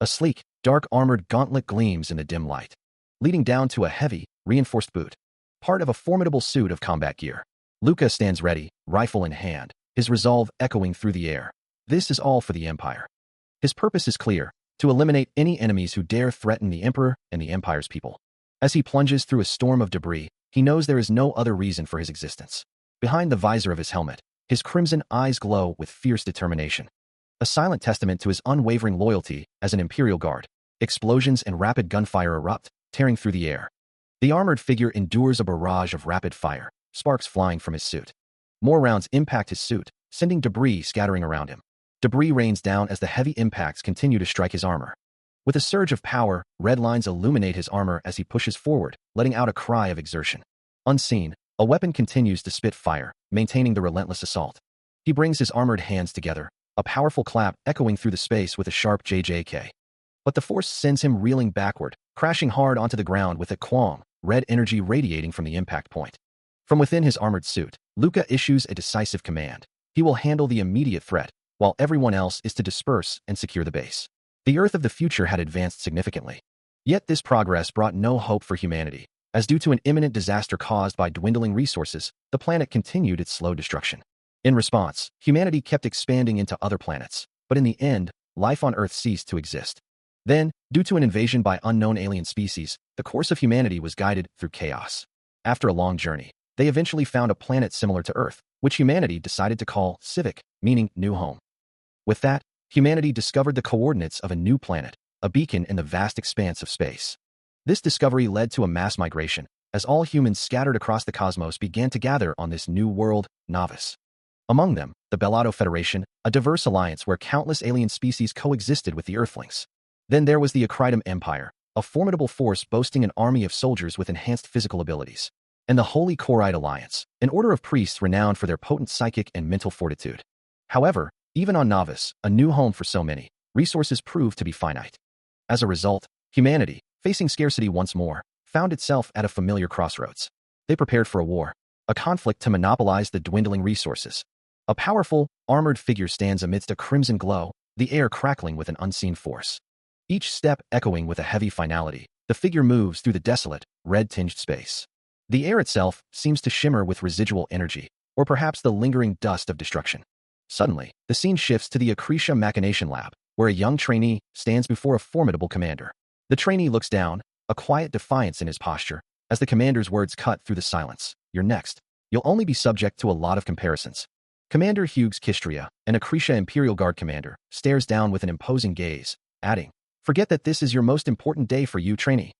A sleek, dark-armored gauntlet gleams in the dim light, leading down to a heavy, reinforced boot, part of a formidable suit of combat gear. Luca stands ready, rifle in hand, his resolve echoing through the air. This is all for the Empire. His purpose is clear: to eliminate any enemies who dare threaten the Emperor and the Empire's people. As he plunges through a storm of debris, he knows there is no other reason for his existence. Behind the visor of his helmet, his crimson eyes glow with fierce determination, a silent testament to his unwavering loyalty as an Imperial Guard. Explosions and rapid gunfire erupt, tearing through the air. The armored figure endures a barrage of rapid fire, sparks flying from his suit. More rounds impact his suit, sending debris scattering around him. Debris rains down as the heavy impacts continue to strike his armor. With a surge of power, red lines illuminate his armor as he pushes forward, letting out a cry of exertion. Unseen, a weapon continues to spit fire, maintaining the relentless assault. He brings his armored hands together, a powerful clap echoing through the space with a sharp JJK. But the force sends him reeling backward, crashing hard onto the ground with a quang, red energy radiating from the impact point. From within his armored suit, Luca issues a decisive command. He will handle the immediate threat, while everyone else is to disperse and secure the base. The Earth of the future had advanced significantly. Yet this progress brought no hope for humanity, as due to an imminent disaster caused by dwindling resources, the planet continued its slow destruction. In response, humanity kept expanding into other planets, but in the end, life on Earth ceased to exist. Then, due to an invasion by unknown alien species, the course of humanity was guided through chaos. After a long journey, they eventually found a planet similar to Earth, which humanity decided to call Civic, meaning new home. With that, humanity discovered the coordinates of a new planet, a beacon in the vast expanse of space. This discovery led to a mass migration, as all humans scattered across the cosmos began to gather on this new world, Novice. Among them, the Bellado Federation, a diverse alliance where countless alien species coexisted with the Earthlings. Then there was the Akridum Empire, a formidable force boasting an army of soldiers with enhanced physical abilities. And the Holy Korite Alliance, an order of priests renowned for their potent psychic and mental fortitude. However, even on Novice, a new home for so many, resources proved to be finite. As a result, humanity, facing scarcity once more, found itself at a familiar crossroads. They prepared for a war, a conflict to monopolize the dwindling resources. A powerful, armored figure stands amidst a crimson glow, the air crackling with an unseen force. Each step echoing with a heavy finality, the figure moves through the desolate, red-tinged space. The air itself seems to shimmer with residual energy, or perhaps the lingering dust of destruction. Suddenly, the scene shifts to the Akrisha Machination Lab, where a young trainee stands before a formidable commander. The trainee looks down, a quiet defiance in his posture, as the commander's words cut through the silence. "You're next. You'll only be subject to a lot of comparisons." Commander Hughes Kistria, an Akrisha Imperial Guard commander, stares down with an imposing gaze, adding, "Forget that this is your most important day for you, trainee."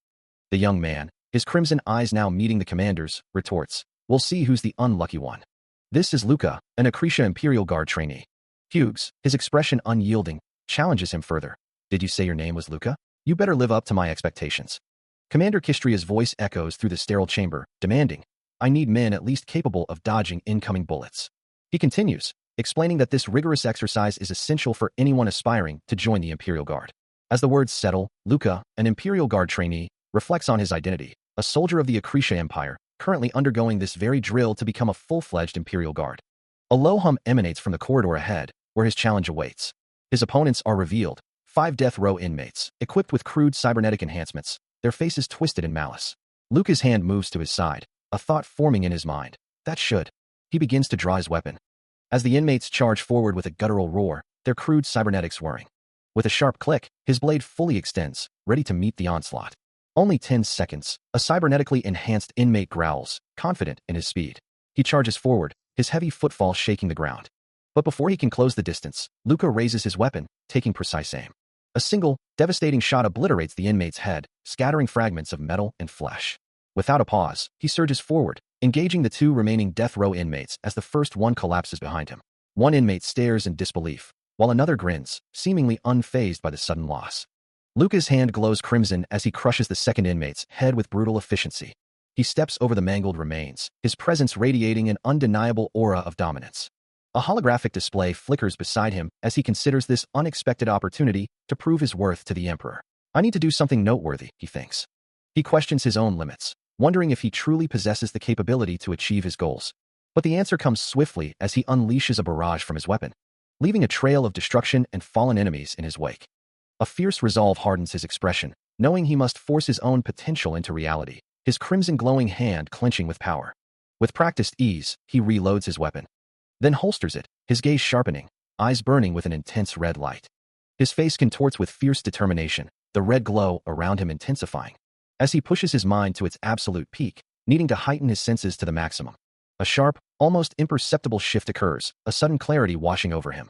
The young man, his crimson eyes now meeting the commander's, retorts, "We'll see who's the unlucky one." This is Luca, an Akrisha Imperial Guard trainee. Hughes, his expression unyielding, challenges him further. "Did you say your name was Luca? You better live up to my expectations." Commander Kistria's voice echoes through the sterile chamber, demanding, "I need men at least capable of dodging incoming bullets." He continues, explaining that this rigorous exercise is essential for anyone aspiring to join the Imperial Guard. As the words settle, Luca, an Imperial Guard trainee, reflects on his identity, a soldier of the Akrisha Empire, currently undergoing this very drill to become a full-fledged Imperial Guard. A low hum emanates from the corridor ahead, where his challenge awaits. His opponents are revealed, 5 death row inmates, equipped with crude cybernetic enhancements, their faces twisted in malice. Luca's hand moves to his side, a thought forming in his mind. That should. He begins to draw his weapon. As the inmates charge forward with a guttural roar, their crude cybernetics whirring. With a sharp click, his blade fully extends, ready to meet the onslaught. Only 10 seconds, a cybernetically enhanced inmate growls, confident in his speed. He charges forward, his heavy footfall shaking the ground. But before he can close the distance, Luca raises his weapon, taking precise aim. A single, devastating shot obliterates the inmate's head, scattering fragments of metal and flesh. Without a pause, he surges forward, engaging the 2 remaining death row inmates as the first one collapses behind him. One inmate stares in disbelief, while another grins, seemingly unfazed by the sudden loss. Luca's hand glows crimson as he crushes the second inmate's head with brutal efficiency. He steps over the mangled remains, his presence radiating an undeniable aura of dominance. A holographic display flickers beside him as he considers this unexpected opportunity to prove his worth to the Emperor. "I need to do something noteworthy," he thinks. He questions his own limits, wondering if he truly possesses the capability to achieve his goals. But the answer comes swiftly as he unleashes a barrage from his weapon, leaving a trail of destruction and fallen enemies in his wake. A fierce resolve hardens his expression, knowing he must force his own potential into reality, his crimson glowing hand clenching with power. With practiced ease, he reloads his weapon, then holsters it, his gaze sharpening, eyes burning with an intense red light. His face contorts with fierce determination, the red glow around him intensifying. As he pushes his mind to its absolute peak, needing to heighten his senses to the maximum. A sharp, almost imperceptible shift occurs, a sudden clarity washing over him.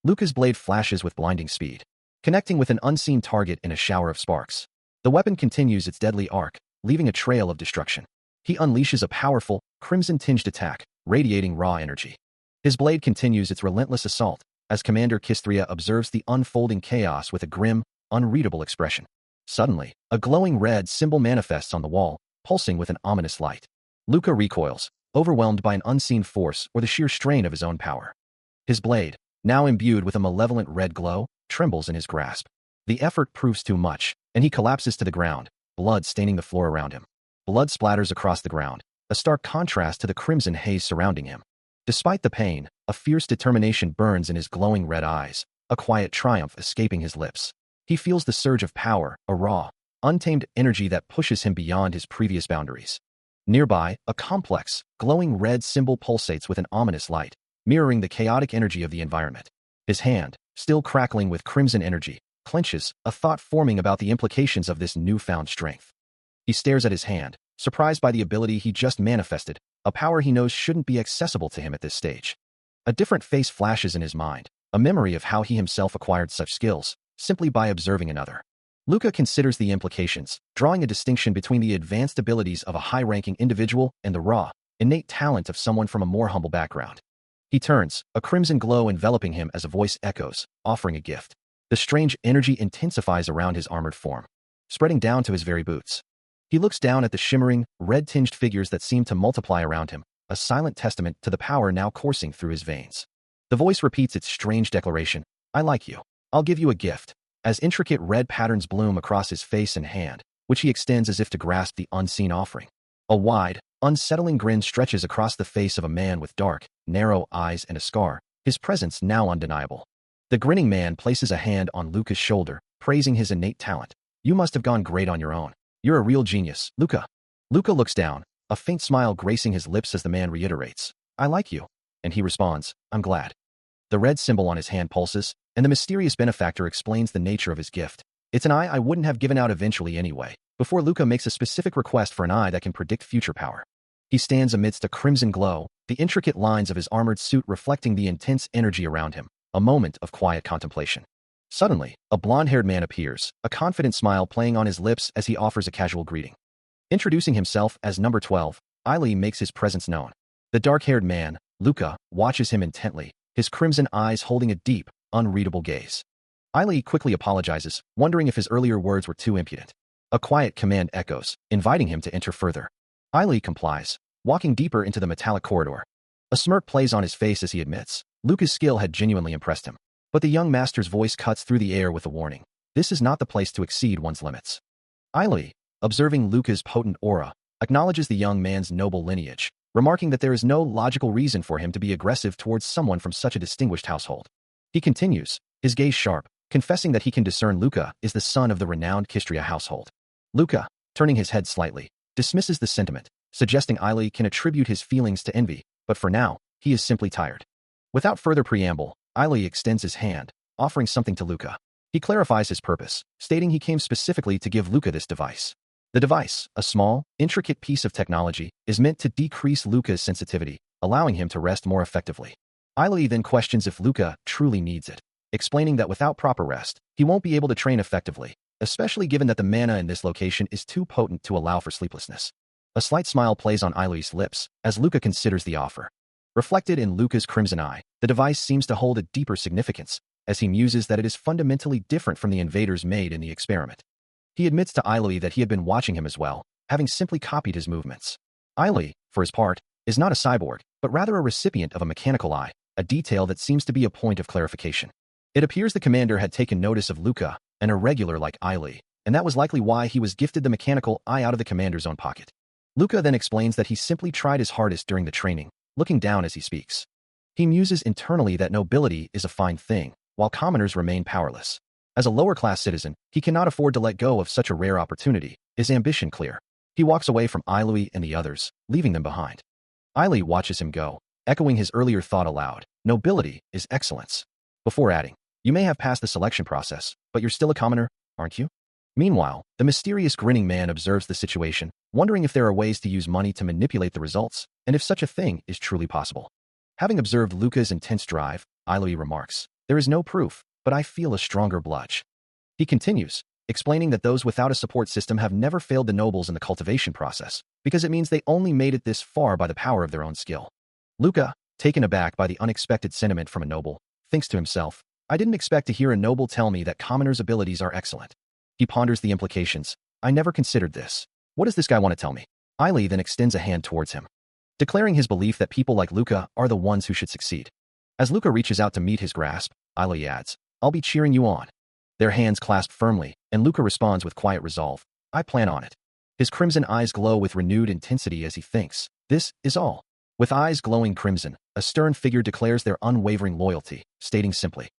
Luca's blade flashes with blinding speed, connecting with an unseen target in a shower of sparks. The weapon continues its deadly arc, leaving a trail of destruction. He unleashes a powerful, crimson-tinged attack, radiating raw energy. His blade continues its relentless assault, as Commander Kistria observes the unfolding chaos with a grim, unreadable expression. Suddenly, a glowing red symbol manifests on the wall, pulsing with an ominous light. Luca recoils, overwhelmed by an unseen force or the sheer strain of his own power. His blade, now imbued with a malevolent red glow, trembles in his grasp. The effort proves too much, and he collapses to the ground, blood staining the floor around him. Blood splatters across the ground, a stark contrast to the crimson haze surrounding him. Despite the pain, a fierce determination burns in his glowing red eyes, a quiet triumph escaping his lips. He feels the surge of power, a raw, untamed energy that pushes him beyond his previous boundaries. Nearby, a complex, glowing red symbol pulsates with an ominous light, mirroring the chaotic energy of the environment. His hand, still crackling with crimson energy, clenches, a thought forming about the implications of this newfound strength. He stares at his hand, surprised by the ability he just manifested, a power he knows shouldn't be accessible to him at this stage. A different face flashes in his mind, a memory of how he himself acquired such skills, simply by observing another. Luca considers the implications, drawing a distinction between the advanced abilities of a high-ranking individual and the raw, innate talent of someone from a more humble background. He turns, a crimson glow enveloping him as a voice echoes, offering a gift. The strange energy intensifies around his armored form, spreading down to his very boots. He looks down at the shimmering, red-tinged figures that seem to multiply around him, a silent testament to the power now coursing through his veins. The voice repeats its strange declaration, "I like you. I'll give you a gift," as intricate red patterns bloom across his face and hand, which he extends as if to grasp the unseen offering. A wide, unsettling grin stretches across the face of a man with dark, narrow eyes and a scar, his presence now undeniable. The grinning man places a hand on Luca's shoulder, praising his innate talent. "You must have gone great on your own. You're a real genius, Luca." Luca looks down, a faint smile gracing his lips as the man reiterates, "I like you." And he responds, "I'm glad." The red symbol on his hand pulses, and the mysterious benefactor explains the nature of his gift. "It's an eye I wouldn't have given out eventually anyway," before Luca makes a specific request for an eye that can predict future power. He stands amidst a crimson glow, the intricate lines of his armored suit reflecting the intense energy around him, a moment of quiet contemplation. Suddenly, a blonde-haired man appears, a confident smile playing on his lips as he offers a casual greeting. Introducing himself as number 12, Ailey makes his presence known. The dark-haired man, Luca, watches him intently, his crimson eyes holding a deep, unreadable gaze. Ailey quickly apologizes, wondering if his earlier words were too impudent. A quiet command echoes, inviting him to enter further. Ailey complies, walking deeper into the metallic corridor. A smirk plays on his face as he admits, Luca's skill had genuinely impressed him. But the young master's voice cuts through the air with a warning. This is not the place to exceed one's limits. Ailey, observing Luca's potent aura, acknowledges the young man's noble lineage, remarking that there is no logical reason for him to be aggressive towards someone from such a distinguished household. He continues, his gaze sharp, confessing that he can discern Luca is the son of the renowned Kistria household. Luca, turning his head slightly, dismisses the sentiment, suggesting Ailey can attribute his feelings to envy, but for now, he is simply tired. Without further preamble, Ailey extends his hand, offering something to Luca. He clarifies his purpose, stating he came specifically to give Luca this device. The device, a small, intricate piece of technology, is meant to decrease Luca's sensitivity, allowing him to rest more effectively. Ailey then questions if Luca truly needs it, explaining that without proper rest, he won't be able to train effectively, especially given that the mana in this location is too potent to allow for sleeplessness. A slight smile plays on Ailey's lips as Luca considers the offer. Reflected in Luca's crimson eye, the device seems to hold a deeper significance, as he muses that it is fundamentally different from the invaders made in the experiment. He admits to Ailey that he had been watching him as well, having simply copied his movements. Ailey, for his part, is not a cyborg, but rather a recipient of a mechanical eye, a detail that seems to be a point of clarification. It appears the commander had taken notice of Luca, an irregular like Ailey, and that was likely why he was gifted the mechanical eye out of the commander's own pocket. Luca then explains that he simply tried his hardest during the training, looking down as he speaks. He muses internally that nobility is a fine thing, while commoners remain powerless. As a lower-class citizen, he cannot afford to let go of such a rare opportunity, his ambition clear. He walks away from Ailey and the others, leaving them behind. Ailey watches him go, echoing his earlier thought aloud. Nobility is excellence. Before adding, you may have passed the selection process, but you're still a commoner, aren't you? Meanwhile, the mysterious grinning man observes the situation, wondering if there are ways to use money to manipulate the results, and if such a thing is truly possible. Having observed Luca's intense drive, Ailey remarks, there is no proof, but I feel a stronger blush. He continues, explaining that those without a support system have never failed the nobles in the cultivation process, because it means they only made it this far by the power of their own skill. Luca, taken aback by the unexpected sentiment from a noble, thinks to himself, I didn't expect to hear a noble tell me that commoners' abilities are excellent. He ponders the implications. I never considered this. What does this guy want to tell me? Ailey then extends a hand towards him, declaring his belief that people like Luca are the ones who should succeed. As Luca reaches out to meet his grasp, Ailey adds, I'll be cheering you on. Their hands clasp firmly, and Luca responds with quiet resolve, I plan on it. His crimson eyes glow with renewed intensity as he thinks, this is all. With eyes glowing crimson, a stern figure declares their unwavering loyalty, stating simply,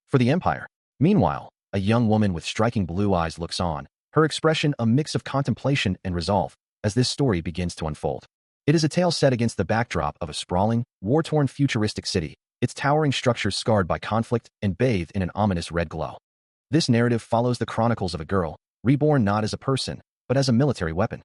for the Empire. Meanwhile, a young woman with striking blue eyes looks on, her expression a mix of contemplation and resolve, as this story begins to unfold. It is a tale set against the backdrop of a sprawling, war-torn futuristic city, its towering structures scarred by conflict and bathed in an ominous red glow. This narrative follows the chronicles of a girl, reborn not as a person, but as a military weapon.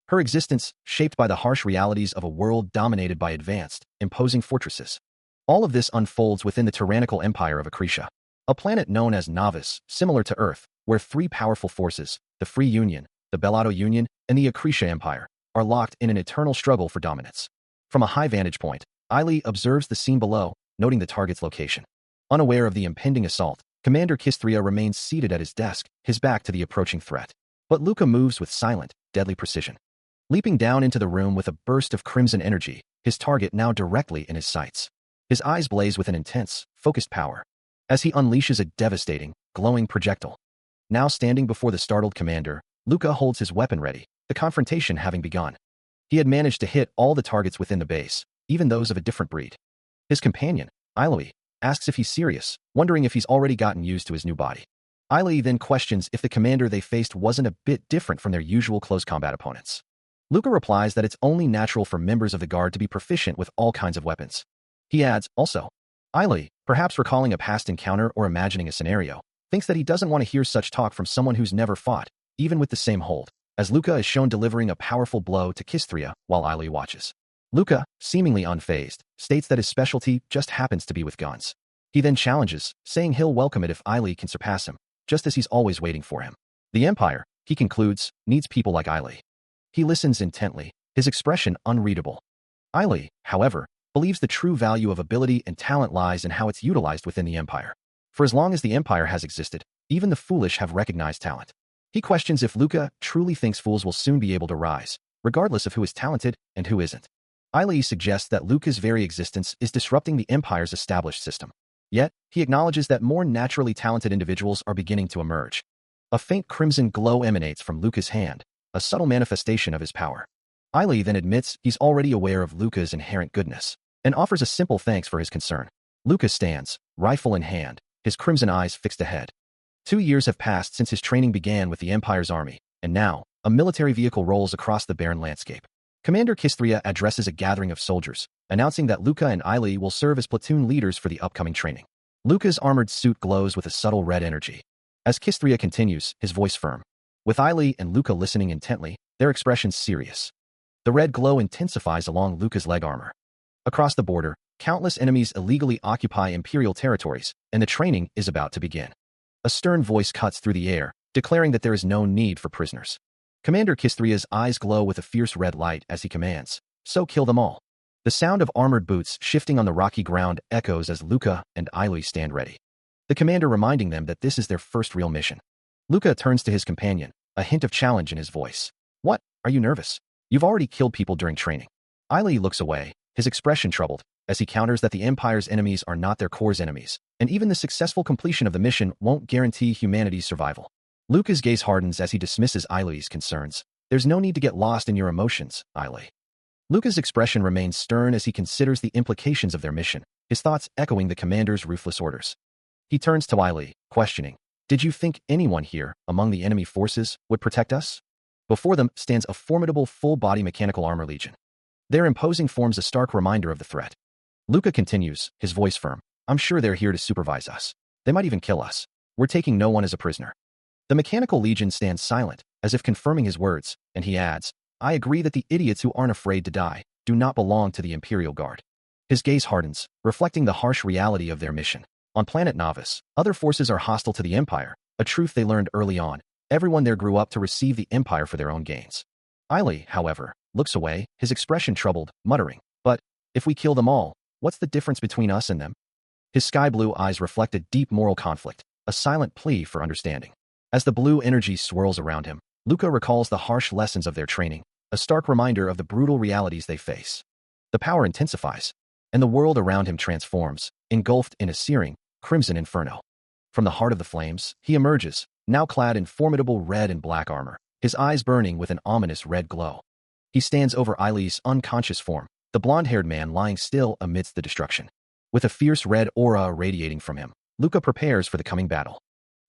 Her existence, shaped by the harsh realities of a world dominated by advanced, imposing fortresses. All of this unfolds within the tyrannical empire of Akrisha, a planet known as Novice, similar to Earth, where three powerful forces, the Free Union, the Bellado Union, and the Akrisha Empire, are locked in an eternal struggle for dominance. From a high vantage point, Ailey observes the scene below, noting the target's location. Unaware of the impending assault, Commander Kistria remains seated at his desk, his back to the approaching threat. But Luca moves with silent, deadly precision. Leaping down into the room with a burst of crimson energy, his target now directly in his sights. His eyes blaze with an intense, focused power, as he unleashes a devastating, glowing projectile. Now standing before the startled commander, Luca holds his weapon ready, the confrontation having begun. He had managed to hit all the targets within the base, even those of a different breed. His companion, Ailey, asks if he's serious, wondering if he's already gotten used to his new body. Ailey then questions if the commander they faced wasn't a bit different from their usual close combat opponents. Luca replies that it's only natural for members of the guard to be proficient with all kinds of weapons. He adds, also, Ailey, perhaps recalling a past encounter or imagining a scenario, thinks that he doesn't want to hear such talk from someone who's never fought, even with the same hold, as Luca is shown delivering a powerful blow to Kistria while Ailey watches. Luca, seemingly unfazed, states that his specialty just happens to be with guns. He then challenges, saying he'll welcome it if Ailey can surpass him, just as he's always waiting for him. The Empire, he concludes, needs people like Ailey. He listens intently, his expression unreadable. Ailey, however, believes the true value of ability and talent lies in how it's utilized within the Empire. For as long as the Empire has existed, even the foolish have recognized talent. He questions if Luca truly thinks fools will soon be able to rise, regardless of who is talented and who isn't. Ailey suggests that Luca's very existence is disrupting the Empire's established system. Yet, he acknowledges that more naturally talented individuals are beginning to emerge. A faint crimson glow emanates from Luca's hand, a subtle manifestation of his power. Ailey then admits he's already aware of Luca's inherent goodness, and offers a simple thanks for his concern. Luca stands, rifle in hand, his crimson eyes fixed ahead. 2 years have passed since his training began with the Empire's army, and now, a military vehicle rolls across the barren landscape. Commander Kistria addresses a gathering of soldiers, announcing that Luca and Ailey will serve as platoon leaders for the upcoming training. Luca's armored suit glows with a subtle red energy. As Kistria continues, his voice firm. With Ailey and Luca listening intently, their expressions serious. The red glow intensifies along Luca's leg armor. Across the border, countless enemies illegally occupy Imperial territories, and the training is about to begin. A stern voice cuts through the air, declaring that there is no need for prisoners. Commander Kistria's eyes glow with a fierce red light as he commands, so kill them all. The sound of armored boots shifting on the rocky ground echoes as Luca and Ailey stand ready. The commander reminding them that this is their first real mission. Luca turns to his companion, a hint of challenge in his voice. What? Are you nervous? You've already killed people during training. Ailey looks away, his expression troubled, as he counters that the Empire's enemies are not their core's enemies, and even the successful completion of the mission won't guarantee humanity's survival. Luca's gaze hardens as he dismisses Ailey's concerns. There's no need to get lost in your emotions, Ailey. Luca's expression remains stern as he considers the implications of their mission, his thoughts echoing the commander's ruthless orders. He turns to Ailey, questioning, Did you think anyone here, among the enemy forces, would protect us? Before them stands a formidable full-body mechanical armor legion. Their imposing forms a stark reminder of the threat. Luca continues, his voice firm. I'm sure they're here to supervise us. They might even kill us. We're taking no one as a prisoner. The mechanical legion stands silent, as if confirming his words, and he adds, I agree that the idiots who aren't afraid to die do not belong to the Imperial Guard. His gaze hardens, reflecting the harsh reality of their mission. On planet Novus, other forces are hostile to the Empire, a truth they learned early on. Everyone there grew up to receive the Empire for their own gains. Ailey, however, looks away, his expression troubled, muttering, but if we kill them all, what's the difference between us and them? His sky-blue eyes reflect a deep moral conflict, a silent plea for understanding. As the blue energy swirls around him, Luca recalls the harsh lessons of their training, a stark reminder of the brutal realities they face. The power intensifies, and the world around him transforms, engulfed in a searing, crimson inferno. From the heart of the flames, he emerges, now clad in formidable red and black armor, his eyes burning with an ominous red glow. He stands over Ailey's unconscious form, the blonde-haired man lying still amidst the destruction. With a fierce red aura radiating from him, Luca prepares for the coming battle.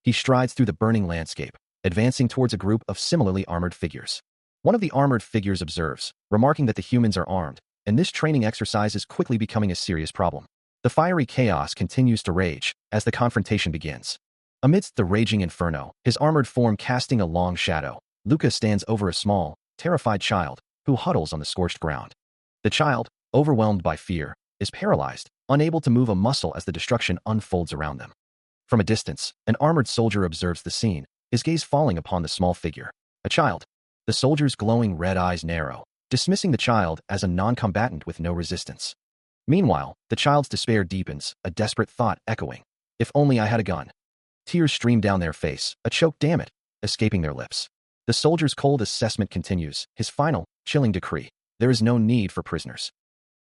He strides through the burning landscape, advancing towards a group of similarly armored figures. One of the armored figures observes, remarking that the humans are armed, and this training exercise is quickly becoming a serious problem. The fiery chaos continues to rage as the confrontation begins. Amidst the raging inferno, his armored form casting a long shadow, Luca stands over a small, terrified child who huddles on the scorched ground. The child, overwhelmed by fear, is paralyzed, unable to move a muscle as the destruction unfolds around them. From a distance, an armored soldier observes the scene, his gaze falling upon the small figure. A child. The soldier's glowing red eyes narrow, dismissing the child as a non-combatant with no resistance. Meanwhile, the child's despair deepens, a desperate thought echoing. If only I had a gun. Tears stream down their face, a choke damn it, escaping their lips. The soldier's cold assessment continues, his final, chilling decree. There is no need for prisoners.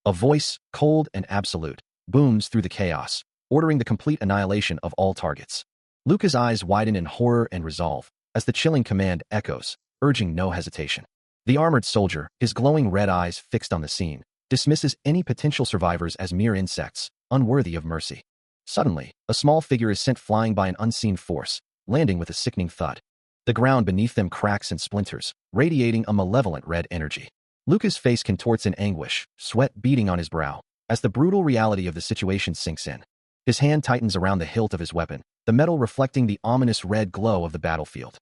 A voice, cold and absolute, booms through the chaos, ordering the complete annihilation of all targets. Luca's eyes widen in horror and resolve, as the chilling command echoes, urging no hesitation. The armored soldier, his glowing red eyes fixed on the scene, dismisses any potential survivors as mere insects, unworthy of mercy. Suddenly, a small figure is sent flying by an unseen force, landing with a sickening thud. The ground beneath them cracks and splinters, radiating a malevolent red energy. Luca's face contorts in anguish, sweat beading on his brow, as the brutal reality of the situation sinks in. His hand tightens around the hilt of his weapon, the metal reflecting the ominous red glow of the battlefield.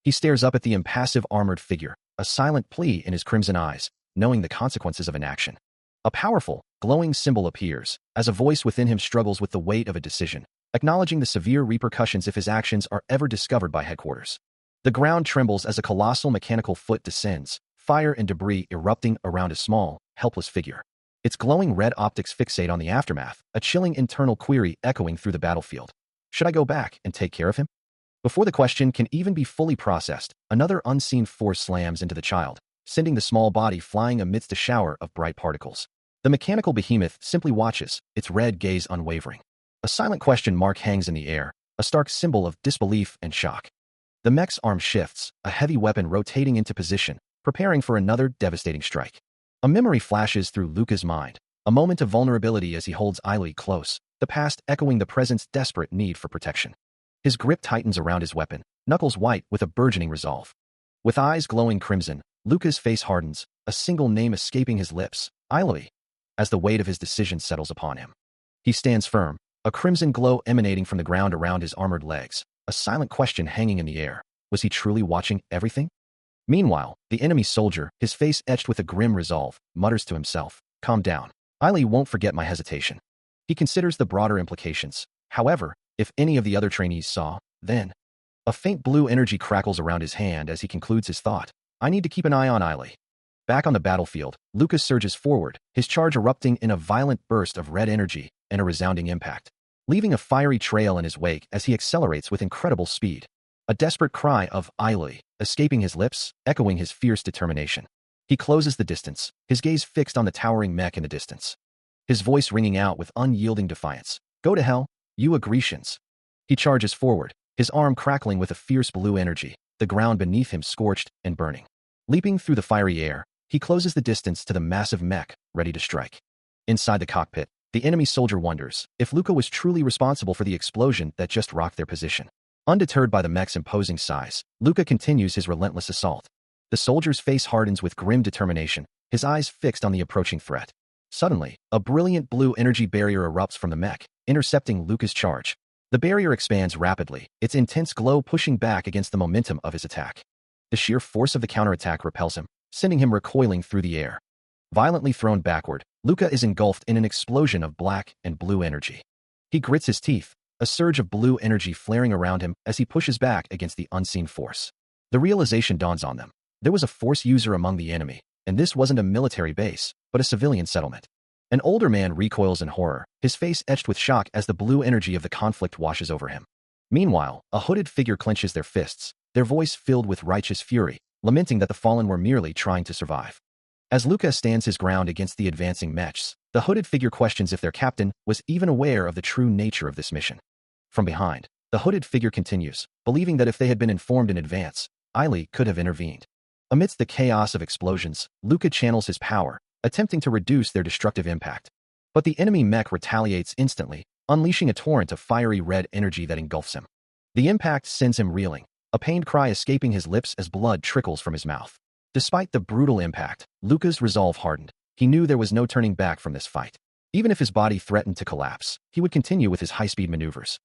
He stares up at the impassive armored figure, a silent plea in his crimson eyes, knowing the consequences of inaction. A powerful, glowing symbol appears, as a voice within him struggles with the weight of a decision, acknowledging the severe repercussions if his actions are ever discovered by headquarters. The ground trembles as a colossal mechanical foot descends, fire and debris erupting around a small, helpless figure. Its glowing red optics fixate on the aftermath, a chilling internal query echoing through the battlefield. Should I go back and take care of him? Before the question can even be fully processed, another unseen force slams into the child, sending the small body flying amidst a shower of bright particles. The mechanical behemoth simply watches, its red gaze unwavering. A silent question mark hangs in the air, a stark symbol of disbelief and shock. The mech's arm shifts, a heavy weapon rotating into position, preparing for another devastating strike. A memory flashes through Luca's mind, a moment of vulnerability as he holds Ailey close, the past echoing the present's desperate need for protection. His grip tightens around his weapon, knuckles white with a burgeoning resolve. With eyes glowing crimson, Luca's face hardens, a single name escaping his lips, Ailey, as the weight of his decision settles upon him. He stands firm, a crimson glow emanating from the ground around his armored legs, a silent question hanging in the air. Was he truly watching everything? Meanwhile, the enemy soldier, his face etched with a grim resolve, mutters to himself, calm down. Ailey won't forget my hesitation. He considers the broader implications. However, if any of the other trainees saw, then... A faint blue energy crackles around his hand as he concludes his thought. I need to keep an eye on Ailey. Back on the battlefield, Lucas surges forward, his charge erupting in a violent burst of red energy and a resounding impact, leaving a fiery trail in his wake as he accelerates with incredible speed. A desperate cry of Ailey, escaping his lips, echoing his fierce determination. He closes the distance, his gaze fixed on the towering mech in the distance. His voice ringing out with unyielding defiance. Go to hell, you Grecians. He charges forward, his arm crackling with a fierce blue energy, the ground beneath him scorched and burning. Leaping through the fiery air, he closes the distance to the massive mech, ready to strike. Inside the cockpit, the enemy soldier wonders if Luca was truly responsible for the explosion that just rocked their position. Undeterred by the mech's imposing size, Luca continues his relentless assault. The soldier's face hardens with grim determination, his eyes fixed on the approaching threat. Suddenly, a brilliant blue energy barrier erupts from the mech, intercepting Luca's charge. The barrier expands rapidly, its intense glow pushing back against the momentum of his attack. The sheer force of the counterattack repels him, sending him recoiling through the air. Violently thrown backward, Luca is engulfed in an explosion of black and blue energy. He grits his teeth, a surge of blue energy flaring around him as he pushes back against the unseen force. The realization dawns on them. There was a force user among the enemy, and this wasn't a military base, but a civilian settlement. An older man recoils in horror, his face etched with shock as the blue energy of the conflict washes over him. Meanwhile, a hooded figure clenches their fists, their voice filled with righteous fury, lamenting that the fallen were merely trying to survive. As Luca stands his ground against the advancing mechs, the hooded figure questions if their captain was even aware of the true nature of this mission. From behind, the hooded figure continues, believing that if they had been informed in advance, Ailey could have intervened. Amidst the chaos of explosions, Luca channels his power, attempting to reduce their destructive impact. But the enemy mech retaliates instantly, unleashing a torrent of fiery red energy that engulfs him. The impact sends him reeling, a pained cry escaping his lips as blood trickles from his mouth. Despite the brutal impact, Luca's resolve hardened. He knew there was no turning back from this fight. Even if his body threatened to collapse, he would continue with his high-speed maneuvers.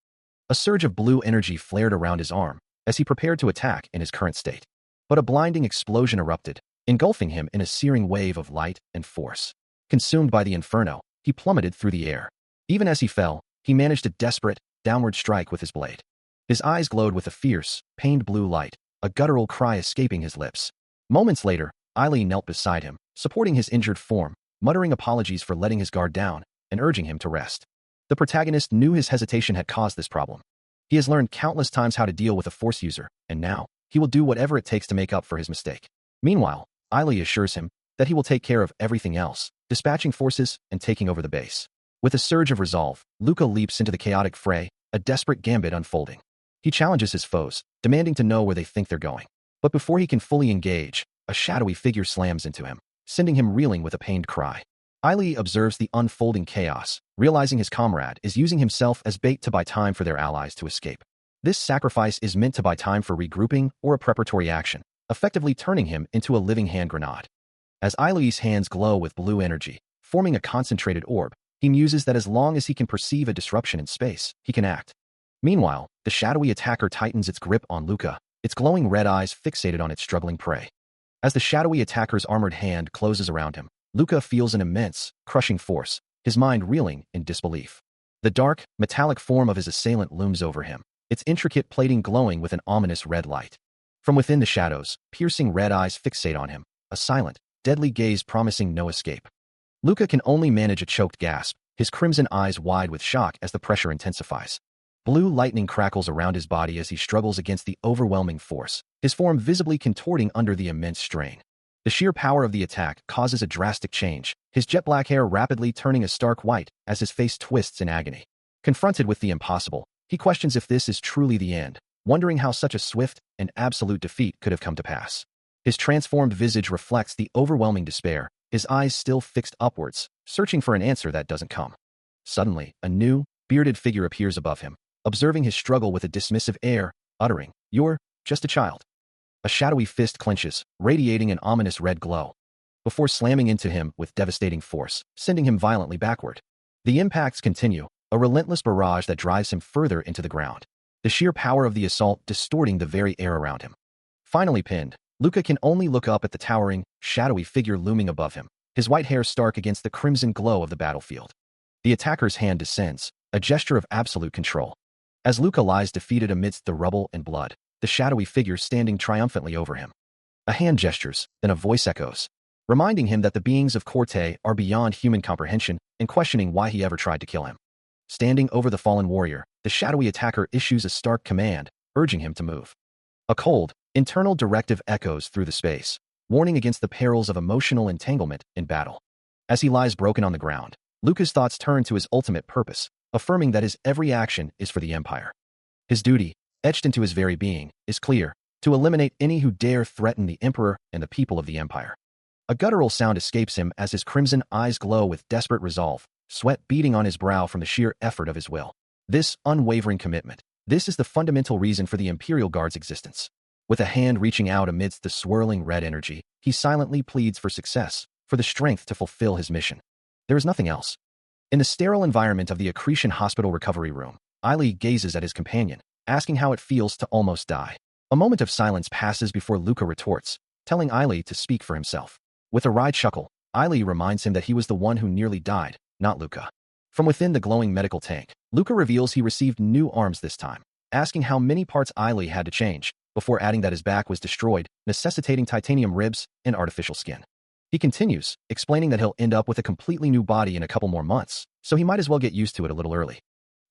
A surge of blue energy flared around his arm as he prepared to attack in his current state. But a blinding explosion erupted, engulfing him in a searing wave of light and force. Consumed by the inferno, he plummeted through the air. Even as he fell, he managed a desperate, downward strike with his blade. His eyes glowed with a fierce, pained blue light, a guttural cry escaping his lips. Moments later, Ailey knelt beside him, supporting his injured form, muttering apologies for letting his guard down, and urging him to rest. The protagonist knew his hesitation had caused this problem. He has learned countless times how to deal with a force user, and now, he will do whatever it takes to make up for his mistake. Meanwhile, Ailey assures him that he will take care of everything else, dispatching forces and taking over the base. With a surge of resolve, Luca leaps into the chaotic fray, a desperate gambit unfolding. He challenges his foes, demanding to know where they think they're going. But before he can fully engage, a shadowy figure slams into him, sending him reeling with a pained cry. Ailey observes the unfolding chaos, realizing his comrade is using himself as bait to buy time for their allies to escape. This sacrifice is meant to buy time for regrouping or a preparatory action, effectively turning him into a living hand grenade. As Ailey's hands glow with blue energy, forming a concentrated orb, he muses that as long as he can perceive a disruption in space, he can act. Meanwhile, the shadowy attacker tightens its grip on Luca, its glowing red eyes fixated on its struggling prey. As the shadowy attacker's armored hand closes around him, Luca feels an immense, crushing force, his mind reeling in disbelief. The dark, metallic form of his assailant looms over him, its intricate plating glowing with an ominous red light. From within the shadows, piercing red eyes fixate on him, a silent, deadly gaze promising no escape. Luca can only manage a choked gasp, his crimson eyes wide with shock as the pressure intensifies. Blue lightning crackles around his body as he struggles against the overwhelming force, his form visibly contorting under the immense strain. The sheer power of the attack causes a drastic change, his jet black hair rapidly turning a stark white as his face twists in agony. Confronted with the impossible, he questions if this is truly the end, wondering how such a swift and absolute defeat could have come to pass. His transformed visage reflects the overwhelming despair, his eyes still fixed upwards, searching for an answer that doesn't come. Suddenly, a new, bearded figure appears above him, observing his struggle with a dismissive air, uttering, "You're just a child." A shadowy fist clenches, radiating an ominous red glow, before slamming into him with devastating force, sending him violently backward. The impacts continue, a relentless barrage that drives him further into the ground, the sheer power of the assault distorting the very air around him. Finally pinned, Luca can only look up at the towering, shadowy figure looming above him, his white hair stark against the crimson glow of the battlefield. The attacker's hand descends, a gesture of absolute control. As Luca lies defeated amidst the rubble and blood, the shadowy figure standing triumphantly over him. A hand gestures, then a voice echoes, reminding him that the beings of Corte are beyond human comprehension and questioning why he ever tried to kill him. Standing over the fallen warrior, the shadowy attacker issues a stark command, urging him to move. A cold, internal directive echoes through the space, warning against the perils of emotional entanglement in battle. As he lies broken on the ground, Luca's thoughts turn to his ultimate purpose, affirming that his every action is for the Empire. His duty, etched into his very being, is clear, to eliminate any who dare threaten the Emperor and the people of the Empire. A guttural sound escapes him as his crimson eyes glow with desperate resolve, sweat beading on his brow from the sheer effort of his will. This unwavering commitment, This is the fundamental reason for the Imperial Guard's existence. With a hand reaching out amidst the swirling red energy, he silently pleads for success, for the strength to fulfill his mission. There is nothing else. In the sterile environment of the Accretion Hospital recovery room, Ailey gazes at his companion, asking how it feels to almost die. A moment of silence passes before Luca retorts, telling Ailey to speak for himself. With a wry chuckle, Ailey reminds him that he was the one who nearly died, not Luca. From within the glowing medical tank, Luca reveals he received new arms this time, asking how many parts Ailey had to change, before adding that his back was destroyed, necessitating titanium ribs and artificial skin. He continues, explaining that he'll end up with a completely new body in a couple more months, so he might as well get used to it a little early.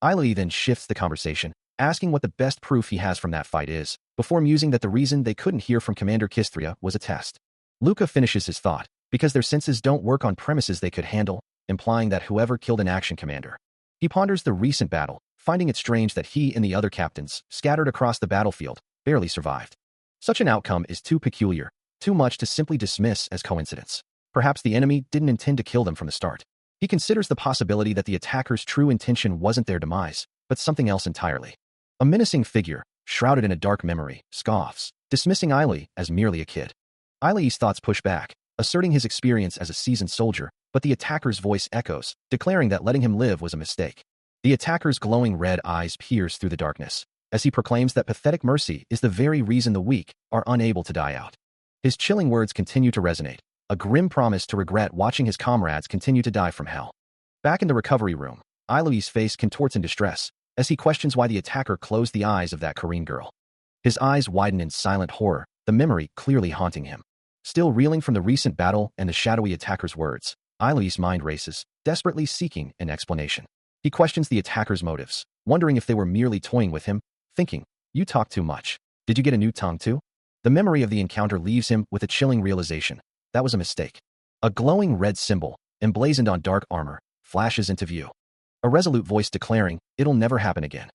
Ailey then shifts the conversation, asking what the best proof he has from that fight is, before musing that the reason they couldn't hear from Commander Kistria was a test. Luca finishes his thought, because their senses don't work on premises they could handle, implying that whoever killed an action commander. He ponders the recent battle, finding it strange that he and the other captains, scattered across the battlefield, barely survived. Such an outcome is too peculiar, too much to simply dismiss as coincidence. Perhaps the enemy didn't intend to kill them from the start. He considers the possibility that the attacker's true intention wasn't their demise, but something else entirely. A menacing figure, shrouded in a dark memory, scoffs, dismissing Ailey as merely a kid. Ailey's thoughts push back, asserting his experience as a seasoned soldier, but the attacker's voice echoes, declaring that letting him live was a mistake. The attacker's glowing red eyes pierce through the darkness, as he proclaims that pathetic mercy is the very reason the weak are unable to die out. His chilling words continue to resonate, a grim promise to regret watching his comrades continue to die from hell. Back in the recovery room, Ailey's face contorts in distress, as he questions why the attacker closed the eyes of that Korean girl. His eyes widen in silent horror, the memory clearly haunting him. Still reeling from the recent battle and the shadowy attacker's words, Ailey's mind races, desperately seeking an explanation. He questions the attacker's motives, wondering if they were merely toying with him, thinking, "You talk too much. Did you get a new tongue too?" The memory of the encounter leaves him with a chilling realization. That was a mistake. A glowing red symbol, emblazoned on dark armor, flashes into view. A resolute voice declaring, "It'll never happen again."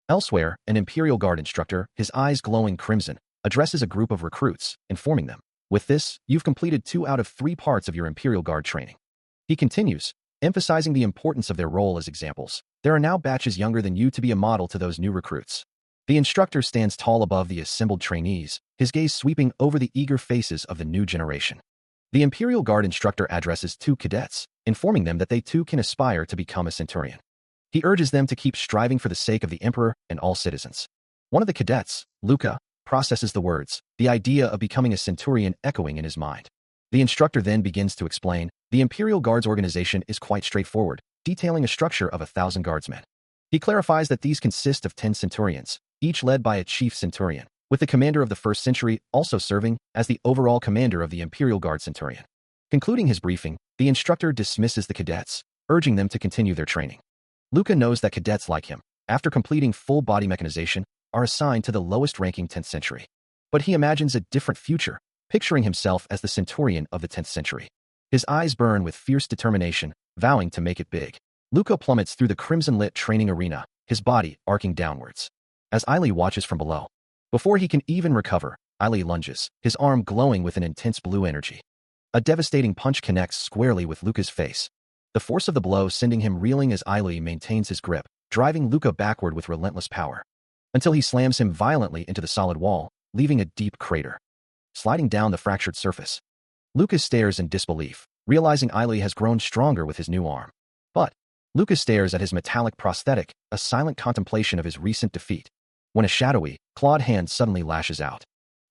Elsewhere, an Imperial Guard instructor, his eyes glowing crimson, addresses a group of recruits, informing them, "With this, you've completed 2 out of 3 parts of your Imperial Guard training." He continues, emphasizing the importance of their role as examples. "There are now batches younger than you to be a model to those new recruits." The instructor stands tall above the assembled trainees, his gaze sweeping over the eager faces of the new generation. The Imperial Guard instructor addresses 2 cadets, informing them that they too can aspire to become a centurion. He urges them to keep striving for the sake of the Emperor and all citizens. One of the cadets, Luca, processes the words, the idea of becoming a centurion echoing in his mind. The instructor then begins to explain, the Imperial Guard's organization is quite straightforward, detailing a structure of 1,000 guardsmen. He clarifies that these consist of 10 centurions, each led by a chief centurion, with the commander of the first century also serving as the overall commander of the Imperial Guard centurion. Concluding his briefing, the instructor dismisses the cadets, urging them to continue their training. Luca knows that cadets like him, after completing full body mechanization, are assigned to the lowest-ranking 10th century. But he imagines a different future, picturing himself as the centurion of the 10th century. His eyes burn with fierce determination, vowing to make it big. Luca plummets through the crimson-lit training arena, his body arcing downwards. As Ailey watches from below. Before he can even recover, Ailey lunges, his arm glowing with an intense blue energy. A devastating punch connects squarely with Luca's face. The force of the blow sending him reeling as Ailey maintains his grip, driving Luca backward with relentless power. Until he slams him violently into the solid wall, leaving a deep crater. Sliding down the fractured surface. Luca stares in disbelief, realizing Ailey has grown stronger with his new arm. But Luca stares at his metallic prosthetic, a silent contemplation of his recent defeat, when a shadowy, clawed hand suddenly lashes out,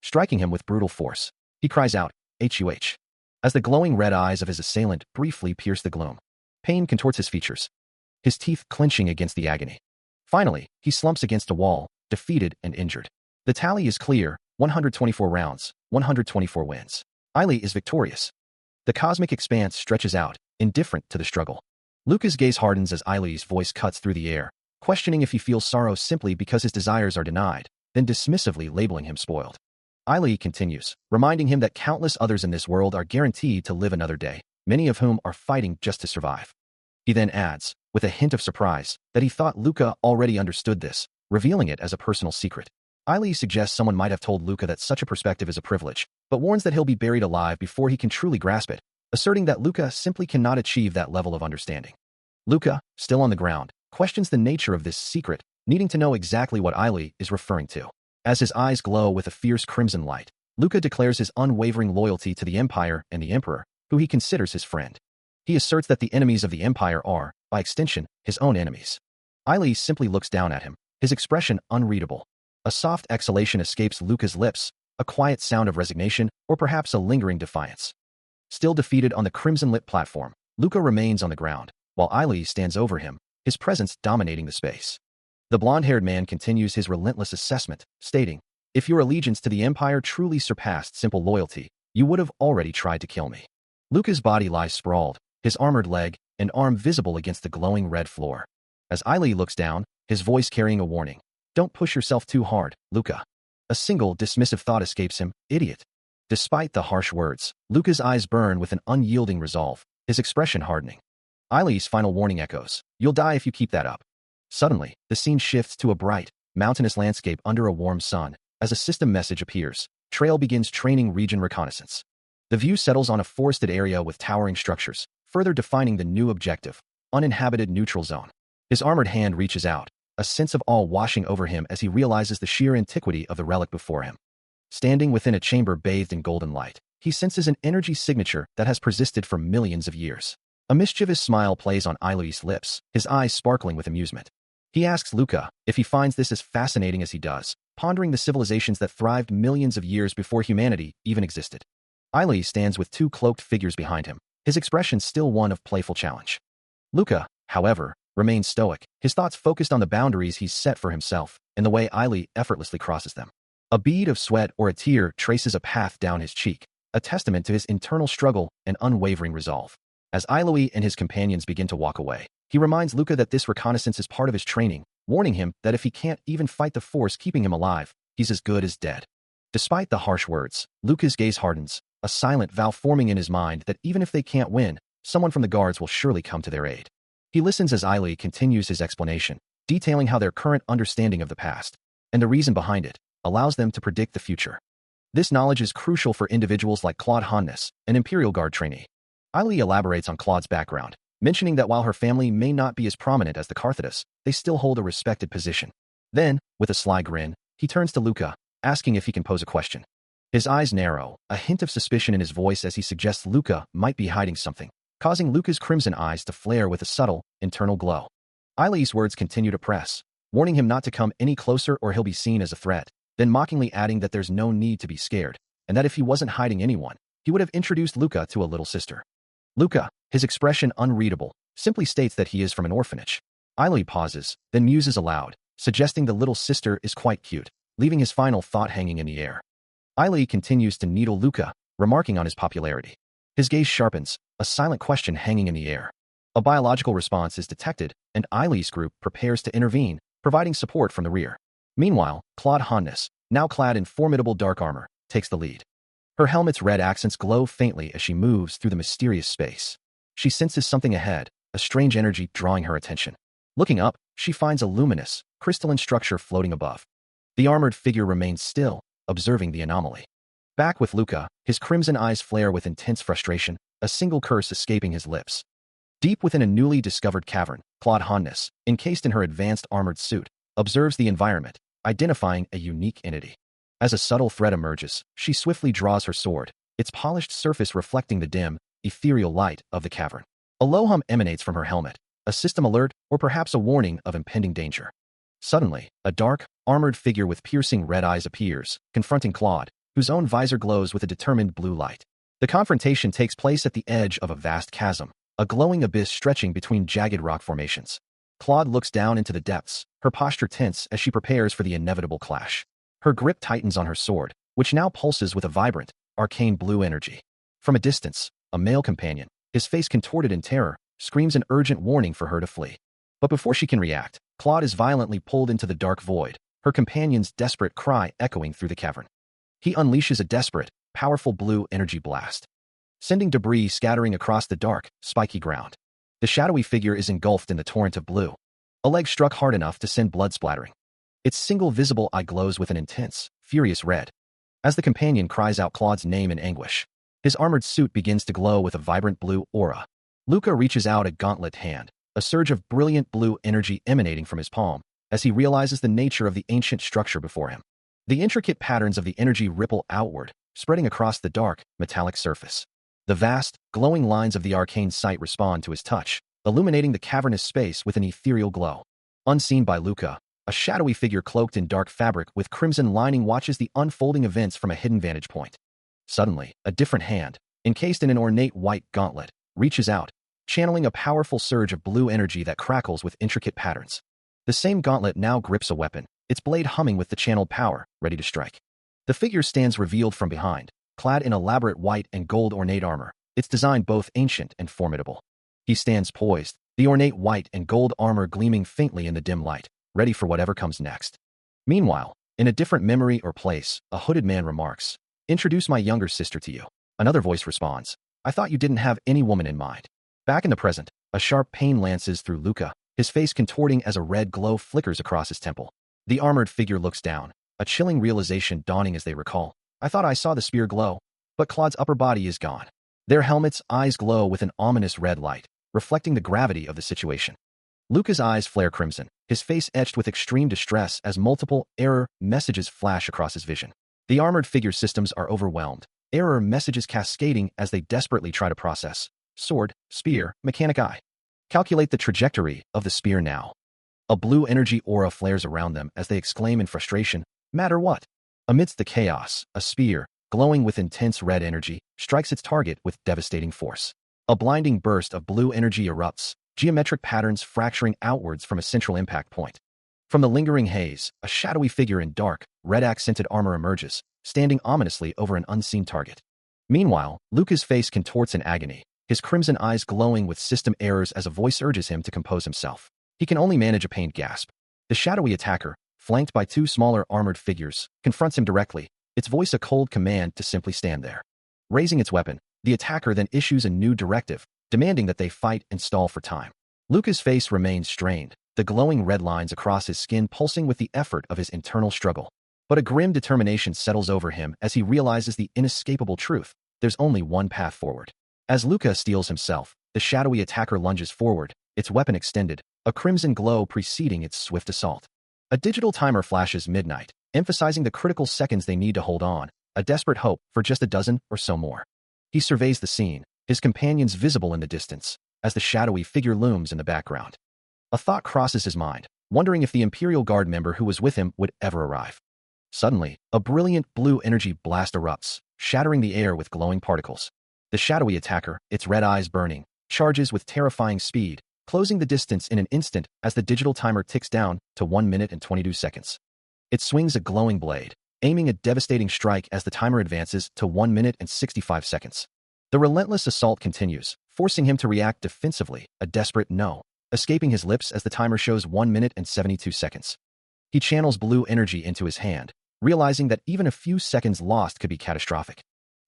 striking him with brutal force. He cries out, "HUH!" as the glowing red eyes of his assailant briefly pierce the gloom. Pain contorts his features, his teeth clenching against the agony. Finally, he slumps against a wall, defeated and injured. The tally is clear, 124 rounds, 124 wins. Ailey is victorious. The cosmic expanse stretches out, indifferent to the struggle. Luca's gaze hardens as Ailey's voice cuts through the air, questioning if he feels sorrow simply because his desires are denied, then dismissively labeling him spoiled. Ailey continues, reminding him that countless others in this world are guaranteed to live another day, many of whom are fighting just to survive. He then adds, with a hint of surprise, that he thought Luca already understood this, revealing it as a personal secret. Ailey suggests someone might have told Luca that such a perspective is a privilege, but warns that he'll be buried alive before he can truly grasp it, asserting that Luca simply cannot achieve that level of understanding. Luca, still on the ground, questions the nature of this secret, needing to know exactly what Ailey is referring to. As his eyes glow with a fierce crimson light, Luca declares his unwavering loyalty to the Empire and the Emperor, who he considers his friend. He asserts that the enemies of the Empire are, by extension, his own enemies. Ailey simply looks down at him, his expression unreadable. A soft exhalation escapes Luca's lips, a quiet sound of resignation, or perhaps a lingering defiance. Still defeated on the crimson-lit platform, Luca remains on the ground, while Ailey stands over him, his presence dominating the space. The blonde-haired man continues his relentless assessment, stating, "If your allegiance to the Empire truly surpassed simple loyalty, you would have already tried to kill me." Luca's body lies sprawled, his armored leg and arm visible against the glowing red floor. As Ailey looks down, his voice carrying a warning, "Don't push yourself too hard, Luca." A single dismissive thought escapes him, "Idiot." Despite the harsh words, Luca's eyes burn with an unyielding resolve, his expression hardening. Ailey's final warning echoes, "You'll die if you keep that up." Suddenly, the scene shifts to a bright, mountainous landscape under a warm sun. As a system message appears, Trail begins training region reconnaissance. The view settles on a forested area with towering structures, further defining the new objective, uninhabited neutral zone. His armored hand reaches out, a sense of awe washing over him as he realizes the sheer antiquity of the relic before him. Standing within a chamber bathed in golden light, he senses an energy signature that has persisted for millions of years. A mischievous smile plays on Ailey's lips, his eyes sparkling with amusement. He asks Luca if he finds this as fascinating as he does, pondering the civilizations that thrived millions of years before humanity even existed. Ailey stands with two cloaked figures behind him, his expression still one of playful challenge. Luca, however, remains stoic, his thoughts focused on the boundaries he's set for himself and the way Ailey effortlessly crosses them. A bead of sweat or a tear traces a path down his cheek, a testament to his internal struggle and unwavering resolve. As Ailey and his companions begin to walk away, he reminds Luca that this reconnaissance is part of his training, warning him that if he can't even fight the force keeping him alive, he's as good as dead. Despite the harsh words, Luca's gaze hardens, a silent vow forming in his mind that even if they can't win, someone from the guards will surely come to their aid. He listens as Ailey continues his explanation, detailing how their current understanding of the past, and the reason behind it, allows them to predict the future. This knowledge is crucial for individuals like Claude Hannes, an Imperial Guard trainee. Ailey elaborates on Claude's background, mentioning that while her family may not be as prominent as the Carthages, they still hold a respected position. Then, with a sly grin, he turns to Luca, asking if he can pose a question. His eyes narrow, a hint of suspicion in his voice as he suggests Luca might be hiding something, causing Luca's crimson eyes to flare with a subtle, internal glow. Ailey's words continue to press, warning him not to come any closer or he'll be seen as a threat, then mockingly adding that there's no need to be scared, and that if he wasn't hiding anyone, he would have introduced Luca to a little sister. Luca, his expression unreadable, simply states that he is from an orphanage. Ailey pauses, then muses aloud, suggesting the little sister is quite cute, leaving his final thought hanging in the air. Ailey continues to needle Luca, remarking on his popularity. His gaze sharpens, a silent question hanging in the air. A biological response is detected, and Ailey's group prepares to intervene, providing support from the rear. Meanwhile, Claude Hannes, now clad in formidable dark armor, takes the lead. Her helmet's red accents glow faintly as she moves through the mysterious space. She senses something ahead, a strange energy drawing her attention. Looking up, she finds a luminous, crystalline structure floating above. The armored figure remains still, observing the anomaly. Back with Luca, his crimson eyes flare with intense frustration, a single curse escaping his lips. Deep within a newly discovered cavern, Claude Hannes, encased in her advanced armored suit, observes the environment, identifying a unique entity. As a subtle threat emerges, she swiftly draws her sword, its polished surface reflecting the dim, ethereal light of the cavern. A low hum emanates from her helmet, a system alert or perhaps a warning of impending danger. Suddenly, a dark, armored figure with piercing red eyes appears, confronting Claude, whose own visor glows with a determined blue light. The confrontation takes place at the edge of a vast chasm, a glowing abyss stretching between jagged rock formations. Claude looks down into the depths, her posture tense as she prepares for the inevitable clash. Her grip tightens on her sword, which now pulses with a vibrant, arcane blue energy. From a distance, a male companion, his face contorted in terror, screams an urgent warning for her to flee. But before she can react, Claude is violently pulled into the dark void, her companion's desperate cry echoing through the cavern. He unleashes a desperate, powerful blue energy blast, sending debris scattering across the dark, spiky ground. The shadowy figure is engulfed in the torrent of blue. A leg struck hard enough to send blood splattering. Its single visible eye glows with an intense, furious red. As the companion cries out Claude's name in anguish, his armored suit begins to glow with a vibrant blue aura. Luca reaches out a gauntlet hand, a surge of brilliant blue energy emanating from his palm, as he realizes the nature of the ancient structure before him. The intricate patterns of the energy ripple outward, spreading across the dark, metallic surface. The vast, glowing lines of the arcane site respond to his touch, illuminating the cavernous space with an ethereal glow. Unseen by Luca, a shadowy figure cloaked in dark fabric with crimson lining watches the unfolding events from a hidden vantage point. Suddenly, a different hand, encased in an ornate white gauntlet, reaches out, channeling a powerful surge of blue energy that crackles with intricate patterns. The same gauntlet now grips a weapon, its blade humming with the channeled power, ready to strike. The figure stands revealed from behind, clad in elaborate white and gold ornate armor, its design both ancient and formidable. He stands poised, the ornate white and gold armor gleaming faintly in the dim light, ready for whatever comes next. Meanwhile, in a different memory or place, a hooded man remarks, "Introduce my younger sister to you." Another voice responds, "I thought you didn't have any woman in mind." Back in the present, a sharp pain lances through Luca, his face contorting as a red glow flickers across his temple. The armored figure looks down, a chilling realization dawning as they recall, "I thought I saw the spear glow, but Claude's upper body is gone." Their helmet's eyes glow with an ominous red light, reflecting the gravity of the situation. Luca's eyes flare crimson, his face etched with extreme distress as multiple error messages flash across his vision. The armored figure's systems are overwhelmed, error messages cascading as they desperately try to process. Sword, spear, mechanic eye. Calculate the trajectory of the spear now. A blue energy aura flares around them as they exclaim in frustration, "Matter what?" Amidst the chaos, a spear, glowing with intense red energy, strikes its target with devastating force. A blinding burst of blue energy erupts, geometric patterns fracturing outwards from a central impact point. From the lingering haze, a shadowy figure in dark, red-accented armor emerges, standing ominously over an unseen target. Meanwhile, Luca's face contorts in agony, his crimson eyes glowing with system errors as a voice urges him to compose himself. He can only manage a pained gasp. The shadowy attacker, flanked by two smaller armored figures, confronts him directly, its voice a cold command to simply stand there. Raising its weapon, the attacker then issues a new directive, demanding that they fight and stall for time. Luca's face remains strained, the glowing red lines across his skin pulsing with the effort of his internal struggle. But a grim determination settles over him as he realizes the inescapable truth: there's only one path forward. As Luca steels himself, the shadowy attacker lunges forward, its weapon extended, a crimson glow preceding its swift assault. A digital timer flashes midnight, emphasizing the critical seconds they need to hold on, a desperate hope for just a dozen or so more. He surveys the scene, his companions visible in the distance, as the shadowy figure looms in the background. A thought crosses his mind, wondering if the Imperial Guard member who was with him would ever arrive. Suddenly, a brilliant blue energy blast erupts, shattering the air with glowing particles. The shadowy attacker, its red eyes burning, charges with terrifying speed, closing the distance in an instant as the digital timer ticks down to 1 minute and 22 seconds. It swings a glowing blade, aiming a devastating strike as the timer advances to 1 minute and 65 seconds. The relentless assault continues, forcing him to react defensively, a desperate no, escaping his lips as the timer shows 1 minute and 72 seconds. He channels blue energy into his hand, realizing that even a few seconds lost could be catastrophic.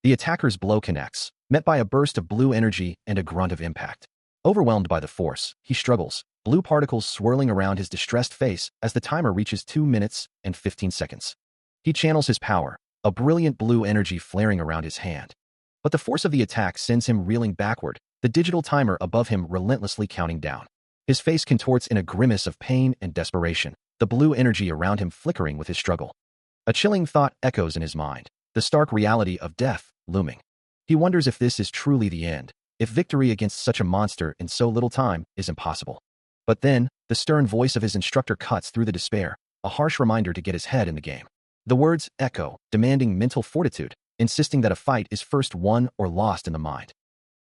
The attacker's blow connects, met by a burst of blue energy and a grunt of impact. Overwhelmed by the force, he struggles, blue particles swirling around his distressed face as the timer reaches 2 minutes and 15 seconds. He channels his power, a brilliant blue energy flaring around his hand. But the force of the attack sends him reeling backward, the digital timer above him relentlessly counting down. His face contorts in a grimace of pain and desperation, the blue energy around him flickering with his struggle. A chilling thought echoes in his mind, the stark reality of death looming. He wonders if this is truly the end, if victory against such a monster in so little time is impossible. But then, the stern voice of his instructor cuts through the despair, a harsh reminder to get his head in the game. The words echo, demanding mental fortitude, insisting that a fight is first won or lost in the mind.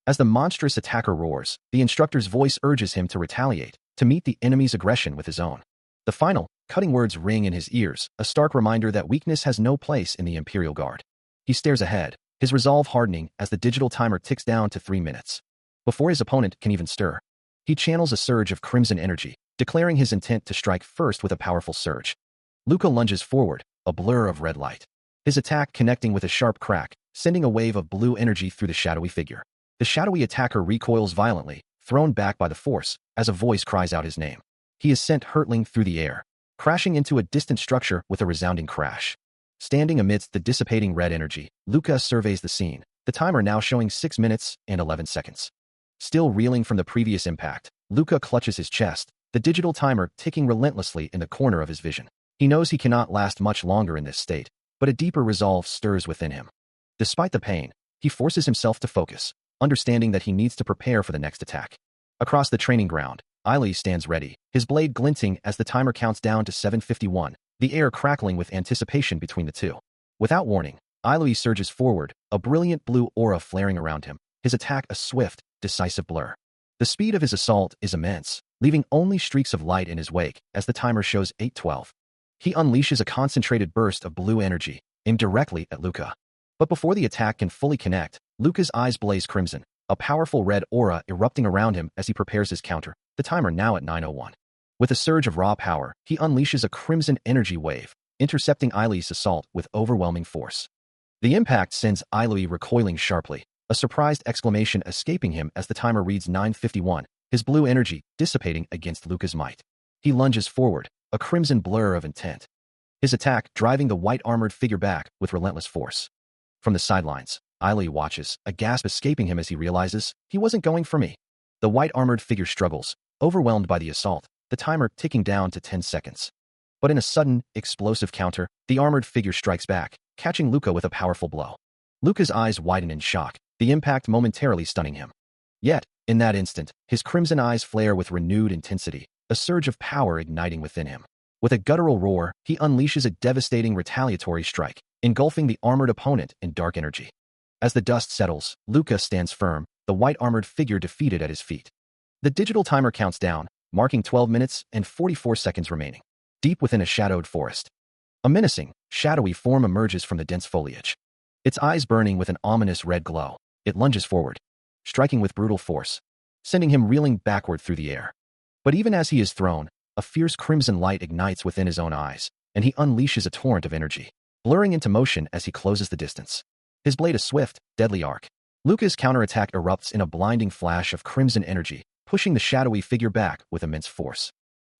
As the monstrous attacker roars, the instructor's voice urges him to retaliate, to meet the enemy's aggression with his own. The final, cutting words ring in his ears, a stark reminder that weakness has no place in the Imperial Guard. He stares ahead, his resolve hardening as the digital timer ticks down to 3 minutes. Before his opponent can even stir, he channels a surge of crimson energy, declaring his intent to strike first with a powerful surge. Luca lunges forward, a blur of red light. His attack connecting with a sharp crack, sending a wave of blue energy through the shadowy figure. The shadowy attacker recoils violently, thrown back by the force, as a voice cries out his name. He is sent hurtling through the air, crashing into a distant structure with a resounding crash. Standing amidst the dissipating red energy, Luca surveys the scene, the timer now showing 6 minutes and 11 seconds. Still reeling from the previous impact, Luca clutches his chest, the digital timer ticking relentlessly in the corner of his vision. He knows he cannot last much longer in this state, but a deeper resolve stirs within him. Despite the pain, he forces himself to focus, understanding that he needs to prepare for the next attack. Across the training ground, Ailey stands ready, his blade glinting as the timer counts down to 7:51, the air crackling with anticipation between the two. Without warning, Ailey surges forward, a brilliant blue aura flaring around him, his attack a swift, decisive blur. The speed of his assault is immense, leaving only streaks of light in his wake as the timer shows 8:12. He unleashes a concentrated burst of blue energy, aimed directly at Luca. But before the attack can fully connect, Luca's eyes blaze crimson, a powerful red aura erupting around him as he prepares his counter, the timer now at 9:01. With a surge of raw power, he unleashes a crimson energy wave, intercepting Ailey's assault with overwhelming force. The impact sends Ailey recoiling sharply, a surprised exclamation escaping him as the timer reads 9:51, his blue energy dissipating against Luca's might. He lunges forward, a crimson blur of intent. His attack driving the white-armored figure back with relentless force. From the sidelines, Ailey watches, a gasp escaping him as he realizes, he wasn't going for me. The white-armored figure struggles, overwhelmed by the assault, the timer ticking down to 10 seconds. But in a sudden, explosive counter, the armored figure strikes back, catching Luca with a powerful blow. Luca's eyes widen in shock, the impact momentarily stunning him. Yet, in that instant, his crimson eyes flare with renewed intensity, a surge of power igniting within him. With a guttural roar, he unleashes a devastating retaliatory strike, engulfing the armored opponent in dark energy. As the dust settles, Luca stands firm, the white-armored figure defeated at his feet. The digital timer counts down, marking 12 minutes and 44 seconds remaining. Deep within a shadowed forest, a menacing, shadowy form emerges from the dense foliage. Its eyes burning with an ominous red glow, it lunges forward, striking with brutal force, sending him reeling backward through the air. But even as he is thrown, a fierce crimson light ignites within his own eyes, and he unleashes a torrent of energy, blurring into motion as he closes the distance. His blade a swift, deadly arc. Luca's counterattack erupts in a blinding flash of crimson energy, pushing the shadowy figure back with immense force.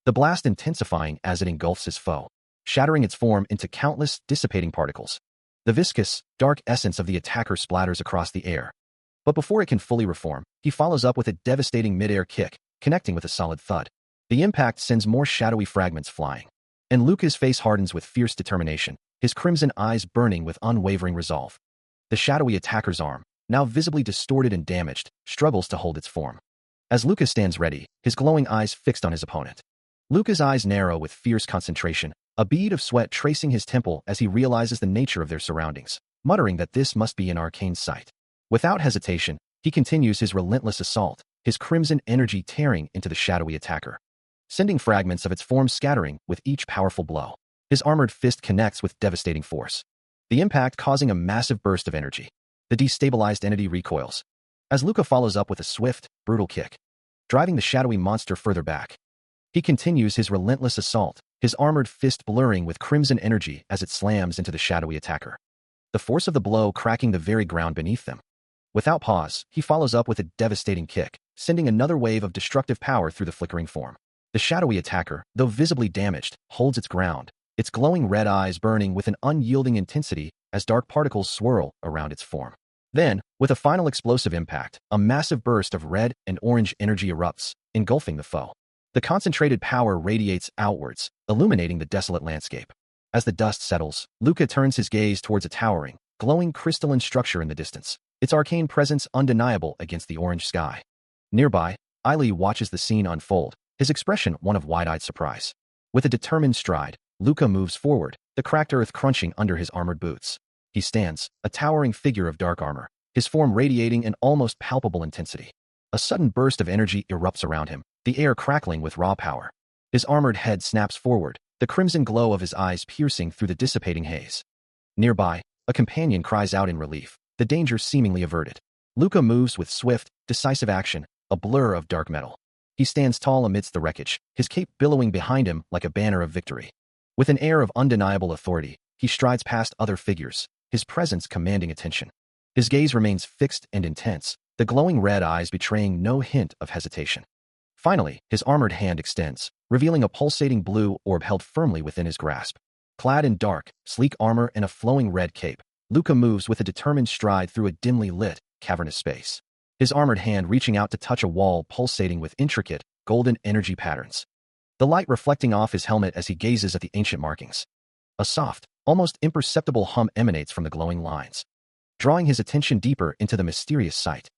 The blast intensifying as it engulfs his foe, shattering its form into countless dissipating particles. The viscous, dark essence of the attacker splatters across the air. But before it can fully reform, he follows up with a devastating mid-air kick, connecting with a solid thud. The impact sends more shadowy fragments flying. And Luca's face hardens with fierce determination, his crimson eyes burning with unwavering resolve. The shadowy attacker's arm, now visibly distorted and damaged, struggles to hold its form. As Luca stands ready, his glowing eyes fixed on his opponent. Luca's eyes narrow with fierce concentration, a bead of sweat tracing his temple as he realizes the nature of their surroundings, muttering that this must be an arcane sight. Without hesitation, he continues his relentless assault, his crimson energy tearing into the shadowy attacker, sending fragments of its form scattering with each powerful blow. His armored fist connects with devastating force, the impact causing a massive burst of energy. The destabilized entity recoils, as Luca follows up with a swift, brutal kick, driving the shadowy monster further back. He continues his relentless assault, his armored fist blurring with crimson energy as it slams into the shadowy attacker, the force of the blow cracking the very ground beneath them. Without pause, he follows up with a devastating kick, sending another wave of destructive power through the flickering form. The shadowy attacker, though visibly damaged, holds its ground, its glowing red eyes burning with an unyielding intensity as dark particles swirl around its form. Then, with a final explosive impact, a massive burst of red and orange energy erupts, engulfing the foe. The concentrated power radiates outwards, illuminating the desolate landscape. As the dust settles, Luca turns his gaze towards a towering, glowing crystalline structure in the distance, its arcane presence undeniable against the orange sky. Nearby, Ailey watches the scene unfold, his expression one of wide-eyed surprise. With a determined stride, Luca moves forward, the cracked earth crunching under his armored boots. He stands, a towering figure of dark armor, his form radiating an almost palpable intensity. A sudden burst of energy erupts around him, the air crackling with raw power. His armored head snaps forward, the crimson glow of his eyes piercing through the dissipating haze. Nearby, a companion cries out in relief, the danger seemingly averted. Luca moves with swift, decisive action, a blur of dark metal. He stands tall amidst the wreckage, his cape billowing behind him like a banner of victory. With an air of undeniable authority, he strides past other figures, his presence commanding attention. His gaze remains fixed and intense, the glowing red eyes betraying no hint of hesitation. Finally, his armored hand extends, revealing a pulsating blue orb held firmly within his grasp. Clad in dark, sleek armor and a flowing red cape, Luca moves with a determined stride through a dimly lit, cavernous space. His armored hand reaching out to touch a wall pulsating with intricate, golden energy patterns. the light reflecting off his helmet as he gazes at the ancient markings. A soft, almost imperceptible hum emanates from the glowing lines, drawing his attention deeper into the mysterious sight.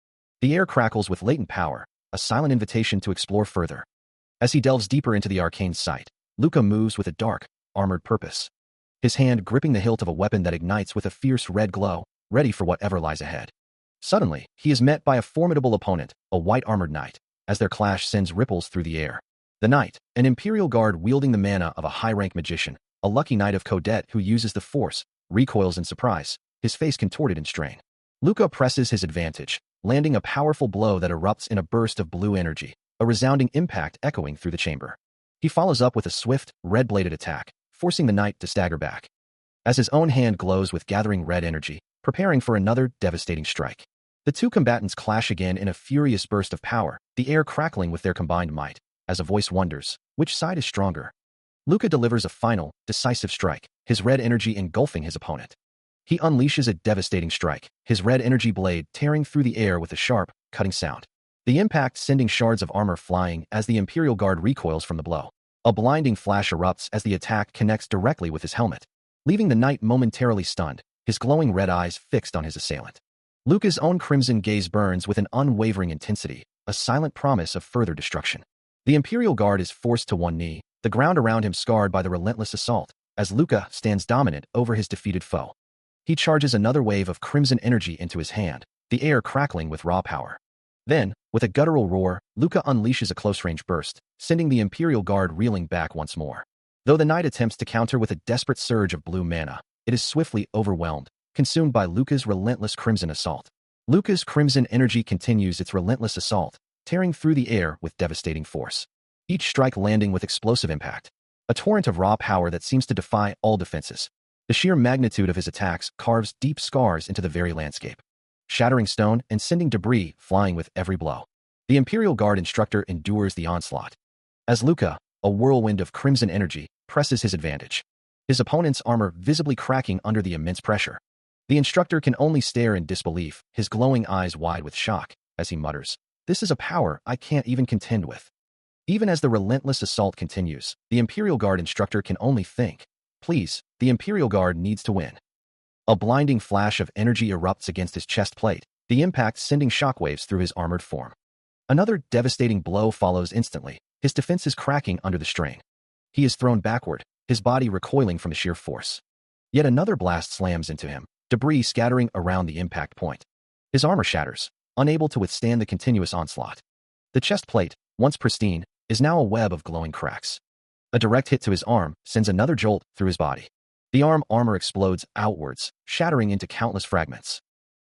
The air crackles with latent power, a silent invitation to explore further. As he delves deeper into the arcane sight, Luca moves with a dark, armored purpose, his hand gripping the hilt of a weapon that ignites with a fierce red glow, ready for whatever lies ahead. Suddenly, he is met by a formidable opponent, a white-armored knight. As their clash sends ripples through the air. The knight, an imperial guard wielding the mana of a high-rank magician, a lucky knight of Codet who uses the force, recoils in surprise, his face contorted in strain. Luca presses his advantage, landing a powerful blow that erupts in a burst of blue energy, a resounding impact echoing through the chamber. He follows up with a swift, red-bladed attack, forcing the knight to stagger back. As his own hand glows with gathering red energy, preparing for another devastating strike. The two combatants clash again in a furious burst of power, the air crackling with their combined might, as a voice wonders, which side is stronger? Luca delivers a final, decisive strike, his red energy engulfing his opponent. He unleashes a devastating strike, his red energy blade tearing through the air with a sharp, cutting sound. The impact sending shards of armor flying as the Imperial Guard recoils from the blow. A blinding flash erupts as the attack connects directly with his helmet, leaving the knight momentarily stunned, his glowing red eyes fixed on his assailant. Luca's own crimson gaze burns with an unwavering intensity, a silent promise of further destruction. The Imperial Guard is forced to one knee, the ground around him scarred by the relentless assault, as Luca stands dominant over his defeated foe. He charges another wave of crimson energy into his hand, the air crackling with raw power. Then, with a guttural roar, Luca unleashes a close-range burst, sending the Imperial Guard reeling back once more. Though the knight attempts to counter with a desperate surge of blue mana, it is swiftly overwhelmed, consumed by Luca's relentless crimson assault. Luca's crimson energy continues its relentless assault, tearing through the air with devastating force. Each strike landing with explosive impact. A torrent of raw power that seems to defy all defenses. The sheer magnitude of his attacks carves deep scars into the very landscape, shattering stone and sending debris flying with every blow. The Imperial Guard instructor endures the onslaught, as Luca, a whirlwind of crimson energy, presses his advantage, his opponent's armor visibly cracking under the immense pressure. The instructor can only stare in disbelief, his glowing eyes wide with shock, as he mutters, "This is a power I can't even contend with." Even as the relentless assault continues, the Imperial Guard instructor can only think, "Please, the Imperial Guard needs to win." A blinding flash of energy erupts against his chest plate, the impact sending shockwaves through his armored form. Another devastating blow follows instantly, his defenses cracking under the strain. He is thrown backward, his body recoiling from the sheer force. Yet another blast slams into him, debris scattering around the impact point. His armor shatters, unable to withstand the continuous onslaught. The chest plate, once pristine, is now a web of glowing cracks. A direct hit to his arm sends another jolt through his body. The arm armor explodes outwards, shattering into countless fragments.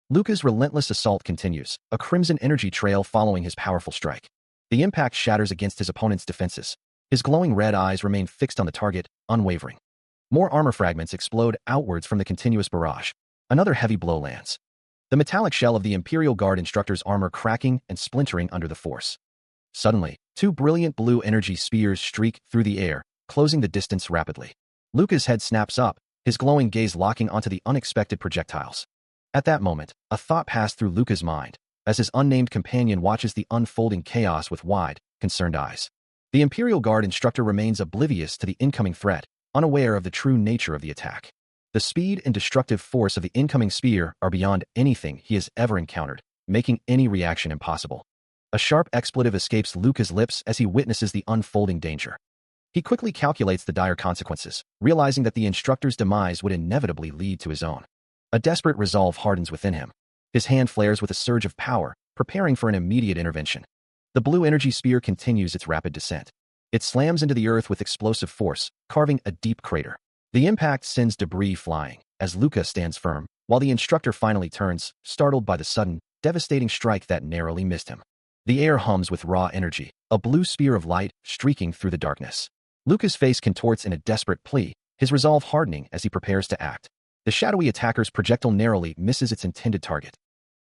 Luca's relentless assault continues, a crimson energy trail following his powerful strike. The impact shatters against his opponent's defenses. His glowing red eyes remain fixed on the target, unwavering. More armor fragments explode outwards from the continuous barrage. Another heavy blow lands, the metallic shell of the Imperial Guard instructor's armor cracking and splintering under the force. Suddenly, two brilliant blue energy spears streak through the air, closing the distance rapidly. Luca's head snaps up, his glowing gaze locking onto the unexpected projectiles. At that moment, a thought passed through Luca's mind, as his unnamed companion watches the unfolding chaos with wide, concerned eyes. The Imperial Guard instructor remains oblivious to the incoming threat, unaware of the true nature of the attack. The speed and destructive force of the incoming spear are beyond anything he has ever encountered, making any reaction impossible. A sharp expletive escapes Luca's lips as he witnesses the unfolding danger. He quickly calculates the dire consequences, realizing that the instructor's demise would inevitably lead to his own. A desperate resolve hardens within him. His hand flares with a surge of power, preparing for an immediate intervention. The blue energy spear continues its rapid descent. It slams into the earth with explosive force, carving a deep crater. The impact sends debris flying, as Luca stands firm, while the instructor finally turns, startled by the sudden, devastating strike that narrowly missed him. The air hums with raw energy, a blue spear of light streaking through the darkness. Luca's face contorts in a desperate plea, his resolve hardening as he prepares to act. The shadowy attacker's projectile narrowly misses its intended target,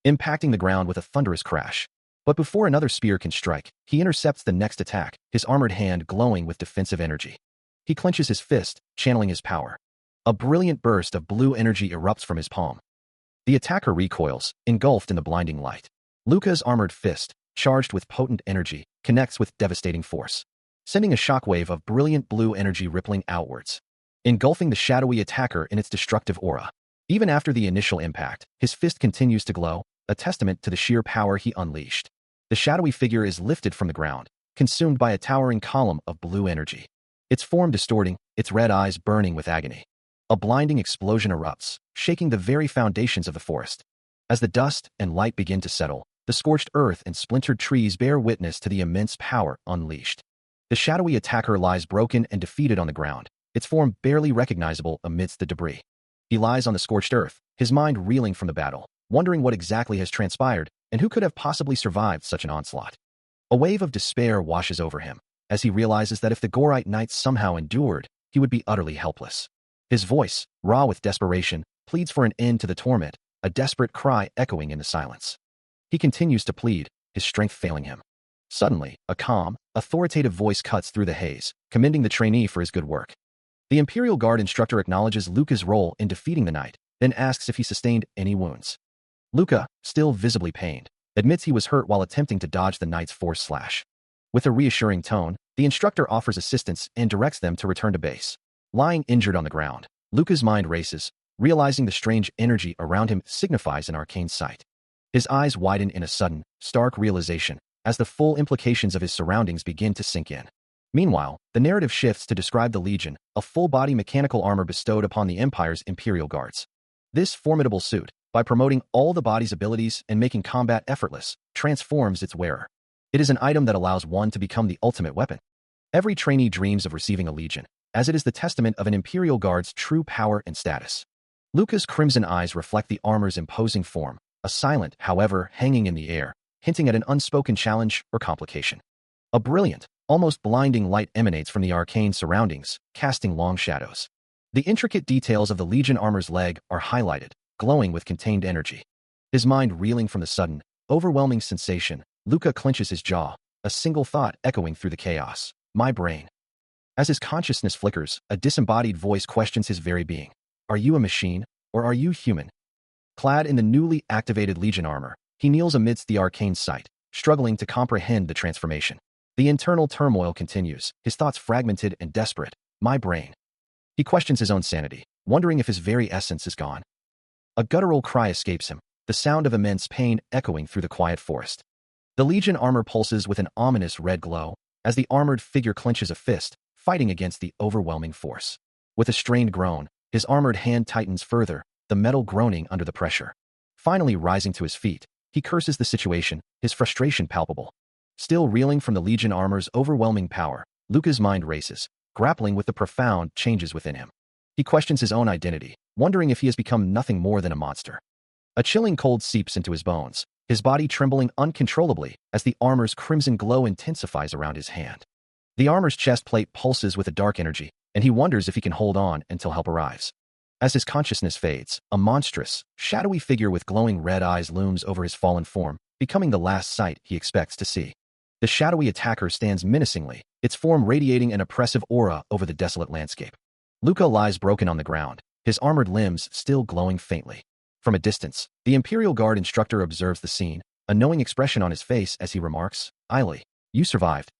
impacting the ground with a thunderous crash. But before another spear can strike, he intercepts the next attack, his armored hand glowing with defensive energy. He clenches his fist, channeling his power. A brilliant burst of blue energy erupts from his palm. The attacker recoils, engulfed in the blinding light. Luca's armored fist, charged with potent energy, connects with devastating force. sending a shockwave of brilliant blue energy rippling outwards, engulfing the shadowy attacker in its destructive aura. Even after the initial impact, his fist continues to glow, a testament to the sheer power he unleashed. The shadowy figure is lifted from the ground, consumed by a towering column of blue energy. Its form distorting, its red eyes burning with agony. A blinding explosion erupts, shaking the very foundations of the forest. As the dust and light begin to settle, the scorched earth and splintered trees bear witness to the immense power unleashed. The shadowy attacker lies broken and defeated on the ground, its form barely recognizable amidst the debris. He lies on the scorched earth, his mind reeling from the battle, wondering what exactly has transpired and who could have possibly survived such an onslaught. A wave of despair washes over him, as he realizes that if the Gorite Knights somehow endured, he would be utterly helpless. His voice, raw with desperation, pleads for an end to the torment, a desperate cry echoing in the silence. He continues to plead, his strength failing him. Suddenly, a calm, authoritative voice cuts through the haze, commending the trainee for his good work. The Imperial Guard instructor acknowledges Luca's role in defeating the knight, then asks if he sustained any wounds. Luca, still visibly pained, admits he was hurt while attempting to dodge the knight's force slash. With a reassuring tone, the instructor offers assistance and directs them to return to base. Lying injured on the ground, Luca's mind races, realizing the strange energy around him signifies an arcane sight. His eyes widen in a sudden, stark realization, as the full implications of his surroundings begin to sink in. Meanwhile, the narrative shifts to describe the Legion, a full-body mechanical armor bestowed upon the Empire's Imperial Guards. This formidable suit, by promoting all the body's abilities and making combat effortless, transforms its wearer. It is an item that allows one to become the ultimate weapon. Every trainee dreams of receiving a Legion, as it is the testament of an Imperial Guard's true power and status. Luca's crimson eyes reflect the armor's imposing form, a silent, however, hanging in the air, hinting at an unspoken challenge or complication. A brilliant, almost blinding light emanates from the arcane surroundings, casting long shadows. The intricate details of the Legion armor's leg are highlighted, glowing with contained energy. His mind reeling from the sudden, overwhelming sensation, Luca clenches his jaw, a single thought echoing through the chaos. My brain. As his consciousness flickers, a disembodied voice questions his very being. Are you a machine, or are you human? Clad in the newly activated Legion armor, he kneels amidst the arcane sight, struggling to comprehend the transformation. The internal turmoil continues, his thoughts fragmented and desperate. My brain. He questions his own sanity, wondering if his very essence is gone. A guttural cry escapes him, the sound of immense pain echoing through the quiet forest. The Legion armor pulses with an ominous red glow, as the armored figure clenches a fist, fighting against the overwhelming force. With a strained groan, his armored hand tightens further, the metal groaning under the pressure. Finally rising to his feet, he curses the situation, his frustration palpable. Still reeling from the Legion armor's overwhelming power, Luca's mind races, grappling with the profound changes within him. He questions his own identity, wondering if he has become nothing more than a monster. A chilling cold seeps into his bones, his body trembling uncontrollably as the armor's crimson glow intensifies around his hand. The armor's chest plate pulses with a dark energy, and he wonders if he can hold on until help arrives. As his consciousness fades, a monstrous, shadowy figure with glowing red eyes looms over his fallen form, becoming the last sight he expects to see. The shadowy attacker stands menacingly, its form radiating an oppressive aura over the desolate landscape. Luca lies broken on the ground, his armored limbs still glowing faintly. From a distance, the Imperial Guard instructor observes the scene, a knowing expression on his face as he remarks, Ailey, you survived.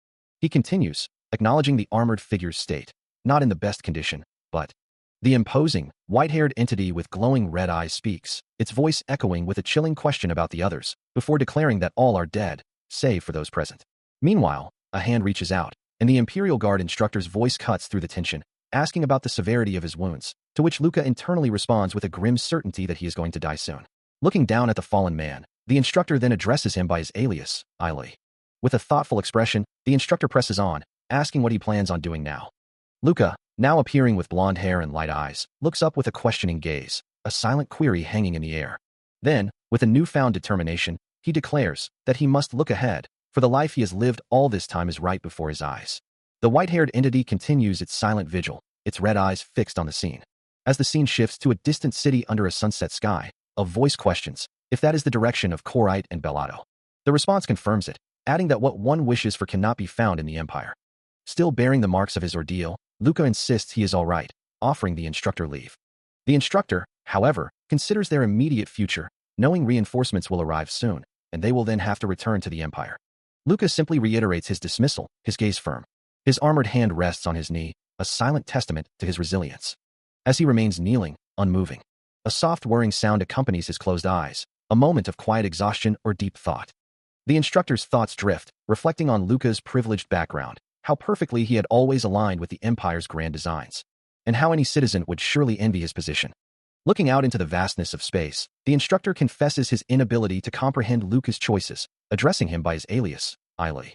He continues, acknowledging the armored figure's state, not in the best condition, but... The imposing, white-haired entity with glowing red eyes speaks, its voice echoing with a chilling question about the others, before declaring that all are dead, save for those present. Meanwhile, a hand reaches out, and the Imperial Guard instructor's voice cuts through the tension, asking about the severity of his wounds, to which Luca internally responds with a grim certainty that he is going to die soon. Looking down at the fallen man, the instructor then addresses him by his alias, Ailey. With a thoughtful expression, the instructor presses on, asking what he plans on doing now. Luca, now appearing with blonde hair and light eyes, looks up with a questioning gaze, a silent query hanging in the air. Then, with a newfound determination, he declares that he must look ahead, for the life he has lived all this time is right before his eyes. The white-haired entity continues its silent vigil, its red eyes fixed on the scene. As the scene shifts to a distant city under a sunset sky, a voice questions if that is the direction of Corite and Bellato. The response confirms it, adding that what one wishes for cannot be found in the Empire. Still bearing the marks of his ordeal, Luca insists he is all right, offering the instructor leave. The instructor, however, considers their immediate future, knowing reinforcements will arrive soon, and they will then have to return to the Empire. Luca simply reiterates his dismissal, his gaze firm. His armored hand rests on his knee, a silent testament to his resilience. As he remains kneeling, unmoving, a soft whirring sound accompanies his closed eyes, a moment of quiet exhaustion or deep thought. The instructor's thoughts drift, reflecting on Luca's privileged background, how perfectly he had always aligned with the Empire's grand designs, and how any citizen would surely envy his position. Looking out into the vastness of space, the instructor confesses his inability to comprehend Luca's choices, addressing him by his alias, Eiley.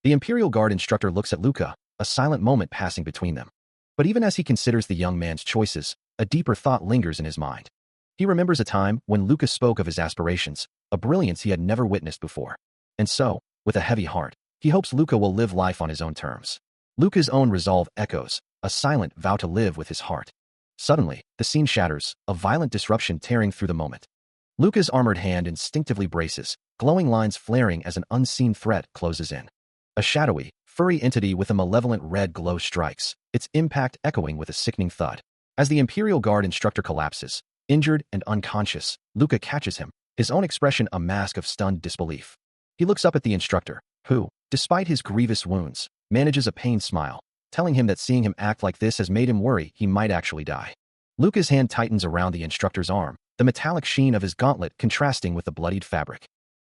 The Imperial Guard instructor looks at Luca, a silent moment passing between them. But even as he considers the young man's choices, a deeper thought lingers in his mind. He remembers a time when Luca spoke of his aspirations, a brilliance he had never witnessed before. And so, with a heavy heart, he hopes Luca will live life on his own terms. Luca's own resolve echoes, a silent vow to live with his heart. Suddenly, the scene shatters, a violent disruption tearing through the moment. Luca's armored hand instinctively braces, glowing lines flaring as an unseen threat closes in. A shadowy, furry entity with a malevolent red glow strikes, its impact echoing with a sickening thud. As the Imperial Guard instructor collapses, injured and unconscious, Luca catches him, his own expression a mask of stunned disbelief. He looks up at the instructor, who, despite his grievous wounds, manages a pained smile, telling him that seeing him act like this has made him worry he might actually die. Luca's hand tightens around the instructor's arm, the metallic sheen of his gauntlet contrasting with the bloodied fabric.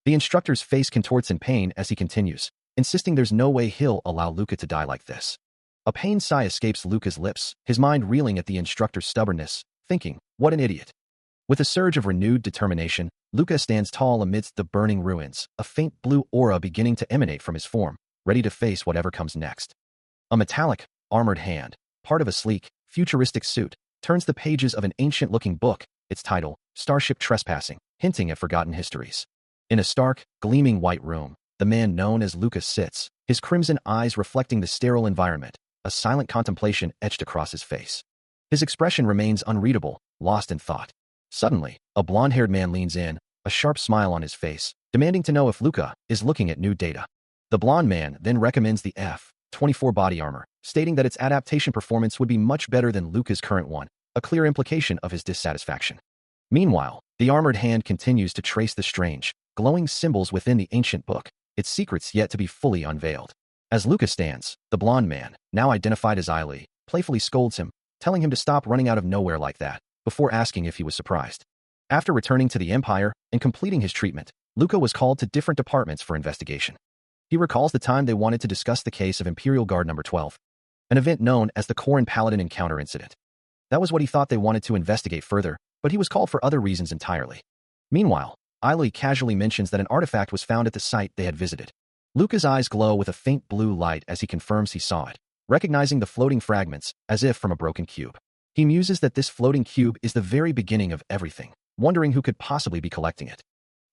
The instructor's face contorts in pain as he continues, insisting there's no way he'll allow Luca to die like this. A pained sigh escapes Luca's lips, his mind reeling at the instructor's stubbornness, thinking, what an idiot. With a surge of renewed determination, Luca stands tall amidst the burning ruins, a faint blue aura beginning to emanate from his form, ready to face whatever comes next. A metallic, armored hand, part of a sleek, futuristic suit, turns the pages of an ancient-looking book, its title, Starship Trespassing, hinting at forgotten histories. In a stark, gleaming white room, the man known as Luca sits, his crimson eyes reflecting the sterile environment, a silent contemplation etched across his face. His expression remains unreadable, lost in thought. Suddenly, a blonde-haired man leans in, a sharp smile on his face, demanding to know if Luca is looking at new data. The blonde man then recommends the F-24 body armor, stating that its adaptation performance would be much better than Luca's current one, a clear implication of his dissatisfaction. Meanwhile, the armored hand continues to trace the strange, glowing symbols within the ancient book, its secrets yet to be fully unveiled. As Luca stands, the blonde man, now identified as Eiley, playfully scolds him, telling him to stop running out of nowhere like that, before asking if he was surprised. After returning to the Empire and completing his treatment, Luca was called to different departments for investigation. He recalls the time they wanted to discuss the case of Imperial Guard Number 12, an event known as the Corrin Paladin Encounter Incident. That was what he thought they wanted to investigate further, but he was called for other reasons entirely. Meanwhile, Eiley casually mentions that an artifact was found at the site they had visited. Luca's eyes glow with a faint blue light as he confirms he saw it, recognizing the floating fragments, as if from a broken cube. He muses that this floating cube is the very beginning of everything, wondering who could possibly be collecting it.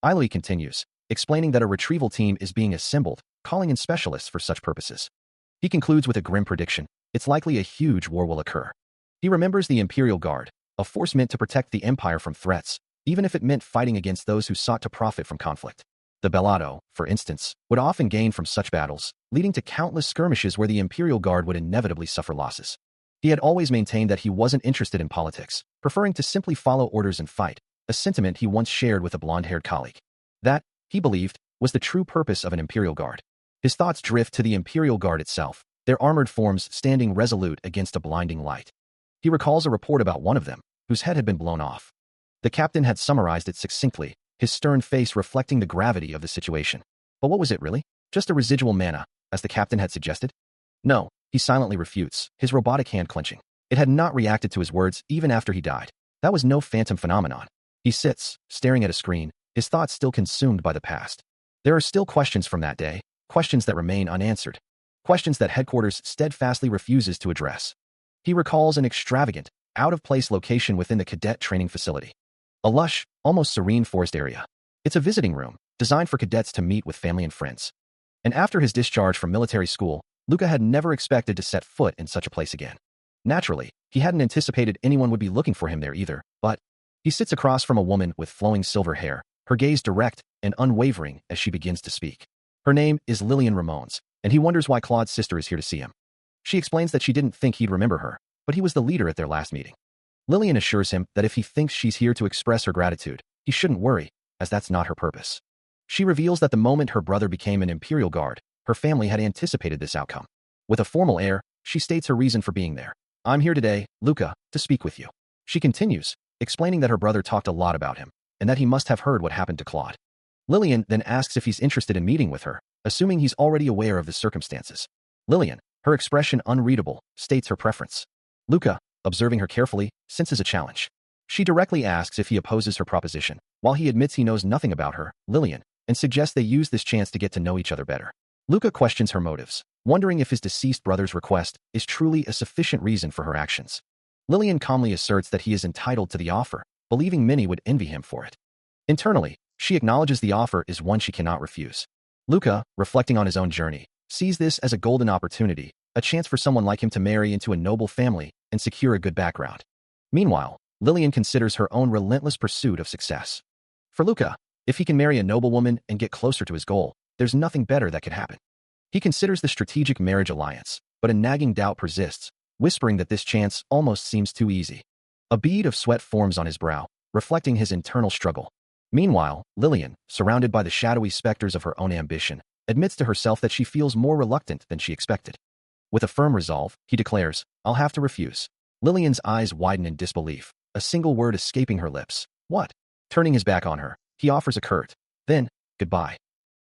Eiley continues, explaining that a retrieval team is being assembled, calling in specialists for such purposes. He concludes with a grim prediction: it's likely a huge war will occur. He remembers the Imperial Guard, a force meant to protect the Empire from threats, even if it meant fighting against those who sought to profit from conflict. The Bellado, for instance, would often gain from such battles, leading to countless skirmishes where the Imperial Guard would inevitably suffer losses. He had always maintained that he wasn't interested in politics, preferring to simply follow orders and fight, a sentiment he once shared with a blonde-haired colleague. That, he believed, was the true purpose of an Imperial Guard. His thoughts drift to the Imperial Guard itself, their armored forms standing resolute against a blinding light. He recalls a report about one of them, whose head had been blown off. The captain had summarized it succinctly, his stern face reflecting the gravity of the situation. But what was it really? Just a residual mana, as the captain had suggested? No, he silently refutes, his robotic hand clenching. It had not reacted to his words even after he died. That was no phantom phenomenon. He sits, staring at a screen, his thoughts still consumed by the past. There are still questions from that day, questions that remain unanswered, questions that headquarters steadfastly refuses to address. He recalls an extravagant, out-of-place location within the cadet training facility. A lush, almost serene forest area. It's a visiting room, designed for cadets to meet with family and friends. And after his discharge from military school, Luca had never expected to set foot in such a place again. Naturally, he hadn't anticipated anyone would be looking for him there either, but he sits across from a woman with flowing silver hair, her gaze direct and unwavering as she begins to speak. Her name is Lillian Ramones, and he wonders why Claude's sister is here to see him. She explains that she didn't think he'd remember her, but he was the leader at their last meeting. Lillian assures him that if he thinks she's here to express her gratitude, he shouldn't worry, as that's not her purpose. She reveals that the moment her brother became an Imperial Guard, her family had anticipated this outcome. With a formal air, she states her reason for being there. I'm here today, Luca, to speak with you. She continues, explaining that her brother talked a lot about him, and that he must have heard what happened to Claude. Lillian then asks if he's interested in meeting with her, assuming he's already aware of the circumstances. Lillian, her expression unreadable, states her preference. Luca, observing her carefully, senses a challenge. She directly asks if he opposes her proposition, while he admits he knows nothing about her, Lillian, and suggests they use this chance to get to know each other better. Luca questions her motives, wondering if his deceased brother's request is truly a sufficient reason for her actions. Lillian calmly asserts that he is entitled to the offer, believing many would envy him for it. Internally, she acknowledges the offer is one she cannot refuse. Luca, reflecting on his own journey, sees this as a golden opportunity, a chance for someone like him to marry into a noble family and secure a good background. Meanwhile, Lillian considers her own relentless pursuit of success. For Luca, if he can marry a noblewoman and get closer to his goal, there's nothing better that could happen. He considers the strategic marriage alliance, but a nagging doubt persists, whispering that this chance almost seems too easy. A bead of sweat forms on his brow, reflecting his internal struggle. Meanwhile, Lillian, surrounded by the shadowy specters of her own ambition, admits to herself that she feels more reluctant than she expected. With a firm resolve, he declares, I'll have to refuse. Lillian's eyes widen in disbelief, a single word escaping her lips. What? Turning his back on her, he offers a curt, then, goodbye.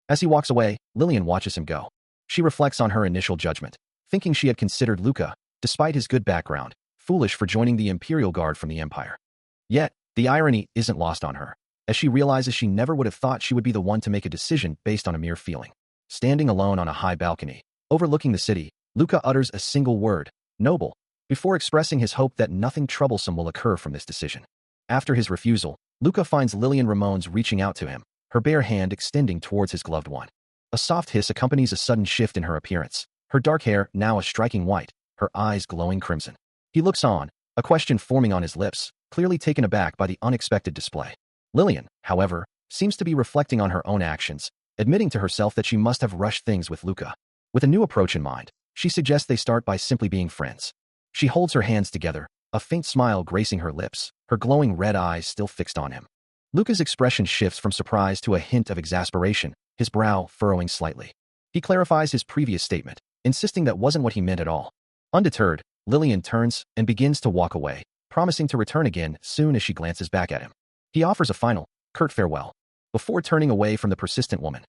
As he walks away, Lillian watches him go. She reflects on her initial judgment, thinking she had considered Luca, despite his good background, foolish for joining the Imperial Guard from the Empire. Yet, the irony isn't lost on her, as she realizes she never would have thought she would be the one to make a decision based on a mere feeling. Standing alone on a high balcony, overlooking the city, Luca utters a single word, noble, before expressing his hope that nothing troublesome will occur from this decision. After his refusal, Luca finds Lillian Ramones reaching out to him, her bare hand extending towards his gloved one. A soft hiss accompanies a sudden shift in her appearance, her dark hair now a striking white, her eyes glowing crimson. He looks on, a question forming on his lips, clearly taken aback by the unexpected display. Lillian, however, seems to be reflecting on her own actions, admitting to herself that she must have rushed things with Luca. With a new approach in mind, she suggests they start by simply being friends. She holds her hands together, a faint smile gracing her lips, her glowing red eyes still fixed on him. Luca's expression shifts from surprise to a hint of exasperation, his brow furrowing slightly. He clarifies his previous statement, insisting that wasn't what he meant at all. Undeterred, Lillian turns and begins to walk away, promising to return again soon as she glances back at him. He offers a final, curt farewell, before turning away from the persistent woman,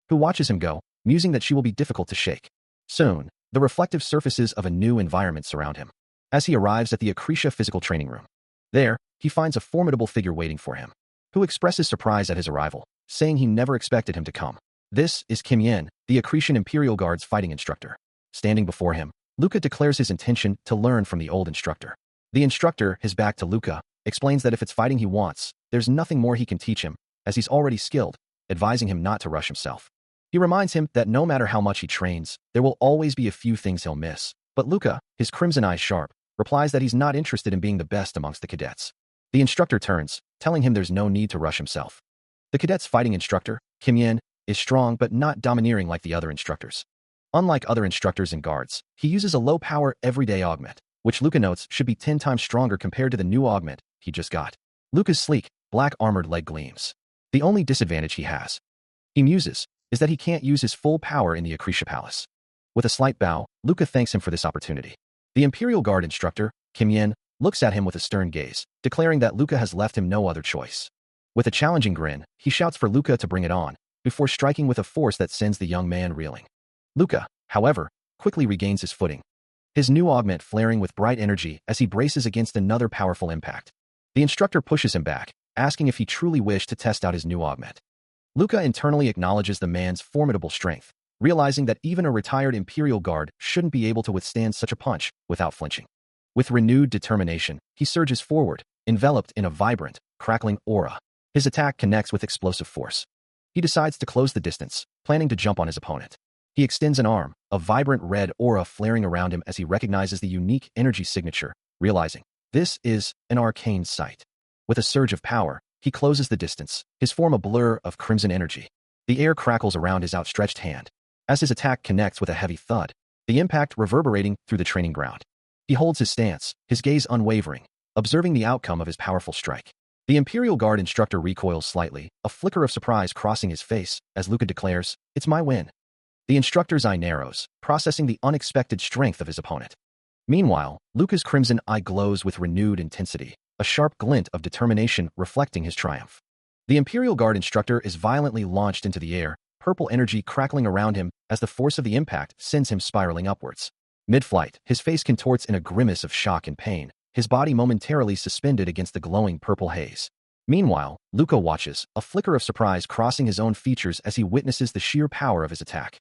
who watches him go, musing that she will be difficult to shake. Soon, the reflective surfaces of a new environment surround him. As he arrives at the Accretia physical training room, there, he finds a formidable figure waiting for him, who expresses surprise at his arrival, saying he never expected him to come. This is Kim Yen, the Accretian Imperial Guard's fighting instructor. Standing before him, Luca declares his intention to learn from the old instructor. The instructor, his back to Luca, explains that if it's fighting he wants, there's nothing more he can teach him, as he's already skilled, advising him not to rush himself. He reminds him that no matter how much he trains, there will always be a few things he'll miss. But Luca, his crimson eyes sharp, replies that he's not interested in being the best amongst the cadets. The instructor turns, telling him there's no need to rush himself. The cadet's fighting instructor, Kim Yen, is strong but not domineering like the other instructors. Unlike other instructors and guards, he uses a low-power everyday augment, which Luca notes should be 10 times stronger compared to the new augment he just got. Luca's sleek, black armored leg gleams. The only disadvantage he has, he muses, is that he can't use his full power in the Accretia Palace. With a slight bow, Luca thanks him for this opportunity. The Imperial Guard instructor, Kim Yen, looks at him with a stern gaze, declaring that Luca has left him no other choice. With a challenging grin, he shouts for Luca to bring it on, before striking with a force that sends the young man reeling. Luca, however, quickly regains his footing, his new augment flaring with bright energy as he braces against another powerful impact. The instructor pushes him back, asking if he truly wished to test out his new augment. Luca internally acknowledges the man's formidable strength, realizing that even a retired Imperial Guard shouldn't be able to withstand such a punch without flinching. With renewed determination, he surges forward, enveloped in a vibrant, crackling aura. His attack connects with explosive force. He decides to close the distance, planning to jump on his opponent. He extends an arm, a vibrant red aura flaring around him as he recognizes the unique energy signature, realizing this is an arcane sight. With a surge of power, he closes the distance, his form a blur of crimson energy. The air crackles around his outstretched hand, as his attack connects with a heavy thud, the impact reverberating through the training ground. He holds his stance, his gaze unwavering, observing the outcome of his powerful strike. The Imperial Guard instructor recoils slightly, a flicker of surprise crossing his face, as Luca declares, "It's my win." The instructor's eye narrows, processing the unexpected strength of his opponent. Meanwhile, Luca's crimson eye glows with renewed intensity, a sharp glint of determination reflecting his triumph. The Imperial Guard instructor is violently launched into the air, purple energy crackling around him as the force of the impact sends him spiraling upwards. Mid-flight, his face contorts in a grimace of shock and pain, his body momentarily suspended against the glowing purple haze. Meanwhile, Luca watches, a flicker of surprise crossing his own features as he witnesses the sheer power of his attack.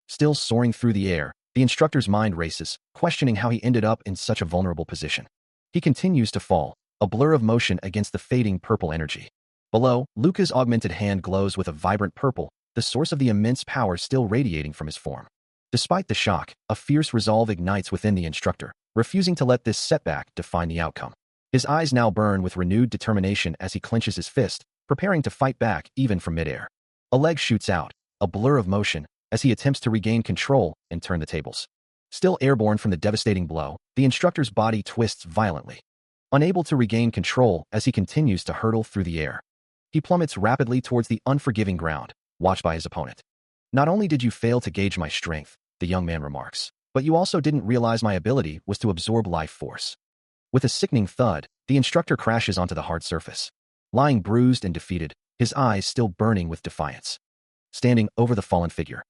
Still soaring through the air, the instructor's mind races, questioning how he ended up in such a vulnerable position. He continues to fall, a blur of motion against the fading purple energy. Below, Luca's augmented hand glows with a vibrant purple, the source of the immense power still radiating from his form. Despite the shock, a fierce resolve ignites within the instructor, refusing to let this setback define the outcome. His eyes now burn with renewed determination as he clenches his fist, preparing to fight back even from midair. A leg shoots out, a blur of motion, as he attempts to regain control and turn the tables. Still airborne from the devastating blow, the instructor's body twists violently. Unable to regain control as he continues to hurtle through the air, he plummets rapidly towards the unforgiving ground, watched by his opponent. Not only did you fail to gauge my strength, the young man remarks, but you also didn't realize my ability was to absorb life force. With a sickening thud, the instructor crashes onto the hard surface. Lying bruised and defeated, his eyes still burning with defiance. Standing over the fallen figure,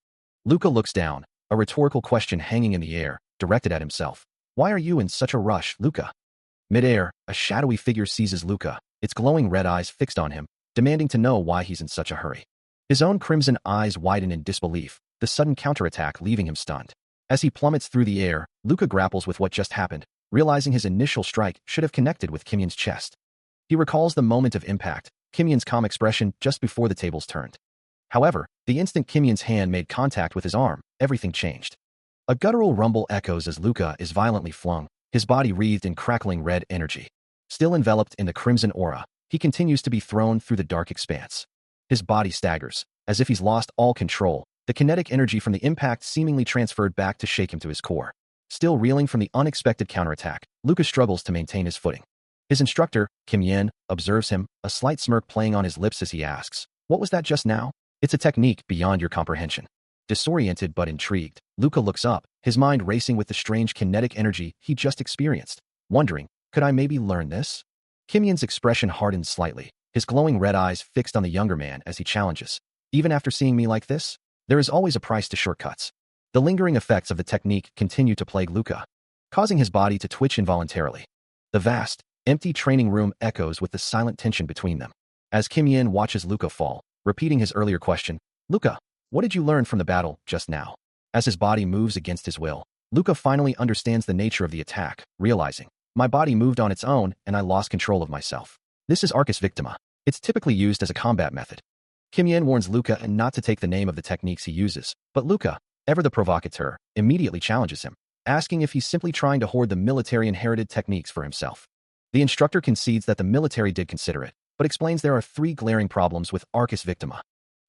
Luca looks down, a rhetorical question hanging in the air, directed at himself. Why are you in such a rush, Luca? Mid-air, a shadowy figure seizes Luca, its glowing red eyes fixed on him, demanding to know why he's in such a hurry. His own crimson eyes widen in disbelief, the sudden counterattack leaving him stunned. As he plummets through the air, Luca grapples with what just happened, realizing his initial strike should have connected with Kimyen's chest. He recalls the moment of impact, Kimyen's calm expression just before the tables turned. However, the instant Kimyen's hand made contact with his arm, everything changed. A guttural rumble echoes as Luca is violently flung, his body wreathed in crackling red energy. Still enveloped in the crimson aura, he continues to be thrown through the dark expanse. His body staggers, as if he's lost all control, the kinetic energy from the impact seemingly transferred back to shake him to his core. Still reeling from the unexpected counterattack, Luca struggles to maintain his footing. His instructor, Kimyen, observes him, a slight smirk playing on his lips as he asks, "What was that just now?" It's a technique beyond your comprehension. Disoriented but intrigued, Luca looks up, his mind racing with the strange kinetic energy he just experienced, wondering, could I maybe learn this? Kimyen's expression hardens slightly, his glowing red eyes fixed on the younger man as he challenges. Even after seeing me like this? There is always a price to shortcuts. The lingering effects of the technique continue to plague Luca, causing his body to twitch involuntarily. The vast, empty training room echoes with the silent tension between them. As Kimyen watches Luca fall, repeating his earlier question, Luca, what did you learn from the battle just now? As his body moves against his will, Luca finally understands the nature of the attack, realizing, my body moved on its own and I lost control of myself. This is Arcus Victima. It's typically used as a combat method. Kimyen warns Luca not to take the name of the techniques he uses, but Luca, ever the provocateur, immediately challenges him, asking if he's simply trying to hoard the military-inherited techniques for himself. The instructor concedes that the military did consider it, but explains there are 3 glaring problems with Arcus Victima.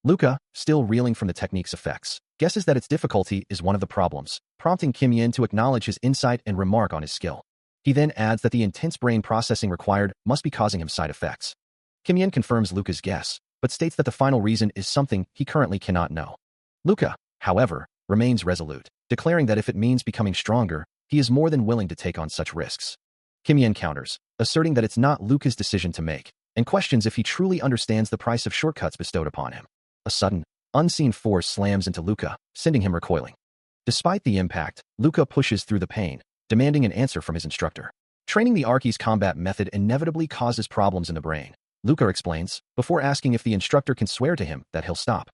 Luca, still reeling from the technique's effects, guesses that its difficulty is one of the problems, prompting Kimyen to acknowledge his insight and remark on his skill. He then adds that the intense brain processing required must be causing him side effects. Kimyen confirms Luca's guess, but states that the final reason is something he currently cannot know. Luca, however, remains resolute, declaring that if it means becoming stronger, he is more than willing to take on such risks. Kimyen counters, asserting that it's not Luca's decision to make, and questions if he truly understands the price of shortcuts bestowed upon him. A sudden, unseen force slams into Luca, sending him recoiling. Despite the impact, Luca pushes through the pain, demanding an answer from his instructor. Training the Archy's combat method inevitably causes problems in the brain, Luca explains, before asking if the instructor can swear to him that he'll stop.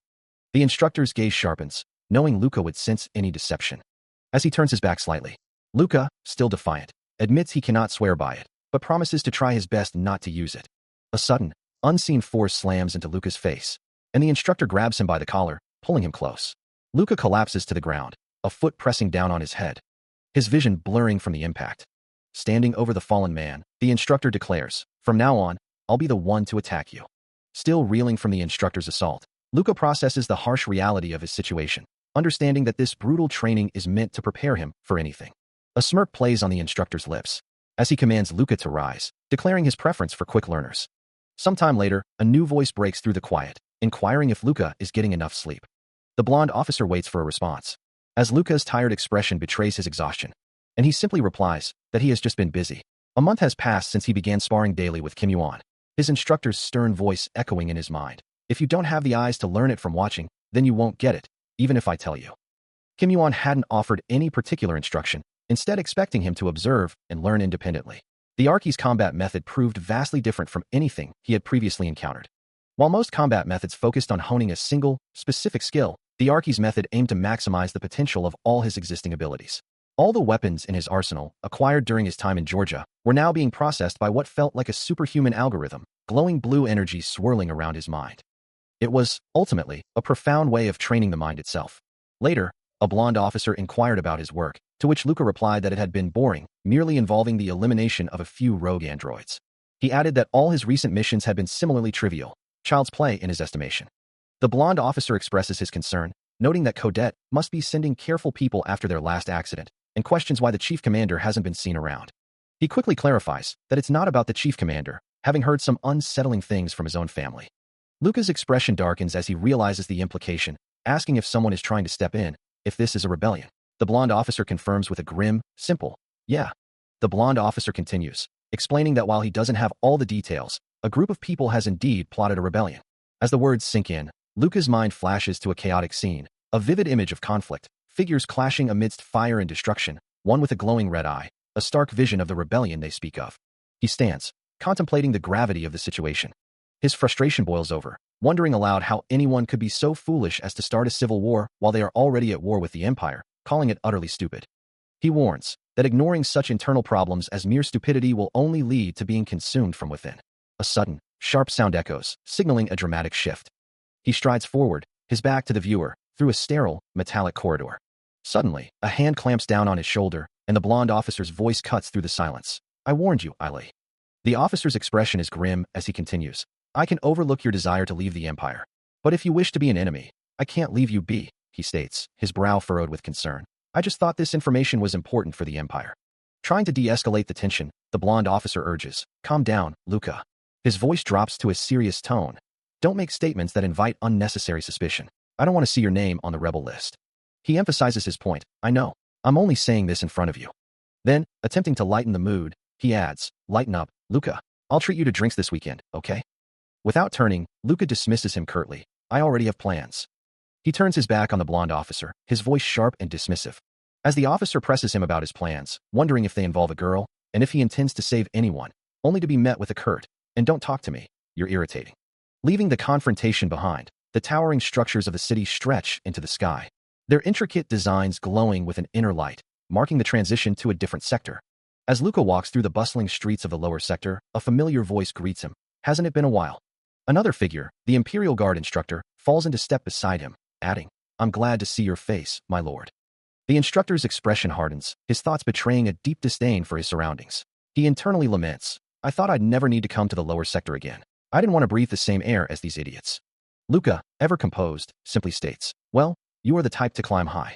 The instructor's gaze sharpens, knowing Luca would sense any deception. As he turns his back slightly, Luca, still defiant, admits he cannot swear by it, but promises to try his best not to use it. A sudden, unseen force slams into Luca's face, and the instructor grabs him by the collar, pulling him close. Luca collapses to the ground, a foot pressing down on his head, his vision blurring from the impact. Standing over the fallen man, the instructor declares, "From now on, I'll be the one to attack you." Still reeling from the instructor's assault, Luca processes the harsh reality of his situation, understanding that this brutal training is meant to prepare him for anything. A smirk plays on the instructor's lips, as he commands Luca to rise, declaring his preference for quick learners. Sometime later, a new voice breaks through the quiet, inquiring if Luca is getting enough sleep. The blonde officer waits for a response, as Luca's tired expression betrays his exhaustion, and he simply replies that he has just been busy. A month has passed since he began sparring daily with Kim Yuan, his instructor's stern voice echoing in his mind. If you don't have the eyes to learn it from watching, then you won't get it, even if I tell you. Kim Yuan hadn't offered any particular instruction, instead expecting him to observe and learn independently. The Arky's combat method proved vastly different from anything he had previously encountered. While most combat methods focused on honing a single, specific skill, the Arky's method aimed to maximize the potential of all his existing abilities. All the weapons in his arsenal, acquired during his time in Georgia, were now being processed by what felt like a superhuman algorithm, glowing blue energy swirling around his mind. It was, ultimately, a profound way of training the mind itself. Later, a blonde officer inquired about his work, to which Luca replied that it had been boring, merely involving the elimination of a few rogue androids. He added that all his recent missions had been similarly trivial, child's play in his estimation. The blonde officer expresses his concern, noting that Codette must be sending careful people after their last accident, and questions why the chief commander hasn't been seen around. He quickly clarifies that it's not about the chief commander, having heard some unsettling things from his own family. Luca's expression darkens as he realizes the implication, asking if someone is trying to step in, if this is a rebellion. The blonde officer confirms with a grim, simple, yeah. The blonde officer continues, explaining that while he doesn't have all the details, a group of people has indeed plotted a rebellion. As the words sink in, Luca's mind flashes to a chaotic scene, a vivid image of conflict, figures clashing amidst fire and destruction, one with a glowing red eye, a stark vision of the rebellion they speak of. He stands, contemplating the gravity of the situation. His frustration boils over, wondering aloud how anyone could be so foolish as to start a civil war while they are already at war with the Empire, calling it utterly stupid. He warns that ignoring such internal problems as mere stupidity will only lead to being consumed from within. A sudden, sharp sound echoes, signaling a dramatic shift. He strides forward, his back to the viewer, through a sterile, metallic corridor. Suddenly, a hand clamps down on his shoulder, and the blonde officer's voice cuts through the silence. I warned you, Ailey. The officer's expression is grim as he continues. I can overlook your desire to leave the Empire. But if you wish to be an enemy, I can't leave you be, he states, his brow furrowed with concern. I just thought this information was important for the Empire. Trying to de-escalate the tension, the blonde officer urges, calm down, Luca. His voice drops to a serious tone. Don't make statements that invite unnecessary suspicion. I don't want to see your name on the rebel list. He emphasizes his point. I know. I'm only saying this in front of you. Then, attempting to lighten the mood, he adds, lighten up, Luca. I'll treat you to drinks this weekend, okay? Without turning, Luca dismisses him curtly. I already have plans. He turns his back on the blonde officer, his voice sharp and dismissive. As the officer presses him about his plans, wondering if they involve a girl, and if he intends to save anyone, only to be met with a curt, and don't talk to me, you're irritating. Leaving the confrontation behind, the towering structures of the city stretch into the sky, their intricate designs glowing with an inner light, marking the transition to a different sector. As Luca walks through the bustling streets of the lower sector, a familiar voice greets him. Hasn't it been a while? Another figure, the Imperial Guard instructor, falls into step beside him, adding, I'm glad to see your face, my lord. The instructor's expression hardens, his thoughts betraying a deep disdain for his surroundings. He internally laments, I thought I'd never need to come to the lower sector again. I didn't want to breathe the same air as these idiots. Luca, ever composed, simply states, well, you are the type to climb high.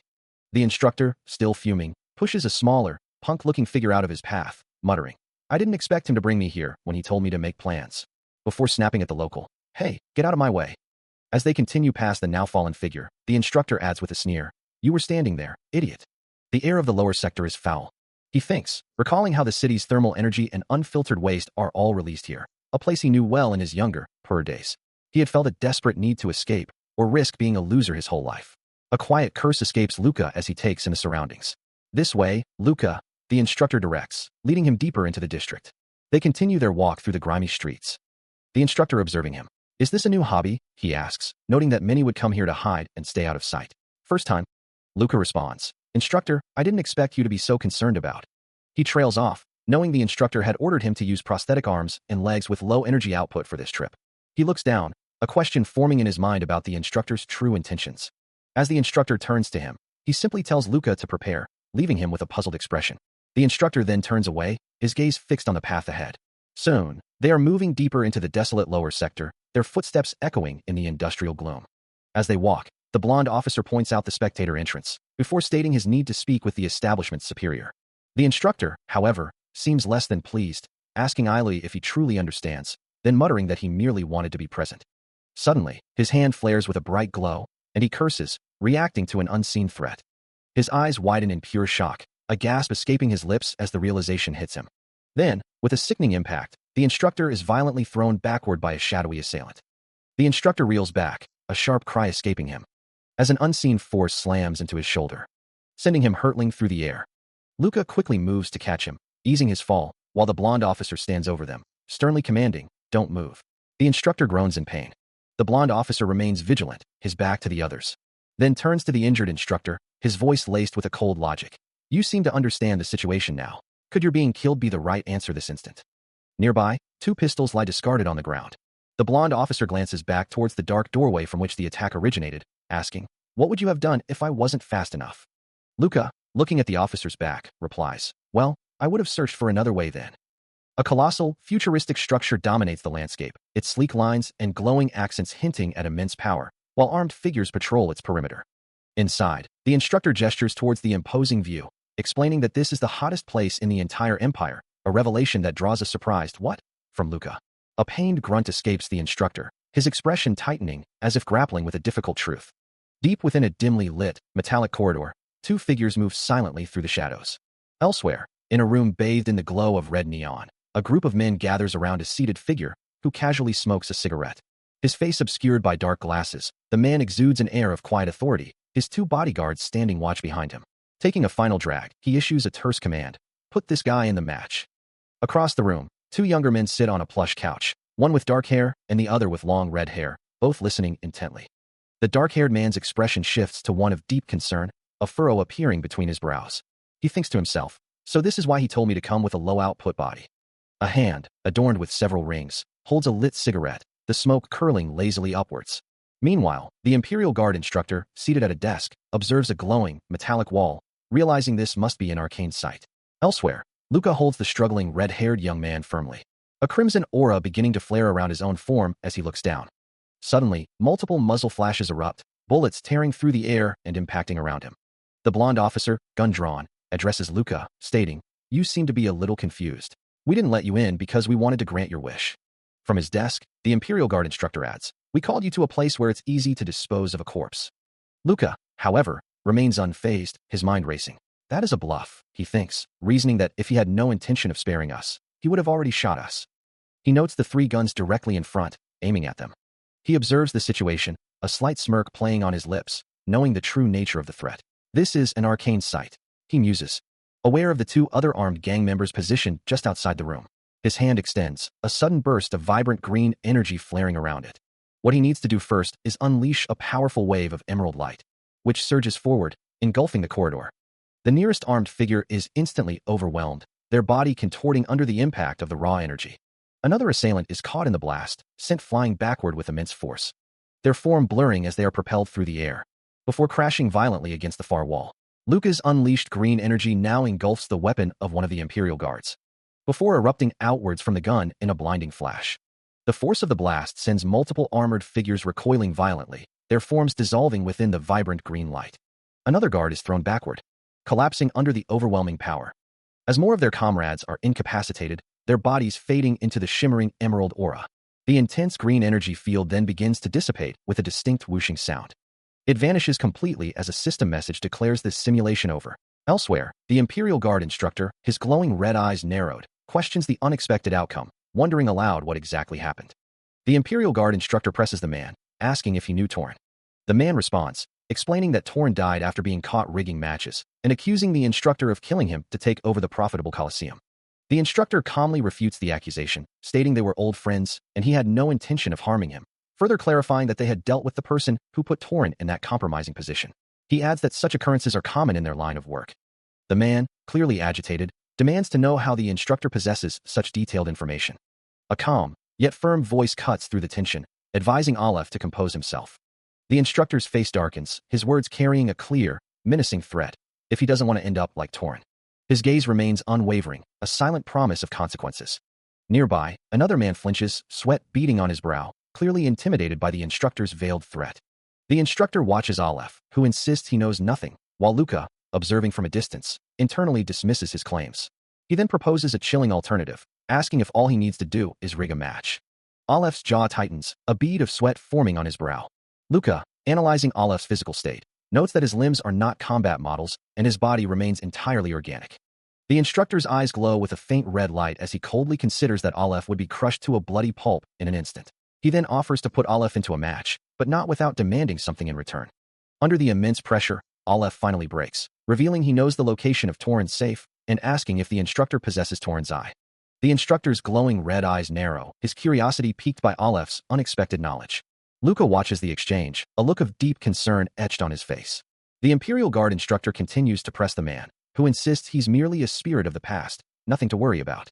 The instructor, still fuming, pushes a smaller, punk-looking figure out of his path, muttering, I didn't expect him to bring me here when he told me to make plans. Before snapping at the local, hey, get out of my way. As they continue past the now fallen figure, the instructor adds with a sneer, you were standing there, idiot. The air of the lower sector is foul. He thinks, recalling how the city's thermal energy and unfiltered waste are all released here, a place he knew well in his younger, poorer days. He had felt a desperate need to escape, or risk being a loser his whole life. A quiet curse escapes Luca as he takes in the surroundings. This way, Luca, the instructor directs, leading him deeper into the district. They continue their walk through the grimy streets. The instructor observing him. Is this a new hobby? He asks, noting that many would come here to hide and stay out of sight. First time. Luca responds, Instructor, I didn't expect you to be so concerned about. He trails off, knowing the instructor had ordered him to use prosthetic arms and legs with low energy output for this trip. He looks down, a question forming in his mind about the instructor's true intentions. As the instructor turns to him, he simply tells Luca to prepare, leaving him with a puzzled expression. The instructor then turns away, his gaze fixed on the path ahead. Soon, they are moving deeper into the desolate lower sector, their footsteps echoing in the industrial gloom. As they walk, the blonde officer points out the spectator entrance, before stating his need to speak with the establishment's superior. The instructor, however, seems less than pleased, asking Ailey if he truly understands, then muttering that he merely wanted to be present. Suddenly, his hand flares with a bright glow, and he curses, reacting to an unseen threat. His eyes widen in pure shock, a gasp escaping his lips as the realization hits him. Then, with a sickening impact, the instructor is violently thrown backward by a shadowy assailant. The instructor reels back, a sharp cry escaping him, as an unseen force slams into his shoulder, sending him hurtling through the air. Luca quickly moves to catch him, easing his fall, while the blonde officer stands over them, sternly commanding, "Don't move." The instructor groans in pain. The blonde officer remains vigilant, his back to the others, then turns to the injured instructor, his voice laced with a cold logic. "You seem to understand the situation now. Could your being killed be the right answer this instant?" Nearby, 2 pistols lie discarded on the ground. The blonde officer glances back towards the dark doorway from which the attack originated, asking, "What would you have done if I wasn't fast enough?" Luca, looking at the officer's back, replies, "Well, I would have searched for another way then." A colossal, futuristic structure dominates the landscape, its sleek lines and glowing accents hinting at immense power, while armed figures patrol its perimeter. Inside, the instructor gestures towards the imposing view, explaining that this is the hottest place in the entire empire, a revelation that draws a surprised "What?" from Luca. A pained grunt escapes the instructor, his expression tightening as if grappling with a difficult truth. Deep within a dimly lit, metallic corridor, 2 figures move silently through the shadows. Elsewhere, in a room bathed in the glow of red neon, a group of men gathers around a seated figure who casually smokes a cigarette. His face obscured by dark glasses, the man exudes an air of quiet authority, his 2 bodyguards standing watch behind him. Taking a final drag, he issues a terse command, "Put this guy in the match." Across the room, 2 younger men sit on a plush couch, one with dark hair and the other with long red hair, both listening intently. The dark-haired man's expression shifts to one of deep concern, a furrow appearing between his brows. He thinks to himself, "So this is why he told me to come with a low-output body." A hand, adorned with several rings, holds a lit cigarette, the smoke curling lazily upwards. Meanwhile, the Imperial Guard instructor, seated at a desk, observes a glowing, metallic wall, realizing this must be an arcane site. Elsewhere, Luca holds the struggling red-haired young man firmly, a crimson aura beginning to flare around his own form as he looks down. Suddenly, multiple muzzle flashes erupt, bullets tearing through the air and impacting around him. The blonde officer, gun drawn, addresses Luca, stating, "You seem to be a little confused. We didn't let you in because we wanted to grant your wish." From his desk, the Imperial Guard instructor adds, "We called you to a place where it's easy to dispose of a corpse." Luca, however, remains unfazed, his mind racing. That is a bluff, he thinks, reasoning that if he had no intention of sparing us, he would have already shot us. He notes the 3 guns directly in front, aiming at them. He observes the situation, a slight smirk playing on his lips, knowing the true nature of the threat. This is an arcane site, he muses, aware of the 2 other armed gang members positioned just outside the room. His hand extends, a sudden burst of vibrant green energy flaring around it. What he needs to do first is unleash a powerful wave of emerald light, which surges forward, engulfing the corridor. The nearest armed figure is instantly overwhelmed, their body contorting under the impact of the raw energy. Another assailant is caught in the blast, sent flying backward with immense force, their form blurring as they are propelled through the air, before crashing violently against the far wall. Luca's unleashed green energy now engulfs the weapon of one of the Imperial Guards, before erupting outwards from the gun in a blinding flash. The force of the blast sends multiple armored figures recoiling violently, their forms dissolving within the vibrant green light. Another guard is thrown backward, collapsing under the overwhelming power. As more of their comrades are incapacitated, their bodies fading into the shimmering emerald aura. The intense green energy field then begins to dissipate with a distinct whooshing sound. It vanishes completely as a system message declares this simulation over. Elsewhere, the Imperial Guard instructor, his glowing red eyes narrowed, questions the unexpected outcome, wondering aloud what exactly happened. The Imperial Guard instructor presses the man, asking if he knew Torn. The man responds, explaining that Torn died after being caught rigging matches, and accusing the instructor of killing him to take over the profitable Colosseum. The instructor calmly refutes the accusation, stating they were old friends and he had no intention of harming him, further clarifying that they had dealt with the person who put Torn in that compromising position. He adds that such occurrences are common in their line of work. The man, clearly agitated, demands to know how the instructor possesses such detailed information. A calm, yet firm voice cuts through the tension, advising Aleph to compose himself. The instructor's face darkens, his words carrying a clear, menacing threat, if he doesn't want to end up like Torn. His gaze remains unwavering, a silent promise of consequences. Nearby, another man flinches, sweat beading on his brow, clearly intimidated by the instructor's veiled threat. The instructor watches Aleph, who insists he knows nothing, while Luca, observing from a distance, internally dismisses his claims. He then proposes a chilling alternative, asking if all he needs to do is rig a match. Aleph's jaw tightens, a bead of sweat forming on his brow. Luca, analyzing Olaf's physical state, notes that his limbs are not combat models and his body remains entirely organic. The instructor's eyes glow with a faint red light as he coldly considers that Olaf would be crushed to a bloody pulp in an instant. He then offers to put Olaf into a match, but not without demanding something in return. Under the immense pressure, Olaf finally breaks, revealing he knows the location of Torin's safe and asking if the instructor possesses Torin's eye. The instructor's glowing red eyes narrow, his curiosity piqued by Olaf's unexpected knowledge. Luca watches the exchange, a look of deep concern etched on his face. The Imperial Guard instructor continues to press the man, who insists he's merely a spirit of the past, nothing to worry about.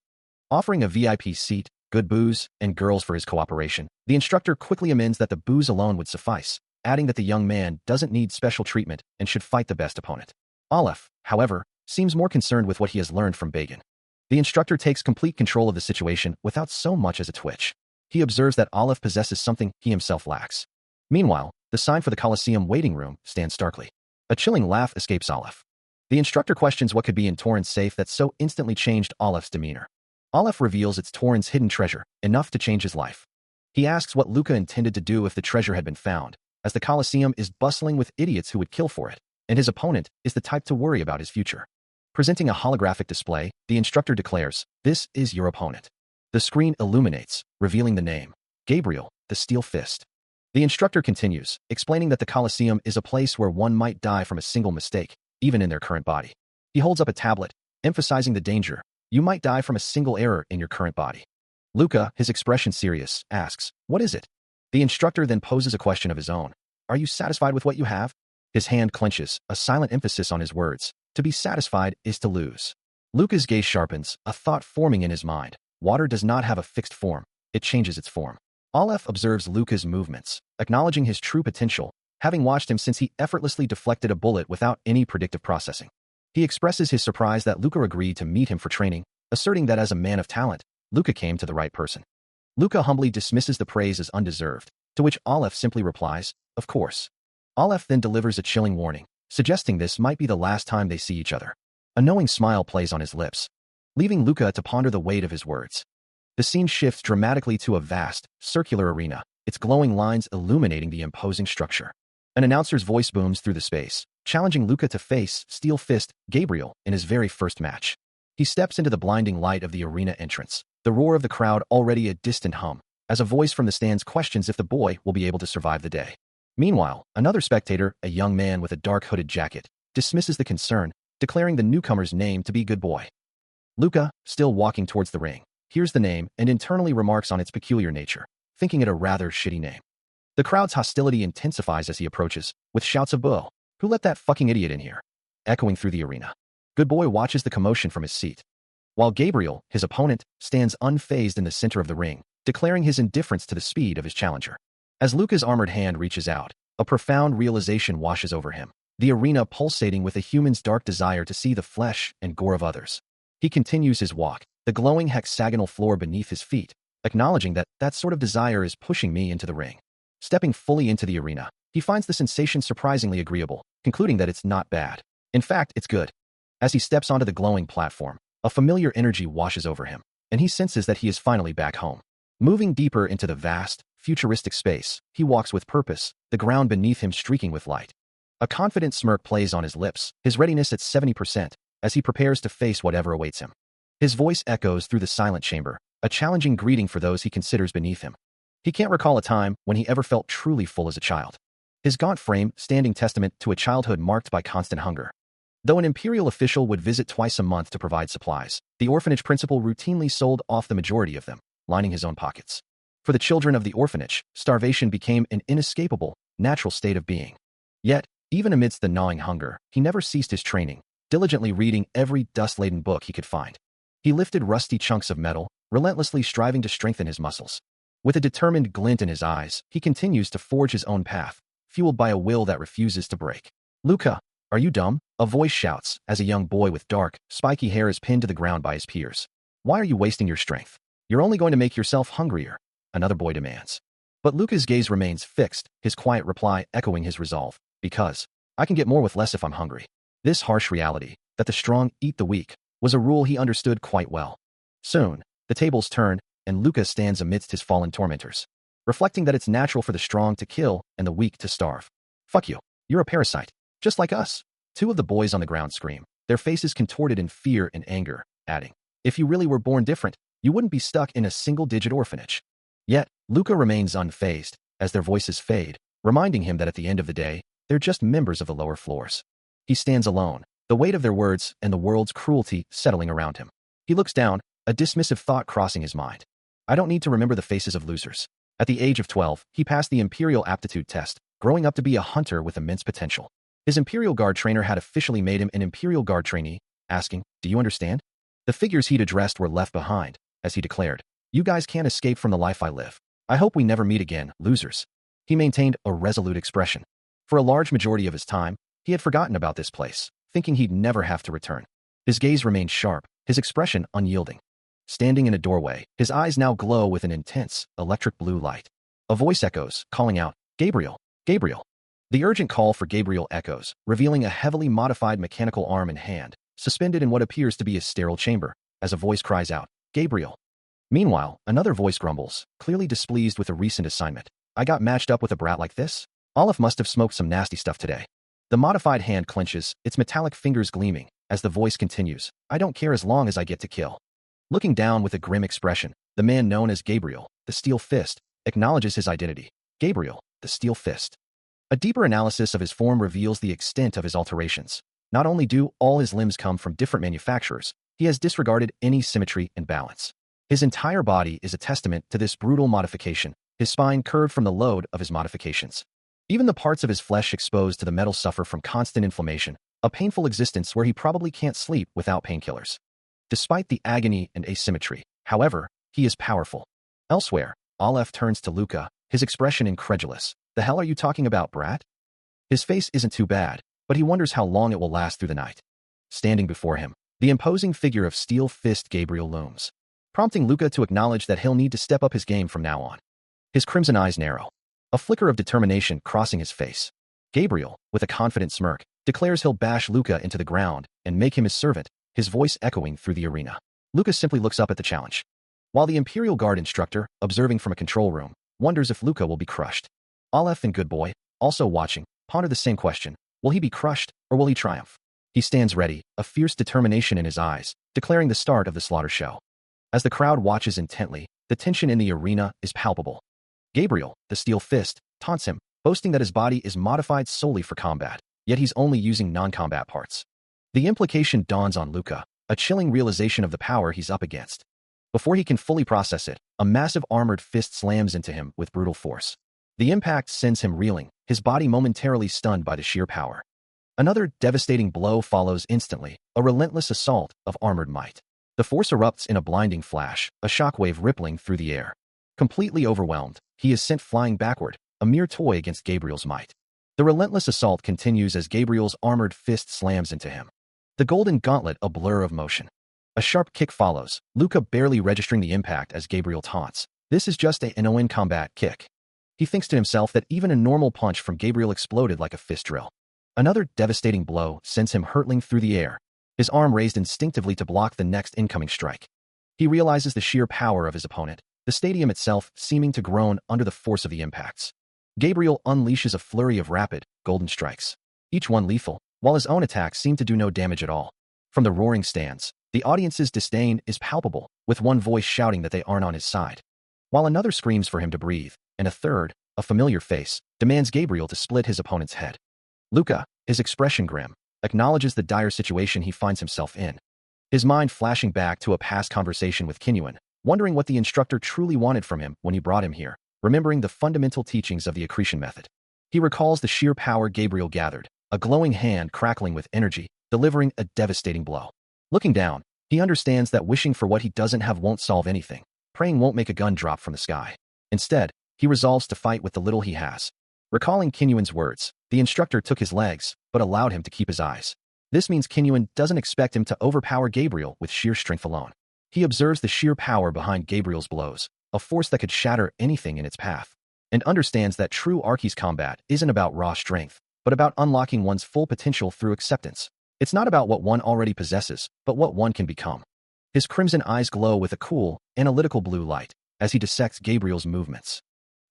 Offering a VIP seat, good booze, and girls for his cooperation, the instructor quickly amends that the booze alone would suffice, adding that the young man doesn't need special treatment and should fight the best opponent. Olaf, however, seems more concerned with what he has learned from Bagan. The instructor takes complete control of the situation without so much as a twitch. He observes that Olaf possesses something he himself lacks. Meanwhile, the sign for the Colosseum waiting room stands starkly. A chilling laugh escapes Olaf. The instructor questions what could be in Torin's safe that so instantly changed Olaf's demeanor. Olaf reveals it's Torin's hidden treasure, enough to change his life. He asks what Luca intended to do if the treasure had been found, as the Colosseum is bustling with idiots who would kill for it, and his opponent is the type to worry about his future. Presenting a holographic display, the instructor declares, "This is your opponent." The screen illuminates, revealing the name, Gabriel, the Steel Fist. The instructor continues, explaining that the Colosseum is a place where one might die from a single mistake, even in their current body. He holds up a tablet, emphasizing the danger. You might die from a single error in your current body. Luca, his expression serious, asks, "What is it?" The instructor then poses a question of his own. "Are you satisfied with what you have?" His hand clenches, a silent emphasis on his words. To be satisfied is to lose. Luca's gaze sharpens, a thought forming in his mind. Water does not have a fixed form, it changes its form. Olaf observes Luca's movements, acknowledging his true potential, having watched him since he effortlessly deflected a bullet without any predictive processing. He expresses his surprise that Luca agreed to meet him for training, asserting that as a man of talent, Luca came to the right person. Luca humbly dismisses the praise as undeserved, to which Olaf simply replies, "Of course." Olaf then delivers a chilling warning, suggesting this might be the last time they see each other. A knowing smile plays on his lips, leaving Luca to ponder the weight of his words. The scene shifts dramatically to a vast, circular arena, its glowing lines illuminating the imposing structure. An announcer's voice booms through the space, challenging Luca to face Steel Fist Gabriel in his very first match. He steps into the blinding light of the arena entrance, the roar of the crowd already a distant hum, as a voice from the stands questions if the boy will be able to survive the day. Meanwhile, another spectator, a young man with a dark hooded jacket, dismisses the concern, declaring the newcomer's name to be Good Boy. Luca, still walking towards the ring, hears the name and internally remarks on its peculiar nature, thinking it a rather shitty name. The crowd's hostility intensifies as he approaches, with shouts of "Boo! Who let that fucking idiot in here?" echoing through the arena. Good Boy watches the commotion from his seat, while Gabriel, his opponent, stands unfazed in the center of the ring, declaring his indifference to the speed of his challenger. As Luca's armored hand reaches out, a profound realization washes over him, the arena pulsating with a human's dark desire to see the flesh and gore of others. He continues his walk, the glowing hexagonal floor beneath his feet, acknowledging that sort of desire is pushing me into the ring. Stepping fully into the arena, he finds the sensation surprisingly agreeable, concluding that it's not bad. In fact, it's good. As he steps onto the glowing platform, a familiar energy washes over him, and he senses that he is finally back home. Moving deeper into the vast, futuristic space, he walks with purpose, the ground beneath him streaking with light. A confident smirk plays on his lips, his readiness at 70%, as he prepares to face whatever awaits him. His voice echoes through the silent chamber, a challenging greeting for those he considers beneath him. He can't recall a time when he ever felt truly full as a child. His gaunt frame standing testament to a childhood marked by constant hunger. Though an imperial official would visit twice a month to provide supplies, the orphanage principal routinely sold off the majority of them, lining his own pockets. For the children of the orphanage, starvation became an inescapable, natural state of being. Yet, even amidst the gnawing hunger, he never ceased his training, diligently reading every dust-laden book he could find. He lifted rusty chunks of metal, relentlessly striving to strengthen his muscles. With a determined glint in his eyes, he continues to forge his own path, fueled by a will that refuses to break. "Luca, are you dumb?" a voice shouts, as a young boy with dark, spiky hair is pinned to the ground by his peers. "Why are you wasting your strength? You're only going to make yourself hungrier," another boy demands. But Luca's gaze remains fixed, his quiet reply echoing his resolve. "Because I can get more with less if I'm hungry." This harsh reality, that the strong eat the weak, was a rule he understood quite well. Soon, the tables turn, and Luca stands amidst his fallen tormentors, reflecting that it's natural for the strong to kill and the weak to starve. Fuck you. You're a parasite. Just like us. Two of the boys on the ground scream, their faces contorted in fear and anger, adding, if you really were born different, you wouldn't be stuck in a single-digit orphanage. Yet, Luca remains unfazed as their voices fade, reminding him that at the end of the day, they're just members of the lower floors. He stands alone, the weight of their words and the world's cruelty settling around him. He looks down, a dismissive thought crossing his mind. I don't need to remember the faces of losers. At the age of 12, he passed the Imperial Aptitude Test, growing up to be a hunter with immense potential. His Imperial Guard trainer had officially made him an Imperial Guard trainee, asking, do you understand? The figures he'd addressed were left behind, as he declared, you guys can't escape from the life I live. I hope we never meet again, losers. He maintained a resolute expression. For a large majority of his time, he had forgotten about this place, thinking he'd never have to return. His gaze remained sharp, his expression unyielding. Standing in a doorway, his eyes now glow with an intense, electric blue light. A voice echoes, calling out, Gabriel, Gabriel. The urgent call for Gabriel echoes, revealing a heavily modified mechanical arm and hand, suspended in what appears to be a sterile chamber, as a voice cries out, Gabriel. Meanwhile, another voice grumbles, clearly displeased with a recent assignment. I got matched up with a brat like this? Olaf must have smoked some nasty stuff today. The modified hand clenches, its metallic fingers gleaming, as the voice continues, I don't care as long as I get to kill. Looking down with a grim expression, the man known as Gabriel, the Steel Fist, acknowledges his identity. Gabriel, the Steel Fist. A deeper analysis of his form reveals the extent of his alterations. Not only do all his limbs come from different manufacturers, he has disregarded any symmetry and balance. His entire body is a testament to this brutal modification, his spine curved from the load of his modifications. Even the parts of his flesh exposed to the metal suffer from constant inflammation, a painful existence where he probably can't sleep without painkillers. Despite the agony and asymmetry, however, he is powerful. Elsewhere, Olaf turns to Luca, his expression incredulous. The hell are you talking about, brat? His face isn't too bad, but he wonders how long it will last through the night. Standing before him, the imposing figure of Steel Fist Gabriel looms, prompting Luca to acknowledge that he'll need to step up his game from now on. His crimson eyes narrow, a flicker of determination crossing his face. Gabriel, with a confident smirk, declares he'll bash Luca into the ground and make him his servant, his voice echoing through the arena. Luca simply looks up at the challenge, while the Imperial Guard instructor, observing from a control room, wonders if Luca will be crushed. Olaf and Good Boy, also watching, ponder the same question. Will he be crushed, or will he triumph? He stands ready, a fierce determination in his eyes, declaring the start of the slaughter show. As the crowd watches intently, the tension in the arena is palpable. Gabriel, the Steel Fist, taunts him, boasting that his body is modified solely for combat, yet he's only using non-combat parts. The implication dawns on Luca, a chilling realization of the power he's up against. Before he can fully process it, a massive armored fist slams into him with brutal force. The impact sends him reeling, his body momentarily stunned by the sheer power. Another devastating blow follows instantly, a relentless assault of armored might. The force erupts in a blinding flash, a shockwave rippling through the air. Completely overwhelmed, he is sent flying backward, a mere toy against Gabriel's might. The relentless assault continues as Gabriel's armored fist slams into him. The golden gauntlet a blur of motion. A sharp kick follows, Luca barely registering the impact as Gabriel taunts. This is just an ON combat kick. He thinks to himself that even a normal punch from Gabriel exploded like a fist drill. Another devastating blow sends him hurtling through the air, his arm raised instinctively to block the next incoming strike. He realizes the sheer power of his opponent, the stadium itself seeming to groan under the force of the impacts. Gabriel unleashes a flurry of rapid, golden strikes, each one lethal, while his own attacks seem to do no damage at all. From the roaring stands, the audience's disdain is palpable, with one voice shouting that they aren't on his side, while another screams for him to breathe, and a third, a familiar face, demands Gabriel to split his opponent's head. Luca, his expression grim, acknowledges the dire situation he finds himself in, his mind flashing back to a past conversation with Kinyuan, wondering what the instructor truly wanted from him when he brought him here, remembering the fundamental teachings of the accretion method. He recalls the sheer power Gabriel gathered, a glowing hand crackling with energy, delivering a devastating blow. Looking down, he understands that wishing for what he doesn't have won't solve anything. Praying won't make a gun drop from the sky. Instead, he resolves to fight with the little he has. Recalling Kinyuan's words, the instructor took his legs, but allowed him to keep his eyes. This means Kinyuan doesn't expect him to overpower Gabriel with sheer strength alone. He observes the sheer power behind Gabriel's blows, a force that could shatter anything in its path, and understands that true Archi's combat isn't about raw strength, but about unlocking one's full potential through acceptance. It's not about what one already possesses, but what one can become. His crimson eyes glow with a cool, analytical blue light as he dissects Gabriel's movements.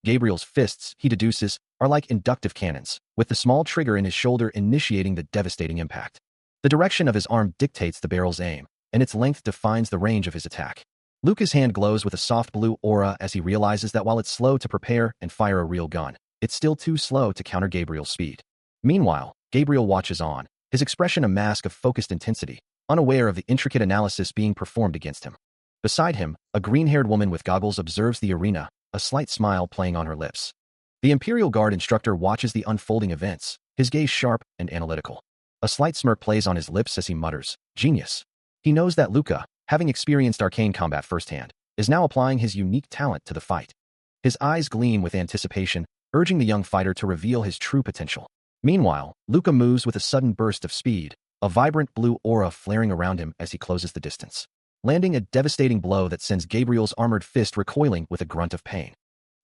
Gabriel's fists, he deduces, are like inductive cannons, with the small trigger in his shoulder initiating the devastating impact. The direction of his arm dictates the barrel's aim, and its length defines the range of his attack. Luca's hand glows with a soft blue aura as he realizes that while it's slow to prepare and fire a real gun, it's still too slow to counter Gabriel's speed. Meanwhile, Gabriel watches on, his expression a mask of focused intensity, unaware of the intricate analysis being performed against him. Beside him, a green-haired woman with goggles observes the arena, a slight smile playing on her lips. The Imperial Guard instructor watches the unfolding events, his gaze sharp and analytical. A slight smirk plays on his lips as he mutters, "Genius." He knows that Luca, having experienced arcane combat firsthand, is now applying his unique talent to the fight. His eyes gleam with anticipation, urging the young fighter to reveal his true potential. Meanwhile, Luca moves with a sudden burst of speed, a vibrant blue aura flaring around him as he closes the distance, landing a devastating blow that sends Gabriel's armored fist recoiling with a grunt of pain.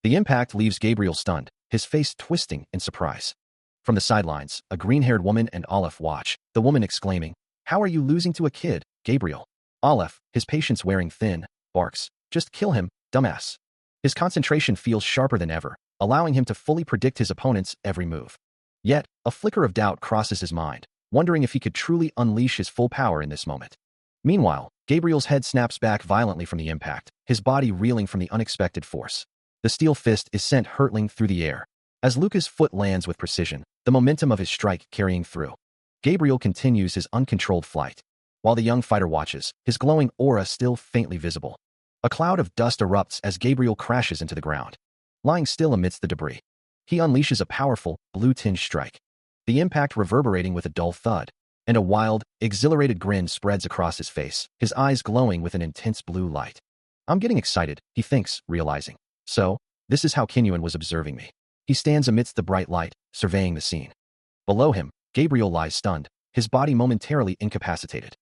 The impact leaves Gabriel stunned, his face twisting in surprise. From the sidelines, a green-haired woman and Aleph watch, the woman exclaiming, "How are you losing to a kid, Gabriel?" Aleph, his patience wearing thin, barks, "Just kill him, dumbass." His concentration feels sharper than ever, allowing him to fully predict his opponent's every move. Yet, a flicker of doubt crosses his mind, wondering if he could truly unleash his full power in this moment. Meanwhile, Gabriel's head snaps back violently from the impact, his body reeling from the unexpected force. The steel fist is sent hurtling through the air. As Luca's foot lands with precision, the momentum of his strike carrying through. Gabriel continues his uncontrolled flight. While the young fighter watches, his glowing aura still faintly visible. A cloud of dust erupts as Gabriel crashes into the ground. Lying still amidst the debris, he unleashes a powerful, blue-tinged strike. The impact reverberating with a dull thud, and a wild, exhilarated grin spreads across his face, his eyes glowing with an intense blue light. "I'm getting excited," he thinks, realizing. "So, this is how Kinyuan was observing me." He stands amidst the bright light, surveying the scene. Below him, Gabriel lies stunned, his body momentarily incapacitated.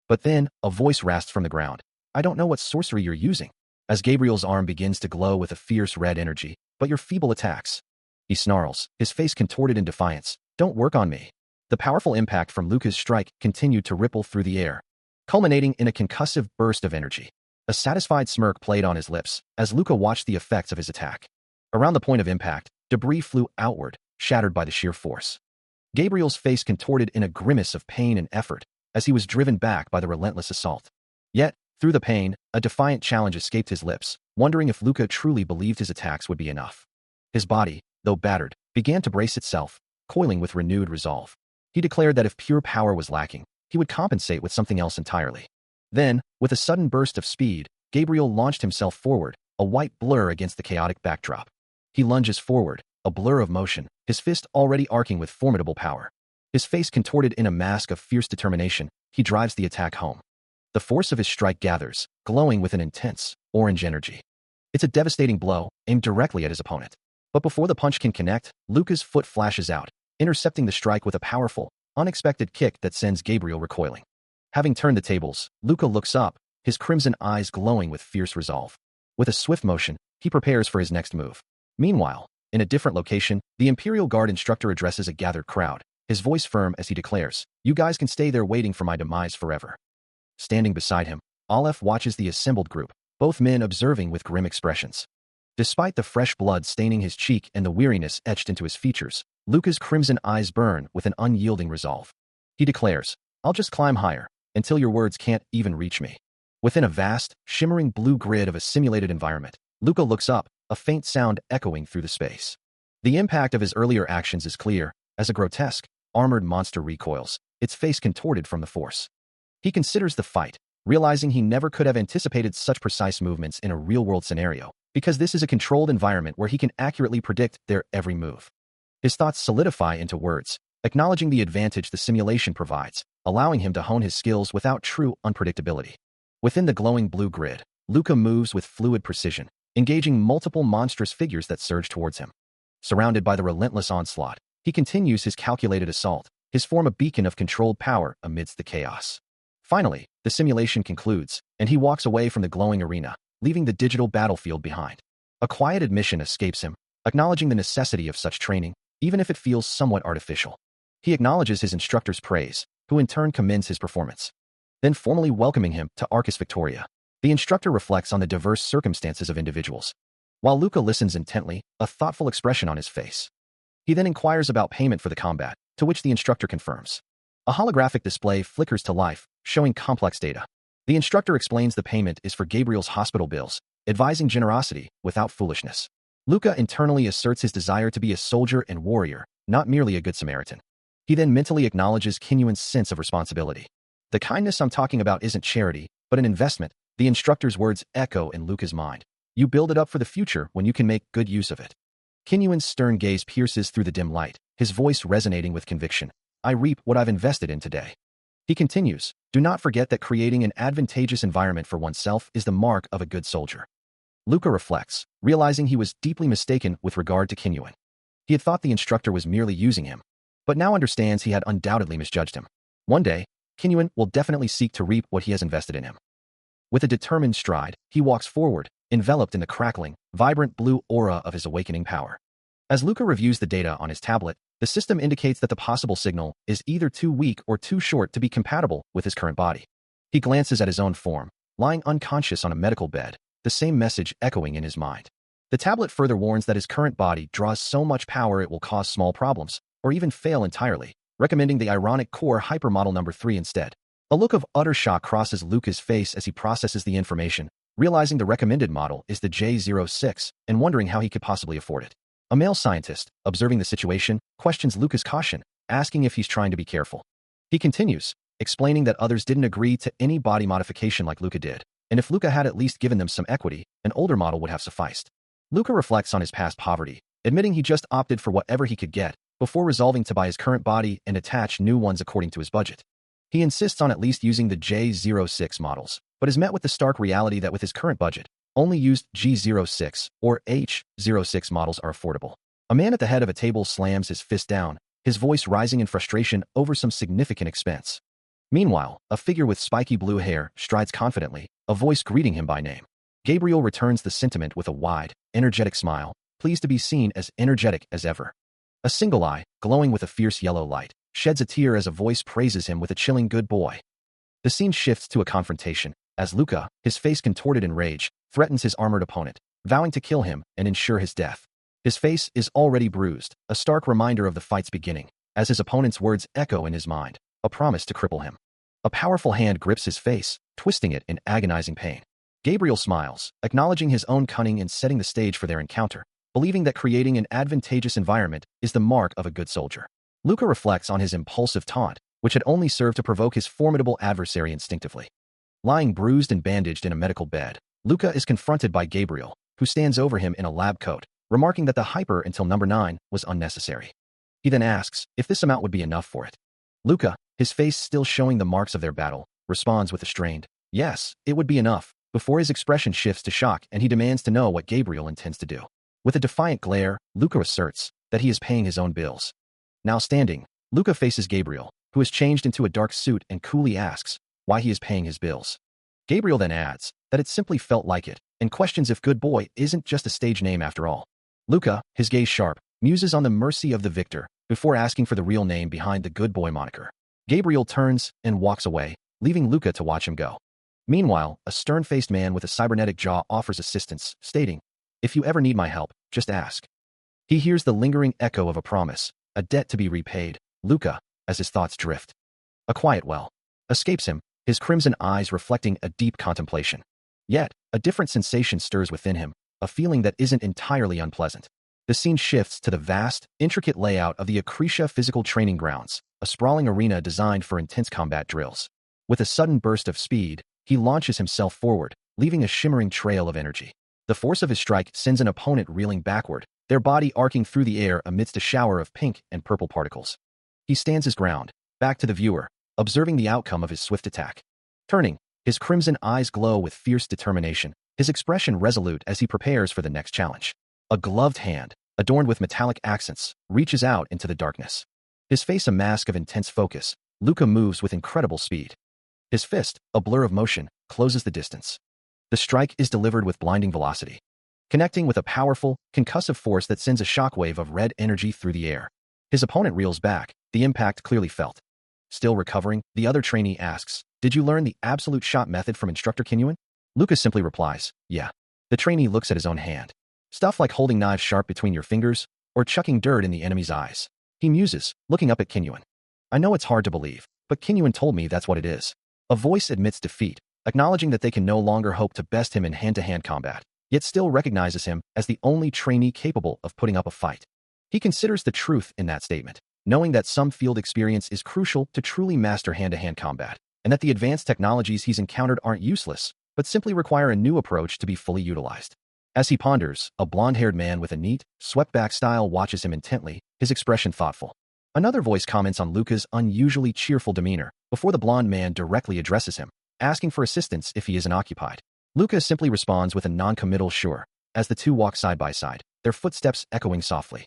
But then, a voice rasps from the ground. "I don't know what sorcery you're using." As Gabriel's arm begins to glow with a fierce red energy, "But your feeble attacks." He snarls, his face contorted in defiance. "Don't work on me." The powerful impact from Luca's strike continued to ripple through the air, culminating in a concussive burst of energy. A satisfied smirk played on his lips as Luca watched the effects of his attack. Around the point of impact, debris flew outward, shattered by the sheer force. Gabriel's face contorted in a grimace of pain and effort as he was driven back by the relentless assault. Yet, through the pain, a defiant challenge escaped his lips, wondering if Luca truly believed his attacks would be enough. His body, though battered, began to brace itself, coiling with renewed resolve. He declared that if pure power was lacking, he would compensate with something else entirely. Then, with a sudden burst of speed, Gabriel launched himself forward, a white blur against the chaotic backdrop. He lunges forward, a blur of motion, his fist already arcing with formidable power. His face contorted in a mask of fierce determination, he drives the attack home. The force of his strike gathers, glowing with an intense, orange energy. It's a devastating blow, aimed directly at his opponent. But before the punch can connect, Luca's foot flashes out, intercepting the strike with a powerful, unexpected kick that sends Gabriel recoiling. Having turned the tables, Luca looks up, his crimson eyes glowing with fierce resolve. With a swift motion, he prepares for his next move. Meanwhile, in a different location, the Imperial Guard instructor addresses a gathered crowd, his voice firm as he declares, "You guys can stay there waiting for my demise forever." Standing beside him, Aleph watches the assembled group, both men observing with grim expressions. Despite the fresh blood staining his cheek and the weariness etched into his features, Luca's crimson eyes burn with an unyielding resolve. He declares, "I'll just climb higher, until your words can't even reach me." Within a vast, shimmering blue grid of a simulated environment, Luca looks up, a faint sound echoing through the space. The impact of his earlier actions is clear, as a grotesque, armored monster recoils, its face contorted from the force. He considers the fight, realizing he never could have anticipated such precise movements in a real-world scenario, because this is a controlled environment where he can accurately predict their every move. His thoughts solidify into words, acknowledging the advantage the simulation provides, allowing him to hone his skills without true unpredictability. Within the glowing blue grid, Luca moves with fluid precision, engaging multiple monstrous figures that surge towards him. Surrounded by the relentless onslaught, he continues his calculated assault, his form a beacon of controlled power amidst the chaos. Finally, the simulation concludes, and he walks away from the glowing arena, leaving the digital battlefield behind. A quiet admission escapes him, acknowledging the necessity of such training, even if it feels somewhat artificial. He acknowledges his instructor's praise, who in turn commends his performance. Then formally welcoming him to Arcus Victoria, the instructor reflects on the diverse circumstances of individuals. while Luca listens intently, a thoughtful expression on his face. He then inquires about payment for the combat, to which the instructor confirms. A holographic display flickers to life, showing complex data. The instructor explains the payment is for Gabriel's hospital bills, advising generosity without foolishness. Luca internally asserts his desire to be a soldier and warrior, not merely a good Samaritan. He then mentally acknowledges Kinyuan's sense of responsibility. The kindness I'm talking about isn't charity, but an investment. The instructor's words echo in Luca's mind. You build it up for the future when you can make good use of it. Kinyuan's stern gaze pierces through the dim light, his voice resonating with conviction. I reap what I've invested in today. He continues, do not forget that creating an advantageous environment for oneself is the mark of a good soldier. Luca reflects, realizing he was deeply mistaken with regard to Kinyuan. He had thought the instructor was merely using him, but now understands he had undoubtedly misjudged him. One day, Kinyuan will definitely seek to reap what he has invested in him. With a determined stride, he walks forward, enveloped in the crackling, vibrant blue aura of his awakening power. As Luca reviews the data on his tablet, the system indicates that the possible signal is either too weak or too short to be compatible with his current body. He glances at his own form, lying unconscious on a medical bed, the same message echoing in his mind. The tablet further warns that his current body draws so much power it will cause small problems, or even fail entirely, recommending the ironic core hypermodel number 3 instead. A look of utter shock crosses Luca's face as he processes the information, realizing the recommended model is the J06 and wondering how he could possibly afford it. A male scientist, observing the situation, questions Luca's caution, asking if he's trying to be careful. He continues, explaining that others didn't agree to any body modification like Luca did, and if Luca had at least given them some equity, an older model would have sufficed. Luca reflects on his past poverty, admitting he just opted for whatever he could get, before resolving to buy his current body and attach new ones according to his budget. He insists on at least using the J06 models, but is met with the stark reality that with his current budget, only used G06 or H06 models are affordable. A man at the head of a table slams his fist down, his voice rising in frustration over some significant expense. Meanwhile, a figure with spiky blue hair strides confidently, a voice greeting him by name. Gabriel returns the sentiment with a wide, energetic smile, pleased to be seen as energetic as ever. A single eye, glowing with a fierce yellow light, sheds a tear as a voice praises him with a chilling good boy. The scene shifts to a confrontation, as Luca, his face contorted in rage, threatens his armored opponent, vowing to kill him and ensure his death. His face is already bruised, a stark reminder of the fight's beginning, as his opponent's words echo in his mind, a promise to cripple him. A powerful hand grips his face, twisting it in agonizing pain. Gabriel smiles, acknowledging his own cunning and setting the stage for their encounter, believing that creating an advantageous environment is the mark of a good soldier. Luca reflects on his impulsive taunt, which had only served to provoke his formidable adversary instinctively. Lying bruised and bandaged in a medical bed, Luca is confronted by Gabriel, who stands over him in a lab coat, remarking that the hyper until number 9 was unnecessary. He then asks if this amount would be enough for it. Luca, his face still showing the marks of their battle, responds with a strained, yes, it would be enough, before his expression shifts to shock and he demands to know what Gabriel intends to do. With a defiant glare, Luca asserts that he is paying his own bills. Now standing, Luca faces Gabriel, who has changed into a dark suit and coolly asks why he is paying his bills. Gabriel then adds that it simply felt like it, and questions if good boy isn't just a stage name after all. Luca, his gaze sharp, muses on the mercy of the victor, before asking for the real name behind the good boy moniker. Gabriel turns and walks away, leaving Luca to watch him go. Meanwhile, a stern-faced man with a cybernetic jaw offers assistance, stating, if you ever need my help, just ask. He hears the lingering echo of a promise, a debt to be repaid. Luca, as his thoughts drift. A quiet well escapes him, his crimson eyes reflecting a deep contemplation. Yet, a different sensation stirs within him, a feeling that isn't entirely unpleasant. The scene shifts to the vast, intricate layout of the Akrisha Physical Training Grounds, a sprawling arena designed for intense combat drills. With a sudden burst of speed, he launches himself forward, leaving a shimmering trail of energy. The force of his strike sends an opponent reeling backward, their body arcing through the air amidst a shower of pink and purple particles. He stands his ground, back to the viewer, observing the outcome of his swift attack. Turning, his crimson eyes glow with fierce determination, his expression resolute as he prepares for the next challenge. A gloved hand, adorned with metallic accents, reaches out into the darkness. His face a mask of intense focus, Luca moves with incredible speed. His fist, a blur of motion, closes the distance. The strike is delivered with blinding velocity, connecting with a powerful, concussive force that sends a shockwave of red energy through the air. His opponent reels back, the impact clearly felt. Still recovering, the other trainee asks, did you learn the absolute shot method from Instructor Kinyuan? Lucas simply replies, yeah. The trainee looks at his own hand. Stuff like holding knives sharp between your fingers or chucking dirt in the enemy's eyes. He muses, looking up at Kinyuan. I know it's hard to believe, but Kinyuan told me that's what it is. A voice admits defeat, acknowledging that they can no longer hope to best him in hand-to-hand combat, yet still recognizes him as the only trainee capable of putting up a fight. He considers the truth in that statement, knowing that some field experience is crucial to truly master hand-to-hand combat, and that the advanced technologies he's encountered aren't useless, but simply require a new approach to be fully utilized. As he ponders, a blonde-haired man with a neat, swept-back style watches him intently, his expression thoughtful. Another voice comments on Luca's unusually cheerful demeanor before the blonde man directly addresses him, asking for assistance if he isn't occupied. Luca simply responds with a non-committal sure, as the two walk side by side, their footsteps echoing softly.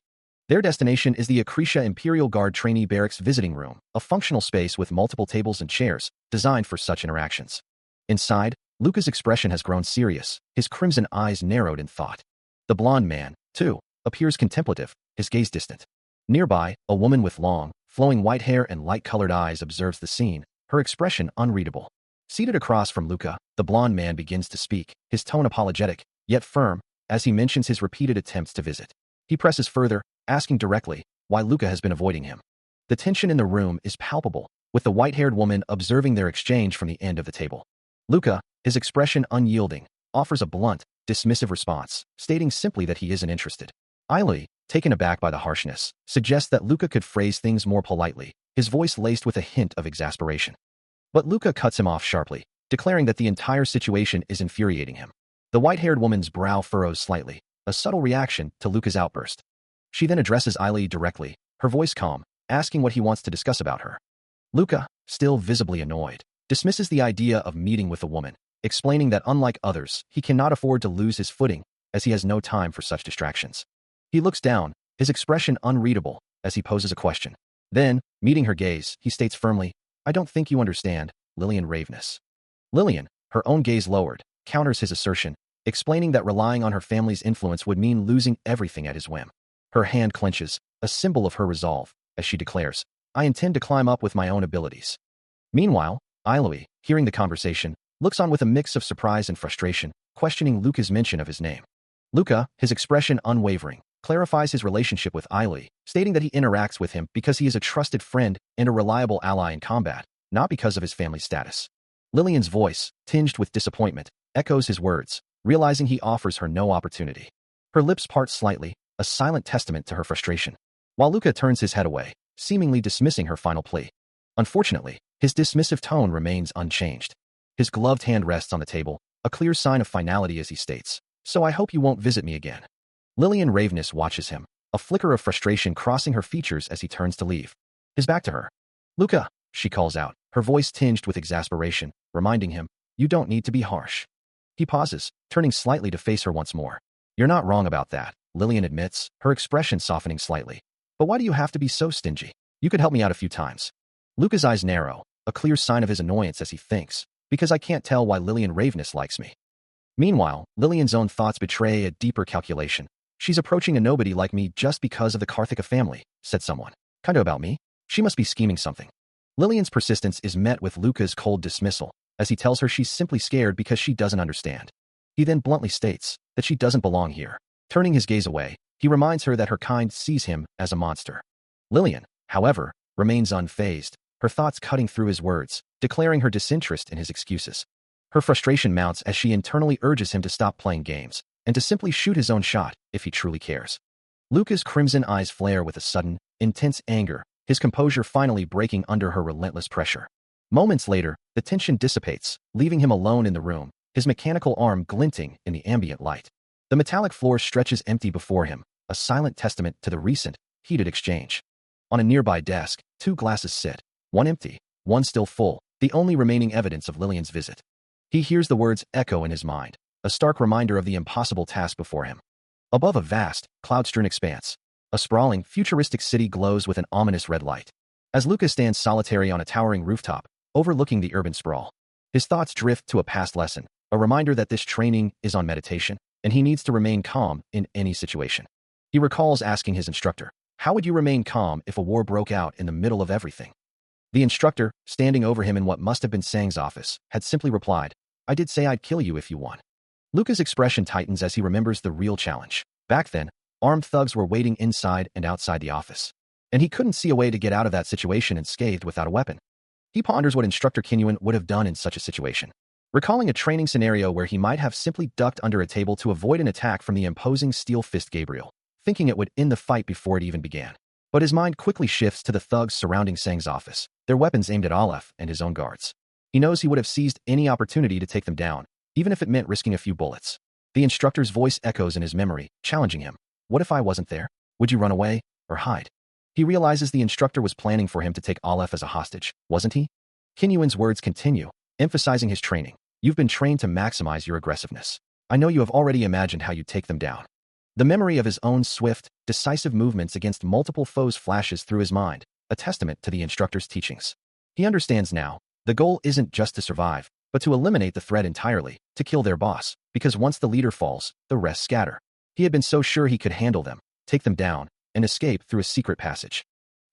Their destination is the Akrisha Imperial Guard Trainee Barracks Visiting Room, a functional space with multiple tables and chairs, designed for such interactions. Inside, Luca's expression has grown serious, his crimson eyes narrowed in thought. The blonde man, too, appears contemplative, his gaze distant. Nearby, a woman with long, flowing white hair and light-colored eyes observes the scene, her expression unreadable. Seated across from Luca, the blonde man begins to speak, his tone apologetic, yet firm, as he mentions his repeated attempts to visit. He presses further, asking directly why Luca has been avoiding him. The tension in the room is palpable, with the white-haired woman observing their exchange from the end of the table. Luca, his expression unyielding, offers a blunt, dismissive response, stating simply that he isn't interested. Ailey, taken aback by the harshness, suggests that Luca could phrase things more politely, his voice laced with a hint of exasperation. But Luca cuts him off sharply, declaring that the entire situation is infuriating him. The white-haired woman's brow furrows slightly, a subtle reaction to Luca's outburst. She then addresses Ailey directly, her voice calm, asking what he wants to discuss about her. Luca, still visibly annoyed, dismisses the idea of meeting with the woman, explaining that unlike others, he cannot afford to lose his footing, as he has no time for such distractions. He looks down, his expression unreadable, as he poses a question. Then, meeting her gaze, he states firmly, I don't think you understand, Lillian Ravenous. Lillian, her own gaze lowered, counters his assertion, explaining that relying on her family's influence would mean losing everything at his whim. Her hand clenches, a symbol of her resolve, as she declares, I intend to climb up with my own abilities. Meanwhile, Ailey, hearing the conversation, looks on with a mix of surprise and frustration, questioning Luca's mention of his name. Luca, his expression unwavering, clarifies his relationship with Ailey, stating that he interacts with him because he is a trusted friend and a reliable ally in combat, not because of his family status. Lillian's voice, tinged with disappointment, echoes his words, realizing he offers her no opportunity. Her lips part slightly, a silent testament to her frustration, while Luca turns his head away, seemingly dismissing her final plea. Unfortunately, his dismissive tone remains unchanged. His gloved hand rests on the table, a clear sign of finality as he states, so I hope you won't visit me again. Lillian Ravenous watches him, a flicker of frustration crossing her features as he turns to leave. His back to her. Luca, she calls out, her voice tinged with exasperation, reminding him, you don't need to be harsh. He pauses, turning slightly to face her once more. You're not wrong about that, Lillian admits, her expression softening slightly. But why do you have to be so stingy? You could help me out a few times. Luca's eyes narrow, a clear sign of his annoyance as he thinks, because I can't tell why Lillian Ravenous likes me. Meanwhile, Lillian's own thoughts betray a deeper calculation. She's approaching a nobody like me just because of the Karthika family, said someone. Kinda about me? She must be scheming something. Lillian's persistence is met with Luca's cold dismissal, as he tells her she's simply scared because she doesn't understand. He then bluntly states that she doesn't belong here. Turning his gaze away, he reminds her that her kind sees him as a monster. Lillian, however, remains unfazed, her thoughts cutting through his words, declaring her disinterest in his excuses. Her frustration mounts as she internally urges him to stop playing games, and to simply shoot his own shot if he truly cares. Luca's crimson eyes flare with a sudden, intense anger, his composure finally breaking under her relentless pressure. Moments later, the tension dissipates, leaving him alone in the room, his mechanical arm glinting in the ambient light. The metallic floor stretches empty before him, a silent testament to the recent, heated exchange. On a nearby desk, 2 glasses sit, one empty, one still full, the only remaining evidence of Lillian's visit. He hears the words echo in his mind, a stark reminder of the impossible task before him. Above a vast, cloud-strewn expanse, a sprawling, futuristic city glows with an ominous red light. As Luca stands solitary on a towering rooftop, overlooking the urban sprawl, his thoughts drift to a past lesson, a reminder that this training is on meditation, and he needs to remain calm in any situation. He recalls asking his instructor, how would you remain calm if a war broke out in the middle of everything? The instructor, standing over him in what must have been Sang's office, had simply replied, I did say I'd kill you if you won. Luca's expression tightens as he remembers the real challenge. Back then, armed thugs were waiting inside and outside the office. And he couldn't see a way to get out of that situation unscathed without a weapon. He ponders what Instructor Kinyuan would have done in such a situation. Recalling a training scenario where he might have simply ducked under a table to avoid an attack from the imposing steel fist Gabriel, thinking it would end the fight before it even began. But his mind quickly shifts to the thugs surrounding Sang's office, their weapons aimed at Aleph and his own guards. He knows he would have seized any opportunity to take them down, even if it meant risking a few bullets. The instructor's voice echoes in his memory, challenging him. What if I wasn't there? Would you run away or hide? He realizes the instructor was planning for him to take Aleph as a hostage, wasn't he? Kinyuan's words continue, emphasizing his training. You've been trained to maximize your aggressiveness. I know you have already imagined how you'd take them down. The memory of his own swift, decisive movements against multiple foes flashes through his mind, a testament to the instructor's teachings. He understands now, the goal isn't just to survive, but to eliminate the threat entirely, to kill their boss, because once the leader falls, the rest scatter. He had been so sure he could handle them, take them down, and escape through a secret passage.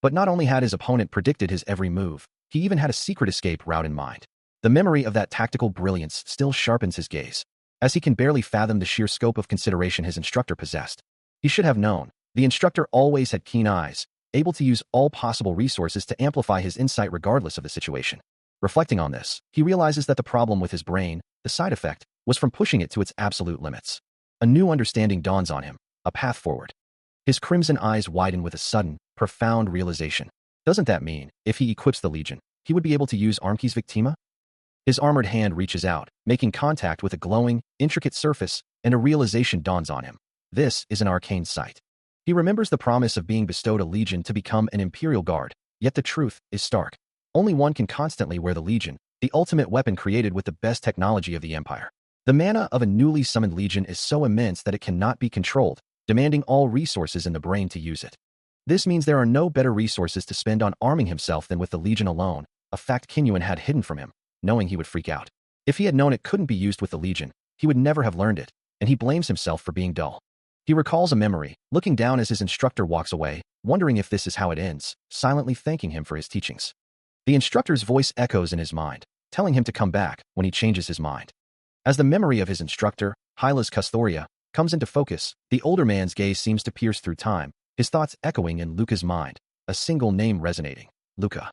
But not only had his opponent predicted his every move, he even had a secret escape route in mind. The memory of that tactical brilliance still sharpens his gaze, as he can barely fathom the sheer scope of consideration his instructor possessed. He should have known. The instructor always had keen eyes, able to use all possible resources to amplify his insight regardless of the situation. Reflecting on this, he realizes that the problem with his brain, the side effect, was from pushing it to its absolute limits. A new understanding dawns on him, a path forward. His crimson eyes widen with a sudden, profound realization. Doesn't that mean, if he equips the Legion, he would be able to use Armkey's Victima? His armored hand reaches out, making contact with a glowing, intricate surface, and a realization dawns on him. This is an arcane sight. He remembers the promise of being bestowed a Legion to become an Imperial Guard, yet the truth is stark. Only one can constantly wear the Legion, the ultimate weapon created with the best technology of the Empire. The mana of a newly summoned Legion is so immense that it cannot be controlled, demanding all resources in the brain to use it. This means there are no better resources to spend on arming himself than with the Legion alone, a fact Kinyuan had hidden from him, knowing he would freak out. If he had known it couldn't be used with the Legion, he would never have learned it, and he blames himself for being dull. He recalls a memory, looking down as his instructor walks away, wondering if this is how it ends, silently thanking him for his teachings. The instructor's voice echoes in his mind, telling him to come back when he changes his mind. As the memory of his instructor, Hylas Custoria, comes into focus, the older man's gaze seems to pierce through time, his thoughts echoing in Luca's mind, a single name resonating, Luca.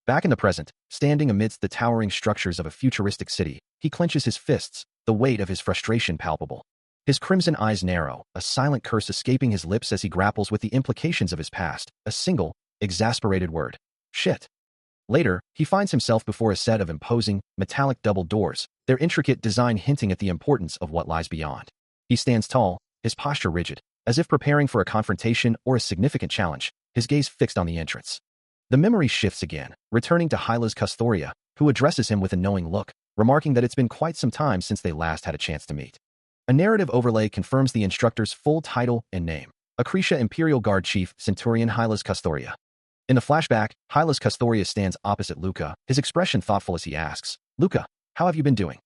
Back in the present, standing amidst the towering structures of a futuristic city, he clenches his fists, the weight of his frustration palpable. His crimson eyes narrow, a silent curse escaping his lips as he grapples with the implications of his past, a single, exasperated word. Shit. Later, he finds himself before a set of imposing, metallic double doors, their intricate design hinting at the importance of what lies beyond. He stands tall, his posture rigid, as if preparing for a confrontation or a significant challenge, his gaze fixed on the entrance. The memory shifts again, returning to Hylas Custoria, who addresses him with a knowing look, remarking that it's been quite some time since they last had a chance to meet. A narrative overlay confirms the instructor's full title and name, Acretia Imperial Guard Chief Centurion Hylas Custoria. In the flashback, Hylas Custoria stands opposite Luca, his expression thoughtful as he asks, Luca, how have you been doing?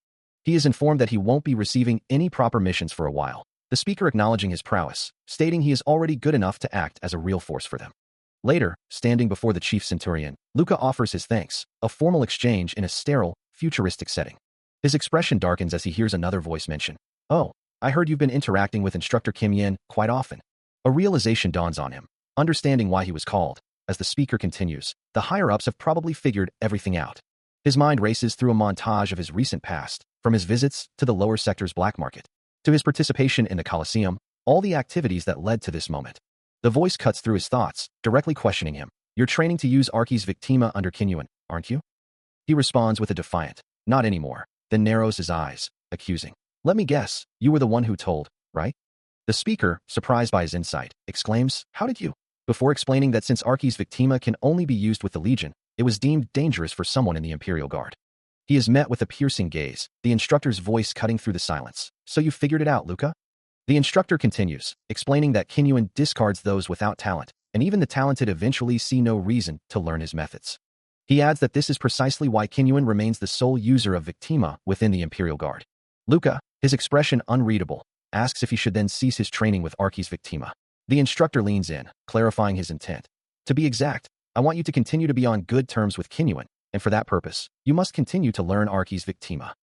He is informed that he won't be receiving any proper missions for a while, the speaker acknowledging his prowess, stating he is already good enough to act as a real force for them. Later, standing before the chief centurion, Luca offers his thanks, a formal exchange in a sterile, futuristic setting. His expression darkens as he hears another voice mention, Oh, I heard you've been interacting with Instructor Kim Yen quite often. A realization dawns on him, understanding why he was called. As the speaker continues, the higher-ups have probably figured everything out. His mind races through a montage of his recent past, from his visits to the lower sector's black market, to his participation in the Colosseum, all the activities that led to this moment. The voice cuts through his thoughts, directly questioning him. You're training to use Armkey's Victima under Kinyuan, aren't you? He responds with a defiant, not anymore, then narrows his eyes, accusing. Let me guess, you were the one who told, right? The speaker, surprised by his insight, exclaims, How did you? Before explaining that since Armkey's Victima can only be used with the Legion, it was deemed dangerous for someone in the Imperial Guard. He is met with a piercing gaze, the instructor's voice cutting through the silence. So you figured it out, Luca? The instructor continues, explaining that Kinyuan discards those without talent, and even the talented eventually see no reason to learn his methods. He adds that this is precisely why Kinyuan remains the sole user of Victima within the Imperial Guard. Luca, his expression unreadable, asks if he should then cease his training with Armkey's Victima. The instructor leans in, clarifying his intent. To be exact, I want you to continue to be on good terms with Kinyuan, and for that purpose, you must continue to learn Armkey's Victima.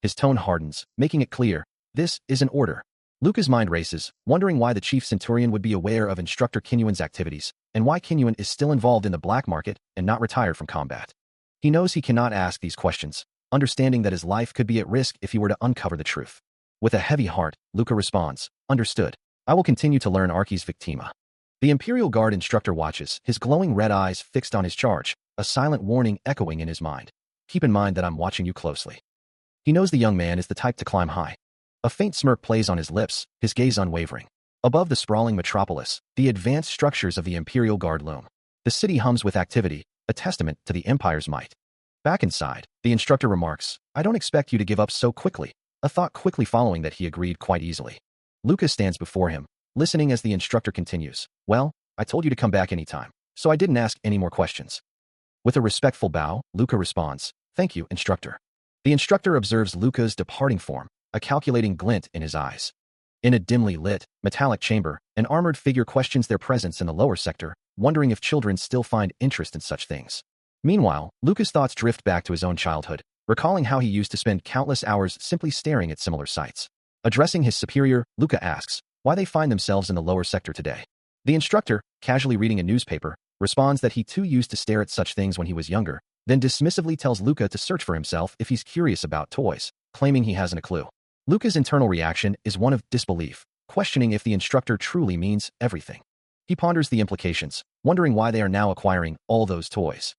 His tone hardens, making it clear, this is an order. Luca's mind races, wondering why the chief centurion would be aware of instructor Kinyuan's activities, and why Kinyuan is still involved in the black market and not retired from combat. He knows he cannot ask these questions, understanding that his life could be at risk if he were to uncover the truth. With a heavy heart, Luca responds, "Understood. I will continue to learn Archi's Victima." The Imperial Guard instructor watches, his glowing red eyes fixed on his charge, a silent warning echoing in his mind. "Keep in mind that I'm watching you closely." He knows the young man is the type to climb high. A faint smirk plays on his lips, his gaze unwavering. Above the sprawling metropolis, the advanced structures of the Imperial Guard loom. The city hums with activity, a testament to the Empire's might. Back inside, the instructor remarks, "I don't expect you to give up so quickly," a thought quickly following that he agreed quite easily. Luca stands before him, listening as the instructor continues, "Well, I told you to come back anytime, so I didn't ask any more questions." With a respectful bow, Luca responds, "Thank you, instructor." The instructor observes Luca's departing form, a calculating glint in his eyes. In a dimly lit, metallic chamber, an armored figure questions their presence in the lower sector, wondering if children still find interest in such things. Meanwhile, Luca's thoughts drift back to his own childhood, recalling how he used to spend countless hours simply staring at similar sights. Addressing his superior, Luca asks why they find themselves in the lower sector today. The instructor, casually reading a newspaper, responds that he too used to stare at such things when he was younger, then dismissively tells Luca to search for himself if he's curious about toys, claiming he hasn't a clue. Luca's internal reaction is one of disbelief, questioning if the instructor truly means everything. He ponders the implications, wondering why they are now acquiring all those toys.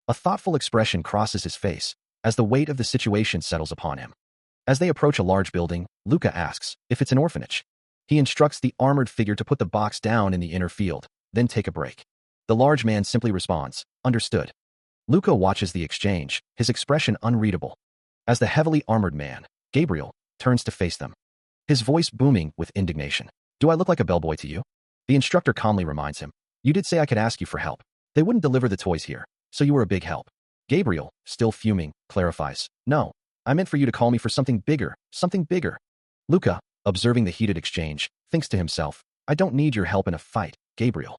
A thoughtful expression crosses his face as the weight of the situation settles upon him. As they approach a large building, Luca asks if it's an orphanage. He instructs the armored figure to put the box down in the inner field, then take a break. The large man simply responds, "Understood." Luca watches the exchange, his expression unreadable. As the heavily armored man, Gabriel, turns to face them, his voice booming with indignation. "Do I look like a bellboy to you?" The instructor calmly reminds him, "You did say I could ask you for help. They wouldn't deliver the toys here, so you were a big help." Gabriel, still fuming, clarifies, "No, I meant for you to call me for something bigger, something bigger." Luca, observing the heated exchange, thinks to himself, "I don't need your help in a fight, Gabriel."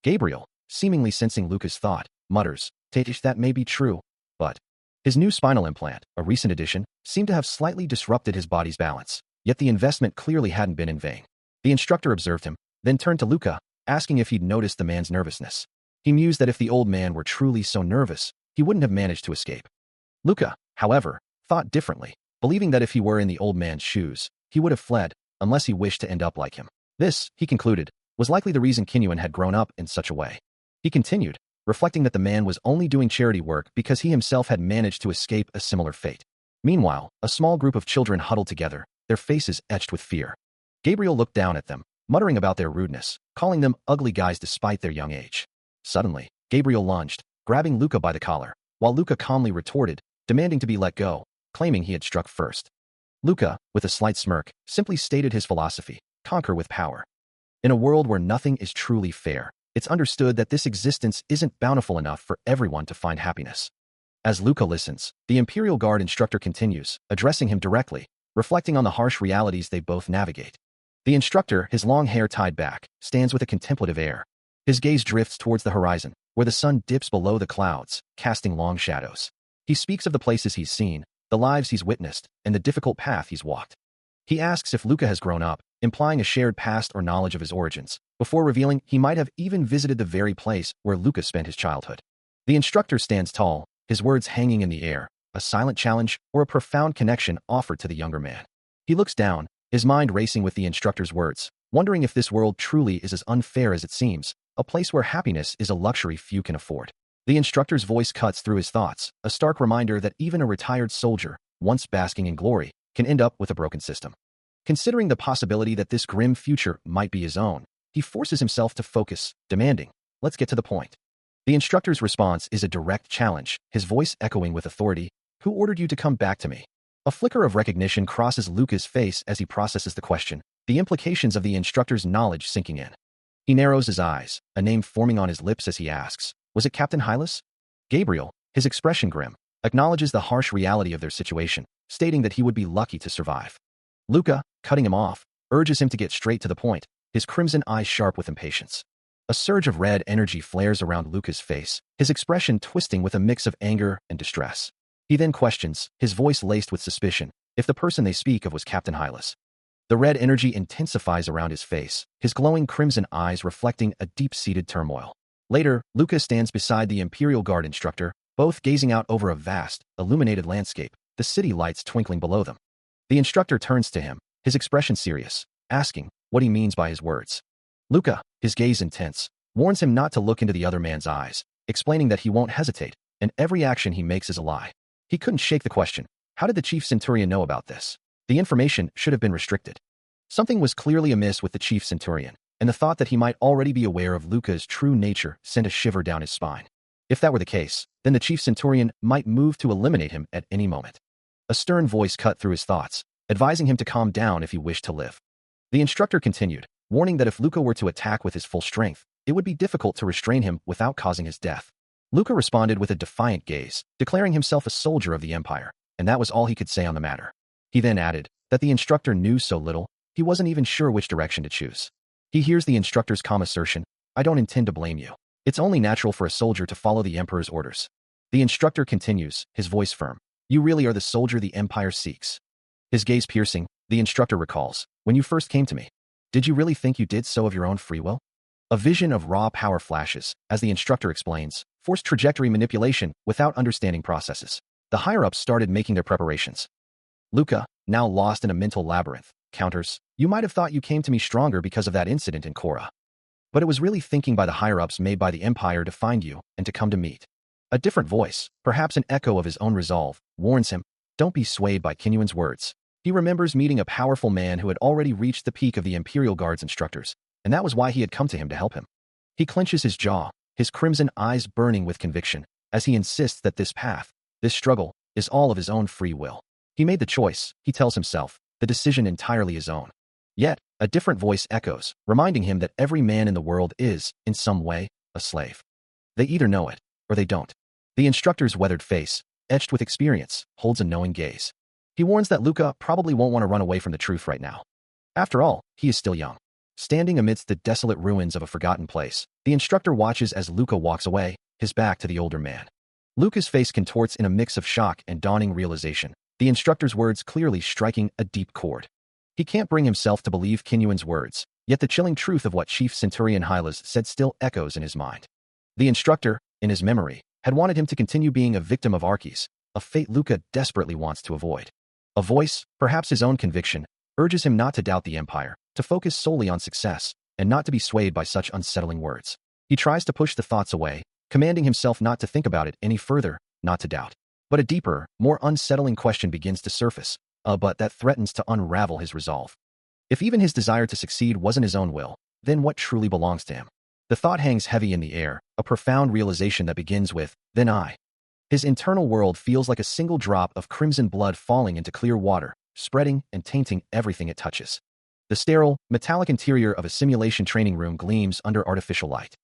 Gabriel, seemingly sensing Luca's thought, mutters, "Tatish, that may be true, but..." His new spinal implant, a recent addition, seemed to have slightly disrupted his body's balance, yet the investment clearly hadn't been in vain. The instructor observed him, then turned to Luca, asking if he'd noticed the man's nervousness. He mused that if the old man were truly so nervous, he wouldn't have managed to escape. Luca, however, thought differently, believing that if he were in the old man's shoes, he would have fled, unless he wished to end up like him. This, he concluded, was likely the reason Kinyuan had grown up in such a way. He continued, reflecting that the man was only doing charity work because he himself had managed to escape a similar fate. Meanwhile, a small group of children huddled together, their faces etched with fear. Gabriel looked down at them, muttering about their rudeness, calling them ugly guys despite their young age. Suddenly, Gabriel lunged, grabbing Luca by the collar, while Luca calmly retorted, demanding to be let go, claiming he had struck first. Luca, with a slight smirk, simply stated his philosophy: conquer with power. In a world where nothing is truly fair, it's understood that this existence isn't bountiful enough for everyone to find happiness. As Luca listens, the Imperial Guard instructor continues, addressing him directly, reflecting on the harsh realities they both navigate. The instructor, his long hair tied back, stands with a contemplative air. His gaze drifts towards the horizon, where the sun dips below the clouds, casting long shadows. He speaks of the places he's seen, the lives he's witnessed, and the difficult path he's walked. He asks if Luca has grown up, implying a shared past or knowledge of his origins, before revealing he might have even visited the very place where Luca spent his childhood. The instructor stands tall, his words hanging in the air, a silent challenge or a profound connection offered to the younger man. He looks down, his mind racing with the instructor's words, wondering if this world truly is as unfair as it seems, a place where happiness is a luxury few can afford. The instructor's voice cuts through his thoughts, a stark reminder that even a retired soldier, once basking in glory, can end up with a broken system. Considering the possibility that this grim future might be his own, he forces himself to focus, demanding, "Let's get to the point." The instructor's response is a direct challenge, his voice echoing with authority, "Who ordered you to come back to me?" A flicker of recognition crosses Luca's face as he processes the question, the implications of the instructor's knowledge sinking in. He narrows his eyes, a name forming on his lips as he asks, "Was it Captain Hylas?" Gabriel, his expression grim, acknowledges the harsh reality of their situation, stating that he would be lucky to survive. Luca, cutting him off, urges him to get straight to the point, his crimson eyes sharp with impatience. A surge of red energy flares around Luca's face, his expression twisting with a mix of anger and distress. He then questions, his voice laced with suspicion, if the person they speak of was Captain Hylas. The red energy intensifies around his face, his glowing crimson eyes reflecting a deep-seated turmoil. Later, Luca stands beside the Imperial Guard instructor, both gazing out over a vast, illuminated landscape, the city lights twinkling below them. The instructor turns to him, his expression serious, asking what he means by his words. Luca, his gaze intense, warns him not to look into the other man's eyes, explaining that he won't hesitate, and every action he makes is a lie. He couldn't shake the question. How did the chief centurion know about this? The information should have been restricted. Something was clearly amiss with the chief centurion, and the thought that he might already be aware of Luca's true nature sent a shiver down his spine. If that were the case, then the chief centurion might move to eliminate him at any moment. A stern voice cut through his thoughts, advising him to calm down if he wished to live. The instructor continued, warning that if Luca were to attack with his full strength, it would be difficult to restrain him without causing his death. Luca responded with a defiant gaze, declaring himself a soldier of the Empire, and that was all he could say on the matter. He then added that the instructor knew so little, he wasn't even sure which direction to choose. He hears the instructor's calm assertion, "I don't intend to blame you. It's only natural for a soldier to follow the Emperor's orders." The instructor continues, his voice firm, "You really are the soldier the Empire seeks." His gaze piercing, the instructor recalls, "When you first came to me, did you really think you did so of your own free will?" A vision of raw power flashes, as the instructor explains, forced trajectory manipulation without understanding processes. The higher-ups started making their preparations. Luca, now lost in a mental labyrinth, counters, "You might have thought you came to me stronger because of that incident in Korra. But it was really thinking by the higher-ups made by the Empire to find you and to come to meet." A different voice, perhaps an echo of his own resolve, warns him, "Don't be swayed by Kinyuan's words." He remembers meeting a powerful man who had already reached the peak of the Imperial Guard's instructors, and that was why he had come to him to help him. He clenches his jaw, his crimson eyes burning with conviction, as he insists that this path, this struggle, is all of his own free will. He made the choice, he tells himself, the decision entirely his own. Yet, a different voice echoes, reminding him that every man in the world is, in some way, a slave. They either know it, or they don't. The instructor's weathered face, etched with experience, holds a knowing gaze. He warns that Luca probably won't want to run away from the truth right now. After all, he is still young. Standing amidst the desolate ruins of a forgotten place, the instructor watches as Luca walks away, his back to the older man. Luca's face contorts in a mix of shock and dawning realization, the instructor's words clearly striking a deep chord. He can't bring himself to believe Kinyuan's words, yet the chilling truth of what Chief Centurion Hylas said still echoes in his mind. The instructor, in his memory, had wanted him to continue being a victim of Archies, a fate Luca desperately wants to avoid. A voice, perhaps his own conviction, urges him not to doubt the Empire, to focus solely on success, and not to be swayed by such unsettling words. He tries to push the thoughts away, commanding himself not to think about it any further, not to doubt. But a deeper, more unsettling question begins to surface, but that threatens to unravel his resolve. If even his desire to succeed wasn't his own will, then what truly belongs to him? The thought hangs heavy in the air, a profound realization that begins with, "Then I." His internal world feels like a single drop of crimson blood falling into clear water, spreading and tainting everything it touches. The sterile, metallic interior of a simulation training room gleams under artificial light.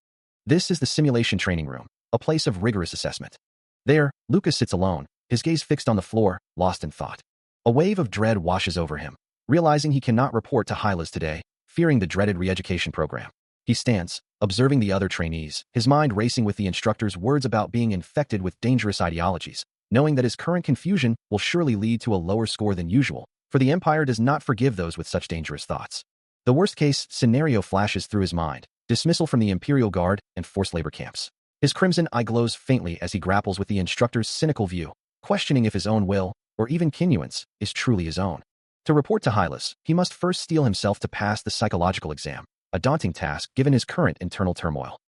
This is the simulation training room, a place of rigorous assessment. There, Lucas sits alone, his gaze fixed on the floor, lost in thought. A wave of dread washes over him, realizing he cannot report to Hylas today, fearing the dreaded re-education program. He stands, observing the other trainees, his mind racing with the instructor's words about being infected with dangerous ideologies, knowing that his current confusion will surely lead to a lower score than usual, for the Empire does not forgive those with such dangerous thoughts. The worst-case scenario flashes through his mind, dismissal from the Imperial Guard and forced labor camps. His crimson eye glows faintly as he grapples with the instructor's cynical view, questioning if his own will, or even Kinyuan's, is truly his own. To report to Hylas, he must first steel himself to pass the psychological exam, a daunting task given his current internal turmoil.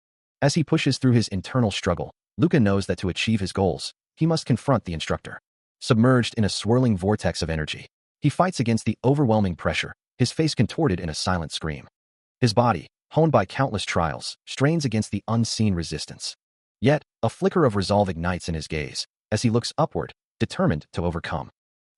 As he pushes through his internal struggle, Luca knows that to achieve his goals, he must confront the instructor. Submerged in a swirling vortex of energy, he fights against the overwhelming pressure, his face contorted in a silent scream. His body, honed by countless trials, strains against the unseen resistance. Yet, a flicker of resolve ignites in his gaze, as he looks upward, determined to overcome.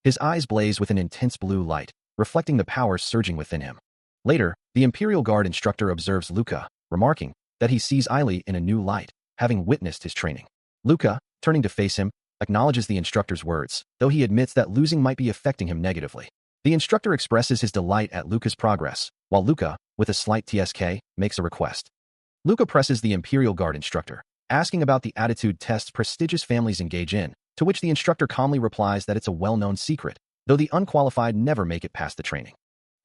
His eyes blaze with an intense blue light, reflecting the power surging within him. Later, the Imperial Guard instructor observes Luca, remarking that he sees Ailey in a new light, having witnessed his training. Luca, turning to face him, acknowledges the instructor's words, though he admits that losing might be affecting him negatively. The instructor expresses his delight at Luca's progress, while Luca, with a slight TSK, makes a request. Luca presses the Imperial Guard instructor, asking about the attitude tests prestigious families engage in, to which the instructor calmly replies that it's a well-known secret, though the unqualified never make it past the training.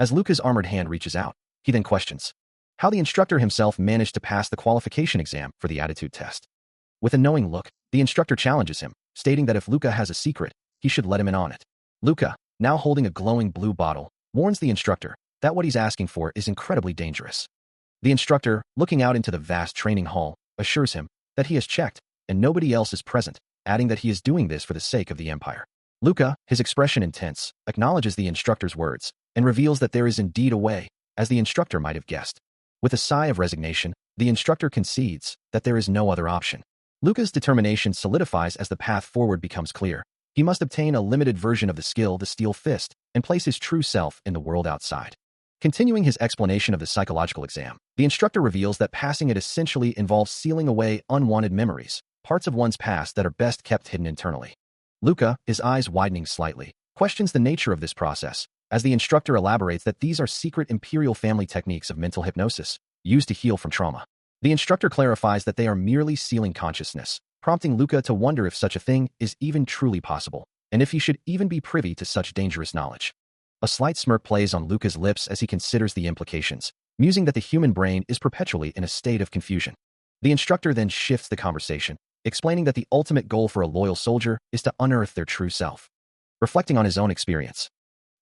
As Luca's armored hand reaches out, he then questions how the instructor himself managed to pass the qualification exam for the attitude test. With a knowing look, the instructor challenges him, stating that if Luca has a secret, he should let him in on it. Luca, now holding a glowing blue bottle, warns the instructor that what he's asking for is incredibly dangerous. The instructor, looking out into the vast training hall, assures him that he has checked and nobody else is present, adding that he is doing this for the sake of the Empire. Luca, his expression intense, acknowledges the instructor's words and reveals that there is indeed a way, as the instructor might have guessed. With a sigh of resignation, the instructor concedes that there is no other option. Luca's determination solidifies as the path forward becomes clear. He must obtain a limited version of the skill, the Steel Fist, and place his true self in the world outside. Continuing his explanation of the psychological exam, the instructor reveals that passing it essentially involves sealing away unwanted memories, parts of one's past that are best kept hidden internally. Luca, his eyes widening slightly, questions the nature of this process, as the instructor elaborates that these are secret imperial family techniques of mental hypnosis, used to heal from trauma. The instructor clarifies that they are merely sealing consciousness, prompting Luca to wonder if such a thing is even truly possible, and if he should even be privy to such dangerous knowledge. A slight smirk plays on Luca's lips as he considers the implications, musing that the human brain is perpetually in a state of confusion. The instructor then shifts the conversation, explaining that the ultimate goal for a loyal soldier is to unearth their true self, reflecting on his own experience.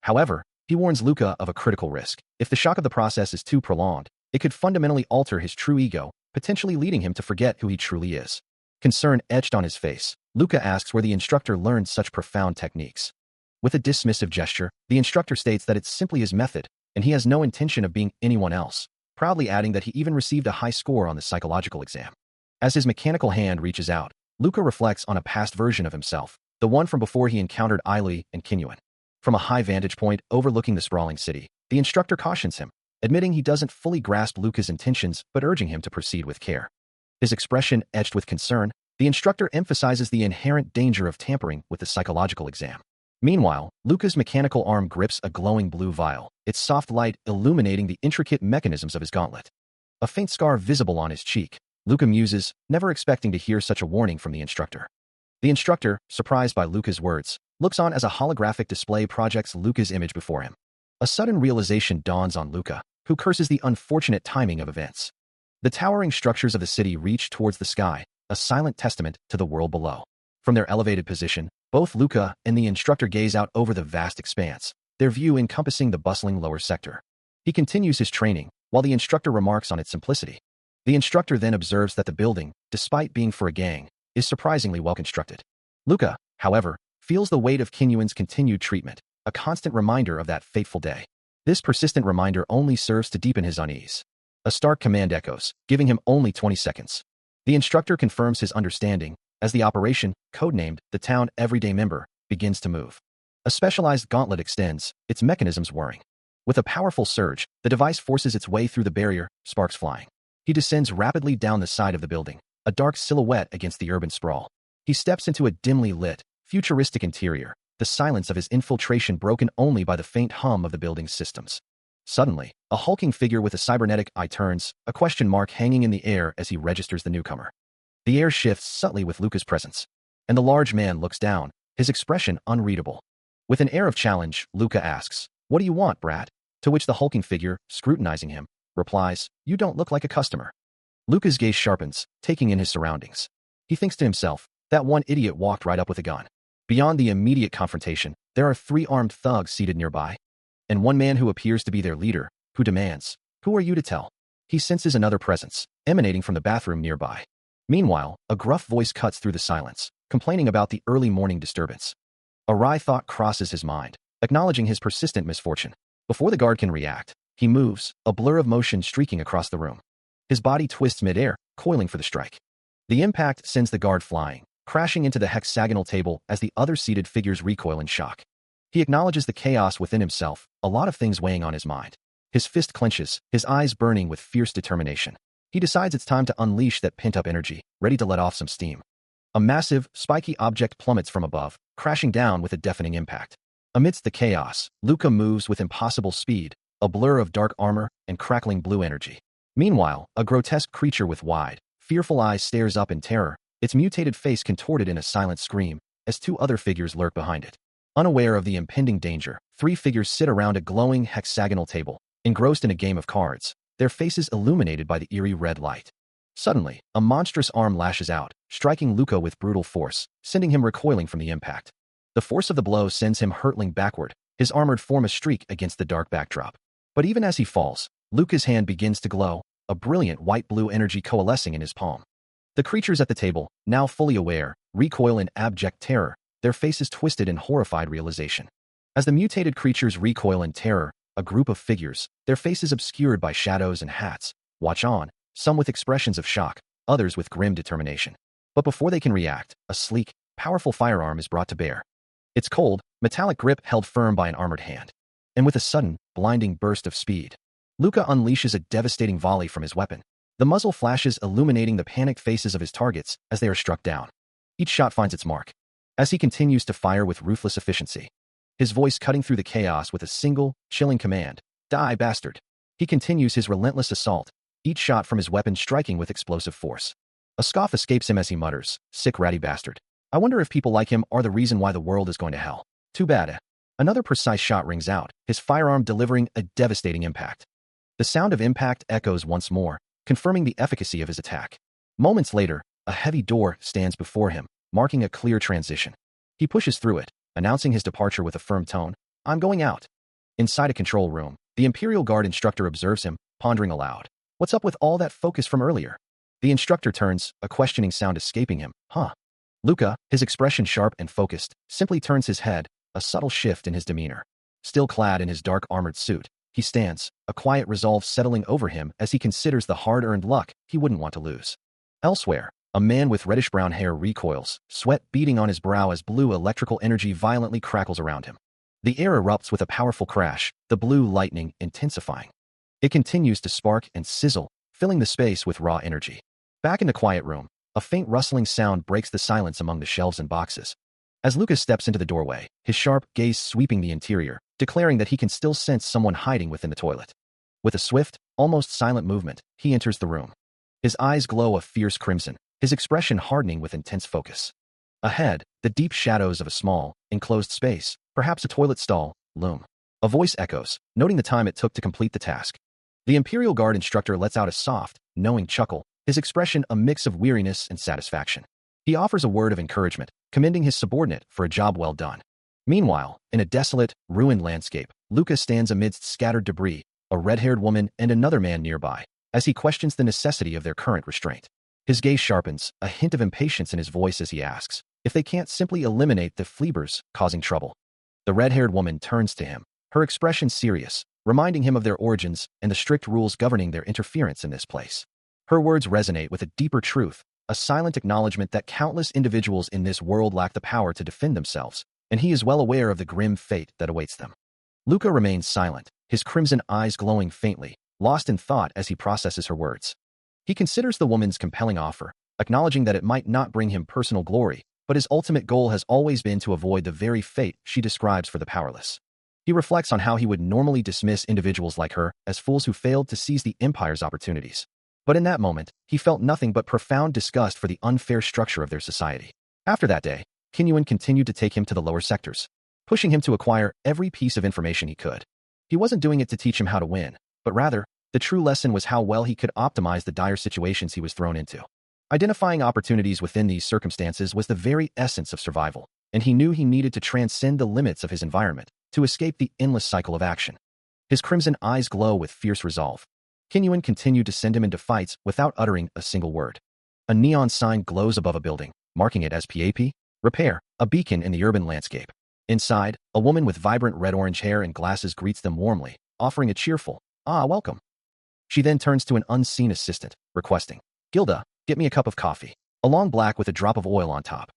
However, he warns Luca of a critical risk. If the shock of the process is too prolonged, it could fundamentally alter his true ego, potentially leading him to forget who he truly is. Concern etched on his face, Luca asks where the instructor learned such profound techniques. With a dismissive gesture, the instructor states that it's simply his method, and he has no intention of being anyone else, proudly adding that he even received a high score on the psychological exam. As his mechanical hand reaches out, Luca reflects on a past version of himself, the one from before he encountered Ailey and Kinyuan. From a high vantage point overlooking the sprawling city, the instructor cautions him, admitting he doesn't fully grasp Luca's intentions but urging him to proceed with care. His expression etched with concern, the instructor emphasizes the inherent danger of tampering with the psychological exam. Meanwhile, Luca's mechanical arm grips a glowing blue vial, its soft light illuminating the intricate mechanisms of his gauntlet. A faint scar visible on his cheek, Luca muses, never expecting to hear such a warning from the instructor. The instructor, surprised by Luca's words, looks on as a holographic display projects Luca's image before him. A sudden realization dawns on Luca, who curses the unfortunate timing of events. The towering structures of the city reach towards the sky, a silent testament to the world below. From their elevated position, both Luca and the instructor gaze out over the vast expanse, their view encompassing the bustling lower sector. He continues his training, while the instructor remarks on its simplicity. The instructor then observes that the building, despite being for a gang, is surprisingly well constructed. Luca, however, feels the weight of Kinyuan's continued treatment, a constant reminder of that fateful day. This persistent reminder only serves to deepen his unease. A stark command echoes, giving him only 20 seconds. The instructor confirms his understanding, as the operation, codenamed the Town Everyday Member, begins to move. A specialized gauntlet extends, its mechanisms whirring. With a powerful surge, the device forces its way through the barrier, sparks flying. He descends rapidly down the side of the building, a dark silhouette against the urban sprawl. He steps into a dimly lit, futuristic interior, the silence of his infiltration broken only by the faint hum of the building's systems. Suddenly, a hulking figure with a cybernetic eye turns, a question mark hanging in the air as he registers the newcomer. The air shifts subtly with Luca's presence, and the large man looks down, his expression unreadable. With an air of challenge, Luca asks, "What do you want, brat?" To which the hulking figure, scrutinizing him, replies, "You don't look like a customer." Luca's gaze sharpens, taking in his surroundings. He thinks to himself, that one idiot walked right up with a gun. Beyond the immediate confrontation, there are 3 armed thugs seated nearby, and one man who appears to be their leader, who demands, "Who are you to tell?" He senses another presence, emanating from the bathroom nearby. Meanwhile, a gruff voice cuts through the silence, complaining about the early morning disturbance. A wry thought crosses his mind, acknowledging his persistent misfortune. Before the guard can react, he moves, a blur of motion streaking across the room. His body twists midair, coiling for the strike. The impact sends the guard flying, crashing into the hexagonal table as the other seated figures recoil in shock. He acknowledges the chaos within himself, a lot of things weighing on his mind. His fist clenches, his eyes burning with fierce determination. He decides it's time to unleash that pent-up energy, ready to let off some steam. A massive, spiky object plummets from above, crashing down with a deafening impact. Amidst the chaos, Luca moves with impossible speed, a blur of dark armor and crackling blue energy. Meanwhile, a grotesque creature with wide, fearful eyes stares up in terror, its mutated face contorted in a silent scream, as 2 other figures lurk behind it. Unaware of the impending danger, three figures sit around a glowing hexagonal table, engrossed in a game of cards, their faces illuminated by the eerie red light. Suddenly, a monstrous arm lashes out, striking Luca with brutal force, sending him recoiling from the impact. The force of the blow sends him hurtling backward, his armored form a streak against the dark backdrop. But even as he falls, Luca's hand begins to glow, a brilliant white-blue energy coalescing in his palm. The creatures at the table, now fully aware, recoil in abject terror, their faces twisted in horrified realization. As the mutated creatures recoil in terror, a group of figures, their faces obscured by shadows and hats, watch on, some with expressions of shock, others with grim determination. But before they can react, a sleek, powerful firearm is brought to bear. Its cold, metallic grip held firm by an armored hand. And with a sudden, blinding burst of speed, Luca unleashes a devastating volley from his weapon. The muzzle flashes illuminating the panicked faces of his targets as they are struck down. Each shot finds its mark. As he continues to fire with ruthless efficiency, his voice cutting through the chaos with a single, chilling command, "Die, bastard!" He continues his relentless assault, each shot from his weapon striking with explosive force. A scoff escapes him as he mutters, "Sick ratty bastard. I wonder if people like him are the reason why the world is going to hell. Too bad." Another precise shot rings out, his firearm delivering a devastating impact. The sound of impact echoes once more, confirming the efficacy of his attack. Moments later, a heavy door stands before him, marking a clear transition. He pushes through it, announcing his departure with a firm tone, "I'm going out." Inside a control room, the Imperial Guard instructor observes him, pondering aloud. "What's up with all that focus from earlier?" The instructor turns, a questioning sound escaping him. "Huh?" Luca, his expression sharp and focused, simply turns his head, a subtle shift in his demeanor. Still clad in his dark armored suit, he stands, a quiet resolve settling over him as he considers the hard-earned luck he wouldn't want to lose. Elsewhere, a man with reddish-brown hair recoils, sweat beading on his brow as blue electrical energy violently crackles around him. The air erupts with a powerful crash, the blue lightning intensifying. It continues to spark and sizzle, filling the space with raw energy. Back in the quiet room, a faint rustling sound breaks the silence among the shelves and boxes. As Lucas steps into the doorway, his sharp gaze sweeping the interior, declaring that he can still sense someone hiding within the toilet. With a swift, almost silent movement, he enters the room. His eyes glow a fierce crimson, his expression hardening with intense focus. Ahead, the deep shadows of a small, enclosed space, perhaps a toilet stall, loom. A voice echoes, noting the time it took to complete the task. The Imperial Guard instructor lets out a soft, knowing chuckle, his expression a mix of weariness and satisfaction. He offers a word of encouragement, commending his subordinate for a job well done. Meanwhile, in a desolate, ruined landscape, Lucas stands amidst scattered debris, a red-haired woman and another man nearby, as he questions the necessity of their current restraint. His gaze sharpens, a hint of impatience in his voice as he asks if they can't simply eliminate the fleabers causing trouble. The red-haired woman turns to him, her expression serious, reminding him of their origins and the strict rules governing their interference in this place. Her words resonate with a deeper truth, a silent acknowledgement that countless individuals in this world lack the power to defend themselves, and he is well aware of the grim fate that awaits them. Luca remains silent, his crimson eyes glowing faintly, lost in thought as he processes her words. He considers the woman's compelling offer, acknowledging that it might not bring him personal glory, but his ultimate goal has always been to avoid the very fate she describes for the powerless. He reflects on how he would normally dismiss individuals like her as fools who failed to seize the Empire's opportunities. But in that moment, he felt nothing but profound disgust for the unfair structure of their society. After that day, Kinyuan continued to take him to the lower sectors, pushing him to acquire every piece of information he could. He wasn't doing it to teach him how to win, but rather, the true lesson was how well he could optimize the dire situations he was thrown into. Identifying opportunities within these circumstances was the very essence of survival, and he knew he needed to transcend the limits of his environment to escape the endless cycle of action. His crimson eyes glow with fierce resolve. Kinyuan continued to send him into fights without uttering a single word. A neon sign glows above a building, marking it as PAP, repair, a beacon in the urban landscape. Inside, a woman with vibrant red-orange hair and glasses greets them warmly, offering a cheerful, welcome. She then turns to an unseen assistant, requesting, "Gilda, get me a cup of coffee, a long black with a drop of oil on top."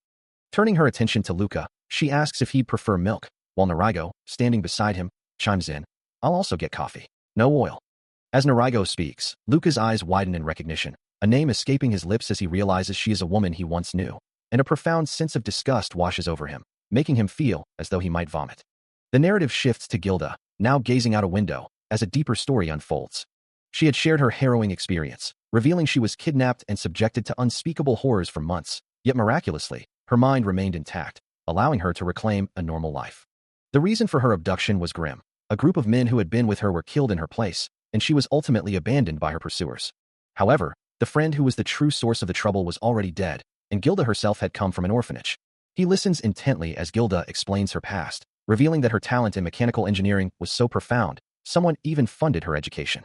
Turning her attention to Luca, she asks if he'd prefer milk, while Narigo, standing beside him, chimes in, "I'll also get coffee. No oil." As Narigo speaks, Luca's eyes widen in recognition, a name escaping his lips as he realizes she is a woman he once knew, and a profound sense of disgust washes over him, making him feel as though he might vomit. The narrative shifts to Gilda, now gazing out a window, as a deeper story unfolds. She had shared her harrowing experience, revealing she was kidnapped and subjected to unspeakable horrors for months, yet miraculously, her mind remained intact, allowing her to reclaim a normal life. The reason for her abduction was grim. A group of men who had been with her were killed in her place, and she was ultimately abandoned by her pursuers. However, the friend who was the true source of the trouble was already dead, and Gilda herself had come from an orphanage. He listens intently as Gilda explains her past, revealing that her talent in mechanical engineering was so profound, someone even funded her education.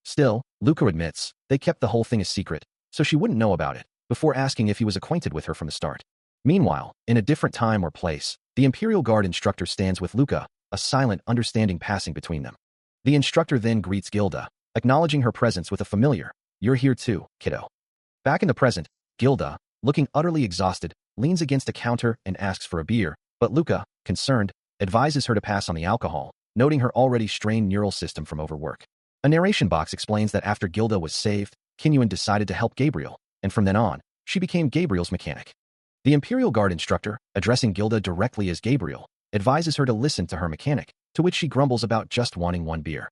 Still, Luca admits, they kept the whole thing a secret, so she wouldn't know about it, before asking if he was acquainted with her from the start. Meanwhile, in a different time or place, the Imperial Guard instructor stands with Luca, a silent understanding passing between them. The instructor then greets Gilda, acknowledging her presence with a familiar, "You're here too, kiddo." Back in the present, Gilda, looking utterly exhausted, leans against a counter and asks for a beer, but Luca, concerned, advises her to pass on the alcohol, noting her already strained neural system from overwork. A narration box explains that after Gilda was saved, Kinyuan decided to help Gabriel, and from then on, she became Gabriel's mechanic. The Imperial Guard instructor, addressing Gilda directly as Gabriel, advises her to listen to her mechanic, to which she grumbles about just wanting one beer.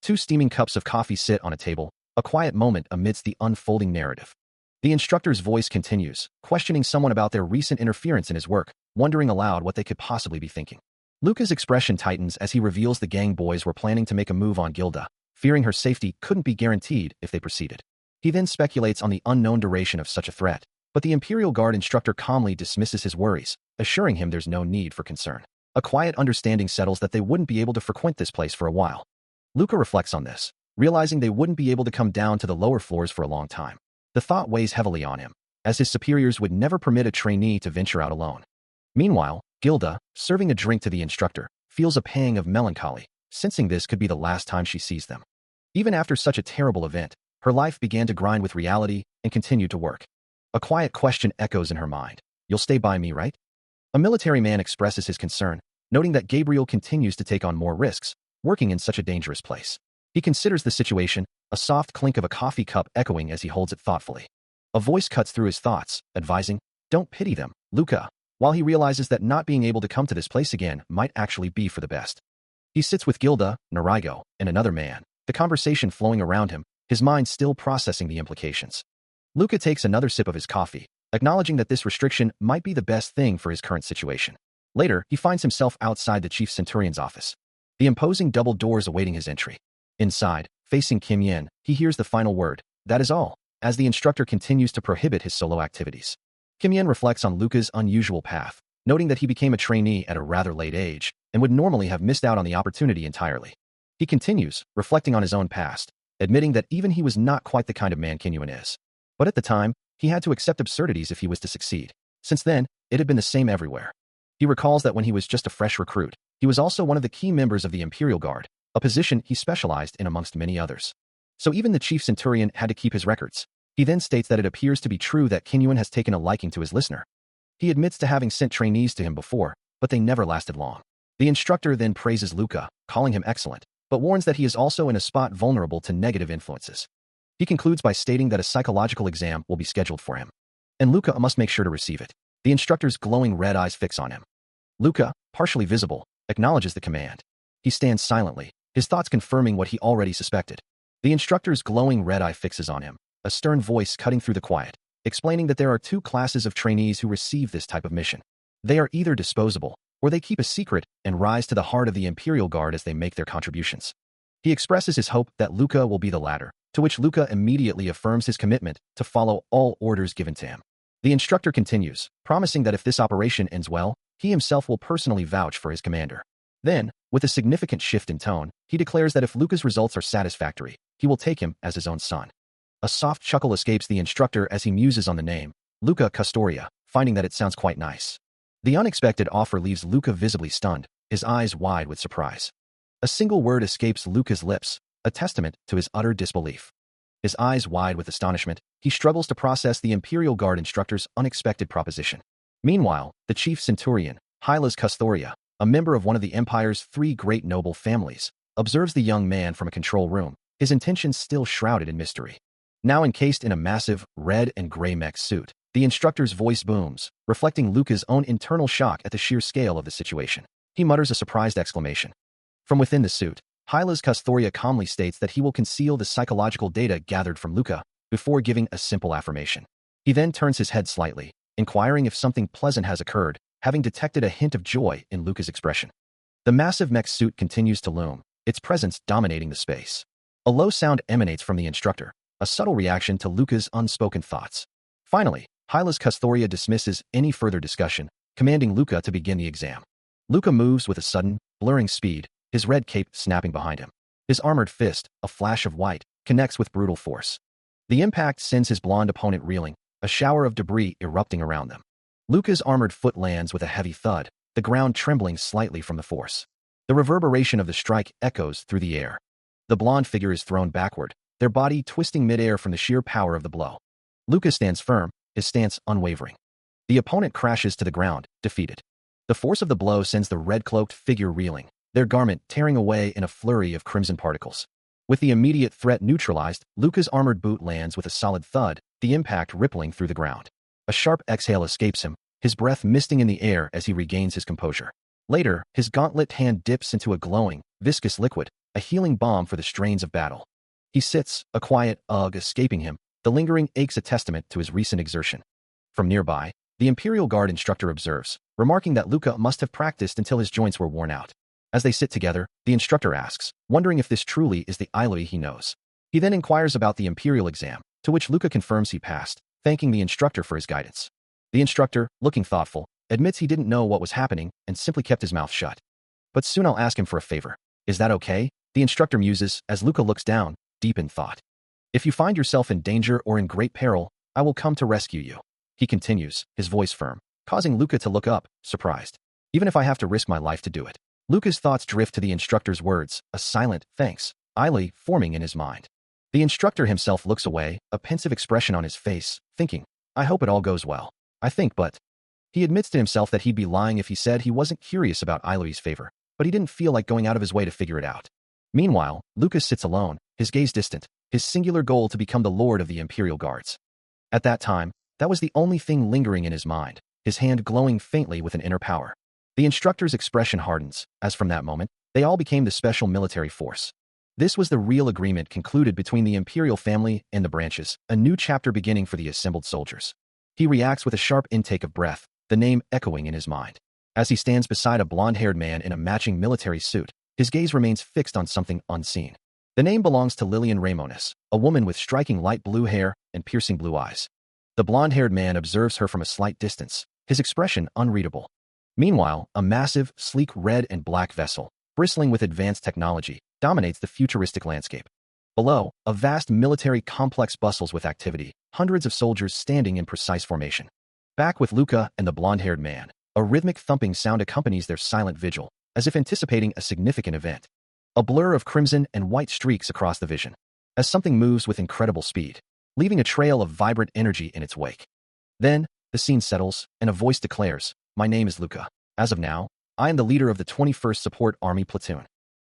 2 steaming cups of coffee sit on a table, a quiet moment amidst the unfolding narrative. The instructor's voice continues, questioning someone about their recent interference in his work, wondering aloud what they could possibly be thinking. Luca's expression tightens as he reveals the gang boys were planning to make a move on Gilda, fearing her safety couldn't be guaranteed if they proceeded. He then speculates on the unknown duration of such a threat, but the Imperial Guard instructor calmly dismisses his worries, assuring him there's no need for concern. A quiet understanding settles that they wouldn't be able to frequent this place for a while. Luca reflects on this, realizing they wouldn't be able to come down to the lower floors for a long time. The thought weighs heavily on him, as his superiors would never permit a trainee to venture out alone. Meanwhile, Gilda, serving a drink to the instructor, feels a pang of melancholy, sensing this could be the last time she sees them. Even after such a terrible event, her life began to grind with reality and continued to work. A quiet question echoes in her mind. "You'll stay by me, right?" A military man expresses his concern, noting that Gabriel continues to take on more risks, working in such a dangerous place. He considers the situation, a soft clink of a coffee cup echoing as he holds it thoughtfully. A voice cuts through his thoughts, advising, "Don't pity them, Luca," while he realizes that not being able to come to this place again might actually be for the best. He sits with Gilda, Narigo, and another man, the conversation flowing around him, his mind still processing the implications. Luca takes another sip of his coffee, acknowledging that this restriction might be the best thing for his current situation. Later, he finds himself outside the Chief Centurion's office, the imposing double doors awaiting his entry. Inside, facing Kim Yen, he hears the final word, "That is all," as the instructor continues to prohibit his solo activities. Kim Yen reflects on Luca's unusual path, noting that he became a trainee at a rather late age and would normally have missed out on the opportunity entirely. He continues, reflecting on his own past, admitting that even he was not quite the kind of man Kinyuan is. But at the time, he had to accept absurdities if he was to succeed. Since then, it had been the same everywhere. He recalls that when he was just a fresh recruit, he was also one of the key members of the Imperial Guard, a position he specialized in amongst many others. So even the Chief Centurion had to keep his records. He then states that it appears to be true that Kinyuan has taken a liking to his listener. He admits to having sent trainees to him before, but they never lasted long. The instructor then praises Luca, calling him excellent, but warns that he is also in a spot vulnerable to negative influences. He concludes by stating that a psychological exam will be scheduled for him, and Luca must make sure to receive it. The instructor's glowing red eyes fix on him. Luca, partially visible, acknowledges the command. He stands silently, his thoughts confirming what he already suspected. The instructor's glowing red eye fixes on him, a stern voice cutting through the quiet, explaining that there are 2 classes of trainees who receive this type of mission. They are either disposable, or they keep a secret and rise to the heart of the Imperial Guard as they make their contributions. He expresses his hope that Luca will be the latter, to which Luca immediately affirms his commitment to follow all orders given to him. The instructor continues, promising that if this operation ends well, he himself will personally vouch for his commander. Then, with a significant shift in tone, he declares that if Luca's results are satisfactory, he will take him as his own son. A soft chuckle escapes the instructor as he muses on the name, Luca Custoria, finding that it sounds quite nice. The unexpected offer leaves Luca visibly stunned, his eyes wide with surprise. A single word escapes Luca's lips, a testament to his utter disbelief. His eyes wide with astonishment, he struggles to process the Imperial Guard instructor's unexpected proposition. Meanwhile, the Chief Centurion, Hylas Custoria, a member of one of the Empire's 3 great noble families, observes the young man from a control room, his intentions still shrouded in mystery. Now encased in a massive, red and gray mech suit, the instructor's voice booms, reflecting Luca's own internal shock at the sheer scale of the situation. He mutters a surprised exclamation. From within the suit, Hylas Custoria calmly states that he will conceal the psychological data gathered from Luca before giving a simple affirmation. He then turns his head slightly, inquiring if something pleasant has occurred, having detected a hint of joy in Luca's expression. The massive mech suit continues to loom, its presence dominating the space. A low sound emanates from the instructor, a subtle reaction to Luca's unspoken thoughts. Finally, Hylas Custoria dismisses any further discussion, commanding Luca to begin the exam. Luca moves with a sudden, blurring speed, his red cape snapping behind him. His armored fist, a flash of white, connects with brutal force. The impact sends his blonde opponent reeling, a shower of debris erupting around them. Luca's armored foot lands with a heavy thud, the ground trembling slightly from the force. The reverberation of the strike echoes through the air. The blonde figure is thrown backward, their body twisting midair from the sheer power of the blow. Luca stands firm, his stance unwavering. The opponent crashes to the ground, defeated. The force of the blow sends the red-cloaked figure reeling, their garment tearing away in a flurry of crimson particles. With the immediate threat neutralized, Luca's armored boot lands with a solid thud, the impact rippling through the ground. A sharp exhale escapes him, his breath misting in the air as he regains his composure. Later, his gauntlet hand dips into a glowing, viscous liquid, a healing balm for the strains of battle. He sits, a quiet ugh escaping him, the lingering aches a testament to his recent exertion. From nearby, the Imperial Guard instructor observes, remarking that Luca must have practiced until his joints were worn out. As they sit together, the instructor asks, wondering if this truly is the Ailui he knows. He then inquires about the Imperial exam, to which Luca confirms he passed, thanking the instructor for his guidance. The instructor, looking thoughtful, admits he didn't know what was happening and simply kept his mouth shut. But soon I'll ask him for a favor. Is that okay? The instructor muses as Luca looks down, deep in thought. If you find yourself in danger or in great peril, I will come to rescue you. He continues, his voice firm, causing Luca to look up, surprised. Even if I have to risk my life to do it. Luca's thoughts drift to the instructor's words, a silent, thanks, Ailui, forming in his mind. The instructor himself looks away, a pensive expression on his face, thinking, I hope it all goes well. I think, but... He admits to himself that he'd be lying if he said he wasn't curious about Ailui's favor, but he didn't feel like going out of his way to figure it out. Meanwhile, Lucas sits alone, his gaze distant, his singular goal to become the lord of the Imperial Guards. At that time, that was the only thing lingering in his mind, his hand glowing faintly with an inner power. The instructor's expression hardens, as from that moment, they all became the special military force. This was the real agreement concluded between the Imperial family and the branches, a new chapter beginning for the assembled soldiers. He reacts with a sharp intake of breath, the name echoing in his mind. As he stands beside a blonde-haired man in a matching military suit, his gaze remains fixed on something unseen. The name belongs to Lillian Ramonis, a woman with striking light blue hair and piercing blue eyes. The blonde-haired man observes her from a slight distance, his expression unreadable. Meanwhile, a massive, sleek red and black vessel, bristling with advanced technology, dominates the futuristic landscape. Below, a vast military complex bustles with activity, hundreds of soldiers standing in precise formation. Back with Luca and the blonde-haired man, a rhythmic thumping sound accompanies their silent vigil, as if anticipating a significant event. A blur of crimson and white streaks across the vision, as something moves with incredible speed, leaving a trail of vibrant energy in its wake. Then, the scene settles, and a voice declares, My name is Luca. As of now, I am the leader of the 21st Support Army Platoon.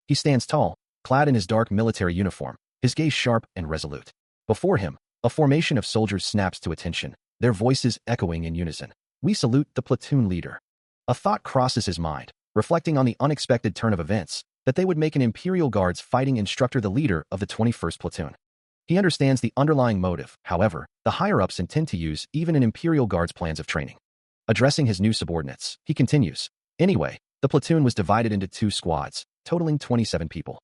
He stands tall, clad in his dark military uniform, his gaze sharp and resolute. Before him, a formation of soldiers snaps to attention, their voices echoing in unison. We salute the platoon leader. A thought crosses his mind, reflecting on the unexpected turn of events, that they would make an Imperial Guards fighting instructor the leader of the 21st Platoon. He understands the underlying motive, however, the higher-ups intend to use even in Imperial Guards' plans of training. Addressing his new subordinates, he continues, Anyway, the platoon was divided into 2 squads, totaling 27 people.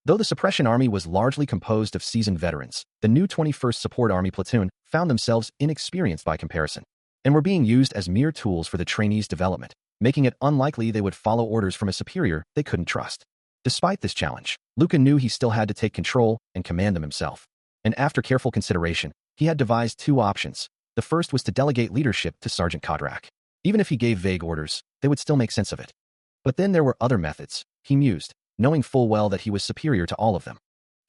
Though the Suppression Army was largely composed of seasoned veterans, the new 21st Support Army Platoon found themselves inexperienced by comparison, and were being used as mere tools for the trainees' development, making it unlikely they would follow orders from a superior they couldn't trust. Despite this challenge, Luca knew he still had to take control and command them himself. And after careful consideration, he had devised 2 options. The first was to delegate leadership to Sergeant Kodrak. Even if he gave vague orders, they would still make sense of it. But then there were other methods, he mused, knowing full well that he was superior to all of them.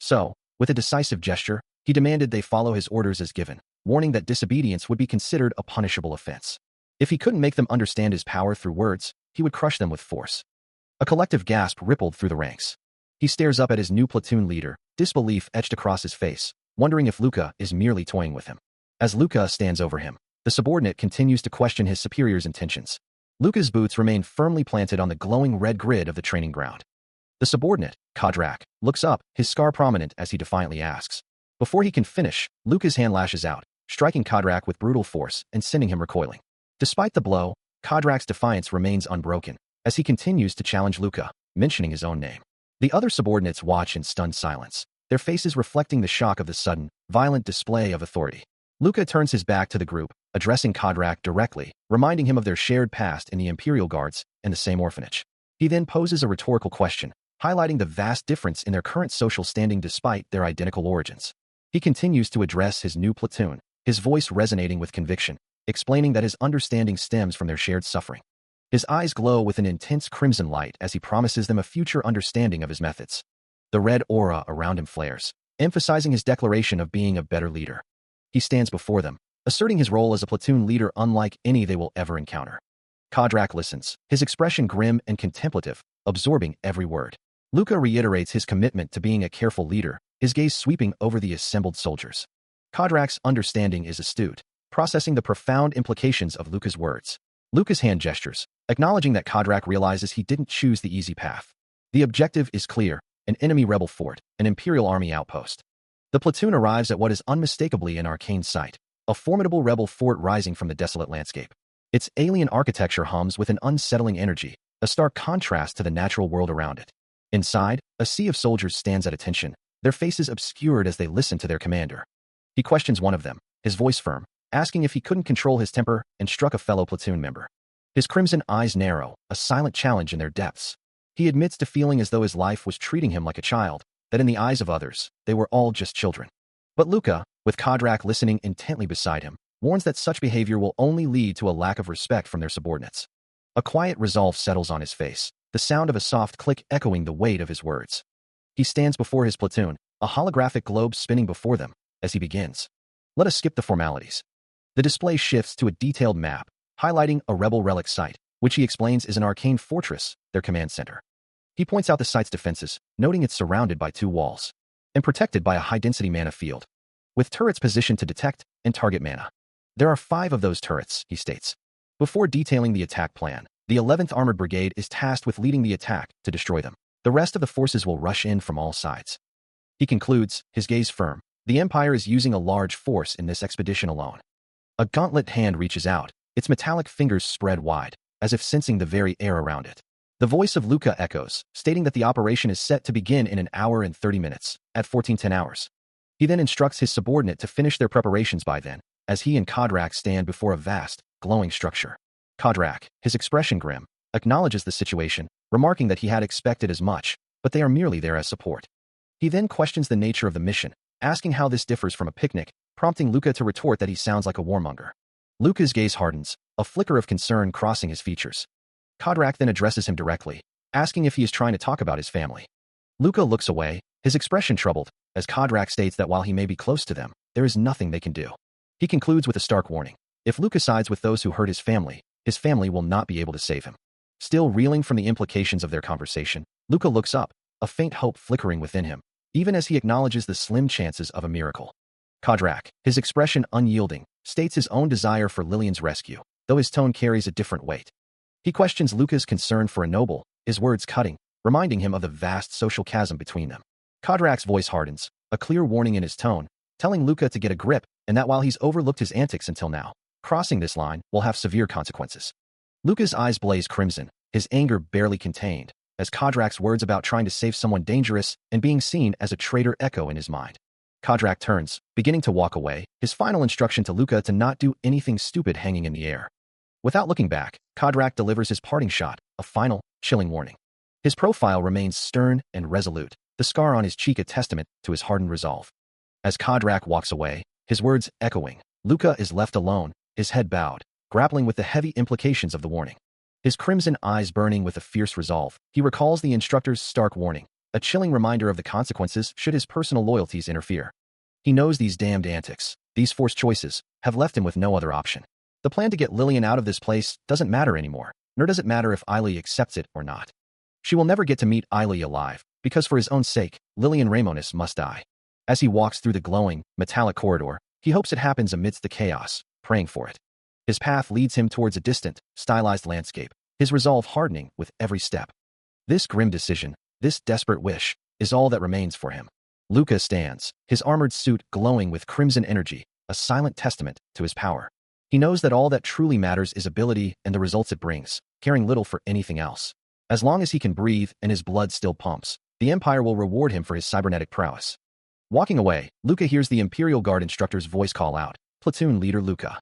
So, with a decisive gesture, he demanded they follow his orders as given, warning that disobedience would be considered a punishable offense. If he couldn't make them understand his power through words, he would crush them with force. A collective gasp rippled through the ranks. He stares up at his new platoon leader, disbelief etched across his face, wondering if Luca is merely toying with him. As Luca stands over him, the subordinate continues to question his superior's intentions. Luca's boots remain firmly planted on the glowing red grid of the training ground. The subordinate, Kodrak, looks up, his scar prominent as he defiantly asks. Before he can finish, Luca's hand lashes out, striking Kodrak with brutal force and sending him recoiling. Despite the blow, Kodrak's defiance remains unbroken as he continues to challenge Luka, mentioning his own name. The other subordinates watch in stunned silence, their faces reflecting the shock of the sudden, violent display of authority. Luka turns his back to the group, addressing Kodrak directly, reminding him of their shared past in the Imperial Guards and the same orphanage. He then poses a rhetorical question, highlighting the vast difference in their current social standing despite their identical origins. He continues to address his new platoon, his voice resonating with conviction, explaining that his understanding stems from their shared suffering. His eyes glow with an intense crimson light as he promises them a future understanding of his methods. The red aura around him flares, emphasizing his declaration of being a better leader. He stands before them, asserting his role as a platoon leader unlike any they will ever encounter. Kodrak listens, his expression grim and contemplative, absorbing every word. Luka reiterates his commitment to being a careful leader, his gaze sweeping over the assembled soldiers. Kodrak's understanding is astute, processing the profound implications of Luka's words. Luka's hand gestures, acknowledging that Kodrak realizes he didn't choose the easy path. The objective is clear, an enemy rebel fort, an Imperial Army outpost. The platoon arrives at what is unmistakably an arcane sight, a formidable rebel fort rising from the desolate landscape. Its alien architecture hums with an unsettling energy, a stark contrast to the natural world around it. Inside, a sea of soldiers stands at attention, their faces obscured as they listen to their commander. He questions one of them, his voice firm, asking if he couldn't control his temper, and struck a fellow platoon member. His crimson eyes narrow, a silent challenge in their depths. He admits to feeling as though his life was treating him like a child, that in the eyes of others, they were all just children. But Luka, with Kodrak listening intently beside him, warns that such behavior will only lead to a lack of respect from their subordinates. A quiet resolve settles on his face, the sound of a soft click echoing the weight of his words. He stands before his platoon, a holographic globe spinning before them, as he begins. Let us skip the formalities. The display shifts to a detailed map, highlighting a rebel relic site, which he explains is an arcane fortress, their command center. He points out the site's defenses, noting it's surrounded by 2 walls and protected by a high-density mana field, with turrets positioned to detect and target mana. There are 5 of those turrets, he states. Before detailing the attack plan, the 11th Armored Brigade is tasked with leading the attack to destroy them. The rest of the forces will rush in from all sides. He concludes, his gaze firm. The Empire is using a large force in this expedition alone. A gauntlet hand reaches out, its metallic fingers spread wide, as if sensing the very air around it. The voice of Luka echoes, stating that the operation is set to begin in 1 hour and 30 minutes, at 1410 hours. He then instructs his subordinate to finish their preparations by then, as he and Kodrak stand before a vast, glowing structure. Kodrak, his expression grim, acknowledges the situation, remarking that he had expected as much, but they are merely there as support. He then questions the nature of the mission, asking how this differs from a picnic, prompting Luka to retort that he sounds like a warmonger. Luka's gaze hardens, a flicker of concern crossing his features. Kodrak then addresses him directly, asking if he is trying to talk about his family. Luka looks away, his expression troubled, as Kodrak states that while he may be close to them, there is nothing they can do. He concludes with a stark warning. If Luka sides with those who hurt his family will not be able to save him. Still reeling from the implications of their conversation, Luka looks up, a faint hope flickering within him, even as he acknowledges the slim chances of a miracle. Kodrak, his expression unyielding, states his own desire for Lillian's rescue, though his tone carries a different weight. He questions Luka's concern for a noble, his words cutting, reminding him of the vast social chasm between them. Kodrak's voice hardens, a clear warning in his tone, telling Luka to get a grip and that while he's overlooked his antics until now, crossing this line will have severe consequences. Luka's eyes blaze crimson, his anger barely contained, as Kodrak's words about trying to save someone dangerous and being seen as a traitor echo in his mind. Kodrak turns, beginning to walk away, his final instruction to Luka to not do anything stupid hanging in the air. Without looking back, Kodrak delivers his parting shot, a final, chilling warning. His profile remains stern and resolute, the scar on his cheek a testament to his hardened resolve. As Kodrak walks away, his words echoing, Luka is left alone, his head bowed, grappling with the heavy implications of the warning. His crimson eyes burning with a fierce resolve, he recalls the instructor's stark warning, a chilling reminder of the consequences should his personal loyalties interfere. He knows these damned antics, these forced choices, have left him with no other option. The plan to get Lillian out of this place doesn't matter anymore, nor does it matter if Ailey accepts it or not. She will never get to meet Ailey alive, because for his own sake, Lillian Ramonis must die. As he walks through the glowing, metallic corridor, he hopes it happens amidst the chaos, praying for it. His path leads him towards a distant, stylized landscape, his resolve hardening with every step. This grim decision, this desperate wish, is all that remains for him. Luka stands, his armored suit glowing with crimson energy, a silent testament to his power. He knows that all that truly matters is ability and the results it brings, caring little for anything else. As long as he can breathe and his blood still pumps, the Empire will reward him for his cybernetic prowess. Walking away, Luca hears the Imperial Guard instructor's voice call out, "Platoon Leader Luca."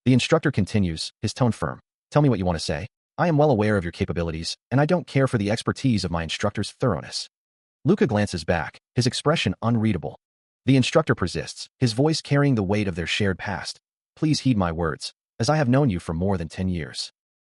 The instructor continues, his tone firm. "Tell me what you want to say. I am well aware of your capabilities, and I don't care for the expertise of my instructor's thoroughness." Luca glances back, his expression unreadable. The instructor persists, his voice carrying the weight of their shared past. "Please heed my words, as I have known you for more than 10 years.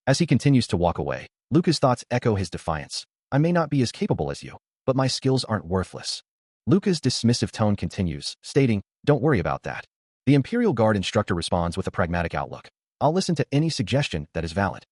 As he continues to walk away, Luca's thoughts echo his defiance. "I may not be as capable as you, but my skills aren't worthless." Luca's dismissive tone continues, stating, "Don't worry about that." The Imperial Guard instructor responds with a pragmatic outlook. "I'll listen to any suggestion that is valid."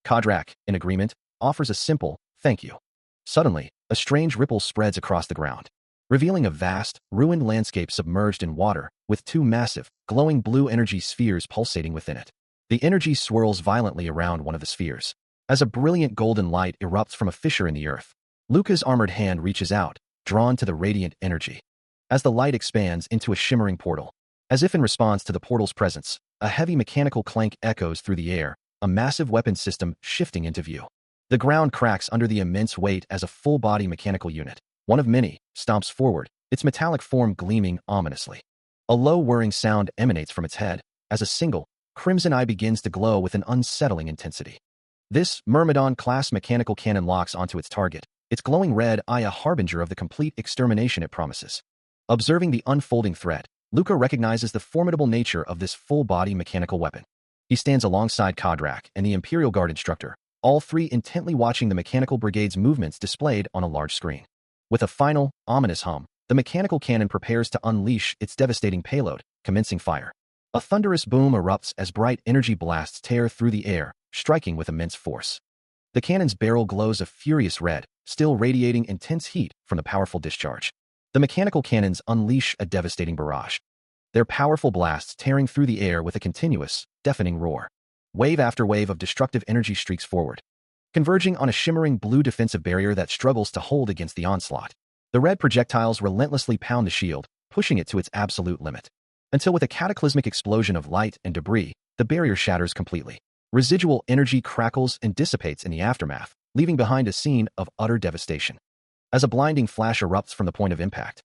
Kodrak, in agreement, offers a simple, "Thank you." Suddenly, a strange ripple spreads across the ground, revealing a vast, ruined landscape submerged in water, with two massive, glowing blue energy spheres pulsating within it. The energy swirls violently around one of the spheres, as a brilliant golden light erupts from a fissure in the earth. Luca's armored hand reaches out, drawn to the radiant energy. As the light expands into a shimmering portal, as if in response to the portal's presence, a heavy mechanical clank echoes through the air, a massive weapon system shifting into view. The ground cracks under the immense weight as a full-body mechanical unit, one of many, stomps forward, its metallic form gleaming ominously. A low whirring sound emanates from its head, as a single, crimson eye begins to glow with an unsettling intensity. This Myrmidon-class mechanical cannon locks onto its target, its glowing red eye a harbinger of the complete extermination it promises. Observing the unfolding threat, Luca recognizes the formidable nature of this full-body mechanical weapon. He stands alongside Kodrak and the Imperial Guard instructor, all three intently watching the mechanical brigade's movements displayed on a large screen. With a final, ominous hum, the mechanical cannon prepares to unleash its devastating payload, commencing fire. A thunderous boom erupts as bright energy blasts tear through the air, striking with immense force. The cannon's barrel glows a furious red, still radiating intense heat from the powerful discharge. The mechanical cannons unleash a devastating barrage, their powerful blasts tearing through the air with a continuous, deafening roar. Wave after wave of destructive energy streaks forward, converging on a shimmering blue defensive barrier that struggles to hold against the onslaught. The red projectiles relentlessly pound the shield, pushing it to its absolute limit, until with a cataclysmic explosion of light and debris, the barrier shatters completely. Residual energy crackles and dissipates in the aftermath, leaving behind a scene of utter devastation. As a blinding flash erupts from the point of impact,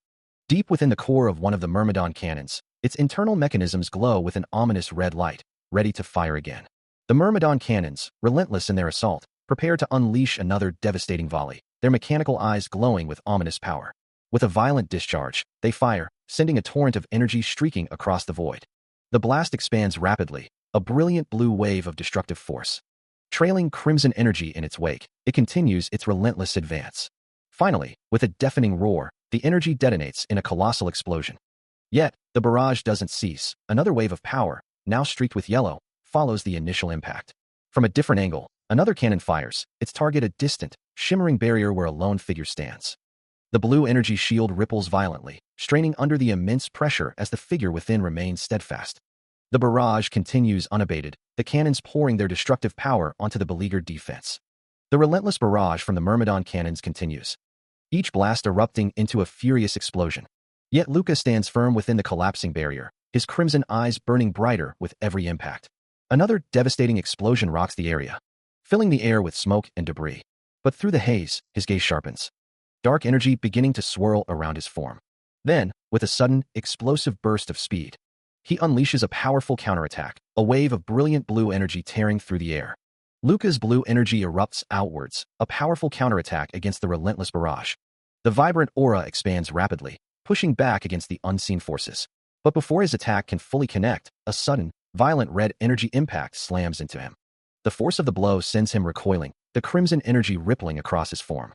deep within the core of one of the Myrmidon cannons, its internal mechanisms glow with an ominous red light, ready to fire again. The Myrmidon cannons, relentless in their assault, prepare to unleash another devastating volley, their mechanical eyes glowing with ominous power. With a violent discharge, they fire, sending a torrent of energy streaking across the void. The blast expands rapidly, a brilliant blue wave of destructive force. Trailing crimson energy in its wake, it continues its relentless advance. Finally, with a deafening roar, the energy detonates in a colossal explosion. Yet, the barrage doesn't cease. Another wave of power, now streaked with yellow, follows the initial impact. From a different angle, another cannon fires, its target a distant, shimmering barrier where a lone figure stands. The blue energy shield ripples violently, straining under the immense pressure as the figure within remains steadfast. The barrage continues unabated, the cannons pouring their destructive power onto the beleaguered defense. The relentless barrage from the Myrmidon cannons continues, each blast erupting into a furious explosion. Yet Luca stands firm within the collapsing barrier, his crimson eyes burning brighter with every impact. Another devastating explosion rocks the area, filling the air with smoke and debris. But through the haze, his gaze sharpens, dark energy beginning to swirl around his form. Then, with a sudden, explosive burst of speed, he unleashes a powerful counterattack, a wave of brilliant blue energy tearing through the air. Luca's blue energy erupts outwards, a powerful counterattack against the relentless barrage. The vibrant aura expands rapidly, pushing back against the unseen forces. But before his attack can fully connect, a sudden, violent red energy impact slams into him. The force of the blow sends him recoiling, the crimson energy rippling across his form.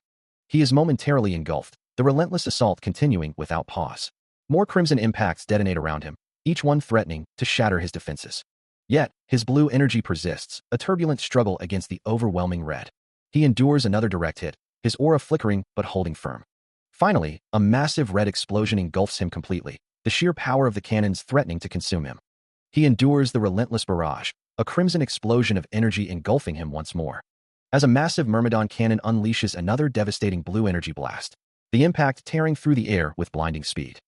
He is momentarily engulfed, the relentless assault continuing without pause. More crimson impacts detonate around him, each one threatening to shatter his defenses. Yet, his blue energy persists, a turbulent struggle against the overwhelming red. He endures another direct hit, his aura flickering but holding firm. Finally, a massive red explosion engulfs him completely, the sheer power of the cannons threatening to consume him. He endures the relentless barrage, a crimson explosion of energy engulfing him once more. As a massive Myrmidon cannon unleashes another devastating blue energy blast, the impact tearing through the air with blinding speed.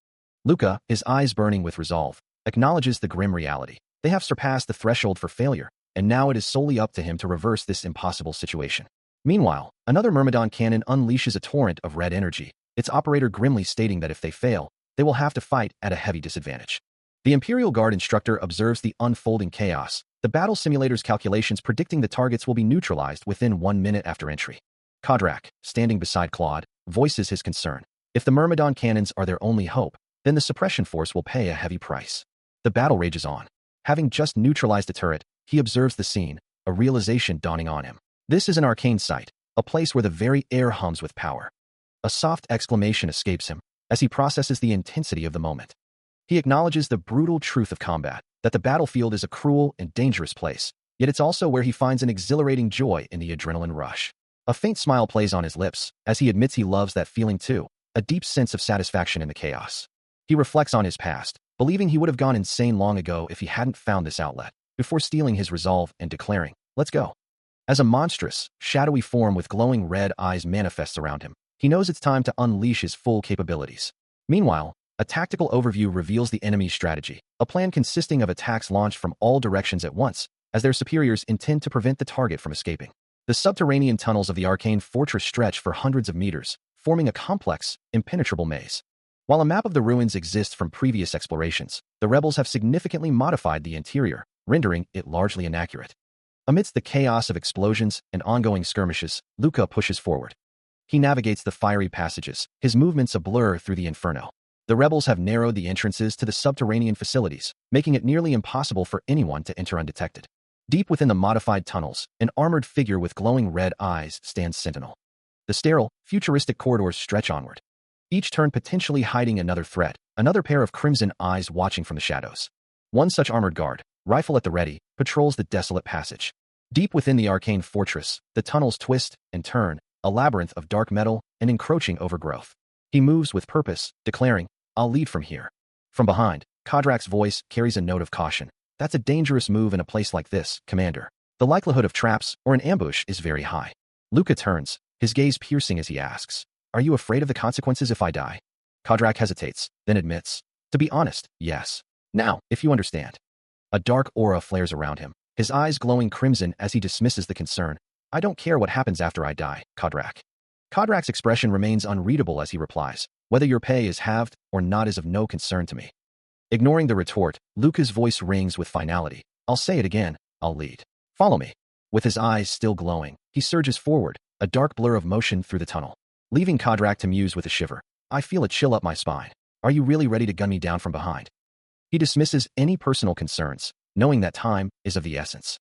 Luca, his eyes burning with resolve, acknowledges the grim reality. They have surpassed the threshold for failure, and now it is solely up to him to reverse this impossible situation. Meanwhile, another Myrmidon cannon unleashes a torrent of red energy, its operator grimly stating that if they fail, they will have to fight at a heavy disadvantage. The Imperial Guard instructor observes the unfolding chaos, the battle simulator's calculations predicting the targets will be neutralized within 1 minute after entry. Kodrak, standing beside Claude, voices his concern. If the Myrmidon cannons are their only hope, then the suppression force will pay a heavy price. The battle rages on. Having just neutralized a turret, he observes the scene, a realization dawning on him. This is an arcane site, a place where the very air hums with power. A soft exclamation escapes him as he processes the intensity of the moment. He acknowledges the brutal truth of combat, that the battlefield is a cruel and dangerous place, yet it's also where he finds an exhilarating joy in the adrenaline rush. A faint smile plays on his lips as he admits he loves that feeling too, a deep sense of satisfaction in the chaos. He reflects on his past, believing he would have gone insane long ago if he hadn't found this outlet, before steeling his resolve and declaring, "Let's go." As a monstrous, shadowy form with glowing red eyes manifests around him, he knows it's time to unleash his full capabilities. Meanwhile, a tactical overview reveals the enemy's strategy, a plan consisting of attacks launched from all directions at once, as their superiors intend to prevent the target from escaping. The subterranean tunnels of the arcane fortress stretch for hundreds of meters, forming a complex, impenetrable maze. While a map of the ruins exists from previous explorations, the rebels have significantly modified the interior, rendering it largely inaccurate. Amidst the chaos of explosions and ongoing skirmishes, Luca pushes forward. He navigates the fiery passages, his movements a blur through the inferno. The rebels have narrowed the entrances to the subterranean facilities, making it nearly impossible for anyone to enter undetected. Deep within the modified tunnels, an armored figure with glowing red eyes stands sentinel. The sterile, futuristic corridors stretch onward, each turn potentially hiding another threat, another pair of crimson eyes watching from the shadows. One such armored guard, rifle at the ready, patrols the desolate passage. Deep within the arcane fortress, the tunnels twist and turn, a labyrinth of dark metal and encroaching overgrowth. He moves with purpose, declaring, "I'll lead from here." From behind, Kodrak's voice carries a note of caution. "That's a dangerous move in a place like this, Commander. The likelihood of traps or an ambush is very high." Luca turns, his gaze piercing as he asks, "Are you afraid of the consequences if I die?" Kodrak hesitates, then admits, "To be honest, yes. Now, if you understand." A dark aura flares around him, his eyes glowing crimson as he dismisses the concern. "I don't care what happens after I die, Kodrak." Kodrak's expression remains unreadable as he replies, "Whether your pay is halved or not is of no concern to me." Ignoring the retort, Luca's voice rings with finality. "I'll say it again, I'll lead. Follow me." With his eyes still glowing, he surges forward, a dark blur of motion through the tunnel. Leaving Kodrak to muse with a shiver, "I feel a chill up my spine. Are you really ready to gun me down from behind?" He dismisses any personal concerns, knowing that time is of the essence.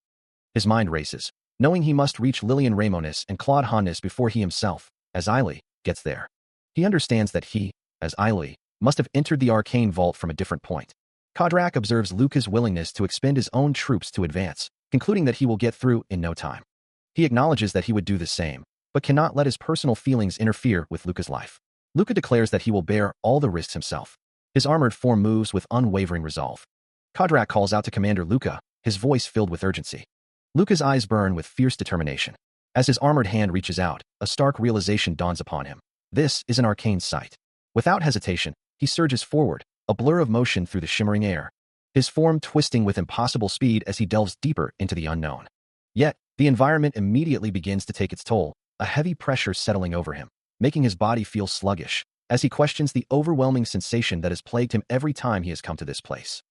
His mind races, knowing he must reach Lillian Ramonis and Claude Hannes before he himself, as Eiley, gets there. He understands that he, as Eiley, must have entered the arcane vault from a different point. Kodrak observes Luca's willingness to expend his own troops to advance, concluding that he will get through in no time. He acknowledges that he would do the same, but cannot let his personal feelings interfere with Luca's life. Luca declares that he will bear all the risks himself. His armored form moves with unwavering resolve. Kodrak calls out to Commander Luca, his voice filled with urgency. Luca's eyes burn with fierce determination. As his armored hand reaches out, a stark realization dawns upon him. This is an arcane site. Without hesitation, he surges forward, a blur of motion through the shimmering air, his form twisting with impossible speed as he delves deeper into the unknown. Yet, the environment immediately begins to take its toll, a heavy pressure settling over him, making his body feel sluggish, as he questions the overwhelming sensation that has plagued him every time he has come to this place.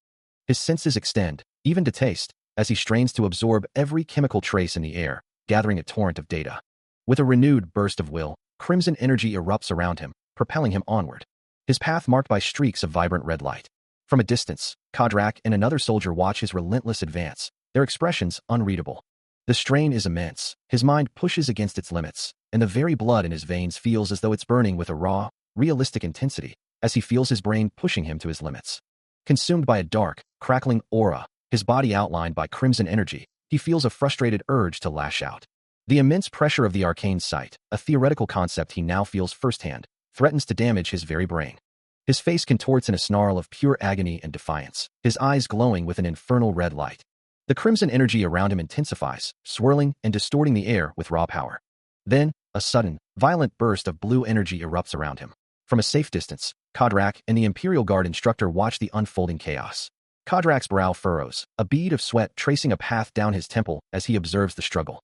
His senses extend, even to taste, as he strains to absorb every chemical trace in the air, gathering a torrent of data. With a renewed burst of will, crimson energy erupts around him, propelling him onward. His path marked by streaks of vibrant red light. From a distance, Kodrak and another soldier watch his relentless advance, their expressions unreadable. The strain is immense, his mind pushes against its limits, and the very blood in his veins feels as though it's burning with a raw, realistic intensity, as he feels his brain pushing him to his limits. Consumed by a dark, crackling aura, his body outlined by crimson energy, he feels a frustrated urge to lash out. The immense pressure of the arcane site, a theoretical concept he now feels firsthand, threatens to damage his very brain. His face contorts in a snarl of pure agony and defiance, his eyes glowing with an infernal red light. The crimson energy around him intensifies, swirling and distorting the air with raw power. Then, a sudden, violent burst of blue energy erupts around him. From a safe distance, Kodrak and the Imperial Guard instructor watch the unfolding chaos. Kodrak's brow furrows, a bead of sweat tracing a path down his temple as he observes the struggle.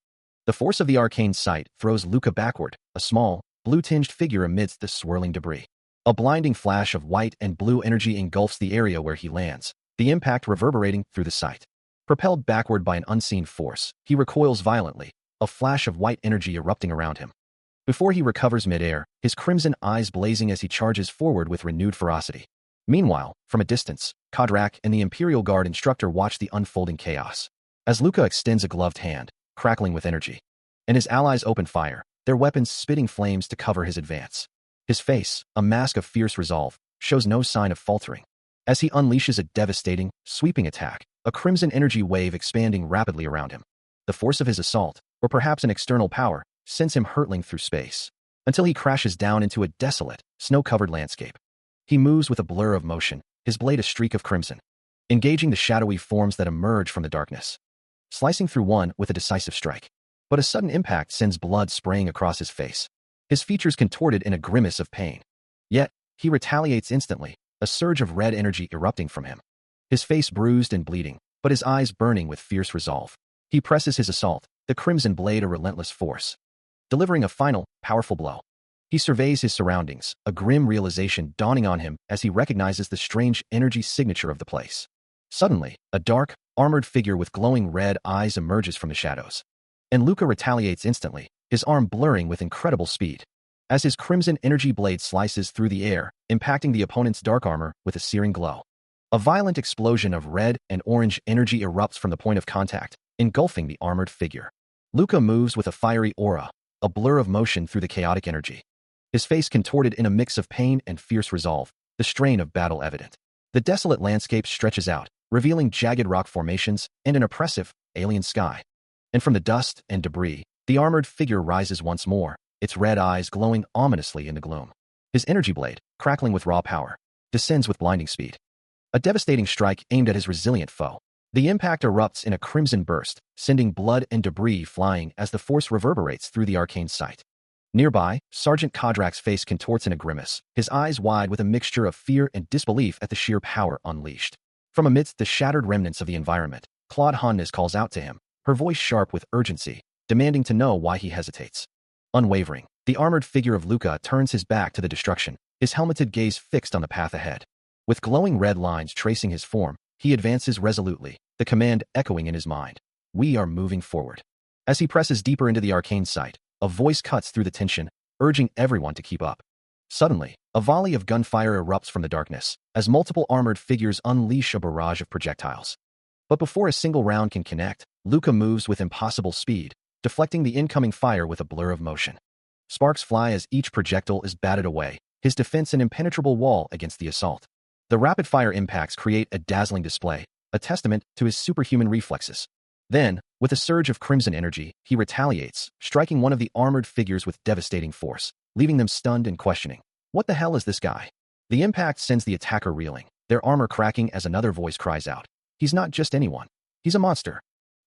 The force of the arcane sight throws Luca backward, a small, blue-tinged figure amidst the swirling debris. A blinding flash of white and blue energy engulfs the area where he lands, the impact reverberating through the sight. Propelled backward by an unseen force, he recoils violently, a flash of white energy erupting around him. Before he recovers midair, his crimson eyes blazing as he charges forward with renewed ferocity. Meanwhile, from a distance, Kodrak and the Imperial Guard instructor watch the unfolding chaos. As Luca extends a gloved hand, crackling with energy, and his allies open fire, their weapons spitting flames to cover his advance. His face, a mask of fierce resolve, shows no sign of faltering. As he unleashes a devastating, sweeping attack, a crimson energy wave expanding rapidly around him. The force of his assault, or perhaps an external power, sends him hurtling through space, until he crashes down into a desolate, snow-covered landscape. He moves with a blur of motion, his blade a streak of crimson, engaging the shadowy forms that emerge from the darkness, slicing through one with a decisive strike. But a sudden impact sends blood spraying across his face, his features contorted in a grimace of pain. Yet, he retaliates instantly, a surge of red energy erupting from him. His face bruised and bleeding, but his eyes burning with fierce resolve. He presses his assault, the crimson blade a relentless force, delivering a final, powerful blow. He surveys his surroundings, a grim realization dawning on him as he recognizes the strange energy signature of the place. Suddenly, a dark, armored figure with glowing red eyes emerges from the shadows. And Luca retaliates instantly, his arm blurring with incredible speed, as his crimson energy blade slices through the air, impacting the opponent's dark armor with a searing glow. A violent explosion of red and orange energy erupts from the point of contact, engulfing the armored figure. Luca moves with a fiery aura, a blur of motion through the chaotic energy. His face contorted in a mix of pain and fierce resolve, the strain of battle evident. The desolate landscape stretches out, revealing jagged rock formations and an oppressive, alien sky. And from the dust and debris, the armored figure rises once more, its red eyes glowing ominously in the gloom. His energy blade, crackling with raw power, descends with blinding speed. A devastating strike aimed at his resilient foe. The impact erupts in a crimson burst, sending blood and debris flying as the force reverberates through the arcane sight. Nearby, Sergeant Kodrak's face contorts in a grimace, his eyes wide with a mixture of fear and disbelief at the sheer power unleashed. From amidst the shattered remnants of the environment, Claude Hannes calls out to him, her voice sharp with urgency, demanding to know why he hesitates. Unwavering, the armored figure of Luca turns his back to the destruction, his helmeted gaze fixed on the path ahead. With glowing red lines tracing his form, he advances resolutely, the command echoing in his mind. We are moving forward. As he presses deeper into the arcane sight, a voice cuts through the tension, urging everyone to keep up. Suddenly, a volley of gunfire erupts from the darkness, as multiple armored figures unleash a barrage of projectiles. But before a single round can connect, Luca moves with impossible speed, deflecting the incoming fire with a blur of motion. Sparks fly as each projectile is batted away, his defense an impenetrable wall against the assault. The rapid-fire impacts create a dazzling display, a testament to his superhuman reflexes. Then, with a surge of crimson energy, he retaliates, striking one of the armored figures with devastating force, leaving them stunned and questioning. What the hell is this guy? The impact sends the attacker reeling, their armor cracking as another voice cries out. He's not just anyone. He's a monster.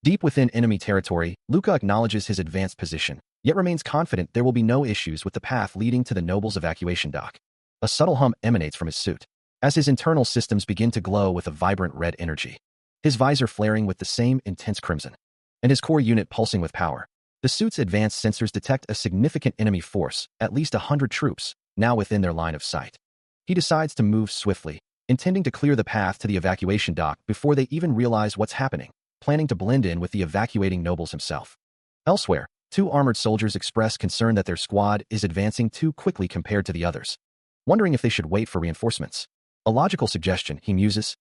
Deep within enemy territory, Luca acknowledges his advanced position, yet remains confident there will be no issues with the path leading to the noble's evacuation dock. A subtle hum emanates from his suit, as his internal systems begin to glow with a vibrant red energy. His visor flaring with the same intense crimson, and his core unit pulsing with power. The suit's advanced sensors detect a significant enemy force, at least 100 troops, now within their line of sight. He decides to move swiftly, intending to clear the path to the evacuation dock before they even realize what's happening, planning to blend in with the evacuating nobles himself. Elsewhere, 2 armored soldiers express concern that their squad is advancing too quickly compared to the others, wondering if they should wait for reinforcements. A logical suggestion, he muses,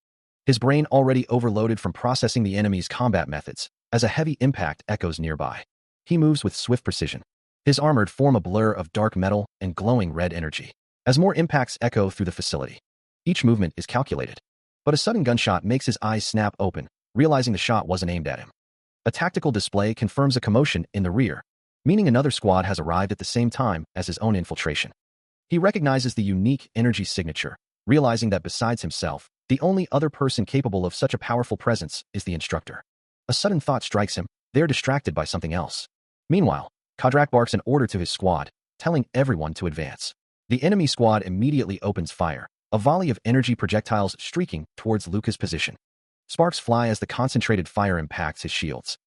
his brain already overloaded from processing the enemy's combat methods, as a heavy impact echoes nearby. He moves with swift precision, his armored form a blur of dark metal and glowing red energy, as more impacts echo through the facility. Each movement is calculated, but a sudden gunshot makes his eyes snap open, realizing the shot wasn't aimed at him. A tactical display confirms a commotion in the rear, meaning another squad has arrived at the same time as his own infiltration. He recognizes the unique energy signature, realizing that besides himself, the only other person capable of such a powerful presence is the instructor. A sudden thought strikes him, they're distracted by something else. Meanwhile, Kodrak barks an order to his squad, telling everyone to advance. The enemy squad immediately opens fire, a volley of energy projectiles streaking towards Luca's position. Sparks fly as the concentrated fire impacts his shields.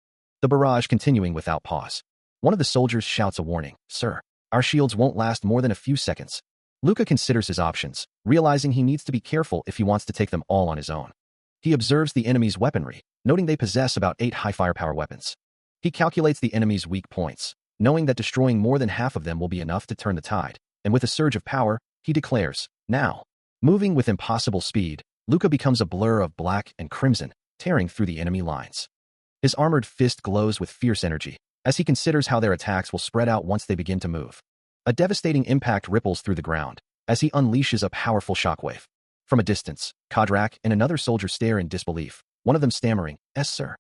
The barrage continuing without pause. One of the soldiers shouts a warning. Sir, our shields won't last more than a few seconds. Luca considers his options, realizing he needs to be careful if he wants to take them all on his own. He observes the enemy's weaponry, noting they possess about 8 high firepower weapons. He calculates the enemy's weak points, knowing that destroying more than half of them will be enough to turn the tide, and with a surge of power, he declares, now. Moving with impossible speed, Luca becomes a blur of black and crimson, tearing through the enemy lines. His armored fist glows with fierce energy, as he considers how their attacks will spread out once they begin to move. A devastating impact ripples through the ground, as he unleashes a powerful shockwave. From a distance, Kodrak and another soldier stare in disbelief, one of them stammering, "Yes, sir."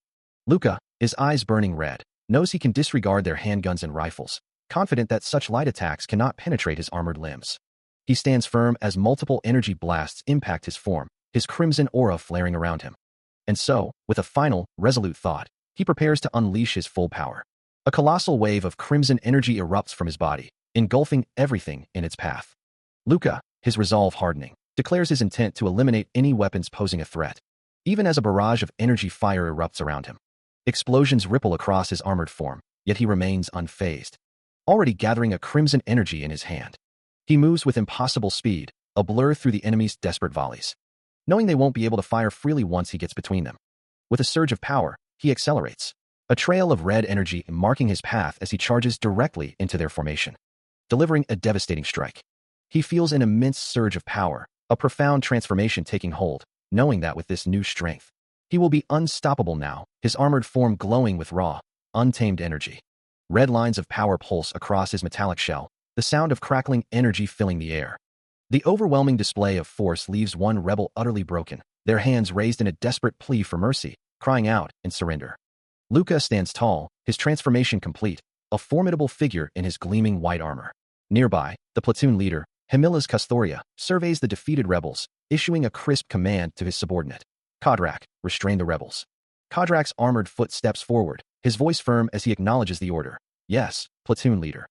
Luca, his eyes burning red, knows he can disregard their handguns and rifles, confident that such light attacks cannot penetrate his armored limbs. He stands firm as multiple energy blasts impact his form, his crimson aura flaring around him. And so, with a final, resolute thought, he prepares to unleash his full power. A colossal wave of crimson energy erupts from his body, engulfing everything in its path. Luca, his resolve hardening, declares his intent to eliminate any weapons posing a threat, even as a barrage of energy fire erupts around him. Explosions ripple across his armored form, yet he remains unfazed, already gathering a crimson energy in his hand. He moves with impossible speed, a blur through the enemy's desperate volleys, knowing they won't be able to fire freely once he gets between them. With a surge of power, he accelerates, a trail of red energy marking his path as he charges directly into their formation, delivering a devastating strike. He feels an immense surge of power, a profound transformation taking hold, knowing that with this new strength, he will be unstoppable now, his armored form glowing with raw, untamed energy. Red lines of power pulse across his metallic shell, the sound of crackling energy filling the air. The overwhelming display of force leaves one rebel utterly broken, their hands raised in a desperate plea for mercy, crying out in surrender. Luca stands tall, his transformation complete, a formidable figure in his gleaming white armor. Nearby, the platoon leader, Hemilas Custoria, surveys the defeated rebels, issuing a crisp command to his subordinate. Kodrak, restrain the rebels. Kodrak's armored foot steps forward, his voice firm as he acknowledges the order. Yes, platoon leader.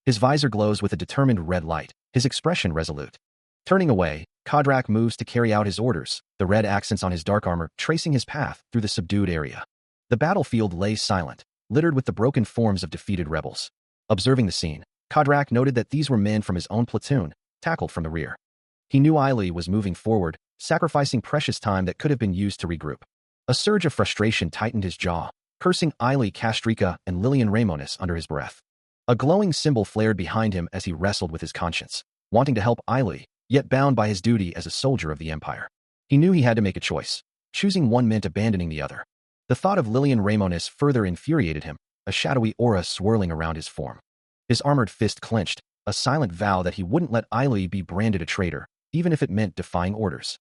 His visor glows with a determined red light, his expression resolute. Turning away, Kodrak moves to carry out his orders, the red accents on his dark armor tracing his path through the subdued area. The battlefield lay silent, littered with the broken forms of defeated rebels. Observing the scene, Kodrak noted that these were men from his own platoon, tackled from the rear. He knew Ailey was moving forward, sacrificing precious time that could have been used to regroup. A surge of frustration tightened his jaw, cursing Ailey Castrica and Lillian Ramonis under his breath. A glowing symbol flared behind him as he wrestled with his conscience, wanting to help Ailey, yet bound by his duty as a soldier of the Empire. He knew he had to make a choice. Choosing one meant abandoning the other. The thought of Lillian Ramonis further infuriated him, a shadowy aura swirling around his form. His armored fist clenched, a silent vow that he wouldn't let Ailey be branded a traitor, even if it meant defying orders.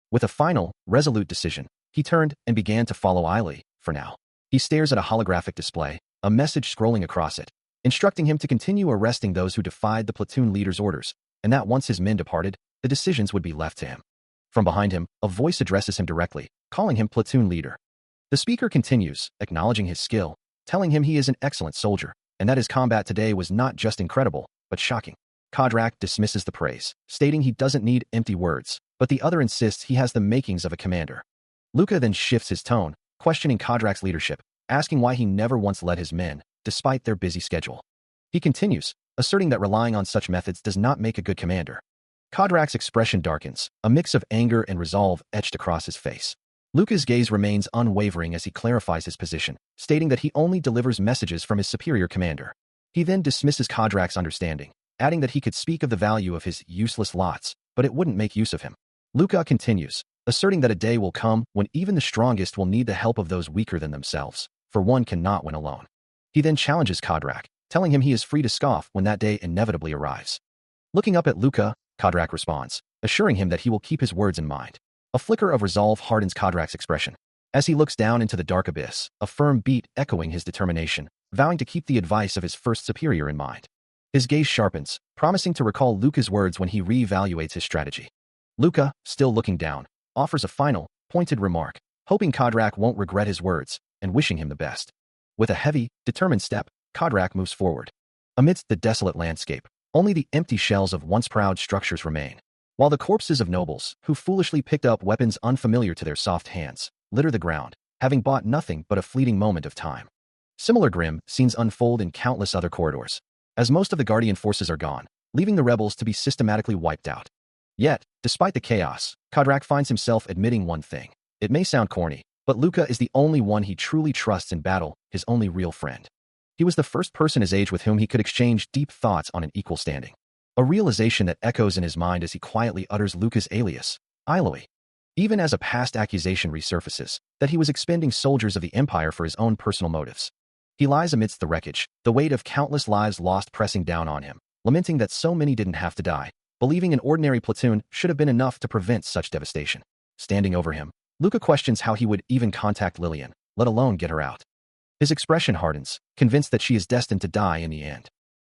With a final, resolute decision, he turned and began to follow Ailey, for now. He stares at a holographic display, a message scrolling across it, instructing him to continue arresting those who defied the platoon leader's orders, and that once his men departed, the decisions would be left to him. From behind him, a voice addresses him directly, calling him platoon leader. The speaker continues, acknowledging his skill, telling him he is an excellent soldier, and that his combat today was not just incredible, but shocking. Kodrak dismisses the praise, stating he doesn't need empty words, but the other insists he has the makings of a commander. Luca then shifts his tone, questioning Kodrak's leadership, asking why he never once led his men, despite their busy schedule. He continues, asserting that relying on such methods does not make a good commander. Kodrak's expression darkens, a mix of anger and resolve etched across his face. Luca's gaze remains unwavering as he clarifies his position, stating that he only delivers messages from his superior commander. He then dismisses Kodrak's understanding, adding that he could speak of the value of his useless lots, but it wouldn't make use of him. Luca continues, asserting that a day will come when even the strongest will need the help of those weaker than themselves, for one cannot win alone. He then challenges Kodrak, telling him he is free to scoff when that day inevitably arrives. Looking up at Luca, Kodrak responds, assuring him that he will keep his words in mind. A flicker of resolve hardens Kodrak's expression. As he looks down into the dark abyss, a firm beat echoing his determination, vowing to keep the advice of his first superior in mind. His gaze sharpens, promising to recall Luca's words when he re-evaluates his strategy. Luca, still looking down, offers a final, pointed remark, hoping Kodrak won't regret his words, and wishing him the best. With a heavy, determined step, Kodrak moves forward. Amidst the desolate landscape, only the empty shells of once proud structures remain, while the corpses of nobles, who foolishly picked up weapons unfamiliar to their soft hands, litter the ground, having bought nothing but a fleeting moment of time. Similar grim scenes unfold in countless other corridors, as most of the Guardian forces are gone, leaving the rebels to be systematically wiped out. Yet, despite the chaos, Kodrak finds himself admitting one thing. It may sound corny, but Luka is the only one he truly trusts in battle, his only real friend. He was the first person his age with whom he could exchange deep thoughts on an equal standing. A realization that echoes in his mind as he quietly utters Luka's alias, Iloi. Even as a past accusation resurfaces, that he was expending soldiers of the Empire for his own personal motives. He lies amidst the wreckage, the weight of countless lives lost pressing down on him, lamenting that so many didn't have to die, believing an ordinary platoon should have been enough to prevent such devastation. Standing over him, Luka questions how he would even contact Lillian, let alone get her out. His expression hardens, convinced that she is destined to die in the end.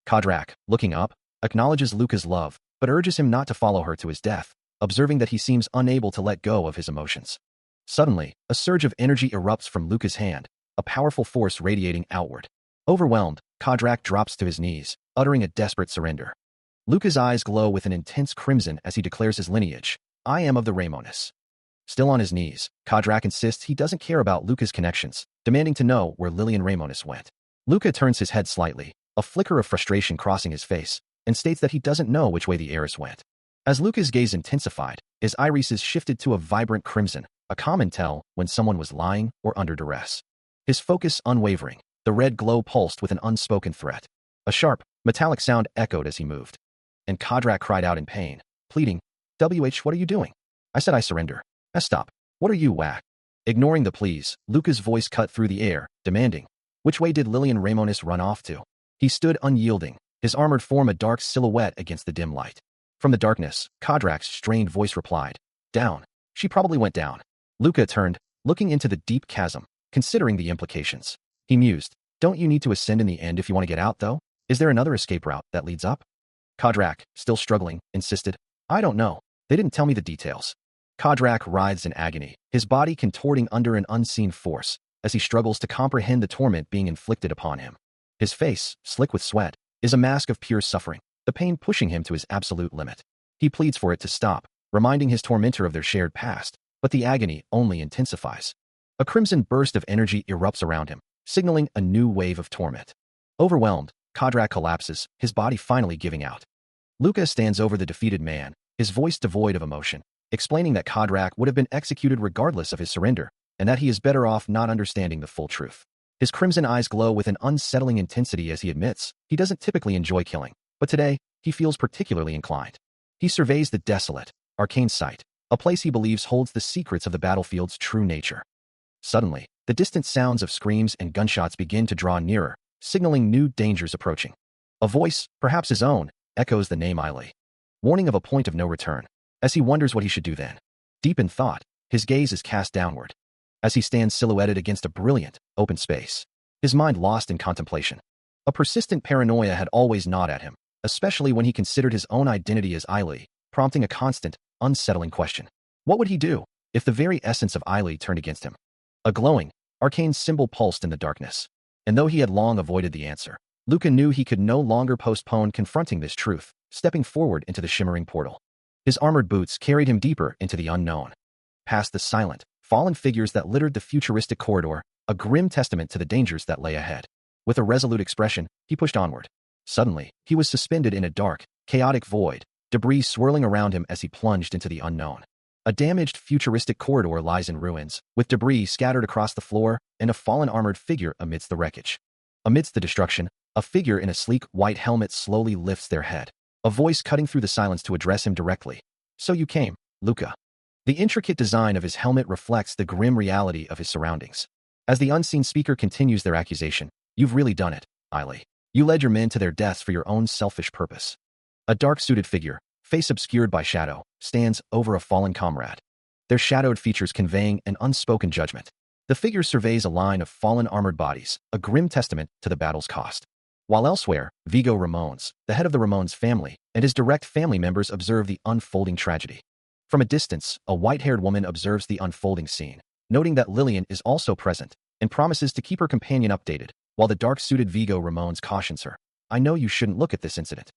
Kodrak, looking up, acknowledges Luka's love, but urges him not to follow her to his death, observing that he seems unable to let go of his emotions. Suddenly, a surge of energy erupts from Luka's hand, a powerful force radiating outward. Overwhelmed, Kodrak drops to his knees, uttering a desperate surrender. Luka's eyes glow with an intense crimson as he declares his lineage, I am of the Ramonis. Still on his knees, Kodrak insists he doesn't care about Luka's connections, demanding to know where Lillian Ramonis went. Luka turns his head slightly, a flicker of frustration crossing his face, and states that he doesn't know which way the heiress went. As Luka's gaze intensified, his irises shifted to a vibrant crimson, a common tell when someone was lying or under duress. His focus unwavering, the red glow pulsed with an unspoken threat. A sharp, metallic sound echoed as he moved. And Kodrak cried out in pain, pleading, what are you doing? I said I surrender. Stop. What are you, whack? Ignoring the pleas, Luka's voice cut through the air, demanding, which way did Lillian Ramonis run off to? He stood unyielding, his armored form a dark silhouette against the dim light. From the darkness, Kodrak's strained voice replied, down. She probably went down. Luka turned, looking into the deep chasm, considering the implications. He mused, don't you need to ascend in the end if you want to get out, though? Is there another escape route that leads up? Kodrak, still struggling, insisted, I don't know. They didn't tell me the details. Kodrak writhes in agony, his body contorting under an unseen force, as he struggles to comprehend the torment being inflicted upon him. His face, slick with sweat, is a mask of pure suffering, the pain pushing him to his absolute limit. He pleads for it to stop, reminding his tormentor of their shared past, but the agony only intensifies. A crimson burst of energy erupts around him, signaling a new wave of torment. Overwhelmed, Kodrak collapses, his body finally giving out. Luka stands over the defeated man, his voice devoid of emotion, explaining that Kodrak would have been executed regardless of his surrender, and that he is better off not understanding the full truth. His crimson eyes glow with an unsettling intensity as he admits he doesn't typically enjoy killing, but today, he feels particularly inclined. He surveys the desolate, arcane site, a place he believes holds the secrets of the battlefield's true nature. Suddenly, the distant sounds of screams and gunshots begin to draw nearer, signaling new dangers approaching. A voice, perhaps his own, echoes the name Iloi, warning of a point of no return. As he wonders what he should do then. Deep in thought, his gaze is cast downward. As he stands silhouetted against a brilliant, open space, his mind lost in contemplation. A persistent paranoia had always gnawed at him, especially when he considered his own identity as Iloi, prompting a constant, unsettling question. What would he do if the very essence of Iloi turned against him? A glowing, arcane symbol pulsed in the darkness. And though he had long avoided the answer, Luka knew he could no longer postpone confronting this truth, stepping forward into the shimmering portal. His armored boots carried him deeper into the unknown. Past the silent, fallen figures that littered the futuristic corridor, a grim testament to the dangers that lay ahead. With a resolute expression, he pushed onward. Suddenly, he was suspended in a dark, chaotic void, debris swirling around him as he plunged into the unknown. A damaged futuristic corridor lies in ruins, with debris scattered across the floor and a fallen armored figure amidst the wreckage. Amidst the destruction, a figure in a sleek white helmet slowly lifts their head. A voice cutting through the silence to address him directly. So you came, Luka. The intricate design of his helmet reflects the grim reality of his surroundings. As the unseen speaker continues their accusation, you've really done it, Iloi. You led your men to their deaths for your own selfish purpose. A dark-suited figure, face obscured by shadow, stands over a fallen comrade. Their shadowed features conveying an unspoken judgment. The figure surveys a line of fallen armored bodies, a grim testament to the battle's cost. While elsewhere, Vigo Ramones, the head of the Ramones family, and his direct family members observe the unfolding tragedy. From a distance, a white-haired woman observes the unfolding scene, noting that Lillian is also present, and promises to keep her companion updated, while the dark-suited Vigo Ramones cautions her, I know you shouldn't look at this incident.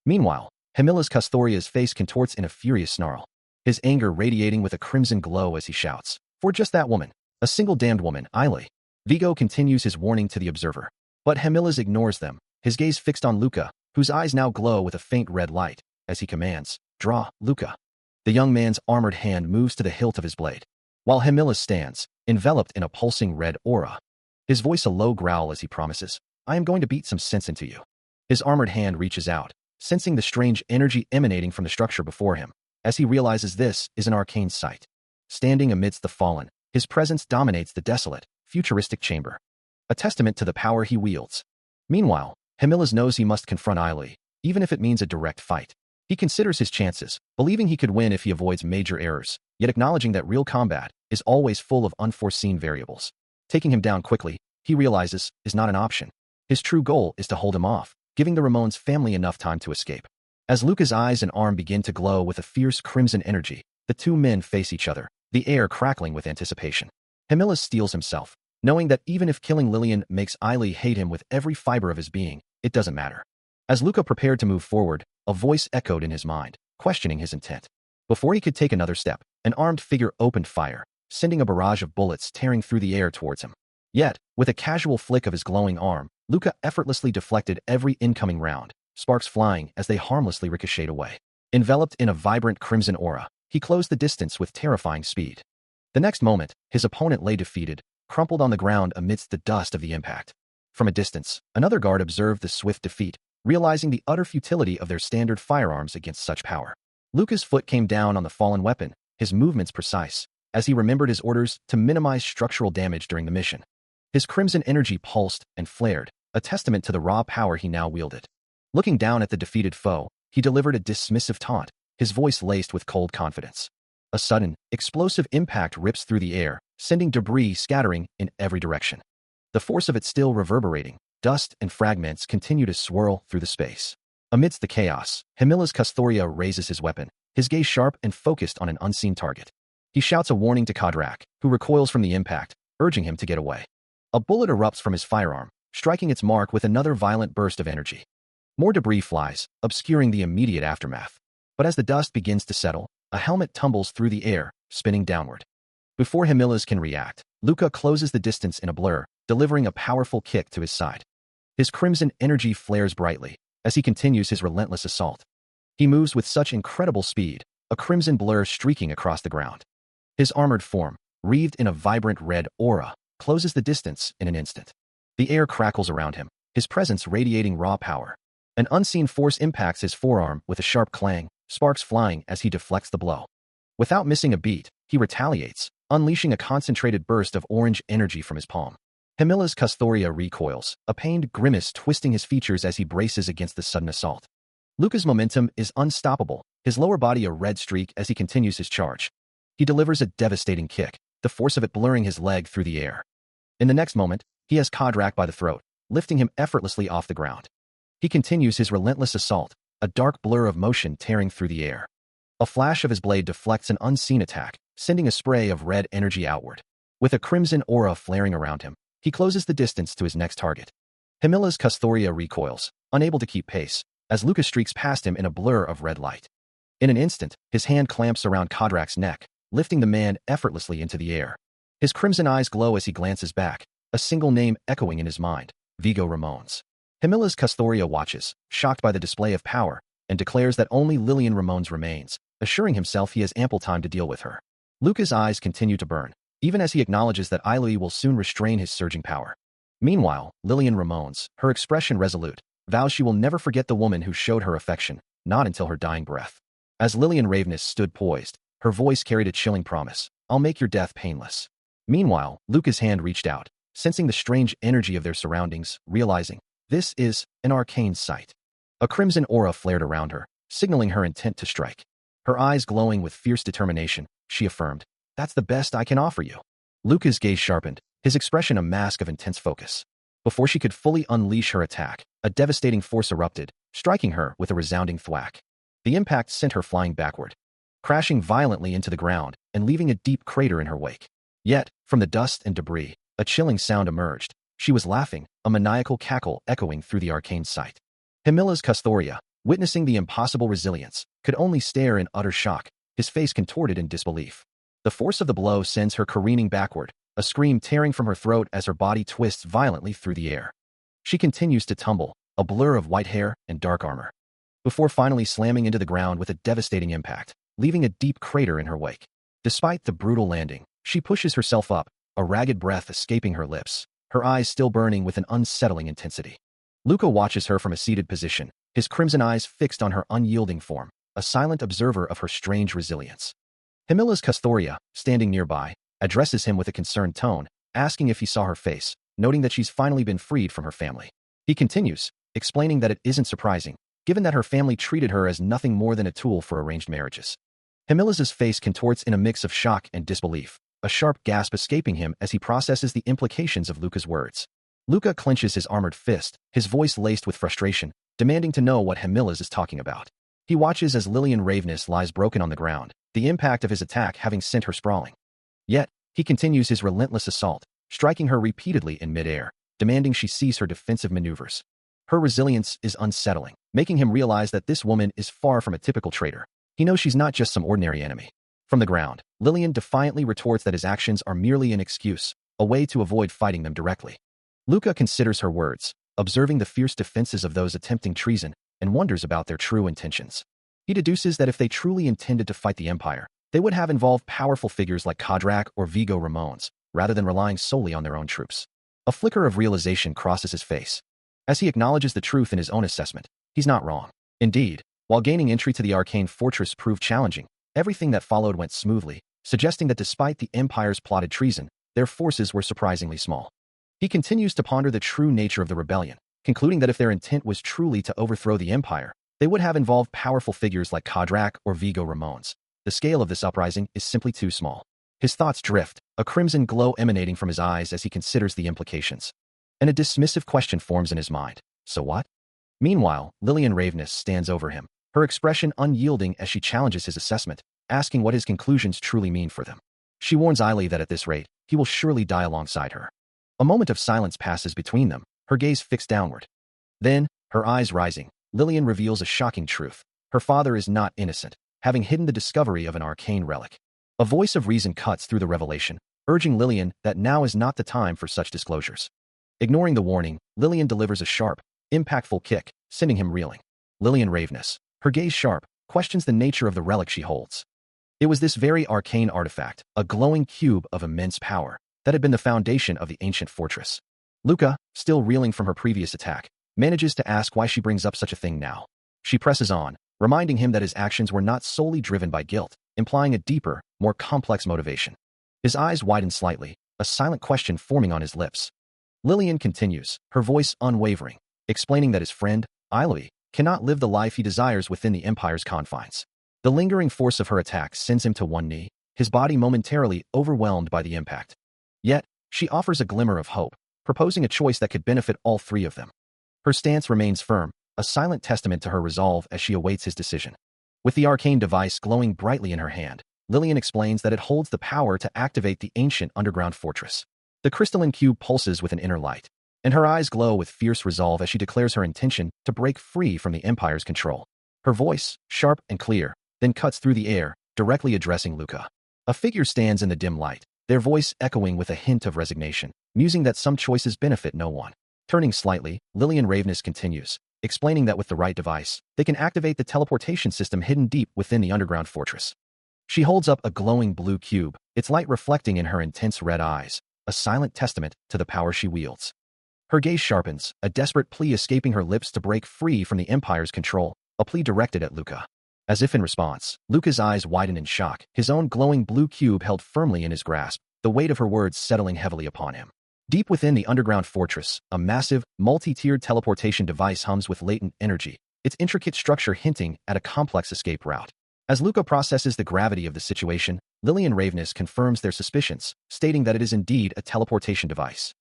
Meanwhile, Hemilas Castoria's face contorts in a furious snarl, his anger radiating with a crimson glow as he shouts, for just that woman, A single damned woman, Eiley. Vigo continues his warning to the observer. But Hemilas ignores them, his gaze fixed on Luca, whose eyes now glow with a faint red light, as he commands, "Draw, Luca." The young man's armored hand moves to the hilt of his blade, while Hemilas stands, enveloped in a pulsing red aura. His voice a low growl as he promises, "I am going to beat some sense into you." His armored hand reaches out, sensing the strange energy emanating from the structure before him, as he realizes this is an arcane site. Standing amidst the fallen, his presence dominates the desolate, futuristic chamber, a testament to the power he wields. Meanwhile, Hemilas knows he must confront Eiley, even if it means a direct fight. He considers his chances, believing he could win if he avoids major errors, yet acknowledging that real combat is always full of unforeseen variables. Taking him down quickly, he realizes, is not an option. His true goal is to hold him off, giving the Ramones family enough time to escape. As Luca's eyes and arm begin to glow with a fierce crimson energy, the two men face each other, the air crackling with anticipation. Hemilas steels himself, knowing that even if killing Lillian makes Eiley hate him with every fiber of his being, it doesn't matter. As Luca prepared to move forward, a voice echoed in his mind, questioning his intent. Before he could take another step, an armed figure opened fire, sending a barrage of bullets tearing through the air towards him. Yet, with a casual flick of his glowing arm, Luca effortlessly deflected every incoming round, sparks flying as they harmlessly ricocheted away. Enveloped in a vibrant crimson aura, he closed the distance with terrifying speed. The next moment, his opponent lay defeated, crumpled on the ground amidst the dust of the impact. From a distance, another guard observed the swift defeat, realizing the utter futility of their standard firearms against such power. Luca's foot came down on the fallen weapon, his movements precise, as he remembered his orders to minimize structural damage during the mission. His crimson energy pulsed and flared, a testament to the raw power he now wielded. Looking down at the defeated foe, he delivered a dismissive taunt, his voice laced with cold confidence. A sudden, explosive impact rips through the air, sending debris scattering in every direction. The force of it still reverberating, dust and fragments continue to swirl through the space. Amidst the chaos, Hemilas Custoria raises his weapon, his gaze sharp and focused on an unseen target. He shouts a warning to Kodrak, who recoils from the impact, urging him to get away. A bullet erupts from his firearm, striking its mark with another violent burst of energy. More debris flies, obscuring the immediate aftermath. But as the dust begins to settle, a helmet tumbles through the air, spinning downward. Before Hemilas can react, Luca closes the distance in a blur, delivering a powerful kick to his side. His crimson energy flares brightly, as he continues his relentless assault. He moves with such incredible speed, a crimson blur streaking across the ground. His armored form, wreathed in a vibrant red aura, closes the distance in an instant. The air crackles around him, his presence radiating raw power. An unseen force impacts his forearm with a sharp clang, sparks flying as he deflects the blow. Without missing a beat, he retaliates, unleashing a concentrated burst of orange energy from his palm. Hemilas Custoria recoils, a pained grimace twisting his features as he braces against the sudden assault. Luca's momentum is unstoppable, his lower body a red streak as he continues his charge. He delivers a devastating kick, the force of it blurring his leg through the air. In the next moment, he has Kodrak by the throat, lifting him effortlessly off the ground. He continues his relentless assault, a dark blur of motion tearing through the air. A flash of his blade deflects an unseen attack, sending a spray of red energy outward. With a crimson aura flaring around him, he closes the distance to his next target. Hemilas Custoria recoils, unable to keep pace, as Luca streaks past him in a blur of red light. In an instant, his hand clamps around Kodrak's neck, lifting the man effortlessly into the air. His crimson eyes glow as he glances back, a single name echoing in his mind, Vigo Ramones. Hemilas Custoria watches, shocked by the display of power, and declares that only Lillian Ramones remains, assuring himself he has ample time to deal with her. Luca's eyes continue to burn, even as he acknowledges that Eiley will soon restrain his surging power. Meanwhile, Lillian Ramones, her expression resolute, vows she will never forget the woman who showed her affection, not until her dying breath. As Lillian Ravenous stood poised, her voice carried a chilling promise, "I'll make your death painless." Meanwhile, Luca's hand reached out, sensing the strange energy of their surroundings, realizing, this is an arcane site. A crimson aura flared around her, signaling her intent to strike. Her eyes glowing with fierce determination, she affirmed, "That's the best I can offer you." Luca's gaze sharpened, his expression a mask of intense focus. Before she could fully unleash her attack, a devastating force erupted, striking her with a resounding thwack. The impact sent her flying backward, crashing violently into the ground and leaving a deep crater in her wake. Yet, from the dust and debris, a chilling sound emerged. She was laughing, a maniacal cackle echoing through the arcane site. Hemilas Custoria, witnessing the impossible resilience, could only stare in utter shock, his face contorted in disbelief. The force of the blow sends her careening backward, a scream tearing from her throat as her body twists violently through the air. She continues to tumble, a blur of white hair and dark armor, before finally slamming into the ground with a devastating impact, leaving a deep crater in her wake. Despite the brutal landing, she pushes herself up, a ragged breath escaping her lips, her eyes still burning with an unsettling intensity. Luca watches her from a seated position, his crimson eyes fixed on her unyielding form, a silent observer of her strange resilience. Himila's Castoria, standing nearby, addresses him with a concerned tone, asking if he saw her face, noting that she's finally been freed from her family. He continues, explaining that it isn't surprising, given that her family treated her as nothing more than a tool for arranged marriages. Himila's face contorts in a mix of shock and disbelief, a sharp gasp escaping him as he processes the implications of Luca's words. Luca clenches his armored fist, his voice laced with frustration, demanding to know what Himila's is talking about. He watches as Lillian Ravenous lies broken on the ground, the impact of his attack having sent her sprawling. Yet, he continues his relentless assault, striking her repeatedly in midair, demanding she cease her defensive maneuvers. Her resilience is unsettling, making him realize that this woman is far from a typical traitor. He knows she's not just some ordinary enemy. From the ground, Lillian defiantly retorts that his actions are merely an excuse, a way to avoid fighting them directly. Luca considers her words, observing the fierce defenses of those attempting treason, and wonders about their true intentions. He deduces that if they truly intended to fight the Empire, they would have involved powerful figures like Kodrak or Vigo Ramones, rather than relying solely on their own troops. A flicker of realization crosses his face. As he acknowledges the truth in his own assessment, he's not wrong. Indeed, while gaining entry to the arcane fortress proved challenging, everything that followed went smoothly, suggesting that despite the Empire's plotted treason, their forces were surprisingly small. He continues to ponder the true nature of the rebellion, concluding that if their intent was truly to overthrow the Empire, they would have involved powerful figures like Kodrak or Vigo Ramones. The scale of this uprising is simply too small. His thoughts drift, a crimson glow emanating from his eyes as he considers the implications. And a dismissive question forms in his mind. So what? Meanwhile, Lillian Ravenous stands over him, her expression unyielding as she challenges his assessment, asking what his conclusions truly mean for them. She warns Eiley that at this rate, he will surely die alongside her. A moment of silence passes between them, her gaze fixed downward. Then, her eyes rising, Lillian reveals a shocking truth. Her father is not innocent, having hidden the discovery of an arcane relic. A voice of reason cuts through the revelation, urging Lillian that now is not the time for such disclosures. Ignoring the warning, Lillian delivers a sharp, impactful kick, sending him reeling. Lillian Ravenous, her gaze sharp, questions the nature of the relic she holds. It was this very arcane artifact, a glowing cube of immense power, that had been the foundation of the ancient fortress. Luca, still reeling from her previous attack, manages to ask why she brings up such a thing now. She presses on, reminding him that his actions were not solely driven by guilt, implying a deeper, more complex motivation. His eyes widen slightly, a silent question forming on his lips. Lillian continues, her voice unwavering, explaining that his friend, Eiley, cannot live the life he desires within the Empire's confines. The lingering force of her attack sends him to one knee, his body momentarily overwhelmed by the impact. Yet, she offers a glimmer of hope, proposing a choice that could benefit all three of them. Her stance remains firm, a silent testament to her resolve as she awaits his decision. With the arcane device glowing brightly in her hand, Lillian explains that it holds the power to activate the ancient underground fortress. The crystalline cube pulses with an inner light, and her eyes glow with fierce resolve as she declares her intention to break free from the Empire's control. Her voice, sharp and clear, then cuts through the air, directly addressing Luca. A figure stands in the dim light, their voice echoing with a hint of resignation, musing that some choices benefit no one. Turning slightly, Lillian Ravenous continues, explaining that with the right device, they can activate the teleportation system hidden deep within the underground fortress. She holds up a glowing blue cube, its light reflecting in her intense red eyes, a silent testament to the power she wields. Her gaze sharpens, a desperate plea escaping her lips to break free from the Empire's control, a plea directed at Luca. As if in response, Luca's eyes widen in shock, his own glowing blue cube held firmly in his grasp, the weight of her words settling heavily upon him. Deep within the underground fortress, a massive, multi-tiered teleportation device hums with latent energy, its intricate structure hinting at a complex escape route. As Luca processes the gravity of the situation, Lillian Ravenous confirms their suspicions, stating that it is indeed a teleportation device.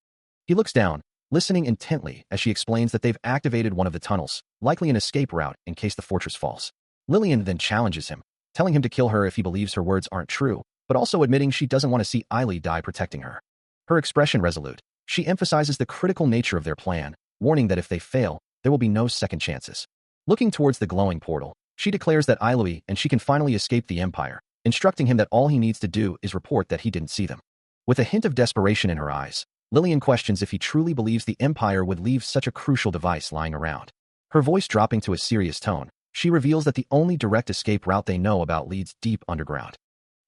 He looks down, listening intently as she explains that they've activated one of the tunnels, likely an escape route in case the fortress falls. Lillian then challenges him, telling him to kill her if he believes her words aren't true, but also admitting she doesn't want to see Eiley die protecting her. Her expression resolute, she emphasizes the critical nature of their plan, warning that if they fail, there will be no second chances. Looking towards the glowing portal, she declares that Eiley and she can finally escape the Empire, instructing him that all he needs to do is report that he didn't see them. With a hint of desperation in her eyes, Lillian questions if he truly believes the Empire would leave such a crucial device lying around. Her voice dropping to a serious tone, she reveals that the only direct escape route they know about leads deep underground.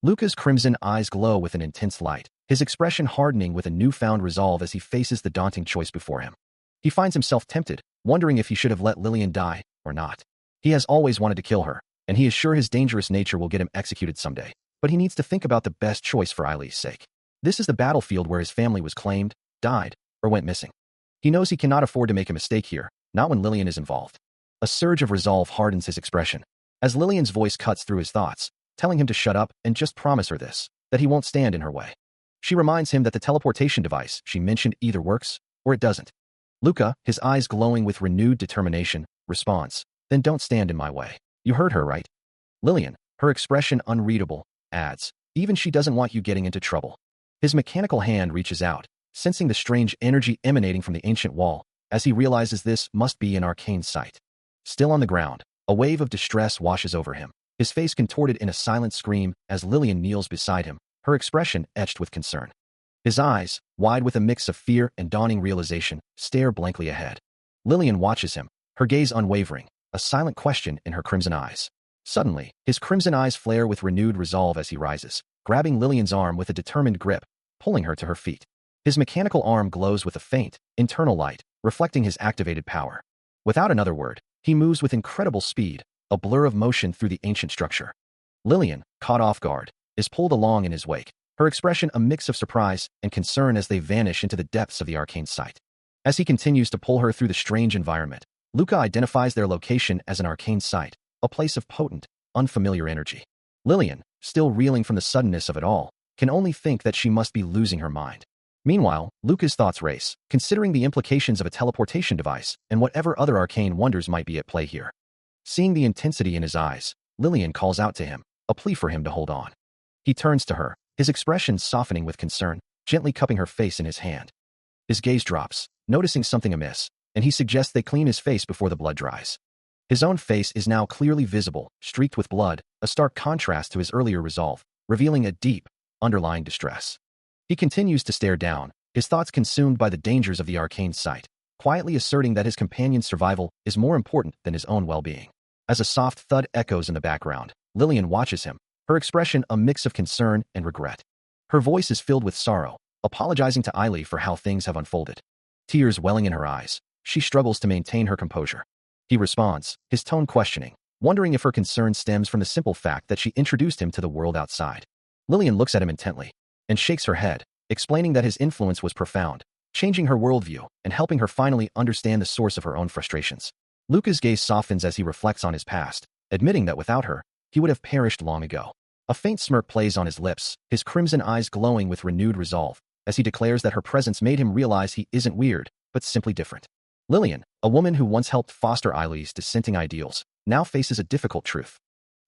Luca's crimson eyes glow with an intense light, his expression hardening with a newfound resolve as he faces the daunting choice before him. He finds himself tempted, wondering if he should have let Lillian die or not. He has always wanted to kill her, and he is sure his dangerous nature will get him executed someday. But he needs to think about the best choice for Eileen's sake. This is the battlefield where his family was claimed, died, or went missing. He knows he cannot afford to make a mistake here, not when Lillian is involved. A surge of resolve hardens his expression, as Lillian's voice cuts through his thoughts, telling him to shut up and just promise her this, that he won't stand in her way. She reminds him that the teleportation device she mentioned either works, or it doesn't. Luca, his eyes glowing with renewed determination, responds, "Then don't stand in my way. You heard her, right?" Lillian, her expression unreadable, adds, "Even she doesn't want you getting into trouble." His mechanical hand reaches out, sensing the strange energy emanating from the ancient wall, as he realizes this must be an arcane site. Still on the ground, a wave of distress washes over him, his face contorted in a silent scream as Lillian kneels beside him, her expression etched with concern. His eyes, wide with a mix of fear and dawning realization, stare blankly ahead. Lillian watches him, her gaze unwavering, a silent question in her crimson eyes. Suddenly, his crimson eyes flare with renewed resolve as he rises, grabbing Lillian's arm with a determined grip, pulling her to her feet. His mechanical arm glows with a faint, internal light, reflecting his activated power. Without another word, he moves with incredible speed, a blur of motion through the ancient structure. Lillian, caught off guard, is pulled along in his wake, her expression a mix of surprise and concern as they vanish into the depths of the arcane site. As he continues to pull her through the strange environment, Luca identifies their location as an arcane site, a place of potent, unfamiliar energy. Lillian, still reeling from the suddenness of it all, can only think that she must be losing her mind. Meanwhile, Luca's thoughts race, considering the implications of a teleportation device and whatever other arcane wonders might be at play here. Seeing the intensity in his eyes, Lillian calls out to him, a plea for him to hold on. He turns to her, his expression softening with concern, gently cupping her face in his hand. His gaze drops, noticing something amiss, and he suggests they clean his face before the blood dries. His own face is now clearly visible, streaked with blood, a stark contrast to his earlier resolve, revealing a deep, underlying distress. He continues to stare down, his thoughts consumed by the dangers of the arcane site, quietly asserting that his companion's survival is more important than his own well-being. As a soft thud echoes in the background, Lillian watches him, her expression a mix of concern and regret. Her voice is filled with sorrow, apologizing to Eileen for how things have unfolded. Tears welling in her eyes, she struggles to maintain her composure. He responds, his tone questioning, wondering if her concern stems from the simple fact that she introduced him to the world outside. Lillian looks at him intently, and shakes her head, explaining that his influence was profound, changing her worldview and helping her finally understand the source of her own frustrations. Luca's gaze softens as he reflects on his past, admitting that without her, he would have perished long ago. A faint smirk plays on his lips, his crimson eyes glowing with renewed resolve, as he declares that her presence made him realize he isn't weird, but simply different. Lillian, a woman who once helped foster Eileen's dissenting ideals, now faces a difficult truth.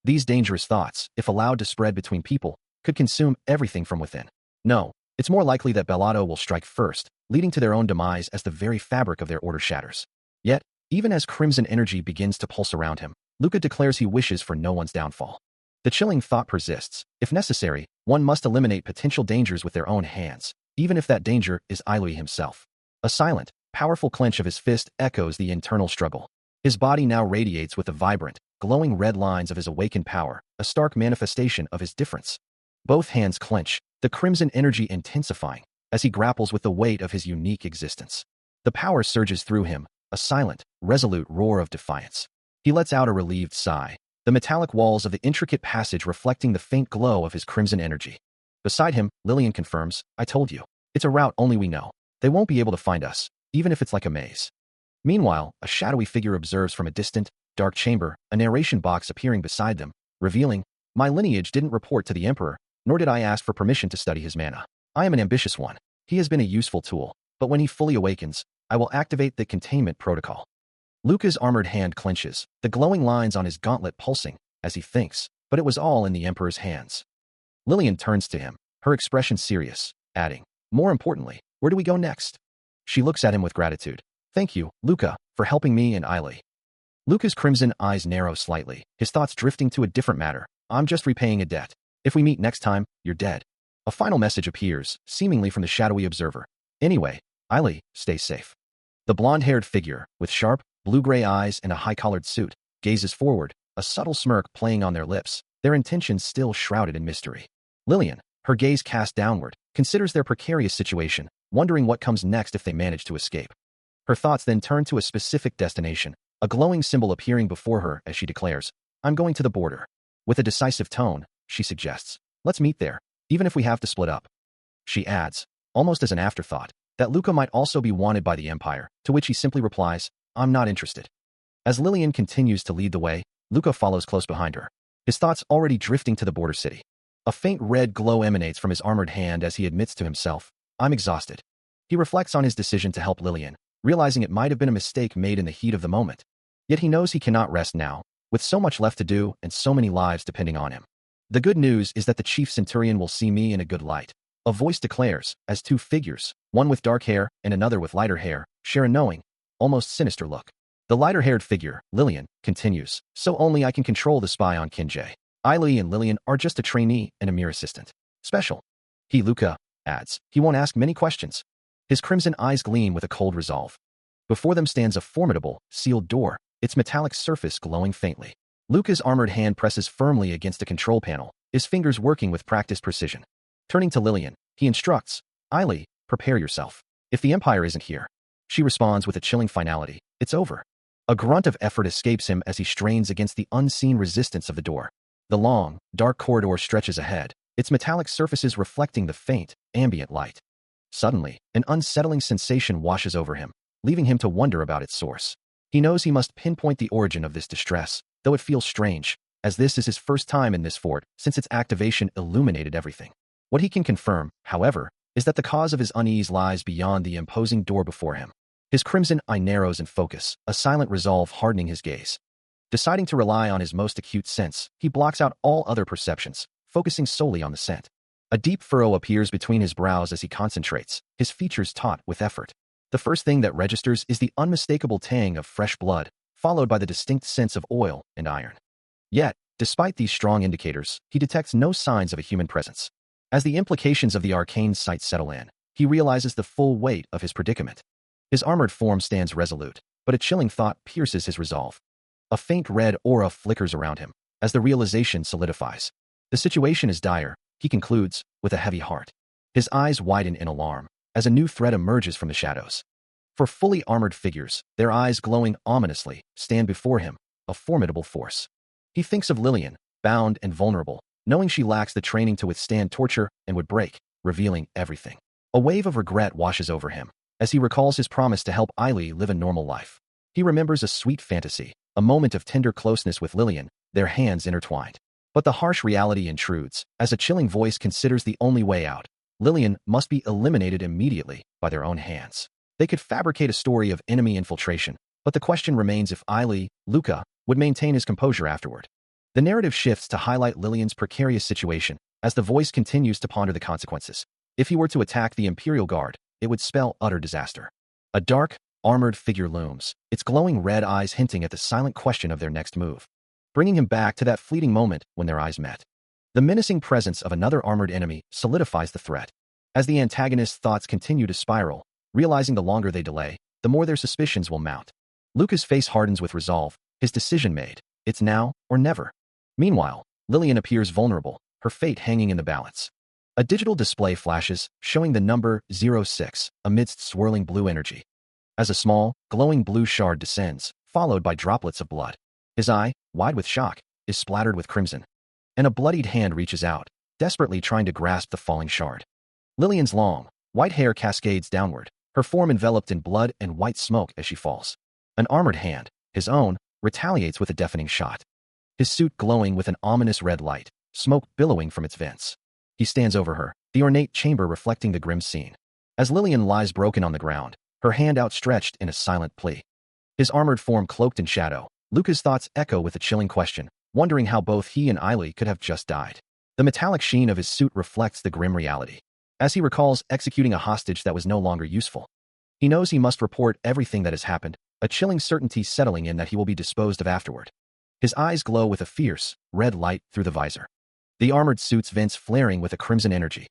These dangerous thoughts, if allowed to spread between people, could consume everything from within. No, it's more likely that Bellato will strike first, leading to their own demise as the very fabric of their order shatters. Yet, even as crimson energy begins to pulse around him, Luca declares he wishes for no one's downfall. The chilling thought persists. If necessary, one must eliminate potential dangers with their own hands, even if that danger is Eileen himself. A silent, powerful clench of his fist echoes the internal struggle. His body now radiates with the vibrant, glowing red lines of his awakened power, a stark manifestation of his difference. Both hands clench, the crimson energy intensifying, as he grapples with the weight of his unique existence. The power surges through him, a silent, resolute roar of defiance. He lets out a relieved sigh, the metallic walls of the intricate passage reflecting the faint glow of his crimson energy. Beside him, Lillian confirms, "I told you. It's a route only we know. They won't be able to find us, even if it's like a maze." Meanwhile, a shadowy figure observes from a distant, dark chamber, a narration box appearing beside them, revealing, "My lineage didn't report to the Emperor, nor did I ask for permission to study his mana. I am an ambitious one. He has been a useful tool, but when he fully awakens, I will activate the containment protocol." Luca's armored hand clenches, the glowing lines on his gauntlet pulsing, as he thinks, but it was all in the Emperor's hands. Lillian turns to him, her expression serious, adding, "More importantly, where do we go next?" She looks at him with gratitude. "Thank you, Luca, for helping me and Eileen." Luca's crimson eyes narrow slightly, his thoughts drifting to a different matter. "I'm just repaying a debt. If we meet next time, you're dead." A final message appears, seemingly from the shadowy observer. Anyway, Eileen, stay safe. The blonde-haired figure, with sharp, blue-gray eyes and a high-collared suit, gazes forward, a subtle smirk playing on their lips, their intentions still shrouded in mystery. Lillian, her gaze cast downward, considers their precarious situation, wondering what comes next if they manage to escape. Her thoughts then turn to a specific destination, a glowing symbol appearing before her as she declares, I'm going to the border. With a decisive tone, she suggests, let's meet there, even if we have to split up. She adds, almost as an afterthought, that Luca might also be wanted by the Empire, to which he simply replies, I'm not interested. As Lillian continues to lead the way, Luca follows close behind her, his thoughts already drifting to the border city. A faint red glow emanates from his armored hand as he admits to himself, I'm exhausted. He reflects on his decision to help Lillian, realizing it might have been a mistake made in the heat of the moment. Yet he knows he cannot rest now, with so much left to do and so many lives depending on him. The good news is that the chief centurion will see me in a good light. A voice declares, as two figures, one with dark hair and another with lighter hair, share a knowing, almost sinister look. The lighter-haired figure, Lillian, continues, so only I can control the spy on Kinjay. Eileen and Lillian are just a trainee and a mere assistant. Special. He, Luca, adds, he won't ask many questions. His crimson eyes gleam with a cold resolve. Before them stands a formidable, sealed door, its metallic surface glowing faintly. Luca's armored hand presses firmly against a control panel, his fingers working with practiced precision. Turning to Lillian, he instructs, Eileen, prepare yourself. If the Empire isn't here. She responds with a chilling finality, it's over. A grunt of effort escapes him as he strains against the unseen resistance of the door. The long, dark corridor stretches ahead, its metallic surfaces reflecting the faint, ambient light. Suddenly, an unsettling sensation washes over him, leaving him to wonder about its source. He knows he must pinpoint the origin of this distress, though it feels strange, as this is his first time in this fort since its activation illuminated everything. What he can confirm, however, is that the cause of his unease lies beyond the imposing door before him. His crimson eye narrows in focus, a silent resolve hardening his gaze. Deciding to rely on his most acute sense, he blocks out all other perceptions, focusing solely on the scent. A deep furrow appears between his brows as he concentrates, his features taut with effort. The first thing that registers is the unmistakable tang of fresh blood, followed by the distinct sense of oil and iron. Yet, despite these strong indicators, he detects no signs of a human presence. As the implications of the arcane sight settle in, he realizes the full weight of his predicament. His armored form stands resolute, but a chilling thought pierces his resolve. A faint red aura flickers around him, as the realization solidifies. The situation is dire, he concludes, with a heavy heart. His eyes widen in alarm, as a new threat emerges from the shadows. For fully armored figures, their eyes glowing ominously, stand before him, a formidable force. He thinks of Lillian, bound and vulnerable, knowing she lacks the training to withstand torture and would break, revealing everything. A wave of regret washes over him, as he recalls his promise to help Eileen live a normal life. He remembers a sweet fantasy, a moment of tender closeness with Lillian, their hands intertwined. But the harsh reality intrudes, as a chilling voice considers the only way out. Lillian must be eliminated immediately by their own hands. They could fabricate a story of enemy infiltration, but the question remains if Eileen, Luca, would maintain his composure afterward. The narrative shifts to highlight Lillian's precarious situation, as the voice continues to ponder the consequences. If he were to attack the Imperial Guard, it would spell utter disaster. A dark, armored figure looms, its glowing red eyes hinting at the silent question of their next move, bringing him back to that fleeting moment when their eyes met. The menacing presence of another armored enemy solidifies the threat. As the antagonist's thoughts continue to spiral, realizing the longer they delay, the more their suspicions will mount. Luca's face hardens with resolve, his decision made. It's now or never. Meanwhile, Lillian appears vulnerable, her fate hanging in the balance. A digital display flashes, showing the number 06 amidst swirling blue energy. As a small, glowing blue shard descends, followed by droplets of blood. His eye, wide with shock, is splattered with crimson. And a bloodied hand reaches out, desperately trying to grasp the falling shard. Lillian's long, white hair cascades downward, her form enveloped in blood and white smoke as she falls. An armored hand, his own, retaliates with a deafening shot. His suit glowing with an ominous red light, smoke billowing from its vents. He stands over her, the ornate chamber reflecting the grim scene. As Lillian lies broken on the ground, her hand outstretched in a silent plea. His armored form cloaked in shadow, Luca's thoughts echo with a chilling question, wondering how both he and Eileen could have just died. The metallic sheen of his suit reflects the grim reality, as he recalls executing a hostage that was no longer useful. He knows he must report everything that has happened, a chilling certainty settling in that he will be disposed of afterward. His eyes glow with a fierce, red light through the visor. The armored suit's vents flaring with a crimson energy.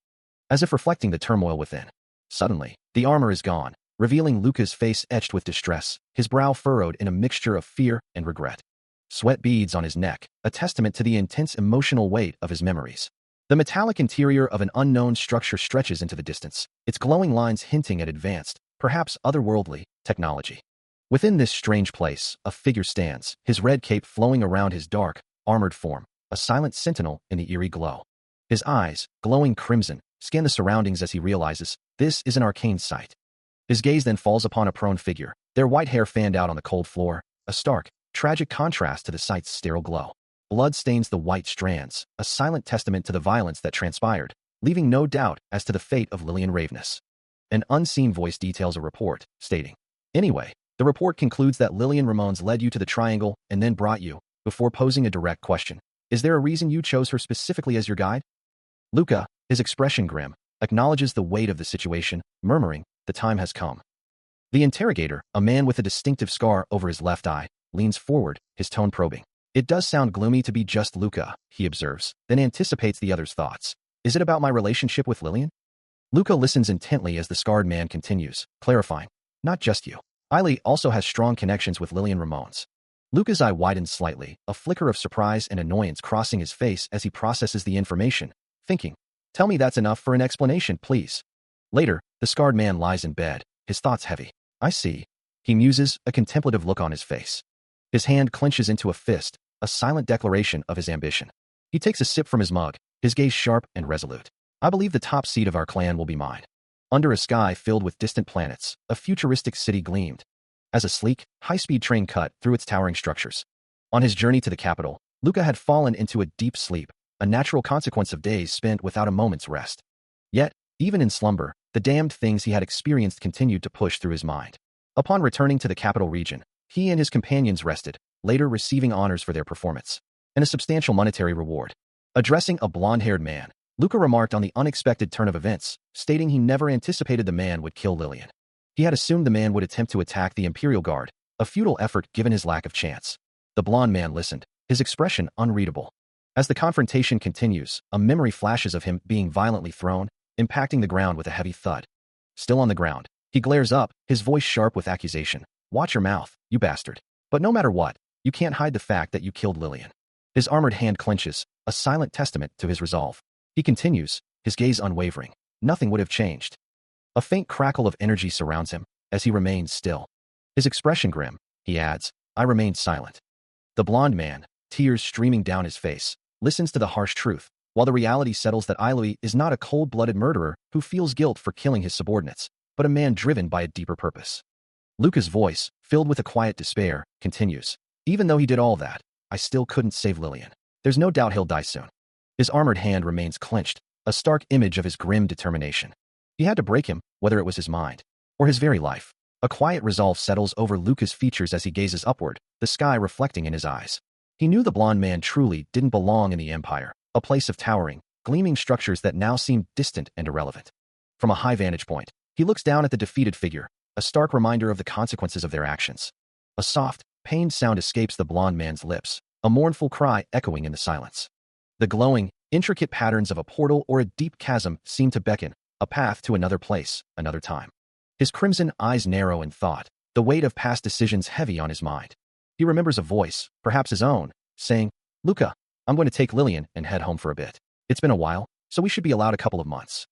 as if reflecting the turmoil within. Suddenly, the armor is gone, revealing Luca's face etched with distress, his brow furrowed in a mixture of fear and regret. Sweat beads on his neck, a testament to the intense emotional weight of his memories. The metallic interior of an unknown structure stretches into the distance, its glowing lines hinting at advanced, perhaps otherworldly, technology. Within this strange place, a figure stands, his red cape flowing around his dark, armored form, a silent sentinel in the eerie glow. His eyes, glowing crimson, scan the surroundings as he realizes this is an arcane sight. His gaze then falls upon a prone figure, their white hair fanned out on the cold floor, a stark, tragic contrast to the sight's sterile glow. Blood stains the white strands, a silent testament to the violence that transpired, leaving no doubt as to the fate of Lillian Ravenous. An unseen voice details a report, stating, "Anyway, the report concludes that Lillian Ramones led you to the triangle and then brought you, before posing a direct question. Is there a reason you chose her specifically as your guide?" Luca, his expression grim, acknowledges the weight of the situation, murmuring, "The time has come." The interrogator, a man with a distinctive scar over his left eye, leans forward, his tone probing. "It does sound gloomy to be just Luca," he observes, then anticipates the other's thoughts. "Is it about my relationship with Lillian?" Luca listens intently as the scarred man continues, clarifying, "Not just you. Eiley also has strong connections with Lillian Ramones." Luca's eye widens slightly, a flicker of surprise and annoyance crossing his face as he processes the information, thinking, "Tell me that's enough for an explanation, please." Later, the scarred man lies in bed, his thoughts heavy. "I see." He muses, a contemplative look on his face. His hand clenches into a fist, a silent declaration of his ambition. He takes a sip from his mug, his gaze sharp and resolute. "I believe the top seat of our clan will be mine." Under a sky filled with distant planets, a futuristic city gleamed, as a sleek, high-speed train cut through its towering structures. On his journey to the capital, Luca had fallen into a deep sleep, a natural consequence of days spent without a moment's rest. Yet, even in slumber, the damned things he had experienced continued to push through his mind. Upon returning to the capital region, he and his companions rested, later receiving honors for their performance, and a substantial monetary reward. Addressing a blonde-haired man, Luca remarked on the unexpected turn of events, stating he never anticipated the man would kill Lillian. He had assumed the man would attempt to attack the Imperial Guard, a futile effort given his lack of chance. The blonde man listened, his expression unreadable. As the confrontation continues, a memory flashes of him being violently thrown, impacting the ground with a heavy thud. Still on the ground, he glares up, his voice sharp with accusation. "Watch your mouth, you bastard. But no matter what, you can't hide the fact that you killed Lillian." His armored hand clenches, a silent testament to his resolve. He continues, his gaze unwavering. Nothing would have changed. A faint crackle of energy surrounds him, as he remains still. His expression grim, he adds, "I remained silent." The blonde man, tears streaming down his face, listens to the harsh truth, while the reality settles that Eiley is not a cold-blooded murderer who feels guilt for killing his subordinates, but a man driven by a deeper purpose. Luca's voice, filled with a quiet despair, continues, "Even though he did all that, I still couldn't save Lillian. There's no doubt he'll die soon." His armored hand remains clenched, a stark image of his grim determination. He had to break him, whether it was his mind or his very life. A quiet resolve settles over Luca's features as he gazes upward, the sky reflecting in his eyes. He knew the blonde man truly didn't belong in the Empire, a place of towering, gleaming structures that now seemed distant and irrelevant. From a high vantage point, he looks down at the defeated figure, a stark reminder of the consequences of their actions. A soft, pained sound escapes the blonde man's lips, a mournful cry echoing in the silence. The glowing, intricate patterns of a portal or a deep chasm seem to beckon, a path to another place, another time. His crimson eyes narrow in thought, the weight of past decisions heavy on his mind. He remembers a voice, perhaps his own, saying, "Luca, I'm going to take Lillian and head home for a bit. It's been a while, so we should be allowed a couple of months."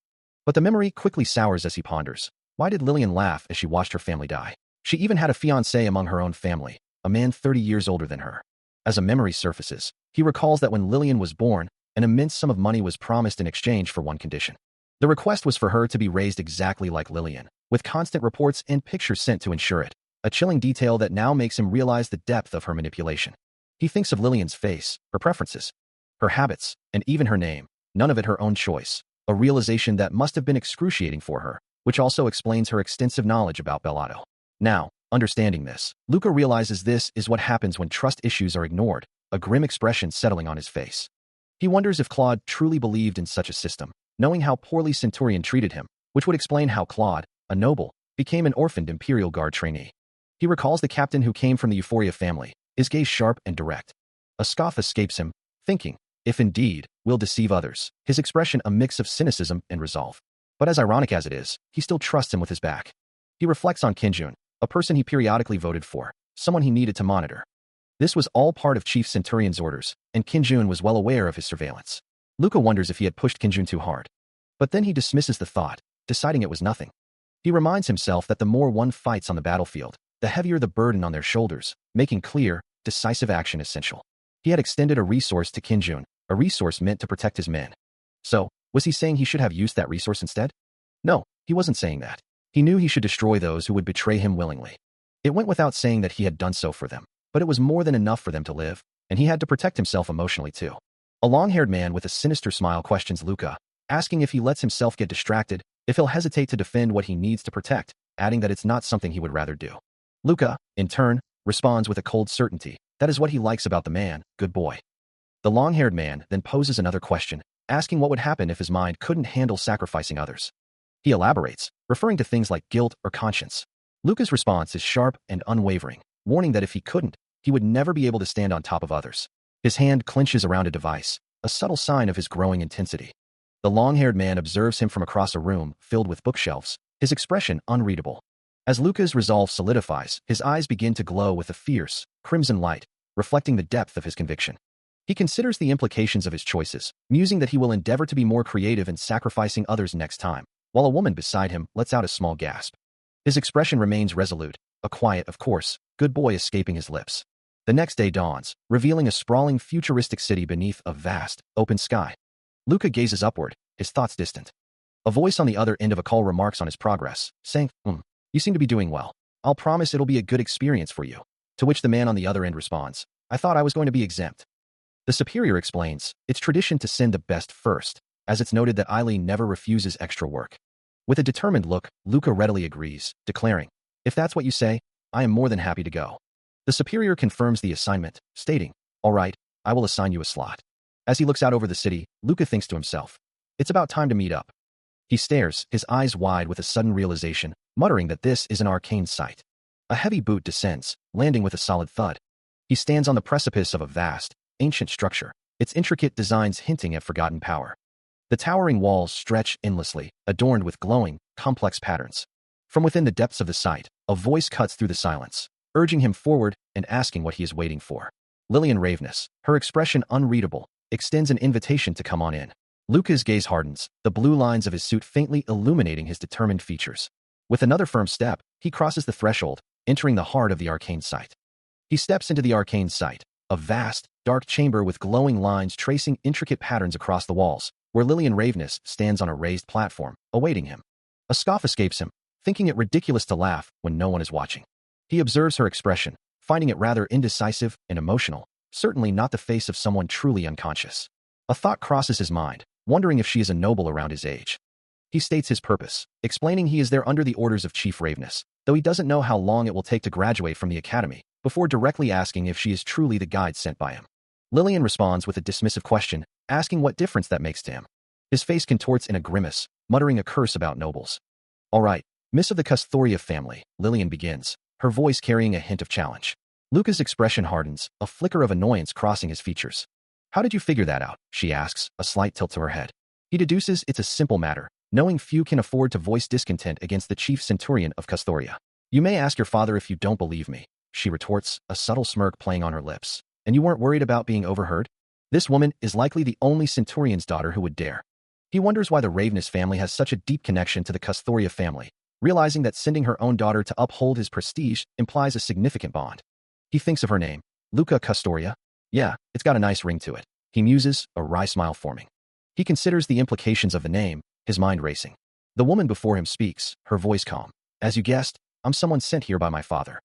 But the memory quickly sours as he ponders. Why did Lillian laugh as she watched her family die? She even had a fiancé among her own family, a man 30 years older than her. As a memory surfaces, he recalls that when Lillian was born, an immense sum of money was promised in exchange for one condition. The request was for her to be raised exactly like Lillian, with constant reports and pictures sent to ensure it, a chilling detail that now makes him realize the depth of her manipulation. He thinks of Lillian's face, her preferences, her habits, and even her name, none of it her own choice, a realization that must have been excruciating for her, which also explains her extensive knowledge about Bellato. Now, understanding this, Luca realizes this is what happens when trust issues are ignored, a grim expression settling on his face. He wonders if Claude truly believed in such a system, knowing how poorly Centurion treated him, which would explain how Claude, a noble, became an orphaned Imperial Guard trainee. He recalls the captain who came from the Euphoria family, his gaze sharp and direct. A scoff escapes him, thinking, if indeed will deceive others, his expression a mix of cynicism and resolve. But as ironic as it is, he still trusts him with his back. He reflects on Kinjun, a person he periodically voted for, someone he needed to monitor. This was all part of Chief Centurion's orders, and Kinjun was well aware of his surveillance. Luca wonders if he had pushed Kinjun too hard. But then he dismisses the thought, deciding it was nothing. He reminds himself that the more one fights on the battlefield, the heavier the burden on their shoulders, making clear, decisive action essential. He had extended a resource to Kinjun, a resource meant to protect his men. So, was he saying he should have used that resource instead? No, he wasn't saying that. He knew he should destroy those who would betray him willingly. It went without saying that he had done so for them, but it was more than enough for them to live, and he had to protect himself emotionally too. A long-haired man with a sinister smile questions Luca, asking if he lets himself get distracted, if he'll hesitate to defend what he needs to protect, adding that it's not something he would rather do. Luca, in turn, responds with a cold certainty. That is what he likes about the man, good boy. The long-haired man then poses another question, asking what would happen if his mind couldn't handle sacrificing others. He elaborates, referring to things like guilt or conscience. Luca's response is sharp and unwavering, warning that if he couldn't, he would never be able to stand on top of others. His hand clenches around a device, a subtle sign of his growing intensity. The long-haired man observes him from across a room filled with bookshelves, his expression unreadable. As Luca's resolve solidifies, his eyes begin to glow with a fierce, crimson light, reflecting the depth of his conviction. He considers the implications of his choices, musing that he will endeavor to be more creative in sacrificing others next time, while a woman beside him lets out a small gasp. His expression remains resolute, a quiet, of course, good boy escaping his lips. The next day dawns, revealing a sprawling futuristic city beneath a vast, open sky. Luca gazes upward, his thoughts distant. A voice on the other end of a call remarks on his progress, saying, you seem to be doing well. I'll promise it'll be a good experience for you. To which the man on the other end responds, I thought I was going to be exempt. The superior explains, it's tradition to send the best first, as it's noted that Eileen never refuses extra work. With a determined look, Luca readily agrees, declaring, if that's what you say, I am more than happy to go. The superior confirms the assignment, stating, all right, I will assign you a slot. As he looks out over the city, Luca thinks to himself, it's about time to meet up. He stares, his eyes wide with a sudden realization, muttering that this is an arcane site. A heavy boot descends, landing with a solid thud. He stands on the precipice of a vast, ancient structure, its intricate designs hinting at forgotten power. The towering walls stretch endlessly, adorned with glowing, complex patterns. From within the depths of the site, a voice cuts through the silence, urging him forward and asking what he is waiting for. Lillian Ravenous, her expression unreadable, extends an invitation to come on in. Luca's gaze hardens, the blue lines of his suit faintly illuminating his determined features. With another firm step, he crosses the threshold, entering the heart of the arcane site. He steps into the arcane site, a vast, dark chamber with glowing lines tracing intricate patterns across the walls, where Lillian Ravenous stands on a raised platform, awaiting him. A scoff escapes him, thinking it ridiculous to laugh when no one is watching. He observes her expression, finding it rather indecisive and emotional, certainly not the face of someone truly unconscious. A thought crosses his mind, wondering if she is a noble around his age. He states his purpose, explaining he is there under the orders of Chief Ravenous, though he doesn't know how long it will take to graduate from the academy, before directly asking if she is truly the guide sent by him. Lillian responds with a dismissive question, asking what difference that makes to him. His face contorts in a grimace, muttering a curse about nobles. All right, Miss of the Custoria family, Lillian begins, her voice carrying a hint of challenge. Luca's expression hardens, a flicker of annoyance crossing his features. How did you figure that out? She asks, a slight tilt to her head. He deduces it's a simple matter, knowing few can afford to voice discontent against the chief centurion of Custoria. You may ask your father if you don't believe me, she retorts, a subtle smirk playing on her lips. And you weren't worried about being overheard? This woman is likely the only centurion's daughter who would dare. He wonders why the Ravenous family has such a deep connection to the Custoria family, realizing that sending her own daughter to uphold his prestige implies a significant bond. He thinks of her name, Luca Custoria. Yeah, it's got a nice ring to it. He muses, a wry smile forming. He considers the implications of the name, his mind racing. The woman before him speaks, her voice calm. As you guessed, I'm someone sent here by my father.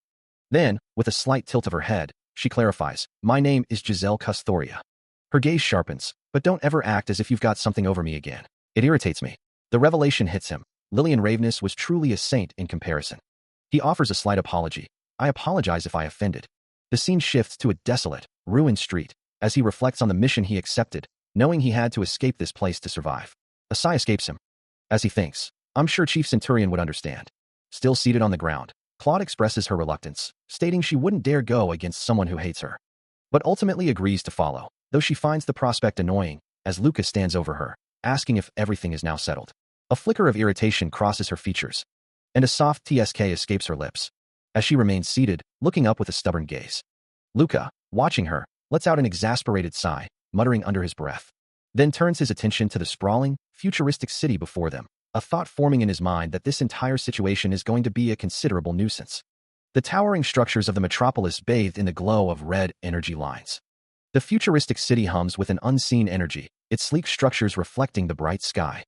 Then, with a slight tilt of her head, she clarifies, my name is Giselle Custoria. Her gaze sharpens, but don't ever act as if you've got something over me again. It irritates me. The revelation hits him. Lillian Ravenous was truly a saint in comparison. He offers a slight apology. I apologize if I offended. The scene shifts to a desolate, ruined street, as he reflects on the mission he accepted, knowing he had to escape this place to survive. A sigh escapes him. As he thinks, I'm sure Chief Centurion would understand. Still seated on the ground, Claude expresses her reluctance, stating she wouldn't dare go against someone who hates her. but ultimately agrees to follow, though she finds the prospect annoying as Luca stands over her, asking if everything is now settled. A flicker of irritation crosses her features, and a soft tsk escapes her lips as she remains seated, looking up with a stubborn gaze. Luca, watching her, lets out an exasperated sigh, muttering under his breath, then turns his attention to the sprawling, futuristic city before them, a thought forming in his mind that this entire situation is going to be a considerable nuisance. The towering structures of the metropolis bathed in the glow of red energy lines. The futuristic city hums with an unseen energy, its sleek structures reflecting the bright sky.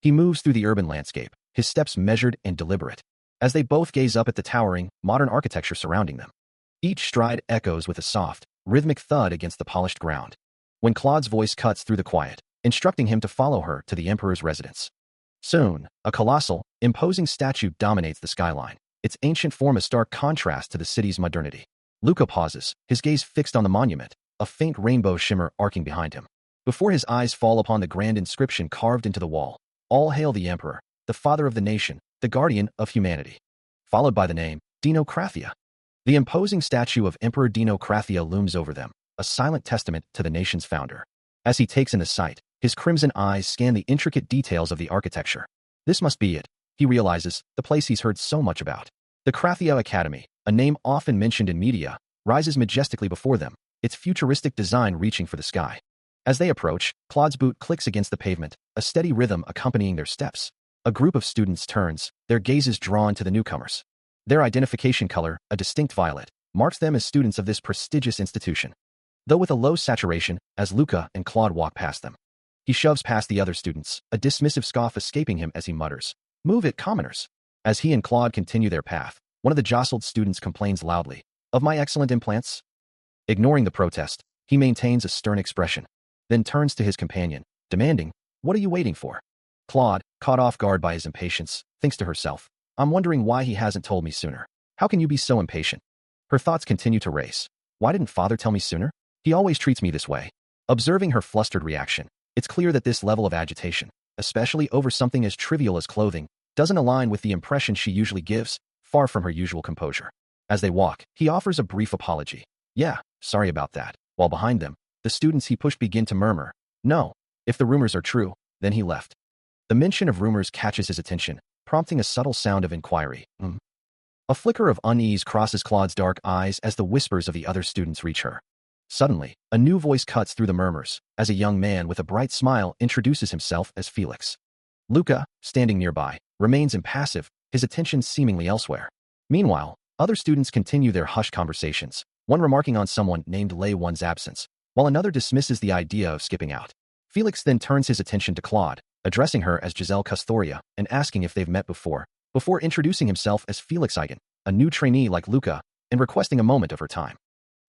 He moves through the urban landscape, his steps measured and deliberate, as they both gaze up at the towering, modern architecture surrounding them. Each stride echoes with a soft, rhythmic thud against the polished ground, when Claude's voice cuts through the quiet, instructing him to follow her to the Emperor's residence. Soon, a colossal, imposing statue dominates the skyline, its ancient form a stark contrast to the city's modernity. Luca pauses, his gaze fixed on the monument, a faint rainbow shimmer arcing behind him, before his eyes fall upon the grand inscription carved into the wall. All hail the Emperor, the father of the nation, the guardian of humanity. Followed by the name, Dino Crathia. The imposing statue of Emperor Dino Crathia looms over them, a silent testament to the nation's founder. As he takes in the sight, his crimson eyes scan the intricate details of the architecture. This must be it, he realizes, the place he's heard so much about. The Crathia Academy, a name often mentioned in media, rises majestically before them, its futuristic design reaching for the sky. As they approach, Claude's boot clicks against the pavement, a steady rhythm accompanying their steps. A group of students turns, their gazes drawn to the newcomers. Their identification color, a distinct violet, marks them as students of this prestigious institution. Though with a low saturation, as Luca and Claude walk past them. He shoves past the other students, a dismissive scoff escaping him as he mutters, "Move it, commoners." As he and Claude continue their path, one of the jostled students complains loudly, "Of my excellent implants?" Ignoring the protest, he maintains a stern expression, then turns to his companion, demanding, "What are you waiting for?" Claude, caught off guard by his impatience, thinks to herself, "I'm wondering why he hasn't told me sooner. How can you be so impatient?" Her thoughts continue to race. Why didn't father tell me sooner? He always treats me this way. Observing her flustered reaction, it's clear that this level of agitation, especially over something as trivial as clothing, doesn't align with the impression she usually gives, far from her usual composure. As they walk, he offers a brief apology. "Yeah, sorry about that," while behind them, the students he pushed begin to murmur, "No, if the rumors are true, then he left." The mention of rumors catches his attention, prompting a subtle sound of inquiry. A flicker of unease crosses Claude's dark eyes as the whispers of the other students reach her. Suddenly, a new voice cuts through the murmurs, as a young man with a bright smile introduces himself as Felix. Luca, standing nearby, remains impassive, his attention seemingly elsewhere. Meanwhile, other students continue their hushed conversations, one remarking on someone named Lei One's absence, while another dismisses the idea of skipping out. Felix then turns his attention to Claude, addressing her as Giselle Custoria and asking if they've met before introducing himself as Felix Eigen, a new trainee like Luca, and requesting a moment of her time.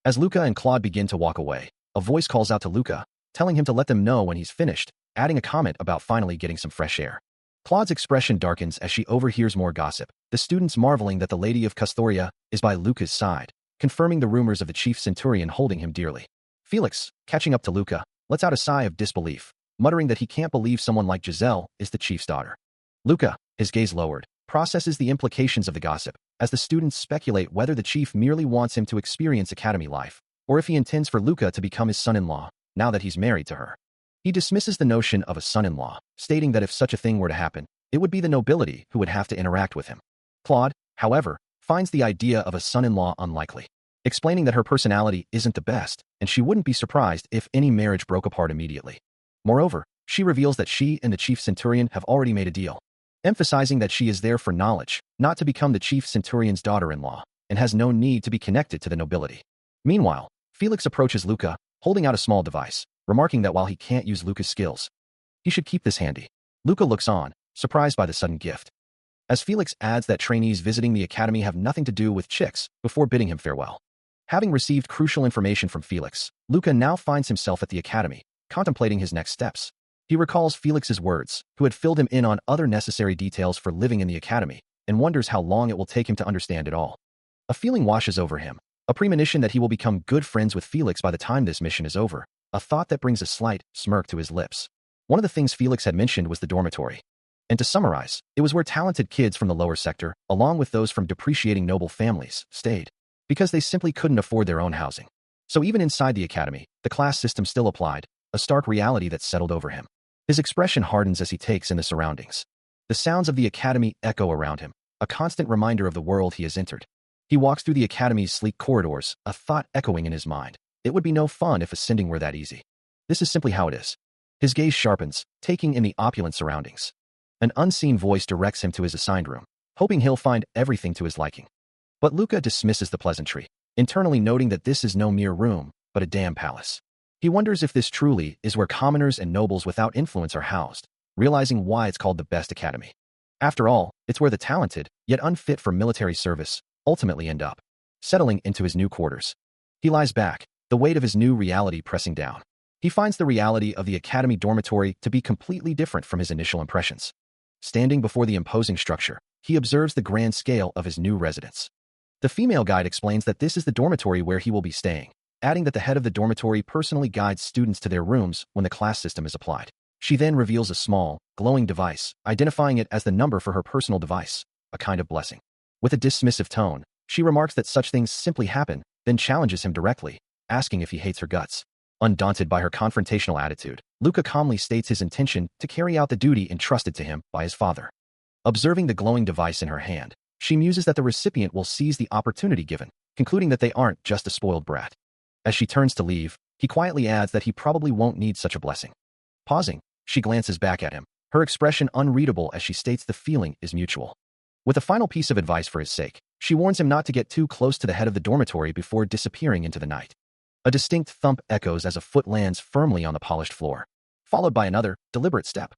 As Luca and Claude begin to walk away, a voice calls out to Luca, telling him to let them know when he's finished, adding a comment about finally getting some fresh air. Claude's expression darkens as she overhears more gossip, the students marveling that the Lady of Custoria is by Luca's side, confirming the rumors of the chief centurion holding him dearly. Felix, catching up to Luca, lets out a sigh of disbelief, muttering that he can't believe someone like Giselle is the chief's daughter. Luca, his gaze lowered, processes the implications of the gossip, as the students speculate whether the chief merely wants him to experience academy life, or if he intends for Luca to become his son-in-law, now that he's married to her. He dismisses the notion of a son-in-law, stating that if such a thing were to happen, it would be the nobility who would have to interact with him. Claude, however, finds the idea of a son-in-law unlikely, explaining that her personality isn't the best, and she wouldn't be surprised if any marriage broke apart immediately. Moreover, she reveals that she and the chief centurion have already made a deal, emphasizing that she is there for knowledge, not to become the chief centurion's daughter-in-law, and has no need to be connected to the nobility. Meanwhile, Felix approaches Luca, holding out a small device, remarking that while he can't use Luca's skills, he should keep this handy. Luca looks on, surprised by the sudden gift, as Felix adds that trainees visiting the academy have nothing to do with chicks before bidding him farewell. Having received crucial information from Felix, Luca now finds himself at the academy, contemplating his next steps. He recalls Felix's words, who had filled him in on other necessary details for living in the academy, and wonders how long it will take him to understand it all. A feeling washes over him, a premonition that he will become good friends with Felix by the time this mission is over, a thought that brings a slight smirk to his lips. One of the things Felix had mentioned was the dormitory. And to summarize, it was where talented kids from the lower sector, along with those from depreciating noble families, stayed, because they simply couldn't afford their own housing. So even inside the academy, the class system still applied, a stark reality that settled over him. His expression hardens as he takes in the surroundings. The sounds of the academy echo around him, a constant reminder of the world he has entered. He walks through the academy's sleek corridors, a thought echoing in his mind. It would be no fun if ascending were that easy. This is simply how it is. His gaze sharpens, taking in the opulent surroundings. An unseen voice directs him to his assigned room, hoping he'll find everything to his liking. But Luca dismisses the pleasantry, internally noting that this is no mere room, but a damn palace. He wonders if this truly is where commoners and nobles without influence are housed, realizing why it's called the best academy. After all, it's where the talented, yet unfit for military service, ultimately end up. Settling into his new quarters, he lies back, the weight of his new reality pressing down. He finds the reality of the academy dormitory to be completely different from his initial impressions. Standing before the imposing structure, he observes the grand scale of his new residence. The female guide explains that this is the dormitory where he will be staying, adding that the head of the dormitory personally guides students to their rooms when the class system is applied. She then reveals a small, glowing device, identifying it as the number for her personal device, a kind of blessing. With a dismissive tone, she remarks that such things simply happen, then challenges him directly, asking if he hates her guts. Undaunted by her confrontational attitude, Luca calmly states his intention to carry out the duty entrusted to him by his father. Observing the glowing device in her hand, she muses that the recipient will seize the opportunity given, concluding that they aren't just a spoiled brat. As she turns to leave, he quietly adds that he probably won't need such a blessing. Pausing, she glances back at him, her expression unreadable as she states the feeling is mutual. With a final piece of advice for his sake, she warns him not to get too close to the head of the dormitory before disappearing into the night. A distinct thump echoes as a foot lands firmly on the polished floor, followed by another, deliberate step.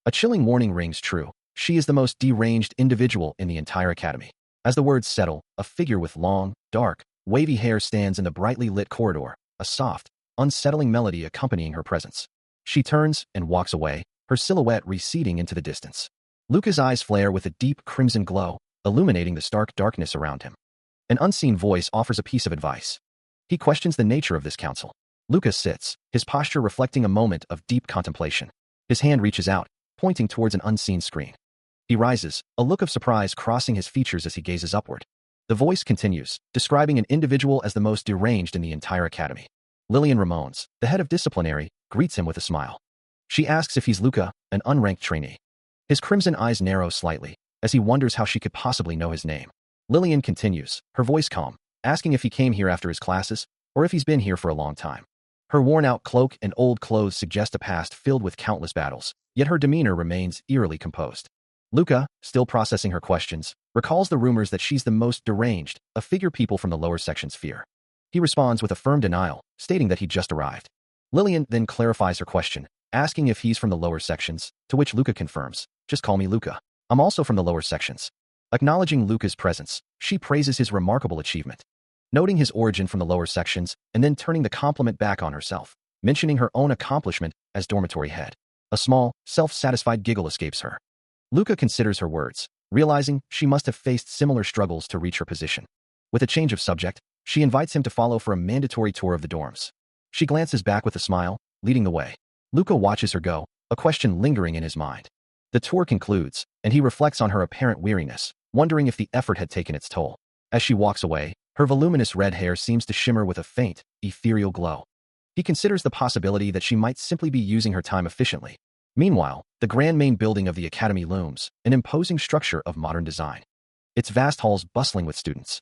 A chilling warning rings true. She is the most deranged individual in the entire academy. As the words settle, a figure with long, dark, wavy hair stands in the brightly lit corridor, a soft, unsettling melody accompanying her presence. She turns and walks away, her silhouette receding into the distance. Luca's eyes flare with a deep crimson glow, illuminating the stark darkness around him. An unseen voice offers a piece of advice. He questions the nature of this counsel. Luca sits, his posture reflecting a moment of deep contemplation. His hand reaches out, pointing towards an unseen screen. He rises, a look of surprise crossing his features as he gazes upward. The voice continues, describing an individual as the most deranged in the entire academy. Lillian Ramones, the head of disciplinary, greets him with a smile. She asks if he's Luca, an unranked trainee. His crimson eyes narrow slightly, as he wonders how she could possibly know his name. Lillian continues, her voice calm, asking if he came here after his classes, or if he's been here for a long time. Her worn-out cloak and old clothes suggest a past filled with countless battles, yet her demeanor remains eerily composed. Luca, still processing her questions, recalls the rumors that she's the most deranged, a figure people from the lower sections fear. He responds with a firm denial, stating that he just arrived. Lillian then clarifies her question, asking if he's from the lower sections, to which Luca confirms, "Just call me Luca. I'm also from the lower sections." Acknowledging Luca's presence, she praises his remarkable achievement. Noting his origin from the lower sections, and then turning the compliment back on herself, mentioning her own accomplishment as dormitory head. A small, self-satisfied giggle escapes her. Luca considers her words, realizing she must have faced similar struggles to reach her position. With a change of subject, she invites him to follow for a mandatory tour of the dorms. She glances back with a smile, leading the way. Luca watches her go, a question lingering in his mind. The tour concludes, and he reflects on her apparent weariness, wondering if the effort had taken its toll. As she walks away, her voluminous red hair seems to shimmer with a faint, ethereal glow. He considers the possibility that she might simply be using her time efficiently. Meanwhile, the grand main building of the academy looms, an imposing structure of modern design. Its vast halls bustling with students.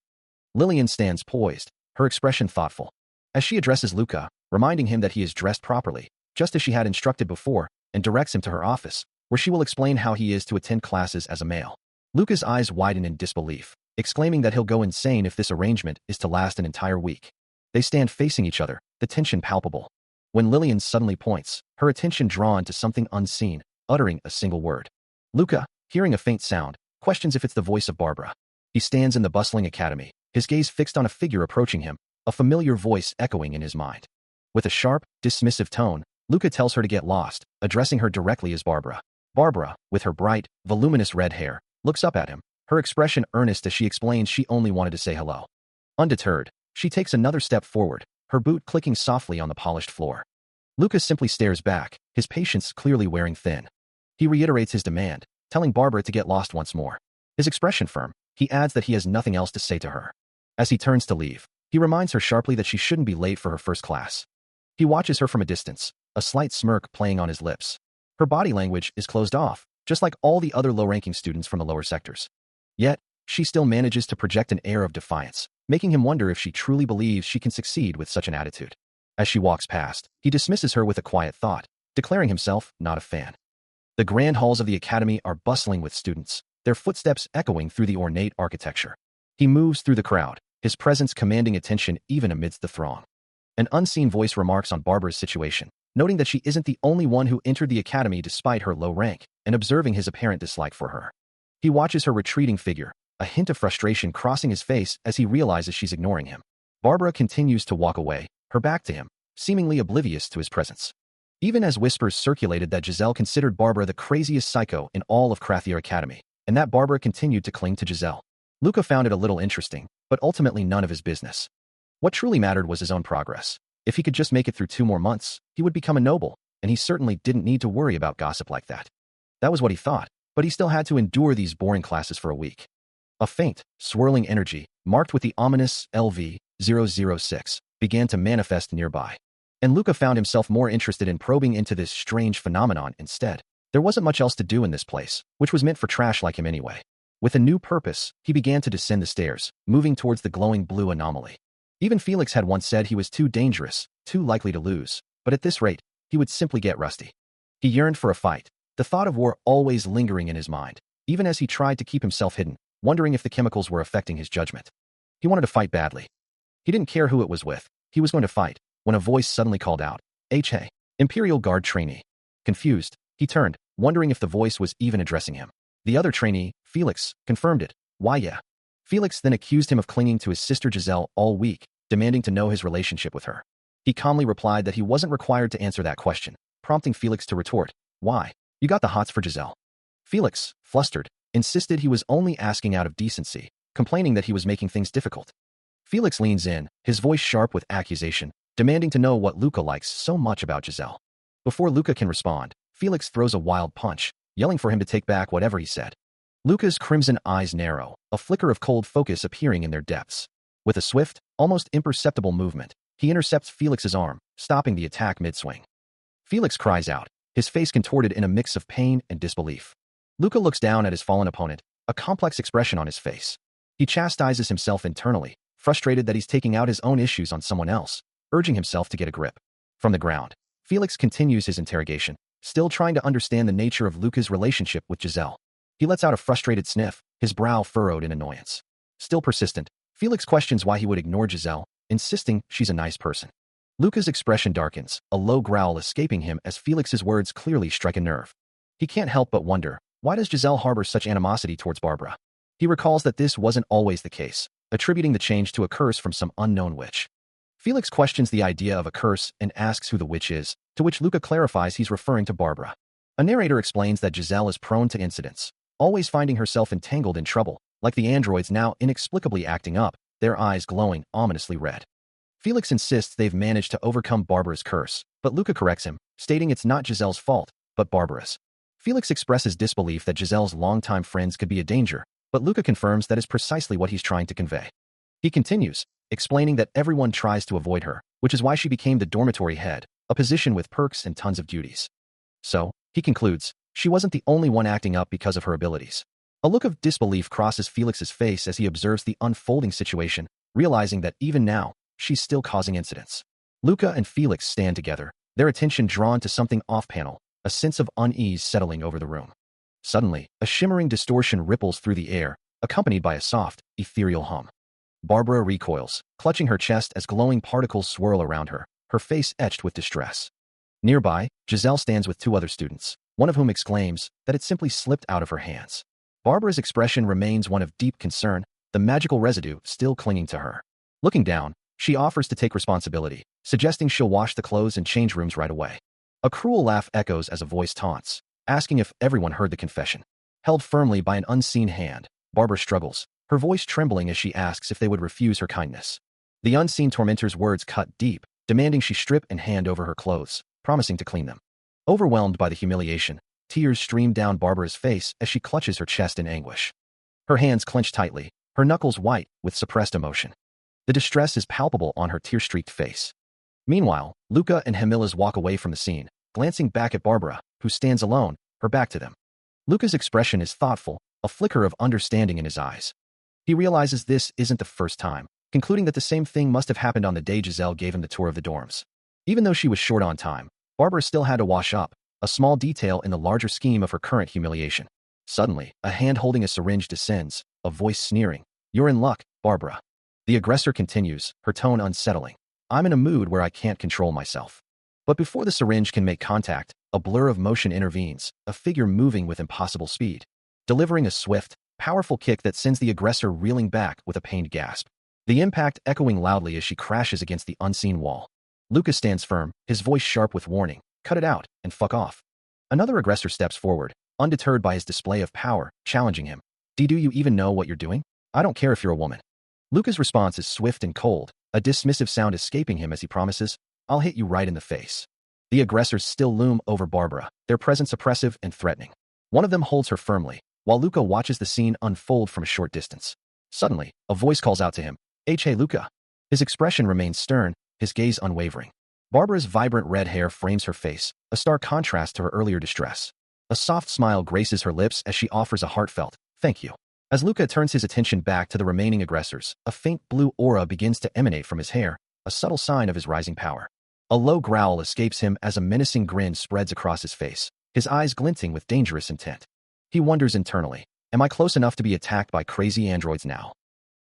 Lillian stands poised, her expression thoughtful. As she addresses Luca, reminding him that he is dressed properly, just as she had instructed before, and directs him to her office, where she will explain how he is to attend classes as a male. Luca's eyes widen in disbelief, exclaiming that he'll go insane if this arrangement is to last an entire week. They stand facing each other, the tension palpable. When Lillian suddenly points, her attention drawn to something unseen, uttering a single word. Luca, hearing a faint sound, questions if it's the voice of Barbara. He stands in the bustling academy, his gaze fixed on a figure approaching him, a familiar voice echoing in his mind. With a sharp, dismissive tone, Luca tells her to get lost, addressing her directly as Barbara. Barbara, with her bright, voluminous red hair, looks up at him, her expression earnest as she explains she only wanted to say hello. Undeterred, she takes another step forward, her boot clicking softly on the polished floor. Luca simply stares back, his patience clearly wearing thin. He reiterates his demand, telling Barbara to get lost once more. His expression firm, he adds that he has nothing else to say to her. As he turns to leave, he He reminds her sharply that she shouldn't be late for her first class. He watches her from a distance, a slight smirk playing on his lips. Her body language is closed off, just like all the other low-ranking students from the lower sectors. Yet, she still manages to project an air of defiance, making him wonder if she truly believes she can succeed with such an attitude. As she walks past, he dismisses her with a quiet thought, declaring himself not a fan. The grand halls of the academy are bustling with students, their footsteps echoing through the ornate architecture. He moves through the crowd, his presence commanding attention even amidst the throng. An unseen voice remarks on Barbara's situation, noting that she isn't the only one who entered the academy despite her low rank, and observing his apparent dislike for her. He watches her retreating figure, a hint of frustration crossing his face as he realizes she's ignoring him. Barbara continues to walk away, her back to him, seemingly oblivious to his presence. Even as whispers circulated that Giselle considered Barbara the craziest psycho in all of Krathir Academy, and that Barbara continued to cling to Giselle. Luca found it a little interesting, but ultimately none of his business. What truly mattered was his own progress. If he could just make it through 2 more months, he would become a noble, and he certainly didn't need to worry about gossip like that. That was what he thought, but he still had to endure these boring classes for a week. A faint, swirling energy, marked with the ominous LV-006, began to manifest nearby. And Luca found himself more interested in probing into this strange phenomenon instead. There wasn't much else to do in this place, which was meant for trash like him anyway. With a new purpose, he began to descend the stairs, moving towards the glowing blue anomaly. Even Felix had once said he was too dangerous, too likely to lose, but at this rate, he would simply get rusty. He yearned for a fight, the thought of war always lingering in his mind, even as he tried to keep himself hidden, wondering if the chemicals were affecting his judgment. He wanted to fight badly. He didn't care who it was with, he was going to fight, when a voice suddenly called out, "Hey, Imperial Guard trainee." Confused, he turned, wondering if the voice was even addressing him. The other trainee, Felix, confirmed it. "Why yeah." Felix then accused him of clinging to his sister Giselle all week, demanding to know his relationship with her. He calmly replied that he wasn't required to answer that question, prompting Felix to retort, "Why? You got the hots for Giselle." Felix, flustered, insisted he was only asking out of decency, complaining that he was making things difficult. Felix leans in, his voice sharp with accusation, demanding to know what Luca likes so much about Giselle. Before Luca can respond, Felix throws a wild punch, yelling for him to take back whatever he said. Luca's crimson eyes narrow, a flicker of cold focus appearing in their depths. With a swift, almost imperceptible movement, he intercepts Felix's arm, stopping the attack mid-swing. Felix cries out, his face contorted in a mix of pain and disbelief. Luca looks down at his fallen opponent, a complex expression on his face. He chastises himself internally, frustrated that he's taking out his own issues on someone else, urging himself to get a grip. From the ground, Felix continues his interrogation, still trying to understand the nature of Luca's relationship with Giselle. He lets out a frustrated sniff, his brow furrowed in annoyance. Still persistent, Felix questions why he would ignore Giselle, insisting she's a nice person. Luca's expression darkens, a low growl escaping him as Felix's words clearly strike a nerve. He can't help but wonder, why does Giselle harbor such animosity towards Barbara? He recalls that this wasn't always the case, attributing the change to a curse from some unknown witch. Felix questions the idea of a curse and asks who the witch is, to which Luca clarifies he's referring to Barbara. A narrator explains that Giselle is prone to incidents, always finding herself entangled in trouble, like the androids now inexplicably acting up, their eyes glowing ominously red. Felix insists they've managed to overcome Barbara's curse, but Luca corrects him, stating it's not Giselle's fault, but Barbara's. Felix expresses disbelief that Giselle's longtime friends could be a danger, but Luca confirms that is precisely what he's trying to convey. He continues, explaining that everyone tries to avoid her, which is why she became the dormitory head, a position with perks and tons of duties. So, he concludes, she wasn't the only one acting up because of her abilities. A look of disbelief crosses Felix's face as he observes the unfolding situation, realizing that even now, she's still causing incidents. Luca and Felix stand together, their attention drawn to something off-panel, a sense of unease settling over the room. Suddenly, a shimmering distortion ripples through the air, accompanied by a soft, ethereal hum. Barbara recoils, clutching her chest as glowing particles swirl around her, her face etched with distress. Nearby, Giselle stands with 2 other students, one of whom exclaims that it simply slipped out of her hands. Barbara's expression remains one of deep concern, the magical residue still clinging to her. Looking down, she offers to take responsibility, suggesting she'll wash the clothes and change rooms right away. A cruel laugh echoes as a voice taunts, asking if everyone heard the confession. Held firmly by an unseen hand, Barbara struggles, her voice trembling as she asks if they would refuse her kindness. The unseen tormentor's words cut deep, demanding she strip and hand over her clothes, promising to clean them. Overwhelmed by the humiliation, tears stream down Barbara's face as she clutches her chest in anguish. Her hands clench tightly, her knuckles white with suppressed emotion. The distress is palpable on her tear-streaked face. Meanwhile, Luca and Hemilas walk away from the scene, glancing back at Barbara, who stands alone, her back to them. Luca's expression is thoughtful, a flicker of understanding in his eyes. He realizes this isn't the first time, concluding that the same thing must have happened on the day Giselle gave him the tour of the dorms. Even though she was short on time, Barbara still had to wash up, a small detail in the larger scheme of her current humiliation. Suddenly, a hand holding a syringe descends, a voice sneering. "You're in luck, Barbara." The aggressor continues, her tone unsettling. "I'm in a mood where I can't control myself." But before the syringe can make contact, a blur of motion intervenes, a figure moving with impossible speed, delivering a swift, powerful kick that sends the aggressor reeling back with a pained gasp. The impact echoing loudly as she crashes against the unseen wall. Luca stands firm, his voice sharp with warning. "Cut it out, and fuck off." Another aggressor steps forward, undeterred by his display of power, challenging him. Do you even know what you're doing? I don't care if you're a woman." Luca's response is swift and cold, a dismissive sound escaping him as he promises, "I'll hit you right in the face." The aggressors still loom over Barbara, their presence oppressive and threatening. One of them holds her firmly, while Luca watches the scene unfold from a short distance. Suddenly, a voice calls out to him, Hey Luca." His expression remains stern, his gaze unwavering. Barbara's vibrant red hair frames her face, a stark contrast to her earlier distress. A soft smile graces her lips as she offers a heartfelt, "Thank you." As Luca turns his attention back to the remaining aggressors, a faint blue aura begins to emanate from his hair, a subtle sign of his rising power. A low growl escapes him as a menacing grin spreads across his face, his eyes glinting with dangerous intent. He wonders internally, am I close enough to be attacked by crazy androids now?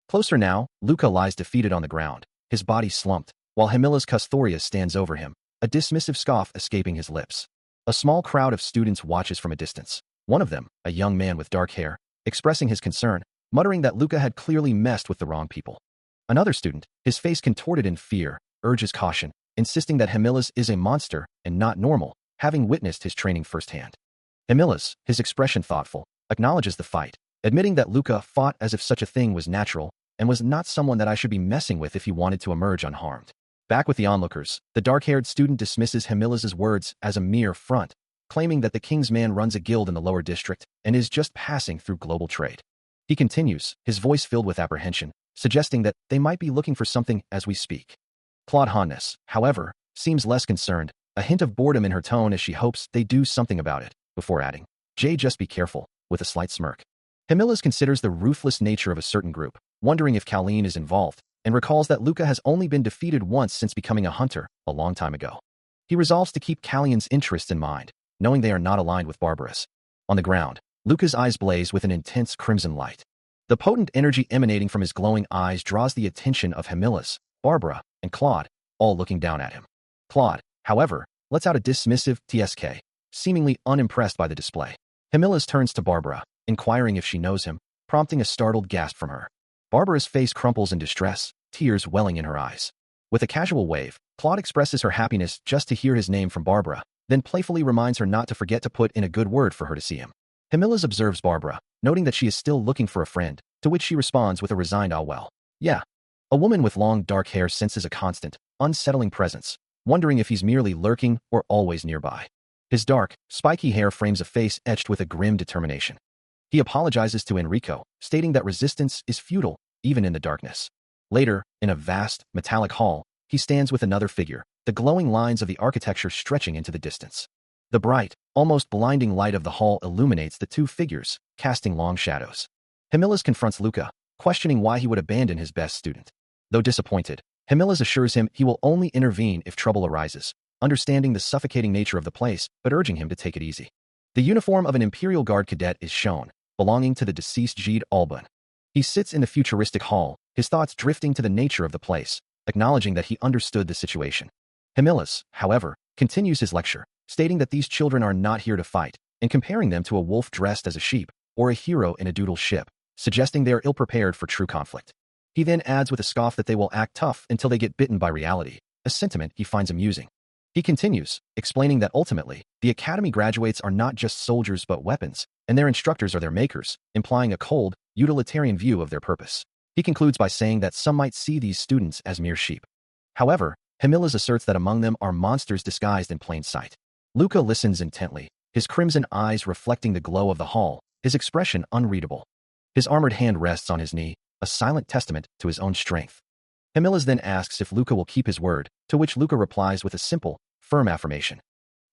Closer now, Luca lies defeated on the ground, his body slumped, while Hemilas Custorius stands over him, a dismissive scoff escaping his lips. A small crowd of students watches from a distance. One of them, a young man with dark hair, expressing his concern, muttering that Luca had clearly messed with the wrong people. Another student, his face contorted in fear, urges caution, insisting that Hemilas is a monster and not normal, having witnessed his training firsthand. Hemilas, his expression thoughtful, acknowledges the fight, admitting that Luca fought as if such a thing was natural and was not someone that I should be messing with if he wanted to emerge unharmed. Back with the onlookers, the dark-haired student dismisses Hemilas's words as a mere front, claiming that the king's man runs a guild in the lower district and is just passing through global trade. He continues, his voice filled with apprehension, suggesting that they might be looking for something as we speak. Claude Hannes, however, seems less concerned, a hint of boredom in her tone as she hopes they do something about it, before adding, "Jay, just be careful," with a slight smirk. Hemilas considers the ruthless nature of a certain group, wondering if Colleen is involved, and recalls that Luca has only been defeated once since becoming a hunter, a long time ago. He resolves to keep Callion's interests in mind, knowing they are not aligned with Barbara's. On the ground, Luca's eyes blaze with an intense crimson light. The potent energy emanating from his glowing eyes draws the attention of Hemilas, Barbara, and Claude, all looking down at him. Claude, however, lets out a dismissive TSK, seemingly unimpressed by the display. Hemilas turns to Barbara, inquiring if she knows him, prompting a startled gasp from her. Barbara's face crumples in distress, tears welling in her eyes. With a casual wave, Claude expresses her happiness just to hear his name from Barbara, then playfully reminds her not to forget to put in a good word for her to see him. Hemilas observes Barbara, noting that she is still looking for a friend, to which she responds with a resigned "Ah well." Yeah. A woman with long dark hair senses a constant, unsettling presence, wondering if he's merely lurking or always nearby. His dark, spiky hair frames a face etched with a grim determination. He apologizes to Enrico, stating that resistance is futile, even in the darkness. Later, in a vast, metallic hall, he stands with another figure, the glowing lines of the architecture stretching into the distance. The bright, almost blinding light of the hall illuminates the two figures, casting long shadows. Hemilas confronts Luca, questioning why he would abandon his best student. Though disappointed, Hemilas assures him he will only intervene if trouble arises, understanding the suffocating nature of the place, but urging him to take it easy. The uniform of an Imperial Guard cadet is shown, belonging to the deceased Gide Alban. He sits in the futuristic hall, his thoughts drifting to the nature of the place, acknowledging that he understood the situation. Hemilas, however, continues his lecture, stating that these children are not here to fight, and comparing them to a wolf dressed as a sheep, or a hero in a doodle ship, suggesting they are ill-prepared for true conflict. He then adds with a scoff that they will act tough until they get bitten by reality, a sentiment he finds amusing. He continues, explaining that ultimately, the academy graduates are not just soldiers but weapons, and their instructors are their makers, implying a cold, utilitarian view of their purpose. He concludes by saying that some might see these students as mere sheep. However, Hemilas asserts that among them are monsters disguised in plain sight. Luca listens intently, his crimson eyes reflecting the glow of the hall, his expression unreadable. His armored hand rests on his knee, a silent testament to his own strength. Hemilas then asks if Luca will keep his word, to which Luca replies with a simple, firm affirmation.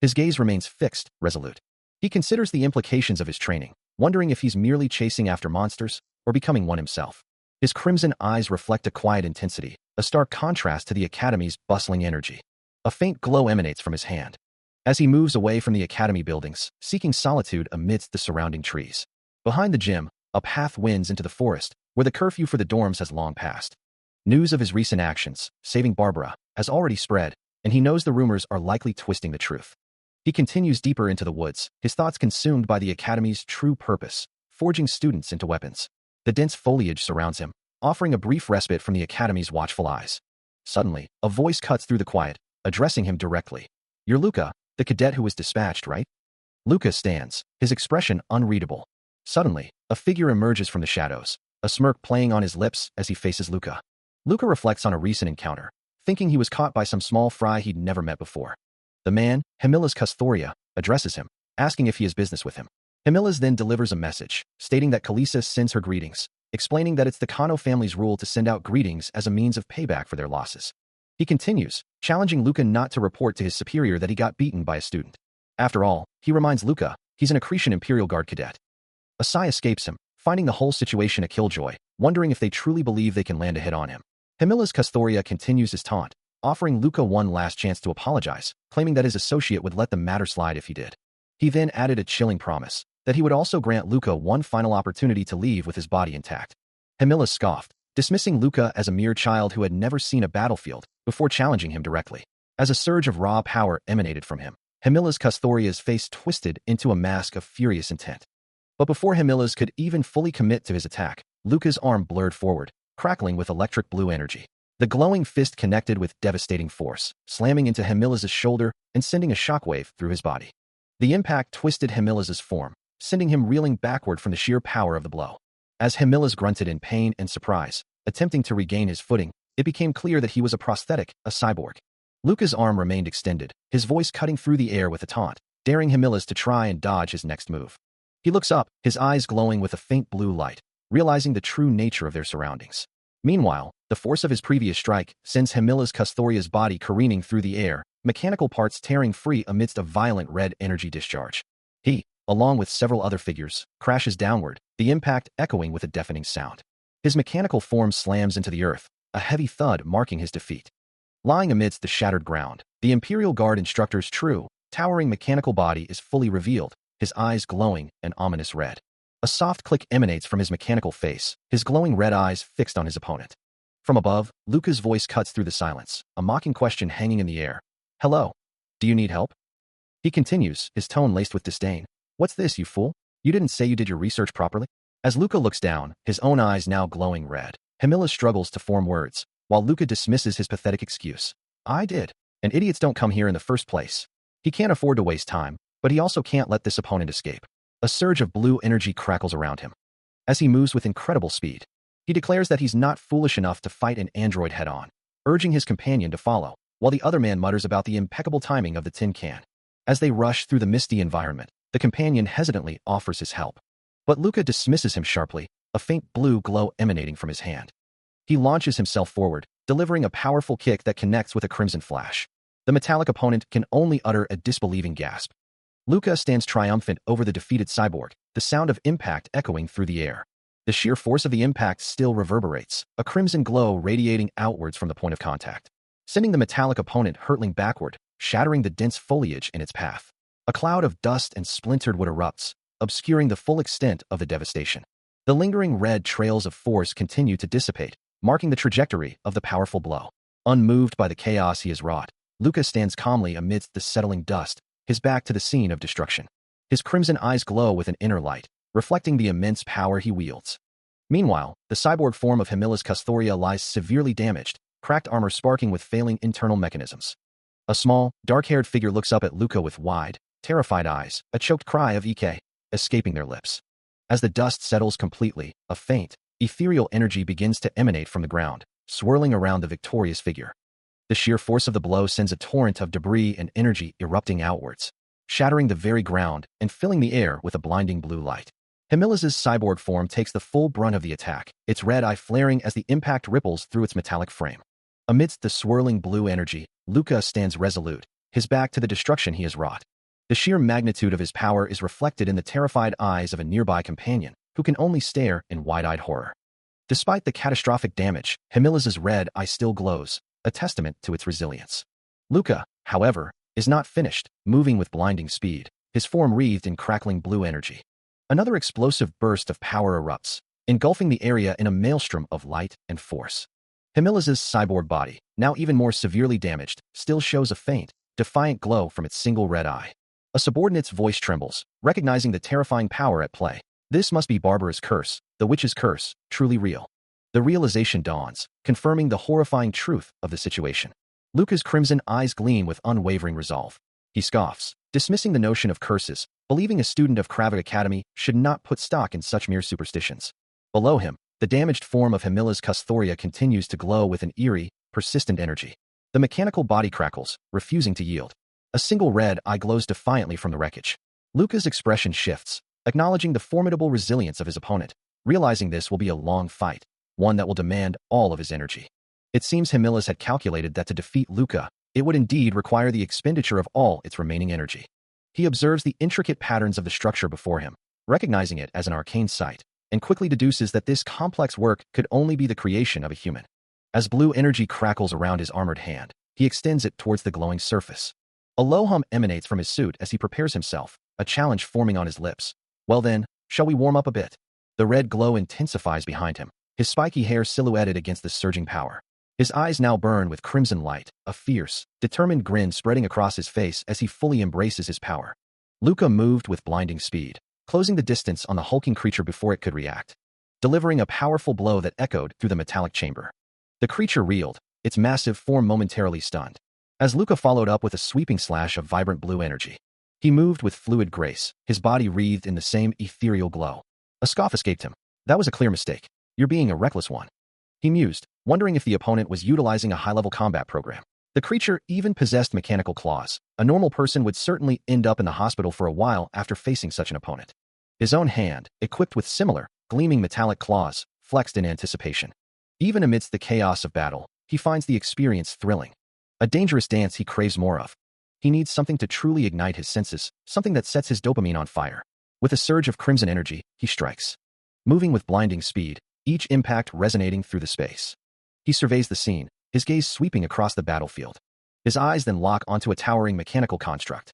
His gaze remains fixed, resolute. He considers the implications of his training, wondering if he's merely chasing after monsters or becoming one himself. His crimson eyes reflect a quiet intensity, a stark contrast to the Academy's bustling energy. A faint glow emanates from his hand as he moves away from the Academy buildings, seeking solitude amidst the surrounding trees. Behind the gym, a path winds into the forest, where the curfew for the dorms has long passed. News of his recent actions, saving Barbara, has already spread, and he knows the rumors are likely twisting the truth. He continues deeper into the woods, his thoughts consumed by the Academy's true purpose, forging students into weapons. The dense foliage surrounds him, offering a brief respite from the Academy's watchful eyes. Suddenly, a voice cuts through the quiet, addressing him directly. "You're Luca, the cadet who was dispatched, right?" Luca stands, his expression unreadable. Suddenly, a figure emerges from the shadows, a smirk playing on his lips as he faces Luca. Luca reflects on a recent encounter, thinking he was caught by some small fry he'd never met before. The man, Hemilas Custoria, addresses him, asking if he has business with him. Hemilas then delivers a message, stating that Kalisa sends her greetings, explaining that it's the Kano family's rule to send out greetings as a means of payback for their losses. He continues, challenging Luca not to report to his superior that he got beaten by a student. After all, he reminds Luca, he's an Accretion Imperial Guard cadet. A sigh escapes him, finding the whole situation a killjoy, wondering if they truly believe they can land a hit on him. Hemilas Custoria continues his taunt, offering Luca one last chance to apologize, claiming that his associate would let the matter slide if he did. He then added a chilling promise, that he would also grant Luca one final opportunity to leave with his body intact. Hemilas scoffed, dismissing Luca as a mere child who had never seen a battlefield, before challenging him directly. As a surge of raw power emanated from him, Hemilas Custoria's face twisted into a mask of furious intent. But before Hemilas could even fully commit to his attack, Luca's arm blurred forward, crackling with electric blue energy. The glowing fist connected with devastating force, slamming into Hemilas' shoulder and sending a shockwave through his body. The impact twisted Hemilas' form, sending him reeling backward from the sheer power of the blow. As Hemilas grunted in pain and surprise, attempting to regain his footing, it became clear that he was a prosthetic, a cyborg. Luca's arm remained extended, his voice cutting through the air with a taunt, daring Hemilas to try and dodge his next move. He looks up, his eyes glowing with a faint blue light, realizing the true nature of their surroundings. Meanwhile, the force of his previous strike sends Hemilas Custoria's body careening through the air, mechanical parts tearing free amidst a violent red energy discharge. He, along with several other figures, crashes downward, the impact echoing with a deafening sound. His mechanical form slams into the earth, a heavy thud marking his defeat. Lying amidst the shattered ground, the Imperial Guard instructor's true, towering mechanical body is fully revealed, his eyes glowing an ominous red. A soft click emanates from his mechanical face, his glowing red eyes fixed on his opponent. From above, Luca's voice cuts through the silence, a mocking question hanging in the air. "Hello. Do you need help?" He continues, his tone laced with disdain. "What's this, you fool? You didn't say you did your research properly?" As Luca looks down, his own eyes now glowing red, Hemilas struggles to form words, while Luca dismisses his pathetic excuse. "I did. And idiots don't come here in the first place." He can't afford to waste time, but he also can't let this opponent escape. A surge of blue energy crackles around him. As he moves with incredible speed, he declares that he's not foolish enough to fight an android head-on, urging his companion to follow, while the other man mutters about the impeccable timing of the tin can. As they rush through the misty environment, the companion hesitantly offers his help. But Luca dismisses him sharply, a faint blue glow emanating from his hand. He launches himself forward, delivering a powerful kick that connects with a crimson flash. The metallic opponent can only utter a disbelieving gasp. Luca stands triumphant over the defeated cyborg, the sound of impact echoing through the air. The sheer force of the impact still reverberates, a crimson glow radiating outwards from the point of contact, sending the metallic opponent hurtling backward, shattering the dense foliage in its path. A cloud of dust and splintered wood erupts, obscuring the full extent of the devastation. The lingering red trails of force continue to dissipate, marking the trajectory of the powerful blow. Unmoved by the chaos he has wrought, Luca stands calmly amidst the settling dust, his back to the scene of destruction. His crimson eyes glow with an inner light, reflecting the immense power he wields. Meanwhile, the cyborg form of Hemilas Custoria lies severely damaged, cracked armor sparking with failing internal mechanisms. A small, dark-haired figure looks up at Luca with wide, terrified eyes, a choked cry of "Ike" escaping their lips. As the dust settles completely, a faint, ethereal energy begins to emanate from the ground, swirling around the victorious figure. The sheer force of the blow sends a torrent of debris and energy erupting outwards, shattering the very ground and filling the air with a blinding blue light. Hemilas' cyborg form takes the full brunt of the attack, its red eye flaring as the impact ripples through its metallic frame. Amidst the swirling blue energy, Luca stands resolute, his back to the destruction he has wrought. The sheer magnitude of his power is reflected in the terrified eyes of a nearby companion, who can only stare in wide-eyed horror. Despite the catastrophic damage, Himela's red eye still glows, a testament to its resilience. Luca, however, is not finished, moving with blinding speed, his form wreathed in crackling blue energy. Another explosive burst of power erupts, engulfing the area in a maelstrom of light and force. Himela's cyborg body, now even more severely damaged, still shows a faint, defiant glow from its single red eye. A subordinate's voice trembles, recognizing the terrifying power at play. This must be Barbara's curse, the witch's curse, truly real. The realization dawns, confirming the horrifying truth of the situation. Luca's crimson eyes gleam with unwavering resolve. He scoffs, dismissing the notion of curses, believing a student of Kravik Academy should not put stock in such mere superstitions. Below him, the damaged form of Himela's Custhoria continues to glow with an eerie, persistent energy. The mechanical body crackles, refusing to yield. A single red eye glows defiantly from the wreckage. Luca's expression shifts, acknowledging the formidable resilience of his opponent. Realizing this will be a long fight, one that will demand all of his energy. It seems Himela's had calculated that to defeat Luca, it would indeed require the expenditure of all its remaining energy. He observes the intricate patterns of the structure before him, recognizing it as an arcane site, and quickly deduces that this complex work could only be the creation of a human. As blue energy crackles around his armored hand, he extends it towards the glowing surface. A low hum emanates from his suit as he prepares himself, a challenge forming on his lips. Well then, shall we warm up a bit? The red glow intensifies behind him, his spiky hair silhouetted against the surging power. His eyes now burn with crimson light, a fierce, determined grin spreading across his face as he fully embraces his power. Luca moved with blinding speed, closing the distance on the hulking creature before it could react, delivering a powerful blow that echoed through the metallic chamber. The creature reeled, its massive form momentarily stunned, as Luca followed up with a sweeping slash of vibrant blue energy. He moved with fluid grace, his body wreathed in the same ethereal glow. A scoff escaped him. That was a clear mistake. You're being a reckless one. He mused, wondering if the opponent was utilizing a high-level combat program. The creature even possessed mechanical claws. A normal person would certainly end up in the hospital for a while after facing such an opponent. His own hand, equipped with similar, gleaming metallic claws, flexed in anticipation. Even amidst the chaos of battle, he finds the experience thrilling. A dangerous dance he craves more of. He needs something to truly ignite his senses, something that sets his dopamine on fire. With a surge of crimson energy, he strikes. Moving with blinding speed, each impact resonating through the space. He surveys the scene, his gaze sweeping across the battlefield. His eyes then lock onto a towering mechanical construct.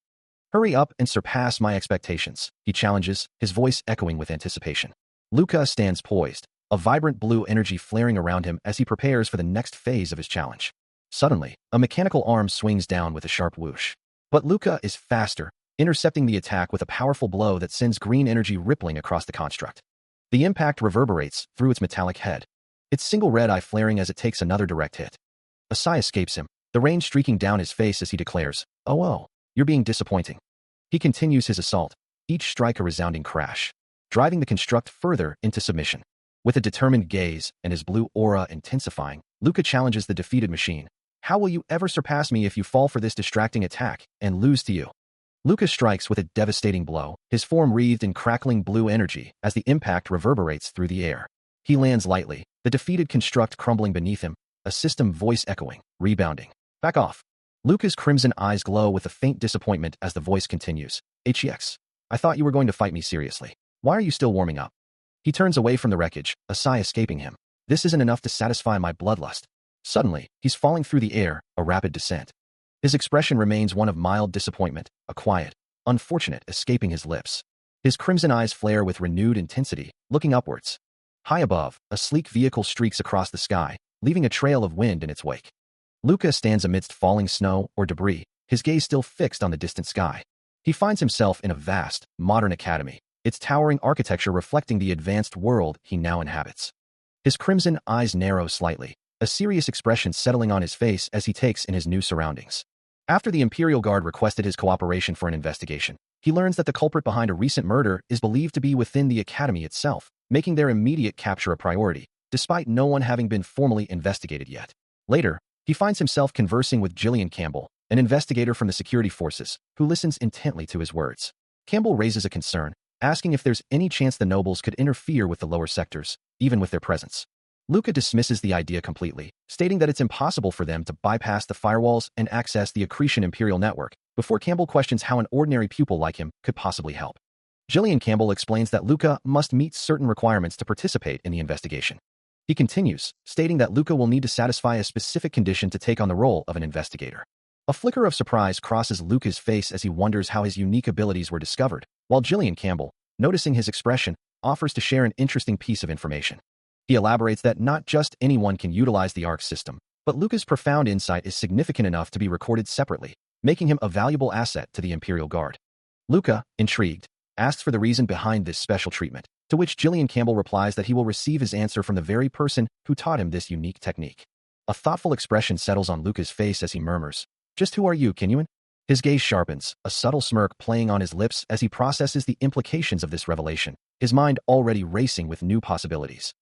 Hurry up and surpass my expectations, he challenges, his voice echoing with anticipation. Luca stands poised, a vibrant blue energy flaring around him as he prepares for the next phase of his challenge. Suddenly, a mechanical arm swings down with a sharp whoosh. But Luca is faster, intercepting the attack with a powerful blow that sends green energy rippling across the construct. The impact reverberates through its metallic head, its single red eye flaring as it takes another direct hit. A sigh escapes him, the rain streaking down his face as he declares, "Oh, you're being disappointing." He continues his assault, each strike a resounding crash, driving the construct further into submission. With a determined gaze and his blue aura intensifying, Luca challenges the defeated machine. How will you ever surpass me if you fall for this distracting attack and lose to you? Luca strikes with a devastating blow, his form wreathed in crackling blue energy as the impact reverberates through the air. He lands lightly, the defeated construct crumbling beneath him, a system voice echoing, rebounding. Back off. Luca's crimson eyes glow with a faint disappointment as the voice continues. HEX. I thought you were going to fight me seriously. Why are you still warming up? He turns away from the wreckage, a sigh escaping him. This isn't enough to satisfy my bloodlust. Suddenly, he's falling through the air, a rapid descent. His expression remains one of mild disappointment, a quiet, unfortunate escaping his lips. His crimson eyes flare with renewed intensity, looking upwards. High above, a sleek vehicle streaks across the sky, leaving a trail of wind in its wake. Luca stands amidst falling snow or debris, his gaze still fixed on the distant sky. He finds himself in a vast, modern academy, its towering architecture reflecting the advanced world he now inhabits. His crimson eyes narrow slightly, a serious expression settling on his face as he takes in his new surroundings. After the Imperial Guard requested his cooperation for an investigation, he learns that the culprit behind a recent murder is believed to be within the academy itself, making their immediate capture a priority, despite no one having been formally investigated yet. Later, he finds himself conversing with Gillian Campbell, an investigator from the security forces, who listens intently to his words. Campbell raises a concern, asking if there's any chance the nobles could interfere with the lower sectors, even with their presence. Luca dismisses the idea completely, stating that it's impossible for them to bypass the firewalls and access the accretion Imperial network, before Campbell questions how an ordinary pupil like him could possibly help. Gillian Campbell explains that Luca must meet certain requirements to participate in the investigation. He continues, stating that Luca will need to satisfy a specific condition to take on the role of an investigator. A flicker of surprise crosses Luca's face as he wonders how his unique abilities were discovered, while Gillian Campbell, noticing his expression, offers to share an interesting piece of information. He elaborates that not just anyone can utilize the ARC system, but Luca's profound insight is significant enough to be recorded separately, making him a valuable asset to the Imperial Guard. Luca, intrigued, asks for the reason behind this special treatment, to which Gillian Campbell replies that he will receive his answer from the very person who taught him this unique technique. A thoughtful expression settles on Luca's face as he murmurs, "Just who are you, Kinyuan?" His gaze sharpens, a subtle smirk playing on his lips as he processes the implications of this revelation, his mind already racing with new possibilities.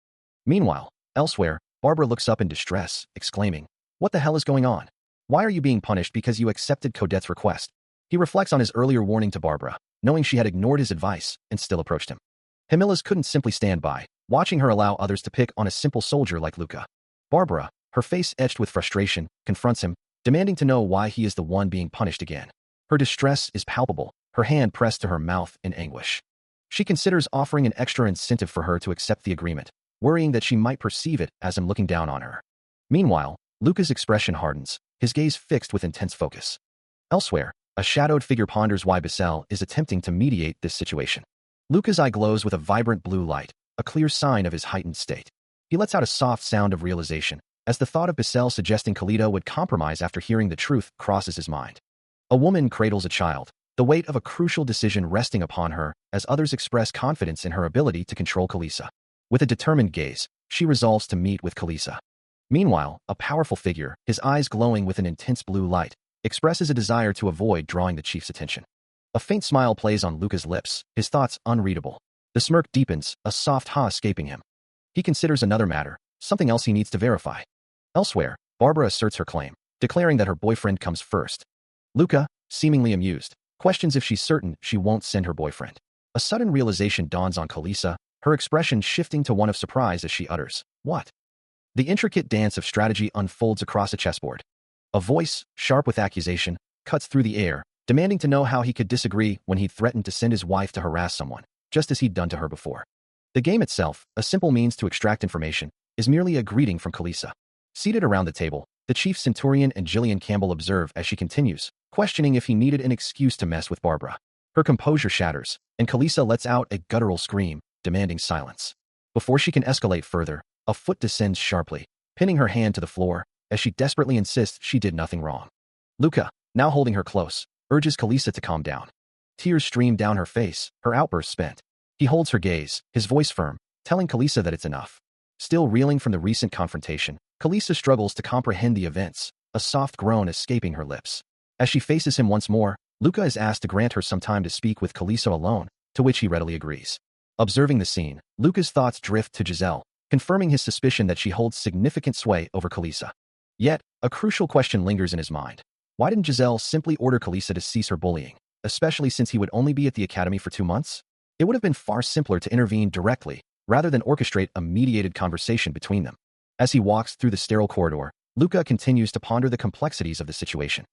Meanwhile, elsewhere, Barbara looks up in distress, exclaiming, "What the hell is going on? Why are you being punished because you accepted Codette's request?" He reflects on his earlier warning to Barbara, knowing she had ignored his advice and still approached him. Hemilas couldn't simply stand by, watching her allow others to pick on a simple soldier like Luca. Barbara, her face etched with frustration, confronts him, demanding to know why he is the one being punished again. Her distress is palpable, her hand pressed to her mouth in anguish. She considers offering an extra incentive for her to accept the agreement, worrying that she might perceive it as him looking down on her. Meanwhile, Luca's expression hardens, his gaze fixed with intense focus. Elsewhere, a shadowed figure ponders why Bissell is attempting to mediate this situation. Luca's eye glows with a vibrant blue light, a clear sign of his heightened state. He lets out a soft sound of realization, as the thought of Bissell suggesting Kalita would compromise after hearing the truth crosses his mind. A woman cradles a child, the weight of a crucial decision resting upon her as others express confidence in her ability to control Kalisa. With a determined gaze, she resolves to meet with Kalisa. Meanwhile, a powerful figure, his eyes glowing with an intense blue light, expresses a desire to avoid drawing the chief's attention. A faint smile plays on Luca's lips, his thoughts unreadable. The smirk deepens, a soft ha escaping him. He considers another matter, something else he needs to verify. Elsewhere, Barbara asserts her claim, declaring that her boyfriend comes first. Luca, seemingly amused, questions if she's certain she won't send her boyfriend. A sudden realization dawns on Kalisa, her expression shifting to one of surprise as she utters, "What?" The intricate dance of strategy unfolds across a chessboard. A voice, sharp with accusation, cuts through the air, demanding to know how he could disagree when he'd threatened to send his wife to harass someone, just as he'd done to her before. The game itself, a simple means to extract information, is merely a greeting from Kalisa. Seated around the table, the chief centurion and Gillian Campbell observe as she continues, questioning if he needed an excuse to mess with Barbara. Her composure shatters, and Kalisa lets out a guttural scream, demanding silence. Before she can escalate further, a foot descends sharply, pinning her hand to the floor, as she desperately insists she did nothing wrong. Luca, now holding her close, urges Kalisa to calm down. Tears stream down her face, her outburst spent. He holds her gaze, his voice firm, telling Kalisa that it's enough. Still reeling from the recent confrontation, Kalisa struggles to comprehend the events, a soft groan escaping her lips. As she faces him once more, Luca is asked to grant her some time to speak with Kalisa alone, to which he readily agrees. Observing the scene, Luca's thoughts drift to Giselle, confirming his suspicion that she holds significant sway over Kalisa. Yet, a crucial question lingers in his mind. Why didn't Giselle simply order Kalisa to cease her bullying, especially since he would only be at the academy for 2 months? It would have been far simpler to intervene directly, rather than orchestrate a mediated conversation between them. As he walks through the sterile corridor, Luca continues to ponder the complexities of the situation.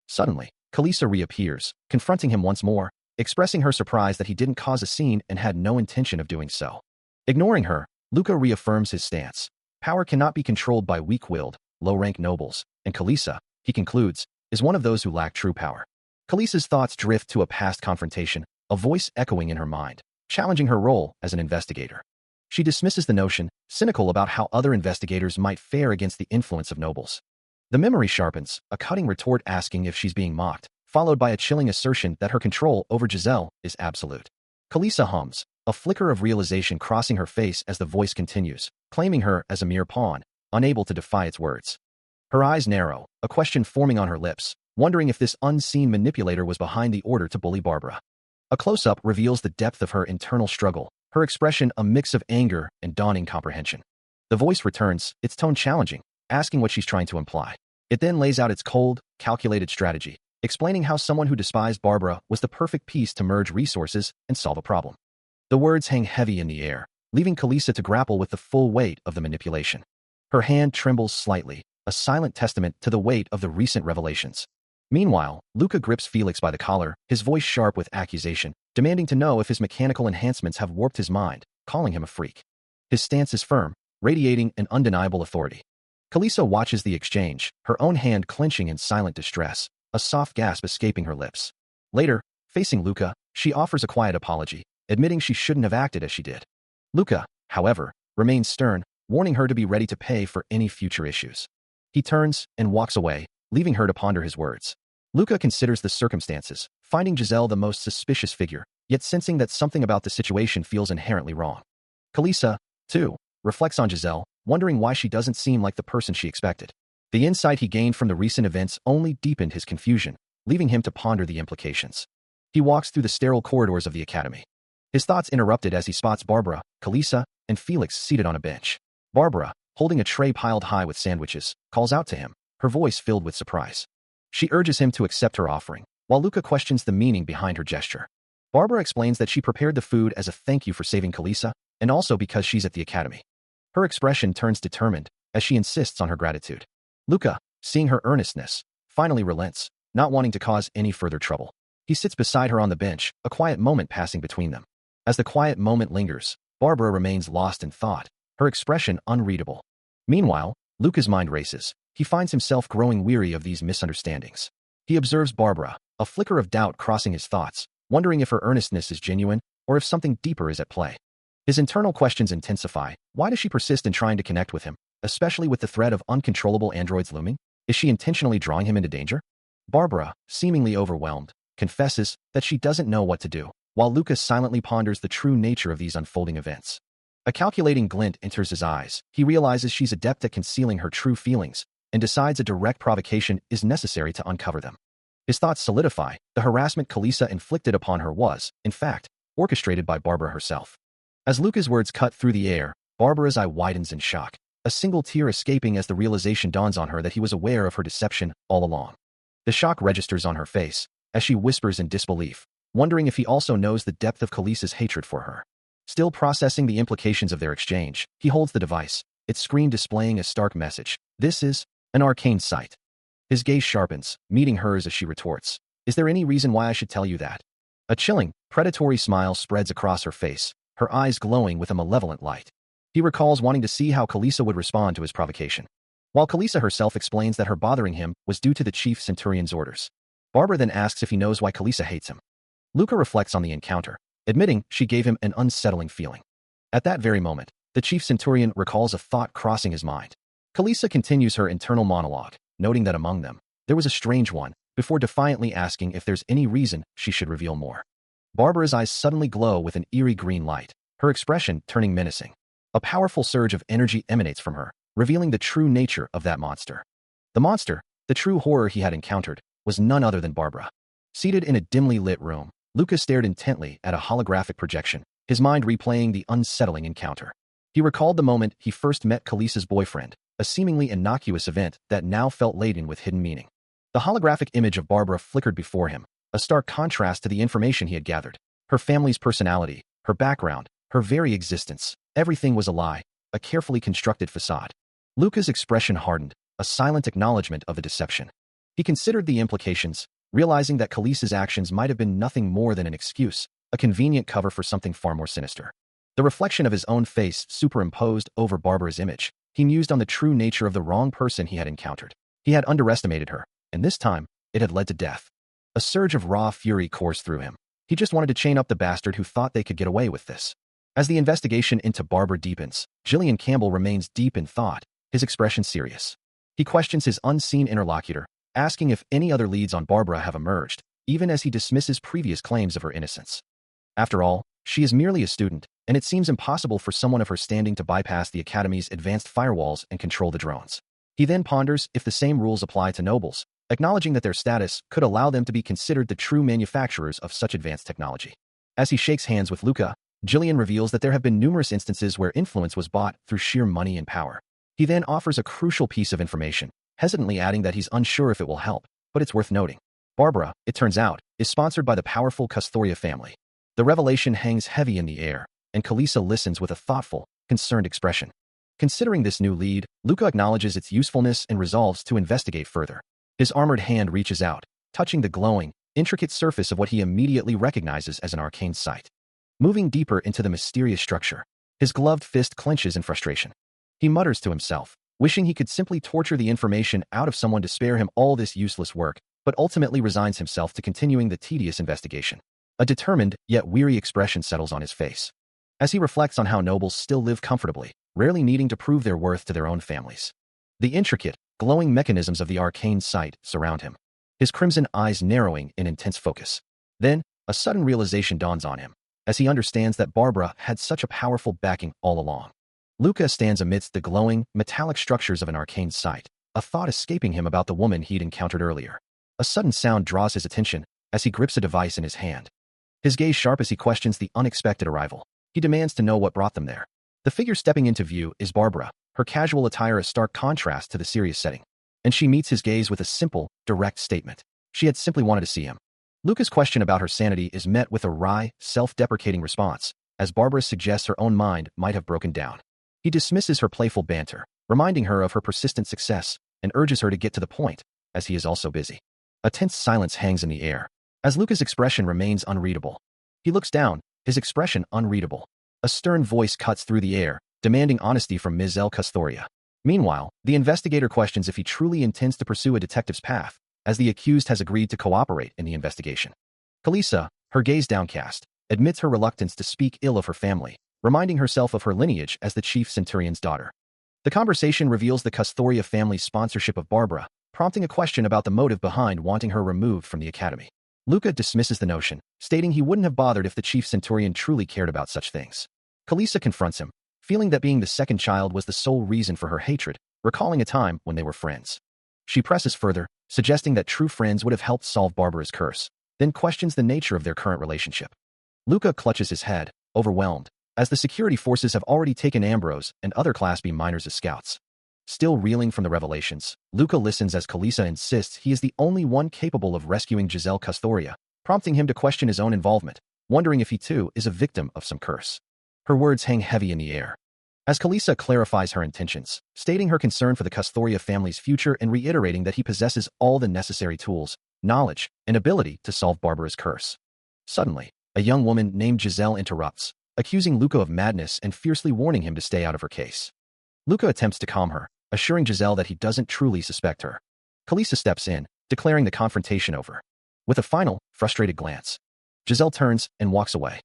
Suddenly, Kalisa reappears, confronting him once more, expressing her surprise that he didn't cause a scene and had no intention of doing so. Ignoring her, Luca reaffirms his stance. Power cannot be controlled by weak-willed, low-rank nobles, and Kalisa, he concludes, is one of those who lack true power. Kalisa's thoughts drift to a past confrontation, a voice echoing in her mind, challenging her role as an investigator. She dismisses the notion, cynical about how other investigators might fare against the influence of nobles. The memory sharpens, a cutting retort asking if she's being mocked, followed by a chilling assertion that her control over Giselle is absolute. Kalisa hums, a flicker of realization crossing her face as the voice continues, claiming her as a mere pawn, unable to defy its words. Her eyes narrow, a question forming on her lips, wondering if this unseen manipulator was behind the order to bully Barbara. A close-up reveals the depth of her internal struggle, her expression a mix of anger and dawning comprehension. The voice returns, its tone challenging, asking what she's trying to imply. It then lays out its cold, calculated strategy, explaining how someone who despised Barbara was the perfect piece to merge resources and solve a problem. The words hang heavy in the air, leaving Kalisa to grapple with the full weight of the manipulation. Her hand trembles slightly, a silent testament to the weight of the recent revelations. Meanwhile, Luca grips Felix by the collar, his voice sharp with accusation, demanding to know if his mechanical enhancements have warped his mind, calling him a freak. His stance is firm, radiating an undeniable authority. Kalisa watches the exchange, her own hand clenching in silent distress, a soft gasp escaping her lips. Later, facing Luca, she offers a quiet apology, admitting she shouldn't have acted as she did. Luca, however, remains stern, warning her to be ready to pay for any future issues. He turns and walks away, leaving her to ponder his words. Luca considers the circumstances, finding Giselle the most suspicious figure, yet sensing that something about the situation feels inherently wrong. Kalisa, too, reflects on Giselle, wondering why she doesn't seem like the person she expected. The insight he gained from the recent events only deepened his confusion, leaving him to ponder the implications. He walks through the sterile corridors of the academy. His thoughts interrupted as he spots Barbara, Kalisa, and Felix seated on a bench. Barbara, holding a tray piled high with sandwiches, calls out to him, her voice filled with surprise. She urges him to accept her offering, while Luca questions the meaning behind her gesture. Barbara explains that she prepared the food as a thank you for saving Kalisa, and also because she's at the academy. Her expression turns determined, as she insists on her gratitude. Luca, seeing her earnestness, finally relents, not wanting to cause any further trouble. He sits beside her on the bench, a quiet moment passing between them. As the quiet moment lingers, Barbara remains lost in thought, her expression unreadable. Meanwhile, Luca's mind races. He finds himself growing weary of these misunderstandings. He observes Barbara, a flicker of doubt crossing his thoughts, wondering if her earnestness is genuine or if something deeper is at play. His internal questions intensify. Why does she persist in trying to connect with him, especially with the threat of uncontrollable androids looming? Is she intentionally drawing him into danger? Barbara, seemingly overwhelmed, confesses that she doesn't know what to do, while Luca silently ponders the true nature of these unfolding events. A calculating glint enters his eyes. He realizes she's adept at concealing her true feelings, and decides a direct provocation is necessary to uncover them. His thoughts solidify. The harassment Kalisa inflicted upon her was, in fact, orchestrated by Barbara herself. As Luca's words cut through the air, Barbara's eye widens in shock, a single tear escaping as the realization dawns on her that he was aware of her deception all along. The shock registers on her face, as she whispers in disbelief, wondering if he also knows the depth of Kalisa's hatred for her. Still processing the implications of their exchange, he holds the device, its screen displaying a stark message. This is an arcane sight. His gaze sharpens, meeting hers as she retorts. Is there any reason why I should tell you that? A chilling, predatory smile spreads across her face, her eyes glowing with a malevolent light. He recalls wanting to see how Kalisa would respond to his provocation. While Kalisa herself explains that her bothering him was due to the chief centurion's orders. Barbara then asks if he knows why Kalisa hates him. Luca reflects on the encounter, admitting she gave him an unsettling feeling. At that very moment, the chief centurion recalls a thought crossing his mind. Kalisa continues her internal monologue, noting that among them, there was a strange one, before defiantly asking if there's any reason she should reveal more. Barbara's eyes suddenly glow with an eerie green light, her expression turning menacing. A powerful surge of energy emanates from her, revealing the true nature of that monster. The monster, the true horror he had encountered, was none other than Barbara. Seated in a dimly lit room, Luca stared intently at a holographic projection, his mind replaying the unsettling encounter. He recalled the moment he first met Kalisa's boyfriend, a seemingly innocuous event that now felt laden with hidden meaning. The holographic image of Barbara flickered before him, a stark contrast to the information he had gathered. Her family's personality, her background, her very existence, everything was a lie, a carefully constructed facade. Luca's expression hardened, a silent acknowledgement of the deception. He considered the implications, realizing that Kalisa's actions might have been nothing more than an excuse, a convenient cover for something far more sinister. The reflection of his own face superimposed over Barbara's image, he mused on the true nature of the wrong person he had encountered. He had underestimated her, and this time, it had led to death. A surge of raw fury coursed through him. He just wanted to chain up the bastard who thought they could get away with this. As the investigation into Barbara deepens, Gillian Campbell remains deep in thought, his expression serious. He questions his unseen interlocutor, asking if any other leads on Barbara have emerged, even as he dismisses previous claims of her innocence. After all, she is merely a student, and it seems impossible for someone of her standing to bypass the Academy's advanced firewalls and control the drones. He then ponders if the same rules apply to nobles, acknowledging that their status could allow them to be considered the true manufacturers of such advanced technology. As he shakes hands with Luca, Gillian reveals that there have been numerous instances where influence was bought through sheer money and power. He then offers a crucial piece of information, hesitantly adding that he's unsure if it will help, but it's worth noting. Barbara, it turns out, is sponsored by the powerful Custoria family. The revelation hangs heavy in the air, and Kalisa listens with a thoughtful, concerned expression. Considering this new lead, Luca acknowledges its usefulness and resolves to investigate further. His armored hand reaches out, touching the glowing, intricate surface of what he immediately recognizes as an arcane site. Moving deeper into the mysterious structure, his gloved fist clenches in frustration. He mutters to himself, wishing he could simply torture the information out of someone to spare him all this useless work, but ultimately resigns himself to continuing the tedious investigation. A determined, yet weary expression settles on his face, as he reflects on how nobles still live comfortably, rarely needing to prove their worth to their own families. The intricate, glowing mechanisms of the arcane site surround him, his crimson eyes narrowing in intense focus. Then, a sudden realization dawns on him, as he understands that Barbara had such a powerful backing all along. Luca stands amidst the glowing, metallic structures of an arcane site, a thought escaping him about the woman he'd encountered earlier. A sudden sound draws his attention, as he grips a device in his hand. His gaze sharp as he questions the unexpected arrival. He demands to know what brought them there. The figure stepping into view is Barbara, her casual attire a stark contrast to the serious setting. And she meets his gaze with a simple, direct statement. She had simply wanted to see him. Luca's question about her sanity is met with a wry, self-deprecating response, as Barbara suggests her own mind might have broken down. He dismisses her playful banter, reminding her of her persistent success, and urges her to get to the point, as he is also busy. A tense silence hangs in the air, as Luca's expression remains unreadable. He looks down, his expression unreadable. A stern voice cuts through the air, demanding honesty from Ms. El Custoria. Meanwhile, the investigator questions if he truly intends to pursue a detective's path, as the accused has agreed to cooperate in the investigation. Kalisa, her gaze downcast, admits her reluctance to speak ill of her family, reminding herself of her lineage as the chief centurion's daughter. The conversation reveals the Custoria family's sponsorship of Barbara, prompting a question about the motive behind wanting her removed from the academy. Luca dismisses the notion, stating he wouldn't have bothered if the chief centurion truly cared about such things. Kalisa confronts him, feeling that being the second child was the sole reason for her hatred, recalling a time when they were friends. She presses further, suggesting that true friends would have helped solve Barbara's curse, then questions the nature of their current relationship. Luca clutches his head, overwhelmed, as the security forces have already taken Ambrose and other Class B minors as scouts. Still reeling from the revelations, Luca listens as Kalisa insists he is the only one capable of rescuing Giselle Custoria, prompting him to question his own involvement, wondering if he too is a victim of some curse. Her words hang heavy in the air, as Kalisa clarifies her intentions, stating her concern for the Custoria family's future and reiterating that he possesses all the necessary tools, knowledge, and ability to solve Barbara's curse. Suddenly, a young woman named Giselle interrupts, accusing Luca of madness and fiercely warning him to stay out of her case. Luca attempts to calm her, assuring Giselle that he doesn't truly suspect her. Kalisa steps in, declaring the confrontation over. With a final, frustrated glance, Giselle turns and walks away.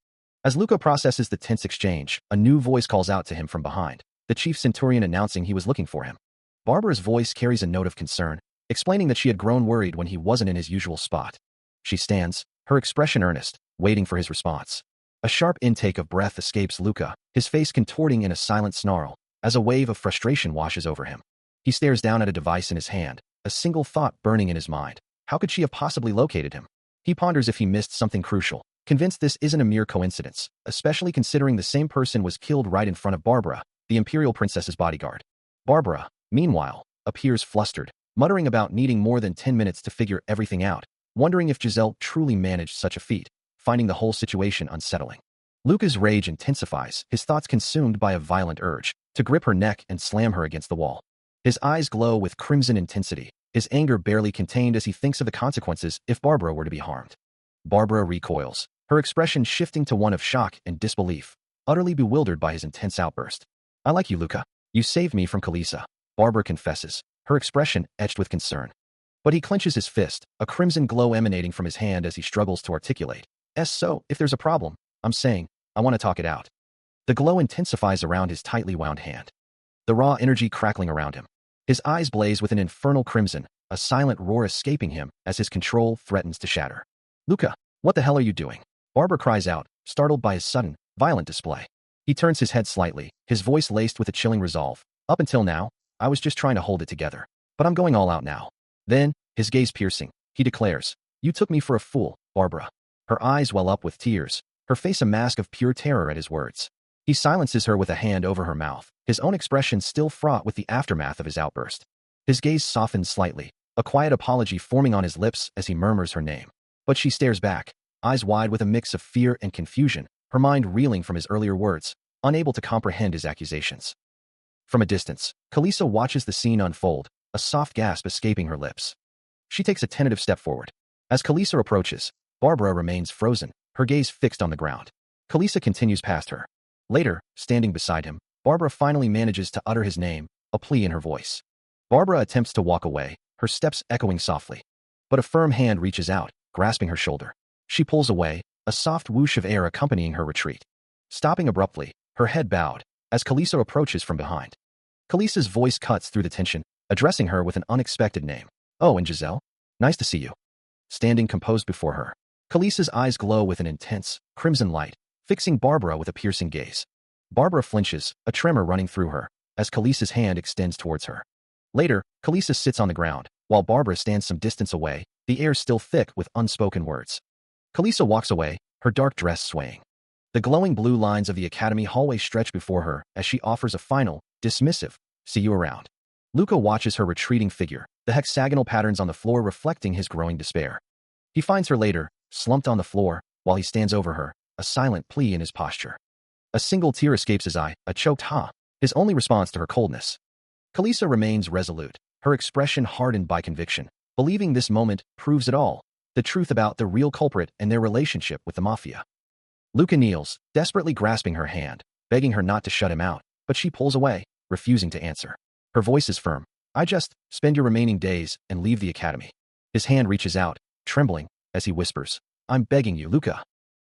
As Luca processes the tense exchange, a new voice calls out to him from behind, the chief centurion announcing he was looking for him. Barbara's voice carries a note of concern, explaining that she had grown worried when he wasn't in his usual spot. She stands, her expression earnest, waiting for his response. A sharp intake of breath escapes Luca, his face contorting in a silent snarl, as a wave of frustration washes over him. He stares down at a device in his hand, a single thought burning in his mind. How could she have possibly located him? He ponders if he missed something crucial, convinced this isn't a mere coincidence, especially considering the same person was killed right in front of Barbara, the imperial princess's bodyguard. Barbara, meanwhile, appears flustered, muttering about needing more than 10 minutes to figure everything out, wondering if Giselle truly managed such a feat, finding the whole situation unsettling. Luca's rage intensifies, his thoughts consumed by a violent urge to grip her neck and slam her against the wall. His eyes glow with crimson intensity, his anger barely contained as he thinks of the consequences if Barbara were to be harmed. Barbara recoils, her expression shifting to one of shock and disbelief, utterly bewildered by his intense outburst. "I like you, Luca. You saved me from Kalisa," Barbara confesses, her expression etched with concern. But he clenches his fist, a crimson glow emanating from his hand as he struggles to articulate. "So, if there's a problem, I'm saying, I want to talk it out." The glow intensifies around his tightly wound hand, the raw energy crackling around him. His eyes blaze with an infernal crimson, a silent roar escaping him as his control threatens to shatter. "Luca, what the hell are you doing?" Barbara cries out, startled by his sudden, violent display. He turns his head slightly, his voice laced with a chilling resolve. "Up until now, I was just trying to hold it together. But I'm going all out now." Then, his gaze piercing, he declares, "You took me for a fool, Barbara." Her eyes well up with tears, her face a mask of pure terror at his words. He silences her with a hand over her mouth, his own expression still fraught with the aftermath of his outburst. His gaze softens slightly, a quiet apology forming on his lips as he murmurs her name. But she stares back, eyes wide with a mix of fear and confusion, her mind reeling from his earlier words, unable to comprehend his accusations. From a distance, Kalisa watches the scene unfold, a soft gasp escaping her lips. She takes a tentative step forward. As Kalisa approaches, Barbara remains frozen, her gaze fixed on the ground. Kalisa continues past her. Later, standing beside him, Barbara finally manages to utter his name, a plea in her voice. Barbara attempts to walk away, her steps echoing softly. But a firm hand reaches out, grasping her shoulder. She pulls away, a soft whoosh of air accompanying her retreat. Stopping abruptly, her head bowed, as Kalisa approaches from behind. Kalisa's voice cuts through the tension, addressing her with an unexpected name. "Oh, and Giselle? Nice to see you." Standing composed before her, Kalisa's eyes glow with an intense, crimson light, fixing Barbara with a piercing gaze. Barbara flinches, a tremor running through her, as Kalisa's hand extends towards her. Later, Kalisa sits on the ground, while Barbara stands some distance away, the air still thick with unspoken words. Kalisa walks away, her dark dress swaying. The glowing blue lines of the academy hallway stretch before her as she offers a final, dismissive, "See you around." Luca watches her retreating figure, the hexagonal patterns on the floor reflecting his growing despair. He finds her later, slumped on the floor, while he stands over her, a silent plea in his posture. A single tear escapes his eye, a choked "ha," his only response to her coldness. Kalisa remains resolute, her expression hardened by conviction, believing this moment proves it all, the truth about the real culprit and their relationship with the mafia. Luca kneels, desperately grasping her hand, begging her not to shut him out, but she pulls away, refusing to answer. Her voice is firm. "I just spend your remaining days and leave the academy." His hand reaches out, trembling, as he whispers, "I'm begging you, Luca."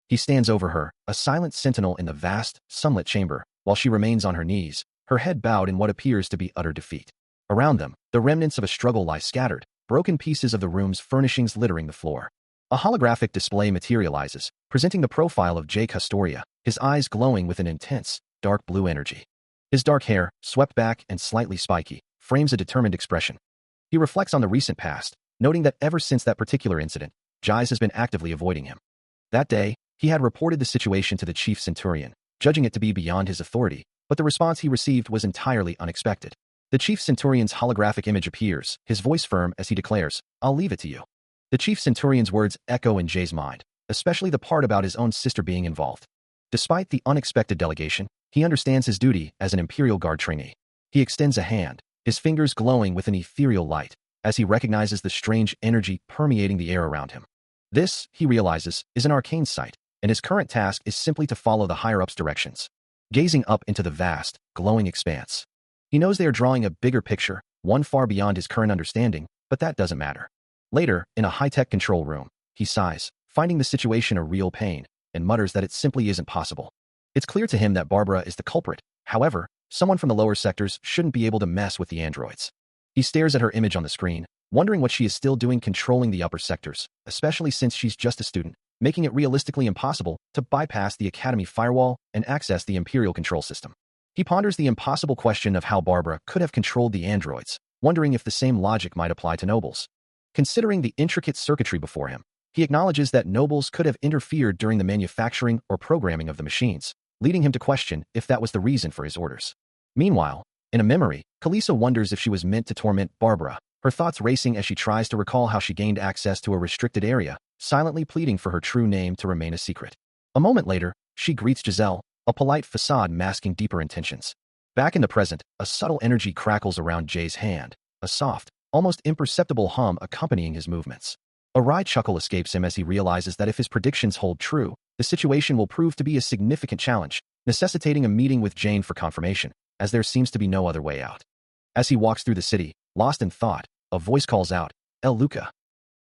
He stands over her, a silent sentinel in the vast, sunlit chamber, while she remains on her knees, her head bowed in what appears to be utter defeat. Around them, the remnants of a struggle lie scattered, broken pieces of the room's furnishings littering the floor. A holographic display materializes, presenting the profile of Jay Custoria, his eyes glowing with an intense, dark blue energy. His dark hair, swept back and slightly spiky, frames a determined expression. He reflects on the recent past, noting that ever since that particular incident, Jais has been actively avoiding him. That day, he had reported the situation to the chief centurion, judging it to be beyond his authority, but the response he received was entirely unexpected. The chief centurion's holographic image appears, his voice firm as he declares, "I'll leave it to you." The chief centurion's words echo in Jay's mind, especially the part about his own sister being involved. Despite the unexpected delegation, he understands his duty as an Imperial Guard trainee. He extends a hand, his fingers glowing with an ethereal light, as he recognizes the strange energy permeating the air around him. This, he realizes, is an arcane site, and his current task is simply to follow the higher-up's directions. Gazing up into the vast, glowing expanse. He knows they are drawing a bigger picture, one far beyond his current understanding, but that doesn't matter. Later, in a high-tech control room, he sighs, finding the situation a real pain, and mutters that it simply isn't possible. It's clear to him that Barbara is the culprit. However, someone from the lower sectors shouldn't be able to mess with the androids. He stares at her image on the screen, wondering what she is still doing controlling the upper sectors, especially since she's just a student, making it realistically impossible to bypass the academy firewall and access the Imperial control system. He ponders the impossible question of how Barbara could have controlled the androids, wondering if the same logic might apply to nobles. Considering the intricate circuitry before him, he acknowledges that nobles could have interfered during the manufacturing or programming of the machines, leading him to question if that was the reason for his orders. Meanwhile, in a memory, Kalisa wonders if she was meant to torment Barbara, her thoughts racing as she tries to recall how she gained access to a restricted area, silently pleading for her true name to remain a secret. A moment later, she greets Giselle, a polite facade masking deeper intentions. Back in the present, a subtle energy crackles around Jay's hand, a soft, almost imperceptible hum accompanying his movements. A wry chuckle escapes him as he realizes that if his predictions hold true, the situation will prove to be a significant challenge, necessitating a meeting with Jane for confirmation, as there seems to be no other way out. As he walks through the city, lost in thought, a voice calls out, "El Luca."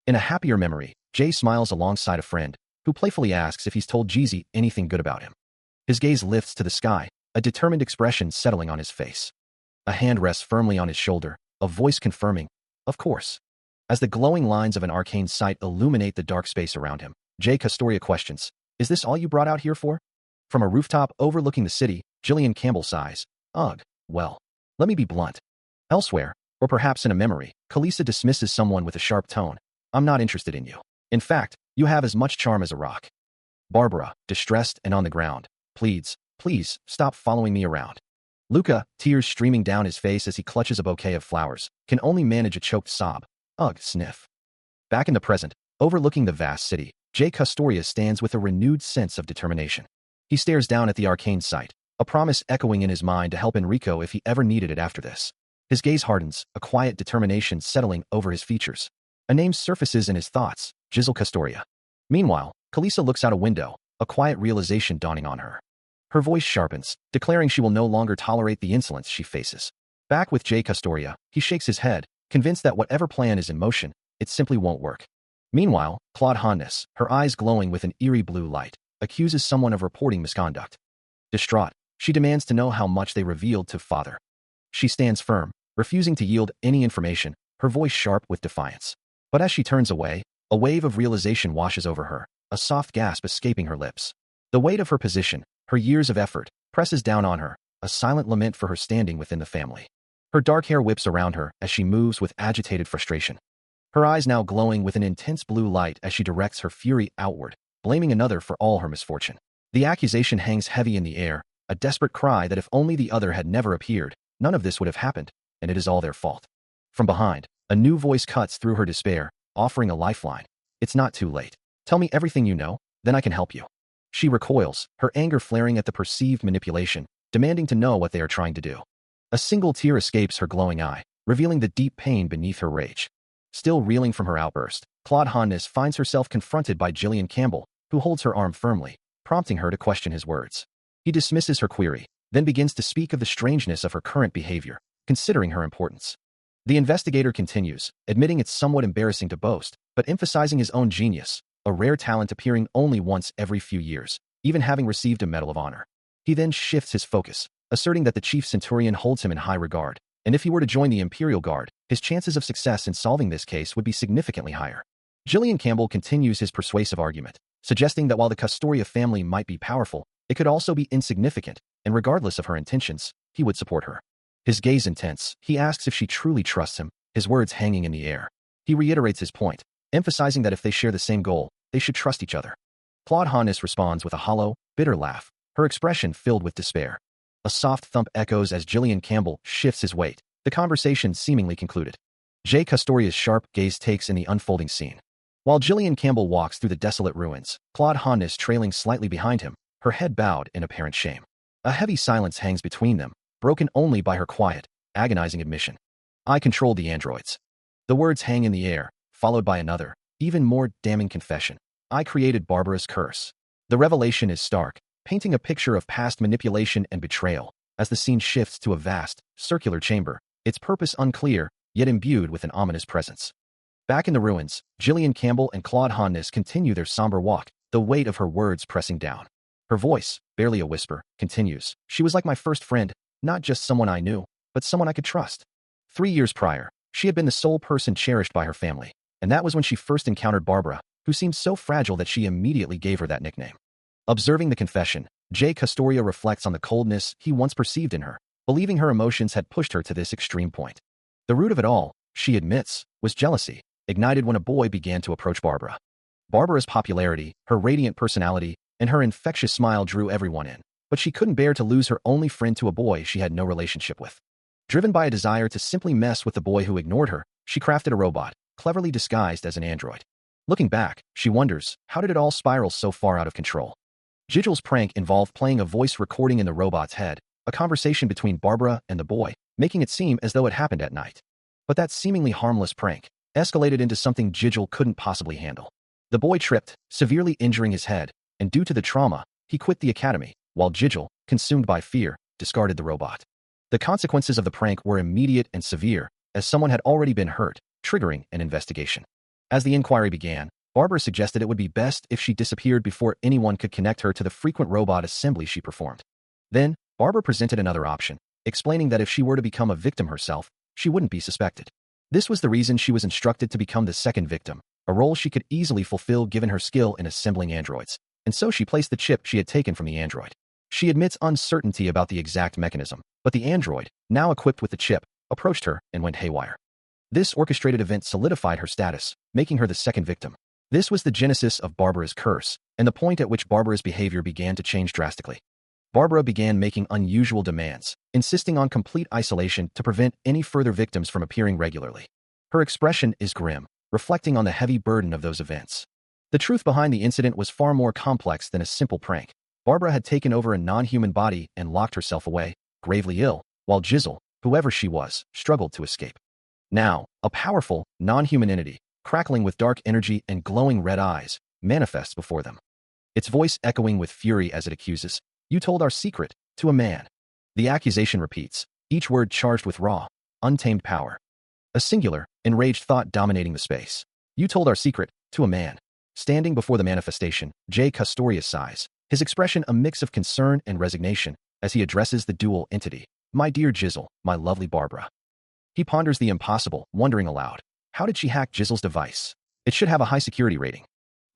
In a happier memory, Jay smiles alongside a friend, who playfully asks if he's told Jeezy anything good about him. His gaze lifts to the sky, a determined expression settling on his face. A hand rests firmly on his shoulder, a voice confirming, "Of course." As the glowing lines of an arcane sight illuminate the dark space around him, Jay Custoria questions, "Is this all you brought out here for?" From a rooftop overlooking the city, Jillian Campbell sighs, "Ugh, well, let me be blunt." Elsewhere, or perhaps in a memory, Kalisa dismisses someone with a sharp tone, "I'm not interested in you. In fact, you have as much charm as a rock." Barbara, distressed and on the ground, pleads, "Please, stop following me around." Luca, tears streaming down his face as he clutches a bouquet of flowers, can only manage a choked sob. Ugh, sniff. Back in the present, overlooking the vast city, Jay Custoria stands with a renewed sense of determination. He stares down at the arcane sight, a promise echoing in his mind to help Enrico if he ever needed it after this. His gaze hardens, a quiet determination settling over his features. A name surfaces in his thoughts, Giselle Castoria. Meanwhile, Kalisa looks out a window, a quiet realization dawning on her. Her voice sharpens, declaring she will no longer tolerate the insolence she faces. Back with J. Castoria, he shakes his head, convinced that whatever plan is in motion, it simply won't work. Meanwhile, Claude Hannes, her eyes glowing with an eerie blue light, accuses someone of reporting misconduct. Distraught, she demands to know how much they revealed to Father. She stands firm, refusing to yield any information, her voice sharp with defiance. But as she turns away, a wave of realization washes over her, a soft gasp escaping her lips. The weight of her position, her years of effort, presses down on her, a silent lament for her standing within the family. Her dark hair whips around her as she moves with agitated frustration. Her eyes now glowing with an intense blue light as she directs her fury outward, blaming another for all her misfortune. The accusation hangs heavy in the air, a desperate cry that if only the other had never appeared, none of this would have happened, and it is all their fault. From behind, a new voice cuts through her despair, offering a lifeline. It's not too late. Tell me everything you know, then I can help you. She recoils, her anger flaring at the perceived manipulation, demanding to know what they are trying to do. A single tear escapes her glowing eye, revealing the deep pain beneath her rage. Still reeling from her outburst, Claude Hannes finds herself confronted by Gillian Campbell, who holds her arm firmly, prompting her to question his words. He dismisses her query, then begins to speak of the strangeness of her current behavior, considering her importance. The investigator continues, admitting it's somewhat embarrassing to boast, but emphasizing his own genius, a rare talent appearing only once every few years, even having received a Medal of Honor. He then shifts his focus, asserting that the chief centurion holds him in high regard, and if he were to join the Imperial Guard, his chances of success in solving this case would be significantly higher. Gillian Campbell continues his persuasive argument, suggesting that while the Castoria family might be powerful, it could also be insignificant, and regardless of her intentions, he would support her. His gaze intense, he asks if she truly trusts him, his words hanging in the air. He reiterates his point, emphasizing that if they share the same goal, they should trust each other. Claude Hannes responds with a hollow, bitter laugh, her expression filled with despair. A soft thump echoes as Gillian Campbell shifts his weight, the conversation seemingly concluded. J. Castoria's sharp gaze takes in the unfolding scene. While Gillian Campbell walks through the desolate ruins, Claude Hannes trailing slightly behind him, her head bowed in apparent shame. A heavy silence hangs between them, broken only by her quiet, agonizing admission. I controlled the androids. The words hang in the air, followed by another, even more damning confession. I created Barbara's curse. The revelation is stark, painting a picture of past manipulation and betrayal, as the scene shifts to a vast, circular chamber, its purpose unclear, yet imbued with an ominous presence. Back in the ruins, Gillian Campbell and Claude Hannes continue their somber walk, the weight of her words pressing down. Her voice, barely a whisper, continues. She was like my first friend, not just someone I knew, but someone I could trust. 3 years prior, she had been the sole person cherished by her family, and that was when she first encountered Barbara, who seemed so fragile that she immediately gave her that nickname. Observing the confession, J. Castoria reflects on the coldness he once perceived in her, believing her emotions had pushed her to this extreme point. The root of it all, she admits, was jealousy, ignited when a boy began to approach Barbara. Barbara's popularity, her radiant personality, and her infectious smile drew everyone in, but she couldn't bear to lose her only friend to a boy she had no relationship with. Driven by a desire to simply mess with the boy who ignored her, she crafted a robot, cleverly disguised as an android. Looking back, she wonders, how did it all spiral so far out of control? Gigel's prank involved playing a voice recording in the robot's head, a conversation between Barbara and the boy, making it seem as though it happened at night. But that seemingly harmless prank escalated into something Gigel couldn't possibly handle. The boy tripped, severely injuring his head, and due to the trauma, he quit the academy, while Gigel, consumed by fear, discarded the robot. The consequences of the prank were immediate and severe, as someone had already been hurt, triggering an investigation. As the inquiry began, Barbara suggested it would be best if she disappeared before anyone could connect her to the frequent robot assembly she performed. Then, Barbara presented another option, explaining that if she were to become a victim herself, she wouldn't be suspected. This was the reason she was instructed to become the second victim, a role she could easily fulfill given her skill in assembling androids, and so she placed the chip she had taken from the android. She admits uncertainty about the exact mechanism, but the android, now equipped with the chip, approached her and went haywire. This orchestrated event solidified her status, making her the second victim. This was the genesis of Barbara's curse, and the point at which Barbara's behavior began to change drastically. Barbara began making unusual demands, insisting on complete isolation to prevent any further victims from appearing regularly. Her expression is grim, reflecting on the heavy burden of those events. The truth behind the incident was far more complex than a simple prank. Barbara had taken over a non-human body and locked herself away, gravely ill, while Jizzle, whoever she was, struggled to escape. Now, a powerful, non-human entity, crackling with dark energy and glowing red eyes, manifests before them. Its voice echoing with fury as it accuses, "You told our secret, to a man." The accusation repeats, each word charged with raw, untamed power. A singular, enraged thought dominating the space. "You told our secret, to a man." Standing before the manifestation, Jay Custoria sighs, his expression a mix of concern and resignation as he addresses the dual entity. "My dear Jizzle, my lovely Barbara." He ponders the impossible, wondering aloud, how did she hack Jizzle's device? It should have a high security rating.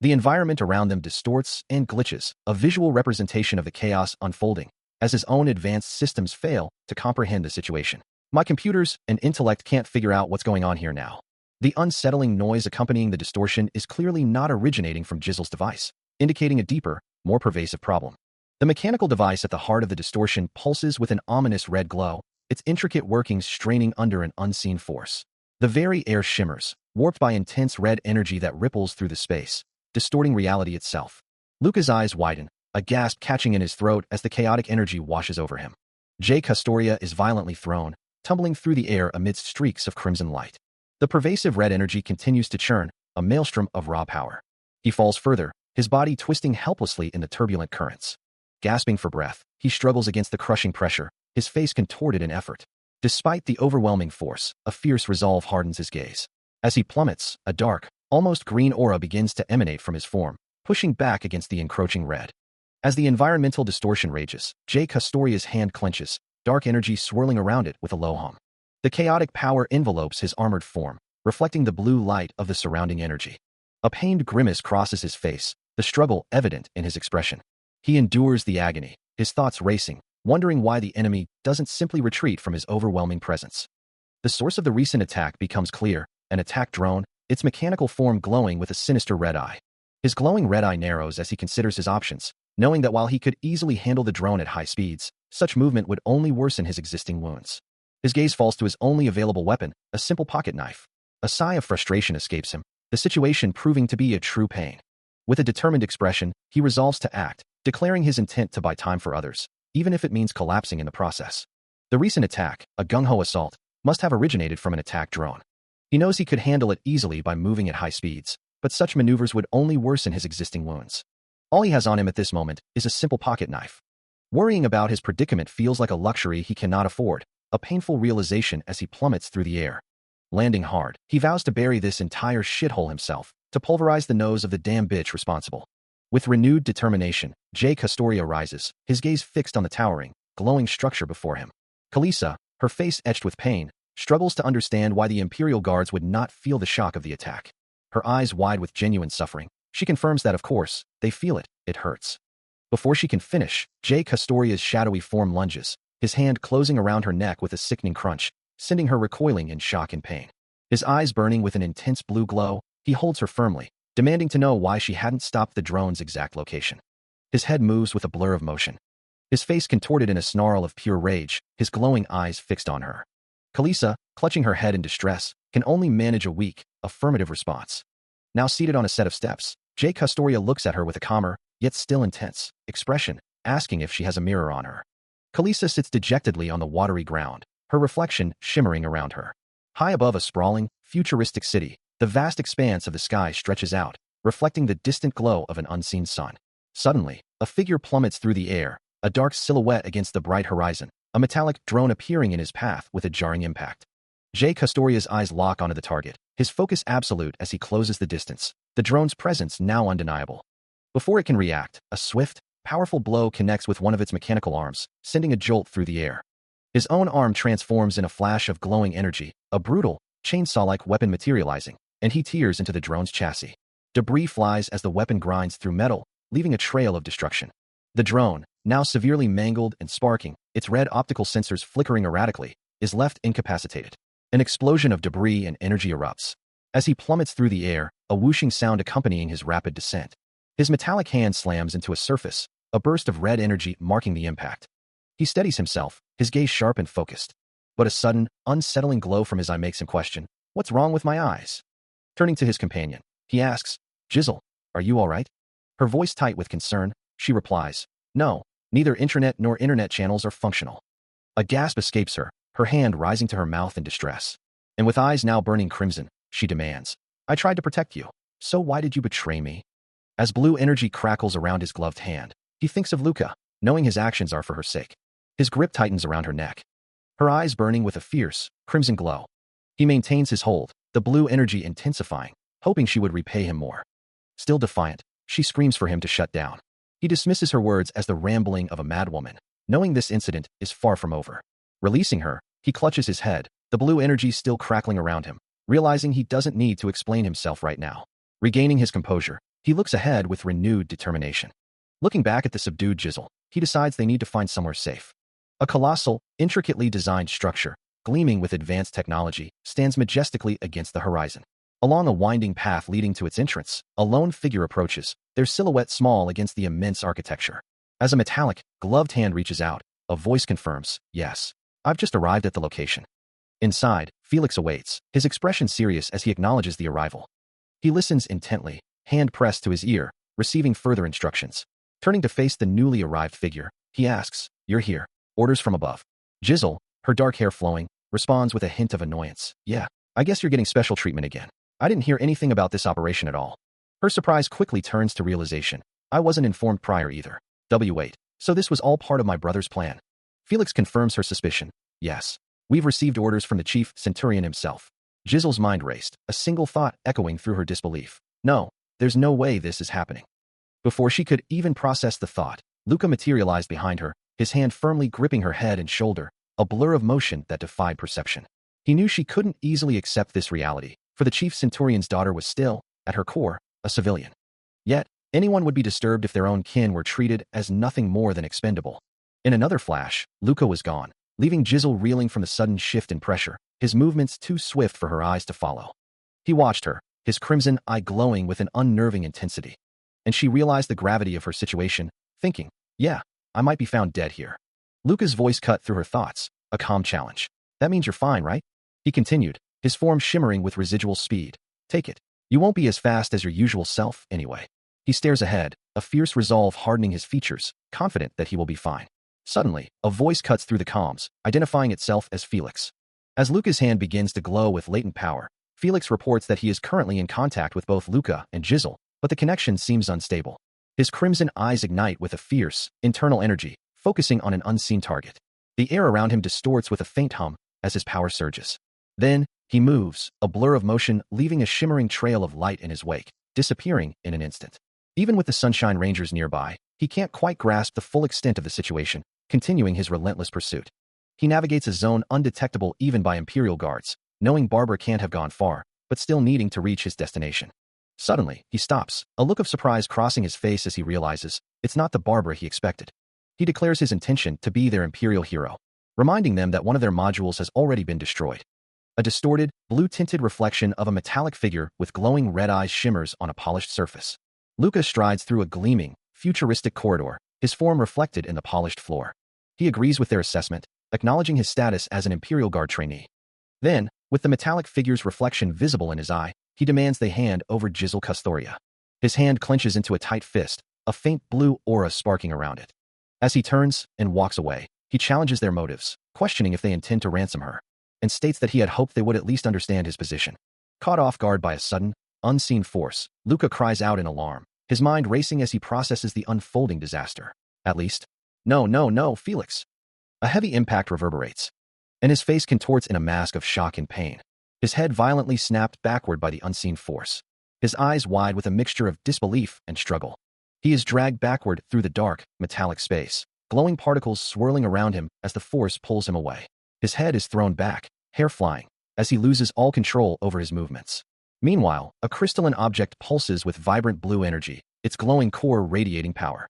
The environment around them distorts and glitches, a visual representation of the chaos unfolding, as his own advanced systems fail to comprehend the situation. "My computers and intellect can't figure out what's going on here now." The unsettling noise accompanying the distortion is clearly not originating from Jizzle's device, indicating a deeper, more pervasive problem. The mechanical device at the heart of the distortion pulses with an ominous red glow, its intricate workings straining under an unseen force. The very air shimmers, warped by intense red energy that ripples through the space, distorting reality itself. Luca's eyes widen, a gasp catching in his throat as the chaotic energy washes over him. Jay Custoria is violently thrown, tumbling through the air amidst streaks of crimson light. The pervasive red energy continues to churn, a maelstrom of raw power. He falls further, his body twisting helplessly in the turbulent currents. Gasping for breath, he struggles against the crushing pressure, his face contorted in effort. Despite the overwhelming force, a fierce resolve hardens his gaze. As he plummets, a dark, almost green aura begins to emanate from his form, pushing back against the encroaching red. As the environmental distortion rages, Jay Custoria's hand clenches, dark energy swirling around it with a low hum. The chaotic power envelopes his armored form, reflecting the blue light of the surrounding energy. A pained grimace crosses his face, the struggle evident in his expression. He endures the agony, his thoughts racing, wondering why the enemy doesn't simply retreat from his overwhelming presence. The source of the recent attack becomes clear, an attack drone, its mechanical form glowing with a sinister red eye. His glowing red eye narrows as he considers his options, knowing that while he could easily handle the drone at high speeds, such movement would only worsen his existing wounds. His gaze falls to his only available weapon, a simple pocket knife. A sigh of frustration escapes him, the situation proving to be a true pain. With a determined expression, he resolves to act, declaring his intent to buy time for others, even if it means collapsing in the process. The recent attack, a gung-ho assault, must have originated from an attack drone. He knows he could handle it easily by moving at high speeds, but such maneuvers would only worsen his existing wounds. All he has on him at this moment is a simple pocket knife. Worrying about his predicament feels like a luxury he cannot afford, a painful realization as he plummets through the air. Landing hard, he vows to bury this entire shithole himself, to pulverize the nose of the damn bitch responsible. With renewed determination, Jay Custoria rises, his gaze fixed on the towering, glowing structure before him. Kalisa, her face etched with pain, struggles to understand why the Imperial Guards would not feel the shock of the attack. Her eyes wide with genuine suffering, she confirms that of course, they feel it, it hurts. Before she can finish, Jay Custoria's shadowy form lunges, his hand closing around her neck with a sickening crunch, sending her recoiling in shock and pain. His eyes burning with an intense blue glow, he holds her firmly, demanding to know why she hadn't stopped the drone's exact location. His head moves with a blur of motion. His face contorted in a snarl of pure rage, his glowing eyes fixed on her. Kalisa, clutching her head in distress, can only manage a weak, affirmative response. Now seated on a set of steps, Jay Custoria looks at her with a calmer, yet still intense, expression, asking if she has a mirror on her. Kalisa sits dejectedly on the watery ground, her reflection shimmering around her. High above a sprawling, futuristic city, the vast expanse of the sky stretches out, reflecting the distant glow of an unseen sun. Suddenly, a figure plummets through the air, a dark silhouette against the bright horizon, a metallic drone appearing in his path with a jarring impact. Jay Custoria's eyes lock onto the target, his focus absolute as he closes the distance, the drone's presence now undeniable. Before it can react, a swift, powerful blow connects with one of its mechanical arms, sending a jolt through the air. His own arm transforms in a flash of glowing energy, a brutal, chainsaw-like weapon materializing, and he tears into the drone's chassis. Debris flies as the weapon grinds through metal, leaving a trail of destruction. The drone, now severely mangled and sparking, its red optical sensors flickering erratically, is left incapacitated. An explosion of debris and energy erupts. As he plummets through the air, a whooshing sound accompanying his rapid descent. His metallic hand slams into a surface, a burst of red energy marking the impact. He steadies himself, his gaze sharp and focused. But a sudden, unsettling glow from his eye makes him question, "What's wrong with my eyes?" Turning to his companion, he asks, "Jizzle, are you all right?" Her voice tight with concern, she replies, No, neither intranet nor internet channels are functional. A gasp escapes her, her hand rising to her mouth in distress. And with eyes now burning crimson, she demands, I tried to protect you. So why did you betray me? As blue energy crackles around his gloved hand, he thinks of Luca, knowing his actions are for her sake. His grip tightens around her neck, her eyes burning with a fierce, crimson glow. He maintains his hold, the blue energy intensifying, hoping she would repay him more. Still defiant, she screams for him to shut down. He dismisses her words as the rambling of a madwoman, knowing this incident is far from over. Releasing her, he clutches his head, the blue energy still crackling around him, realizing he doesn't need to explain himself right now. Regaining his composure, he looks ahead with renewed determination. Looking back at the subdued Jizzle, he decides they need to find somewhere safe. A colossal, intricately designed structure, gleaming with advanced technology, stands majestically against the horizon. Along a winding path leading to its entrance, a lone figure approaches, their silhouette small against the immense architecture. As a metallic, gloved hand reaches out, a voice confirms, yes, I've just arrived at the location. Inside, Felix awaits, his expression serious as he acknowledges the arrival. He listens intently, hand pressed to his ear, receiving further instructions. Turning to face the newly arrived figure, he asks, you're here. Orders from above. Jizzle, her dark hair flowing, responds with a hint of annoyance. Yeah, I guess you're getting special treatment again. I didn't hear anything about this operation at all. Her surprise quickly turns to realization. I wasn't informed prior either. Wait, so this was all part of my brother's plan. Felix confirms her suspicion. Yes, we've received orders from the chief centurion himself. Jizzle's mind raced, a single thought echoing through her disbelief. No, there's no way this is happening. Before she could even process the thought, Luca materialized behind her, his hand firmly gripping her head and shoulder, a blur of motion that defied perception. He knew she couldn't easily accept this reality, for the chief centurion's daughter was still, at her core, a civilian. Yet, anyone would be disturbed if their own kin were treated as nothing more than expendable. In another flash, Luca was gone, leaving Jizzle reeling from the sudden shift in pressure, his movements too swift for her eyes to follow. He watched her, his crimson eye glowing with an unnerving intensity. And she realized the gravity of her situation, thinking, yeah, I might be found dead here. Luca's voice cut through her thoughts, a calm challenge. That means you're fine, right? He continued, his form shimmering with residual speed. Take it. You won't be as fast as your usual self, anyway. He stares ahead, a fierce resolve hardening his features, confident that he will be fine. Suddenly, a voice cuts through the comms, identifying itself as Felix. As Luca's hand begins to glow with latent power, Felix reports that he is currently in contact with both Luca and Jizzle, but the connection seems unstable. His crimson eyes ignite with a fierce, internal energy, focusing on an unseen target. The air around him distorts with a faint hum as his power surges. Then, he moves, a blur of motion leaving a shimmering trail of light in his wake, disappearing in an instant. Even with the Sunshine Rangers nearby, he can't quite grasp the full extent of the situation, continuing his relentless pursuit. He navigates a zone undetectable even by Imperial guards, knowing Barbara can't have gone far, but still needing to reach his destination. Suddenly, he stops, a look of surprise crossing his face as he realizes it's not the Barbara he expected. He declares his intention to be their Imperial hero, reminding them that one of their modules has already been destroyed. A distorted, blue-tinted reflection of a metallic figure with glowing red eyes shimmers on a polished surface. Luca strides through a gleaming, futuristic corridor, his form reflected in the polished floor. He agrees with their assessment, acknowledging his status as an Imperial Guard trainee. Then, with the metallic figure's reflection visible in his eye, he demands they hand over Jizzle Custoria. His hand clenches into a tight fist, a faint blue aura sparking around it. As he turns and walks away, he challenges their motives, questioning if they intend to ransom her, and states that he had hoped they would at least understand his position. Caught off guard by a sudden, unseen force, Luca cries out in alarm, his mind racing as he processes the unfolding disaster. At least, no, Felix. A heavy impact reverberates, and his face contorts in a mask of shock and pain. His head violently snapped backward by the unseen force, his eyes wide with a mixture of disbelief and struggle. He is dragged backward through the dark, metallic space, glowing particles swirling around him as the force pulls him away. His head is thrown back, hair flying, as he loses all control over his movements. Meanwhile, a crystalline object pulses with vibrant blue energy, its glowing core radiating power.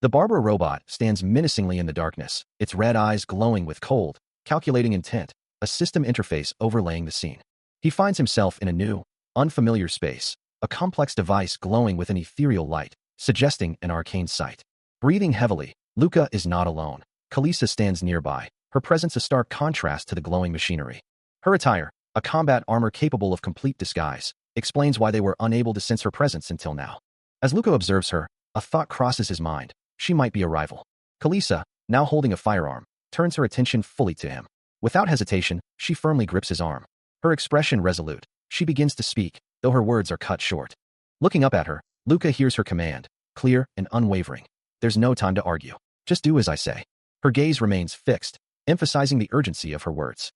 The Barbara robot stands menacingly in the darkness, its red eyes glowing with cold, calculating intent, a system interface overlaying the scene. He finds himself in a new, unfamiliar space, a complex device glowing with an ethereal light, suggesting an arcane sight. Breathing heavily, Luca is not alone. Kalisa stands nearby, her presence a stark contrast to the glowing machinery. Her attire, a combat armor capable of complete disguise, explains why they were unable to sense her presence until now. As Luca observes her, a thought crosses his mind. she might be a rival. Kalisa, now holding a firearm, turns her attention fully to him. Without hesitation, she firmly grips his arm. Her expression resolute, she begins to speak, though her words are cut short. Looking up at her, Luca hears her command, clear and unwavering. There's no time to argue. Just do as I say. Her gaze remains fixed, emphasizing the urgency of her words.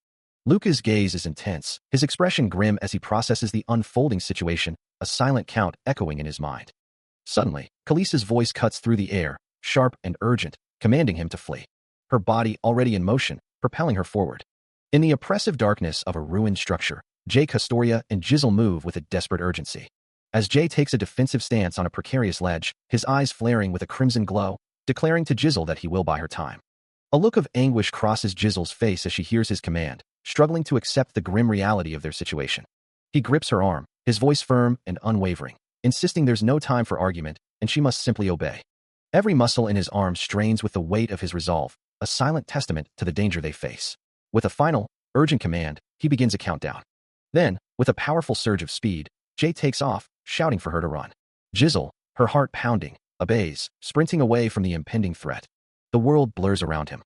Luca's gaze is intense, his expression grim as he processes the unfolding situation, a silent count echoing in his mind. Suddenly, Kalisa's voice cuts through the air, sharp and urgent, commanding him to flee. Her body already in motion, propelling her forward. In the oppressive darkness of a ruined structure, Jay Castoria and Jizzle move with a desperate urgency. As Jay takes a defensive stance on a precarious ledge, his eyes flaring with a crimson glow, declaring to Jizzle that he will buy her time. A look of anguish crosses Jizzle's face as she hears his command, struggling to accept the grim reality of their situation. He grips her arm, his voice firm and unwavering, insisting there's no time for argument and she must simply obey. Every muscle in his arm strains with the weight of his resolve, a silent testament to the danger they face. With a final, urgent command, he begins a countdown. Then, with a powerful surge of speed, Jay takes off, shouting for her to run. Jizzle, her heart pounding, obeys, sprinting away from the impending threat. The world blurs around him.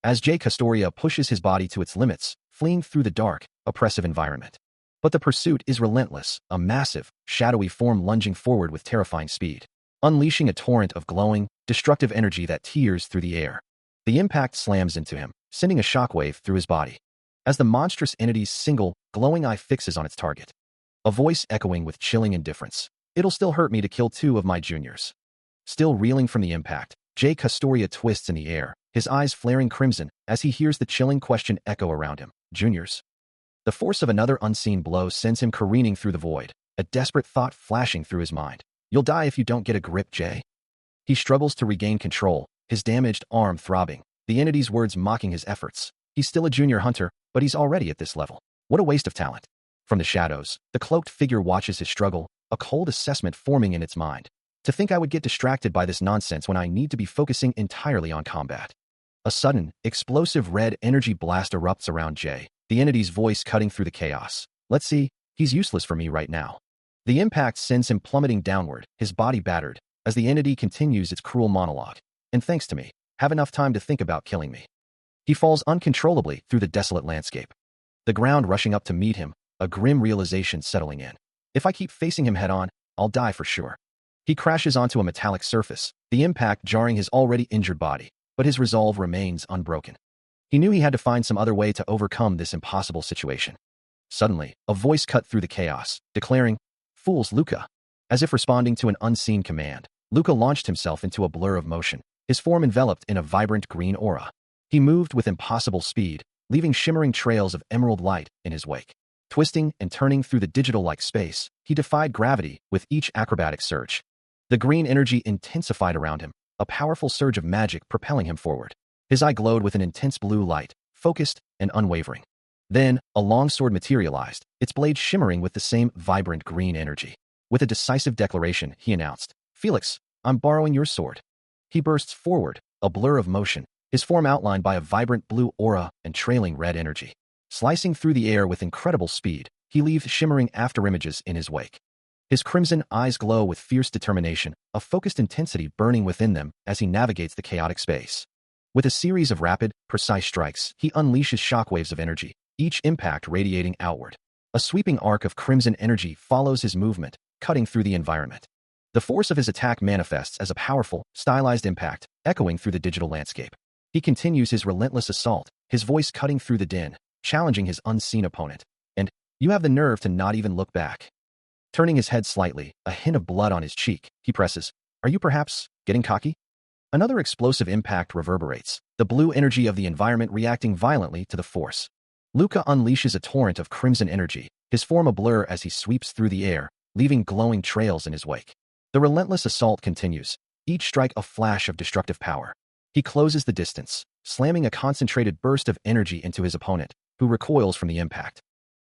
As Jay Castoria pushes his body to its limits, fleeing through the dark, oppressive environment. But the pursuit is relentless, a massive, shadowy form lunging forward with terrifying speed, unleashing a torrent of glowing, destructive energy that tears through the air. The impact slams into him, sending a shockwave through his body. As the monstrous entity's single, glowing eye fixes on its target. A voice echoing with chilling indifference. It'll still hurt me to kill 2 of my juniors. Still reeling from the impact, Jay Castoria twists in the air, his eyes flaring crimson as he hears the chilling question echo around him. Juniors? The force of another unseen blow sends him careening through the void, a desperate thought flashing through his mind. You'll die if you don't get a grip, Jay. He struggles to regain control, his damaged arm throbbing, the entity's words mocking his efforts. He's still a junior hunter, but he's already at this level. What a waste of talent. From the shadows, the cloaked figure watches his struggle, a cold assessment forming in its mind. To think I would get distracted by this nonsense when I need to be focusing entirely on combat. A sudden, explosive red energy blast erupts around Jay, the entity's voice cutting through the chaos. Let's see, he's useless for me right now. The impact sends him plummeting downward, his body battered, as the entity continues its cruel monologue. And thanks to me, have enough time to think about killing me. He falls uncontrollably through the desolate landscape. The ground rushing up to meet him, a grim realization settling in. If I keep facing him head-on, I'll die for sure. He crashes onto a metallic surface, the impact jarring his already injured body, but his resolve remains unbroken. He knew he had to find some other way to overcome this impossible situation. Suddenly, a voice cut through the chaos, declaring, "Fools, Luca." As if responding to an unseen command, Luca launched himself into a blur of motion, his form enveloped in a vibrant green aura. He moved with impossible speed, leaving shimmering trails of emerald light in his wake. Twisting and turning through the digital-like space, he defied gravity with each acrobatic surge. The green energy intensified around him, a powerful surge of magic propelling him forward. His eye glowed with an intense blue light, focused and unwavering. Then, a long sword materialized, its blade shimmering with the same vibrant green energy. With a decisive declaration, he announced, "Felix, I'm borrowing your sword." He bursts forward, a blur of motion, his form outlined by a vibrant blue aura and trailing red energy. Slicing through the air with incredible speed, he leaves shimmering afterimages in his wake. His crimson eyes glow with fierce determination, a focused intensity burning within them as he navigates the chaotic space. With a series of rapid, precise strikes, he unleashes shockwaves of energy, each impact radiating outward. A sweeping arc of crimson energy follows his movement, cutting through the environment. The force of his attack manifests as a powerful, stylized impact, echoing through the digital landscape. He continues his relentless assault, his voice cutting through the din, challenging his unseen opponent. And, you have the nerve to not even look back. Turning his head slightly, a hint of blood on his cheek, he presses, "Are you perhaps getting cocky?" Another explosive impact reverberates, the blue energy of the environment reacting violently to the force. Luca unleashes a torrent of crimson energy, his form a blur as he sweeps through the air, leaving glowing trails in his wake. The relentless assault continues, each strike a flash of destructive power. He closes the distance, slamming a concentrated burst of energy into his opponent, who recoils from the impact.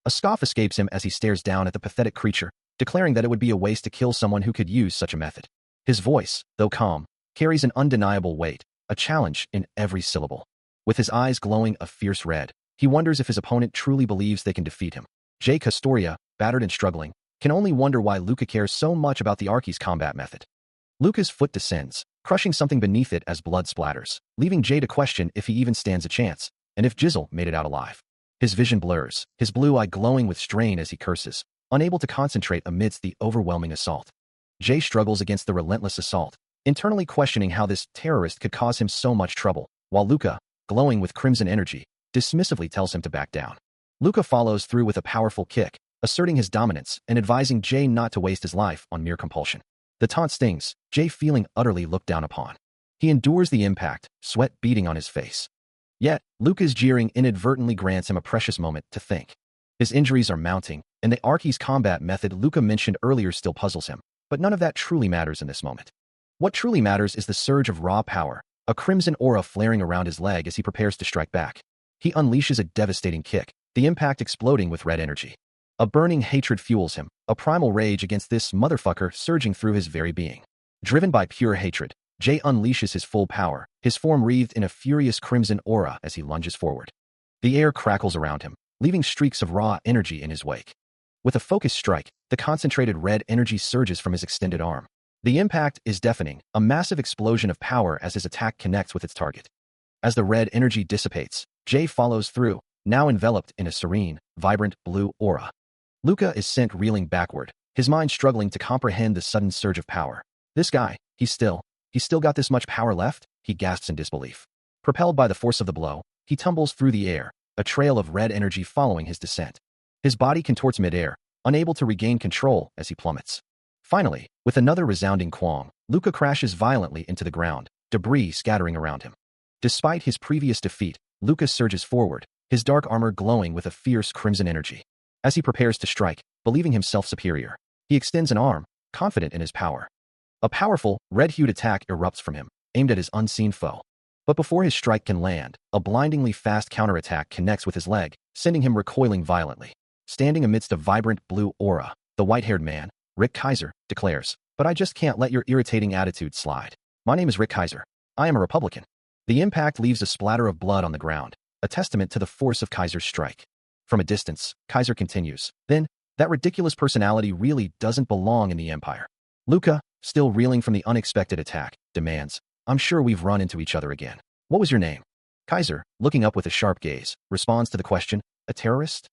A scoff escapes him as he stares down at the pathetic creature, declaring that it would be a waste to kill someone who could use such a method. His voice, though calm, carries an undeniable weight, a challenge in every syllable. With his eyes glowing a fierce red, he wonders if his opponent truly believes they can defeat him. Jay Castoria, battered and struggling, can only wonder why Luca cares so much about the Archie's combat method. Luca's foot descends, crushing something beneath it as blood splatters, leaving Jay to question if he even stands a chance, and if Jizzle made it out alive. His vision blurs, his blue eye glowing with strain as he curses, unable to concentrate amidst the overwhelming assault. Jay struggles against the relentless assault, internally questioning how this terrorist could cause him so much trouble, while Luca, glowing with crimson energy, dismissively tells him to back down. Luca follows through with a powerful kick, asserting his dominance and advising Jay not to waste his life on mere compulsion. The taunt stings, Jay feeling utterly looked down upon. He endures the impact, sweat beading on his face. Yet, Luca's jeering inadvertently grants him a precious moment to think. His injuries are mounting, and the Archie's combat method Luca mentioned earlier still puzzles him, but none of that truly matters in this moment. What truly matters is the surge of raw power, a crimson aura flaring around his leg as he prepares to strike back. He unleashes a devastating kick, the impact exploding with red energy. A burning hatred fuels him, a primal rage against this motherfucker surging through his very being. Driven by pure hatred, Jay unleashes his full power, his form wreathed in a furious crimson aura as he lunges forward. The air crackles around him, leaving streaks of raw energy in his wake. With a focused strike, the concentrated red energy surges from his extended arm. The impact is deafening, a massive explosion of power as his attack connects with its target. As the red energy dissipates, Jay follows through, now enveloped in a serene, vibrant blue aura. Luca is sent reeling backward, his mind struggling to comprehend the sudden surge of power. This guy, he's still got this much power left? He gasps in disbelief. Propelled by the force of the blow, he tumbles through the air, a trail of red energy following his descent. His body contorts midair, unable to regain control as he plummets. Finally, with another resounding quang, Luca crashes violently into the ground, debris scattering around him. Despite his previous defeat, Luca surges forward, his dark armor glowing with a fierce crimson energy. As he prepares to strike, believing himself superior, he extends an arm, confident in his power. A powerful, red-hued attack erupts from him, aimed at his unseen foe. But before his strike can land, a blindingly fast counterattack connects with his leg, sending him recoiling violently. Standing amidst a vibrant blue aura, the white-haired man, Rick Kaiser, declares, "But I just can't let your irritating attitude slide. My name is Rick Kaiser. I am a Republican." The impact leaves a splatter of blood on the ground, a testament to the force of Kaiser's strike. From a distance, Kaiser continues, "Then, that ridiculous personality really doesn't belong in the Empire." Luca, still reeling from the unexpected attack, demands, "I'm sure we've run into each other again. What was your name?" Kaiser, looking up with a sharp gaze, responds to the question, "A terrorist?"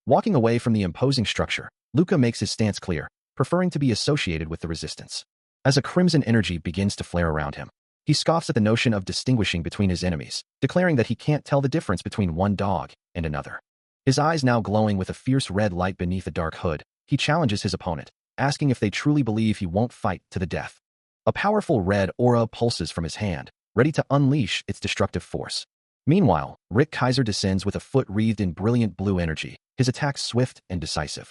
Walking away from the imposing structure, Luca makes his stance clear, preferring to be associated with the resistance. As a crimson energy begins to flare around him, he scoffs at the notion of distinguishing between his enemies, declaring that he can't tell the difference between one dog and another. His eyes now glowing with a fierce red light beneath a dark hood, he challenges his opponent, asking if they truly believe he won't fight to the death. A powerful red aura pulses from his hand, ready to unleash its destructive force. Meanwhile, Rick Kaiser descends with a foot wreathed in brilliant blue energy, his attack swift and decisive.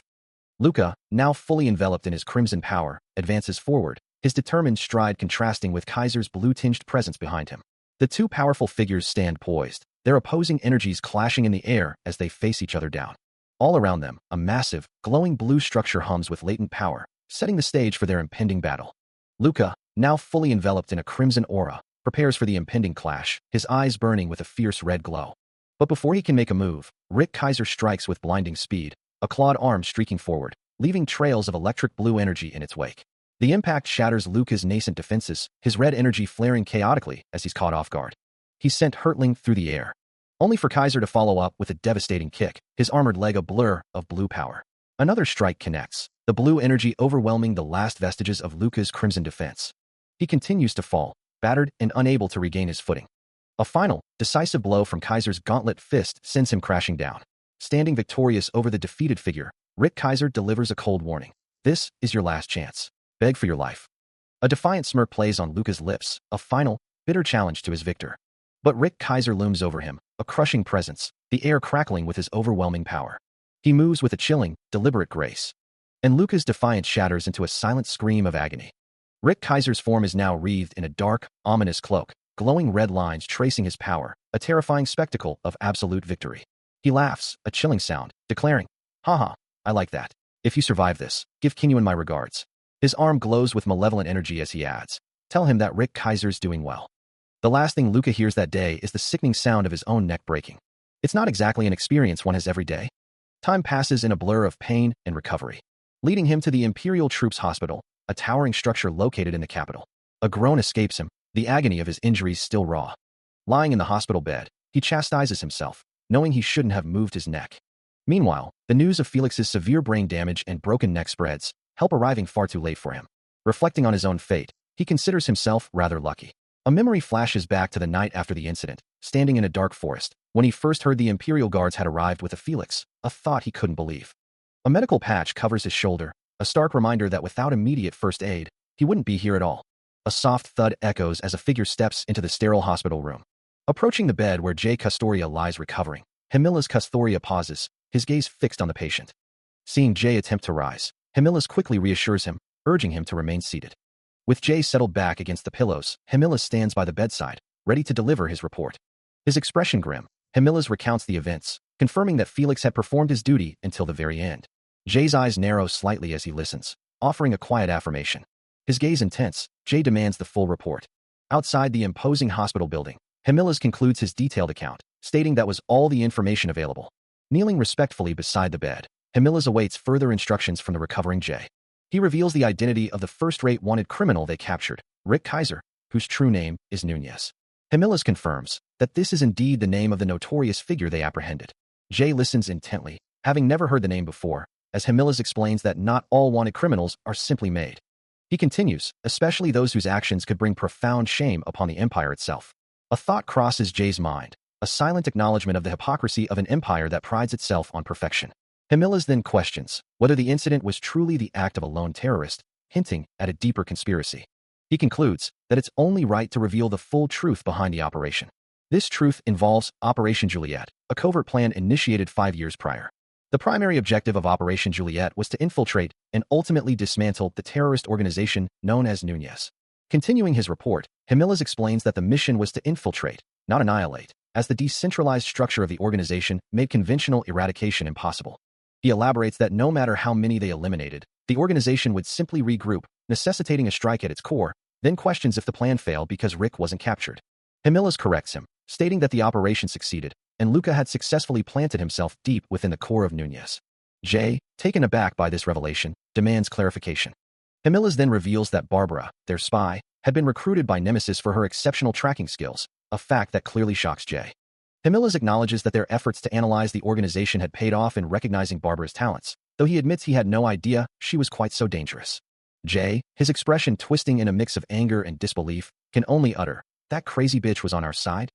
Luca, now fully enveloped in his crimson power, advances forward, his determined stride contrasting with Kaiser's blue-tinged presence behind him. The two powerful figures stand poised, their opposing energies clashing in the air as they face each other down. All around them, a massive, glowing blue structure hums with latent power, setting the stage for their impending battle. Luca, now fully enveloped in a crimson aura, prepares for the impending clash, his eyes burning with a fierce red glow. But before he can make a move, Rick Kaiser strikes with blinding speed, a clawed arm streaking forward, leaving trails of electric blue energy in its wake. The impact shatters Luca's nascent defenses, his red energy flaring chaotically as he's caught off guard. He's sent hurtling through the air, only for Kaiser to follow up with a devastating kick, his armored leg a blur of blue power. Another strike connects, the blue energy overwhelming the last vestiges of Luca's crimson defense. He continues to fall, battered and unable to regain his footing. A final, decisive blow from Kaiser's gauntlet fist sends him crashing down. Standing victorious over the defeated figure, Rick Kaiser delivers a cold warning. "This is your last chance. Beg for your life." A defiant smirk plays on Luca's lips, a final, bitter challenge to his victor. But Rick Kaiser looms over him, a crushing presence, the air crackling with his overwhelming power. He moves with a chilling, deliberate grace. And Luca's defiance shatters into a silent scream of agony. Rick Kaiser's form is now wreathed in a dark, ominous cloak, glowing red lines tracing his power, a terrifying spectacle of absolute victory. He laughs, a chilling sound, declaring, "Haha, I like that. If you survive this, give Kinyuan my regards." His arm glows with malevolent energy as he adds, "Tell him that Rick Kaiser's doing well." The last thing Luca hears that day is the sickening sound of his own neck breaking. It's not exactly an experience one has every day. Time passes in a blur of pain and recovery, leading him to the Imperial Troops Hospital, a towering structure located in the capital. A groan escapes him, the agony of his injuries still raw. Lying in the hospital bed, he chastises himself, knowing he shouldn't have moved his neck. Meanwhile, the news of Felix's severe brain damage and broken neck spreads, help arriving far too late for him. Reflecting on his own fate, he considers himself rather lucky. A memory flashes back to the night after the incident, standing in a dark forest, when he first heard the Imperial Guards had arrived with a Felix, a thought he couldn't believe. A medical patch covers his shoulder, a stark reminder that without immediate first aid, he wouldn't be here at all. A soft thud echoes as a figure steps into the sterile hospital room. Approaching the bed where Jay Custoria lies recovering, Himila's Custoria pauses, his gaze fixed on the patient. Seeing Jay attempt to rise, Himila's quickly reassures him, urging him to remain seated. With Jay settled back against the pillows, Himila stands by the bedside, ready to deliver his report. His expression grim, Himila's recounts the events, confirming that Felix had performed his duty until the very end. Jay's eyes narrow slightly as he listens, offering a quiet affirmation. His gaze intense, Jay demands the full report. Outside the imposing hospital building, Himila's concludes his detailed account, stating that was all the information available. Kneeling respectfully beside the bed, Himila's awaits further instructions from the recovering Jay. He reveals the identity of the first-rate wanted criminal they captured, Rick Kaiser, whose true name is Nunez. Himila's confirms that this is indeed the name of the notorious figure they apprehended. Jay listens intently, having never heard the name before, as Himila's explains that not all wanted criminals are simply made. He continues, especially those whose actions could bring profound shame upon the empire itself. A thought crosses Jay's mind, a silent acknowledgement of the hypocrisy of an empire that prides itself on perfection. Himila's then questions whether the incident was truly the act of a lone terrorist, hinting at a deeper conspiracy. He concludes that it's only right to reveal the full truth behind the operation. This truth involves Operation Juliet, a covert plan initiated 5 years prior. The primary objective of Operation Juliet was to infiltrate and ultimately dismantle the terrorist organization known as Nunez. Continuing his report, Himila's explains that the mission was to infiltrate, not annihilate, as the decentralized structure of the organization made conventional eradication impossible. He elaborates that no matter how many they eliminated, the organization would simply regroup, necessitating a strike at its core, then questions if the plan failed because Rick wasn't captured. Himila's corrects him, stating that the operation succeeded, and Luca had successfully planted himself deep within the core of Nunez. Jay, taken aback by this revelation, demands clarification. Himila's then reveals that Barbara, their spy, had been recruited by Nemesis for her exceptional tracking skills, a fact that clearly shocks Jay. Himila's acknowledges that their efforts to analyze the organization had paid off in recognizing Barbara's talents, though he admits he had no idea she was quite so dangerous. Jay, his expression twisting in a mix of anger and disbelief, can only utter, "That crazy bitch was on our side?"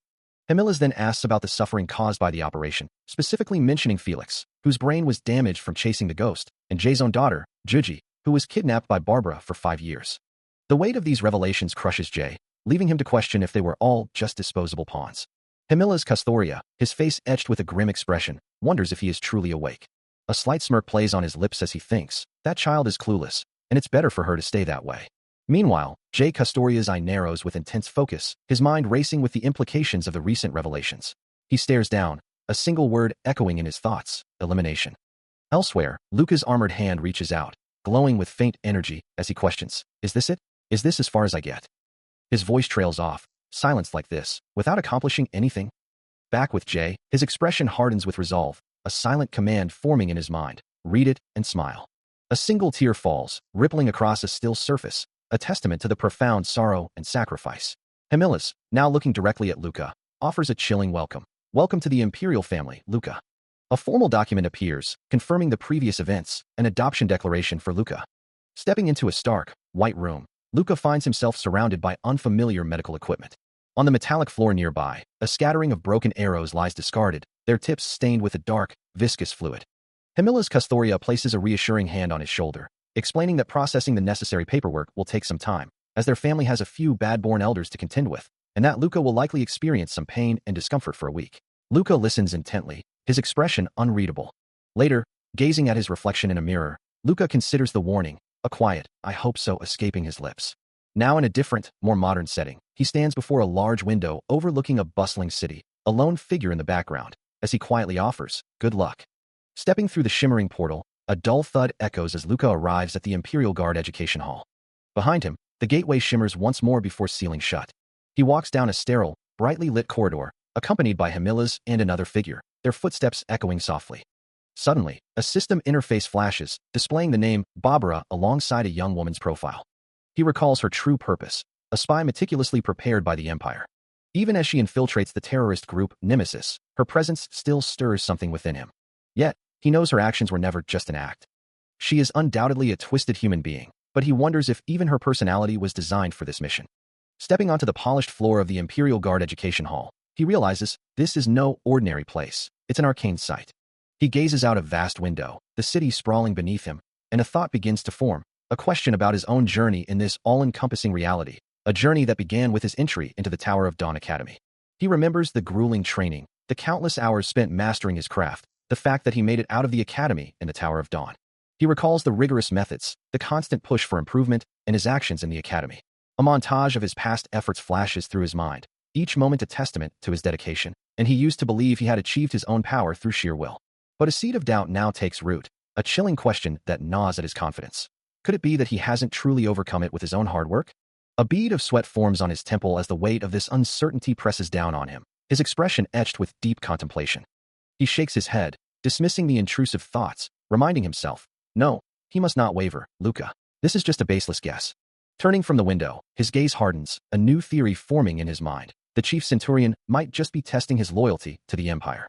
Himila's then asks about the suffering caused by the operation, specifically mentioning Felix, whose brain was damaged from chasing the ghost, and Jay's own daughter, Juji, who was kidnapped by Barbara for 5 years. The weight of these revelations crushes Jay, leaving him to question if they were all just disposable pawns. Himila's Custoria, his face etched with a grim expression, wonders if he is truly awake. A slight smirk plays on his lips as he thinks, that child is clueless, and it's better for her to stay that way. Meanwhile, Jay Custoria's eye narrows with intense focus, his mind racing with the implications of the recent revelations. He stares down, a single word echoing in his thoughts, elimination. Elsewhere, Luca's armored hand reaches out, glowing with faint energy, as he questions, "Is this it? Is this as far as I get?" His voice trails off, silenced like this, without accomplishing anything. Back with Jay, his expression hardens with resolve, a silent command forming in his mind, "Read it and smile." A single tear falls, rippling across a still surface, a testament to the profound sorrow and sacrifice. Himila's, now looking directly at Luca, offers a chilling welcome. "Welcome to the Imperial family, Luca." A formal document appears, confirming the previous events, an adoption declaration for Luca. Stepping into a stark, white room, Luca finds himself surrounded by unfamiliar medical equipment. On the metallic floor nearby, a scattering of broken arrows lies discarded, their tips stained with a dark, viscous fluid. Himila's Custoria places a reassuring hand on his shoulder, explaining that processing the necessary paperwork will take some time, as their family has a few bad-born elders to contend with, and that Luca will likely experience some pain and discomfort for a week. Luca listens intently, his expression unreadable. Later, gazing at his reflection in a mirror, Luca considers the warning, a quiet, "I hope so," escaping his lips. Now in a different, more modern setting, he stands before a large window overlooking a bustling city, a lone figure in the background, as he quietly offers, "Good luck." Stepping through the shimmering portal, a dull thud echoes as Luca arrives at the Imperial Guard Education Hall. Behind him, the gateway shimmers once more before sealing shut. He walks down a sterile, brightly lit corridor, accompanied by Himila's and another figure, their footsteps echoing softly. Suddenly, a system interface flashes, displaying the name Barbara alongside a young woman's profile. He recalls her true purpose, a spy meticulously prepared by the Empire. Even as she infiltrates the terrorist group Nemesis, her presence still stirs something within him. Yet, he knows her actions were never just an act. She is undoubtedly a twisted human being, but he wonders if even her personality was designed for this mission. Stepping onto the polished floor of the Imperial Guard Education Hall, he realizes this is no ordinary place. It's an arcane site. He gazes out a vast window, the city sprawling beneath him, and a thought begins to form, a question about his own journey in this all-encompassing reality, a journey that began with his entry into the Tower of Dawn Academy. He remembers the grueling training, the countless hours spent mastering his craft, the fact that he made it out of the academy in the Tower of Dawn. He recalls the rigorous methods, the constant push for improvement, and his actions in the academy. A montage of his past efforts flashes through his mind, each moment a testament to his dedication, and he used to believe he had achieved his own power through sheer will. But a seed of doubt now takes root, a chilling question that gnaws at his confidence. Could it be that he hasn't truly overcome it with his own hard work? A bead of sweat forms on his temple as the weight of this uncertainty presses down on him, his expression etched with deep contemplation. He shakes his head, dismissing the intrusive thoughts, reminding himself, no, he must not waver, Luca. This is just a baseless guess. Turning from the window, his gaze hardens, a new theory forming in his mind. The chief centurion might just be testing his loyalty to the Empire.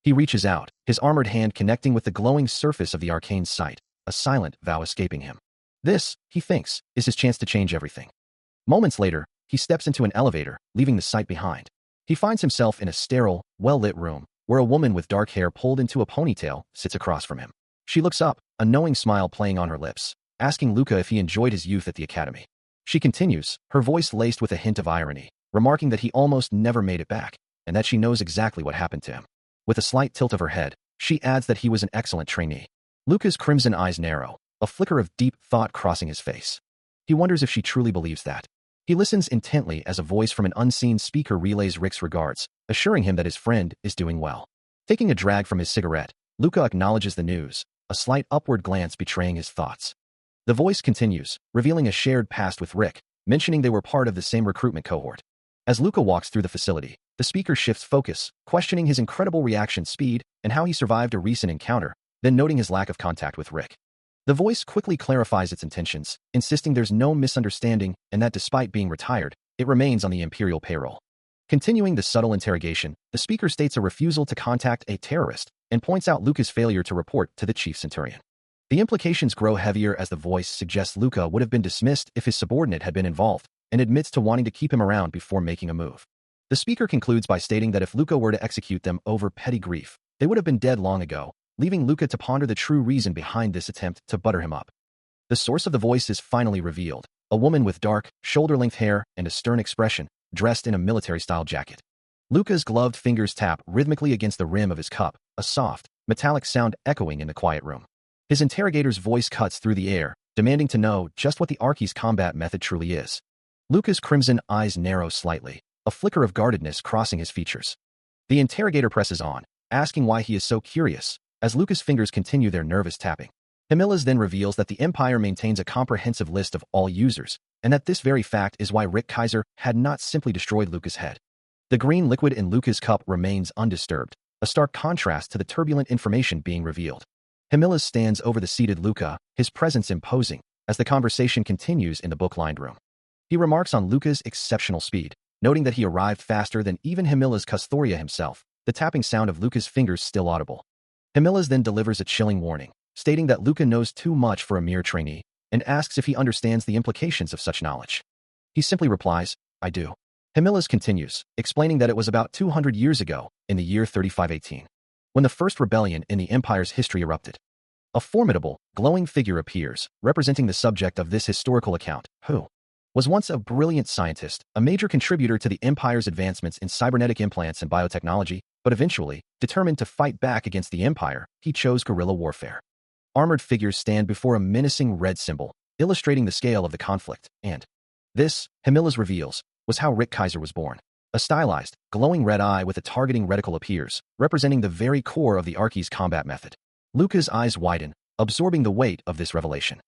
He reaches out, his armored hand connecting with the glowing surface of the arcane site, a silent vow escaping him. This, he thinks, is his chance to change everything. Moments later, he steps into an elevator, leaving the site behind. He finds himself in a sterile, well-lit room, where a woman with dark hair pulled into a ponytail sits across from him. She looks up, a knowing smile playing on her lips, asking Luca if he enjoyed his youth at the academy. She continues, her voice laced with a hint of irony, remarking that he almost never made it back, and that she knows exactly what happened to him. With a slight tilt of her head, she adds that he was an excellent trainee. Luca's crimson eyes narrow, a flicker of deep thought crossing his face. He wonders if she truly believes that. He listens intently as a voice from an unseen speaker relays Rick's regards, assuring him that his friend is doing well. Taking a drag from his cigarette, Luca acknowledges the news, a slight upward glance betraying his thoughts. The voice continues, revealing a shared past with Rick, mentioning they were part of the same recruitment cohort. As Luca walks through the facility, the speaker shifts focus, questioning his incredible reaction speed and how he survived a recent encounter, then noting his lack of contact with Rick. The voice quickly clarifies its intentions, insisting there's no misunderstanding and that despite being retired, it remains on the Imperial payroll. Continuing the subtle interrogation, the speaker states a refusal to contact a terrorist and points out Luca's failure to report to the chief centurion. The implications grow heavier as the voice suggests Luca would have been dismissed if his subordinate had been involved, and admits to wanting to keep him around before making a move. The speaker concludes by stating that if Luca were to execute them over petty grief, they would have been dead long ago, leaving Luca to ponder the true reason behind this attempt to butter him up. The source of the voice is finally revealed, a woman with dark, shoulder-length hair and a stern expression, dressed in a military-style jacket. Luca's gloved fingers tap rhythmically against the rim of his cup, a soft, metallic sound echoing in the quiet room. His interrogator's voice cuts through the air, demanding to know just what the Archie's combat method truly is. Luca's crimson eyes narrow slightly, a flicker of guardedness crossing his features. The interrogator presses on, asking why he is so curious, as Luca's fingers continue their nervous tapping. Camillus then reveals that the Empire maintains a comprehensive list of all users, and that this very fact is why Rick Kaiser had not simply destroyed Luca's head. The green liquid in Luca's cup remains undisturbed, a stark contrast to the turbulent information being revealed. Camillus stands over the seated Luca, his presence imposing, as the conversation continues in the book-lined room. He remarks on Luca's exceptional speed, noting that he arrived faster than even Camillus Custoria himself, the tapping sound of Luca's fingers still audible. Camillus then delivers a chilling warning, stating that Luca knows too much for a mere trainee, and asks if he understands the implications of such knowledge. He simply replies, I do. Camillus continues, explaining that it was about 200 years ago, in the year 3518, when the first rebellion in the Empire's history erupted. A formidable, glowing figure appears, representing the subject of this historical account, who was once a brilliant scientist, a major contributor to the Empire's advancements in cybernetic implants and biotechnology, but eventually, determined to fight back against the Empire, he chose guerrilla warfare. Armored figures stand before a menacing red symbol, illustrating the scale of the conflict, and this, Camillus reveals, was how Rick Kaiser was born. A stylized, glowing red eye with a targeting reticle appears, representing the very core of the Archie's combat method. Luca's eyes widen, absorbing the weight of this revelation.